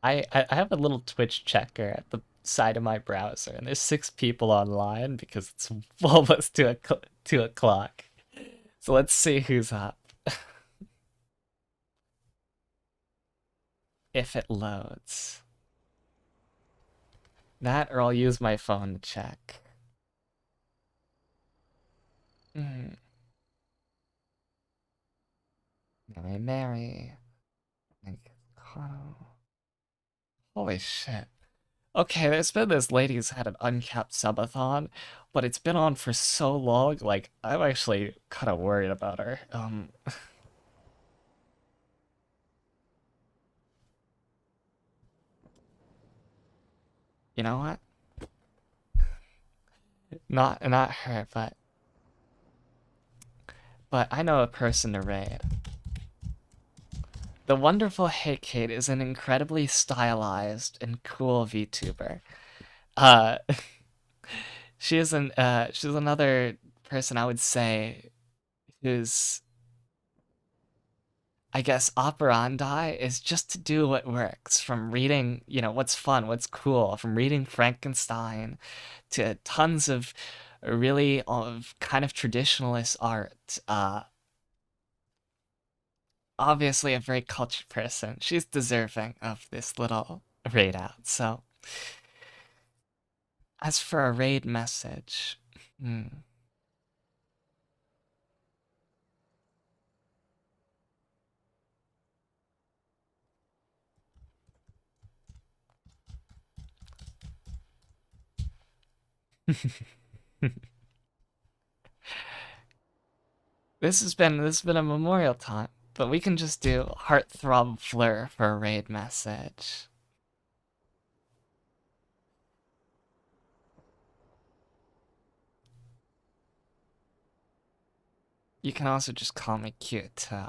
I have a little Twitch checker at the side of my browser, and there's 6 people online because it's almost 2 o'clock. So let's see who's up. If it loads. That, or I'll use my phone to check. Mm. Mary. Holy shit. Okay, there's been this lady who's had an uncapped subathon, but it's been on for so long, like, I'm actually kind of worried about her. You know what? Not her, but I know a person to raid. The wonderful Hey Kate is an incredibly stylized and cool VTuber. Uh, she's another person I would say whose, I guess, operandi is just to do what works, from reading, what's fun, what's cool, from reading Frankenstein to tons of really of kind of traditionalist art. Obviously a very cultured person. She's deserving of this little raid out. So, as for a raid message, hmm. this has been a memorial time, but we can just do heartthrob fleur for a raid message. You can also just call me cute too.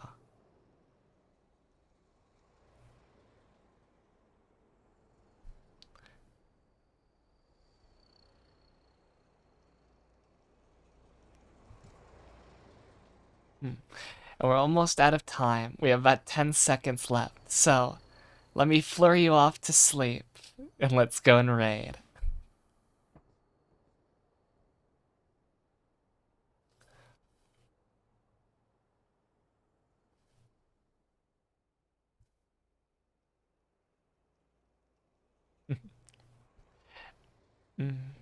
Hmm. And we're almost out of time. We have about 10 seconds left. So, let me flure you off to sleep, and let's go and raid. Mm.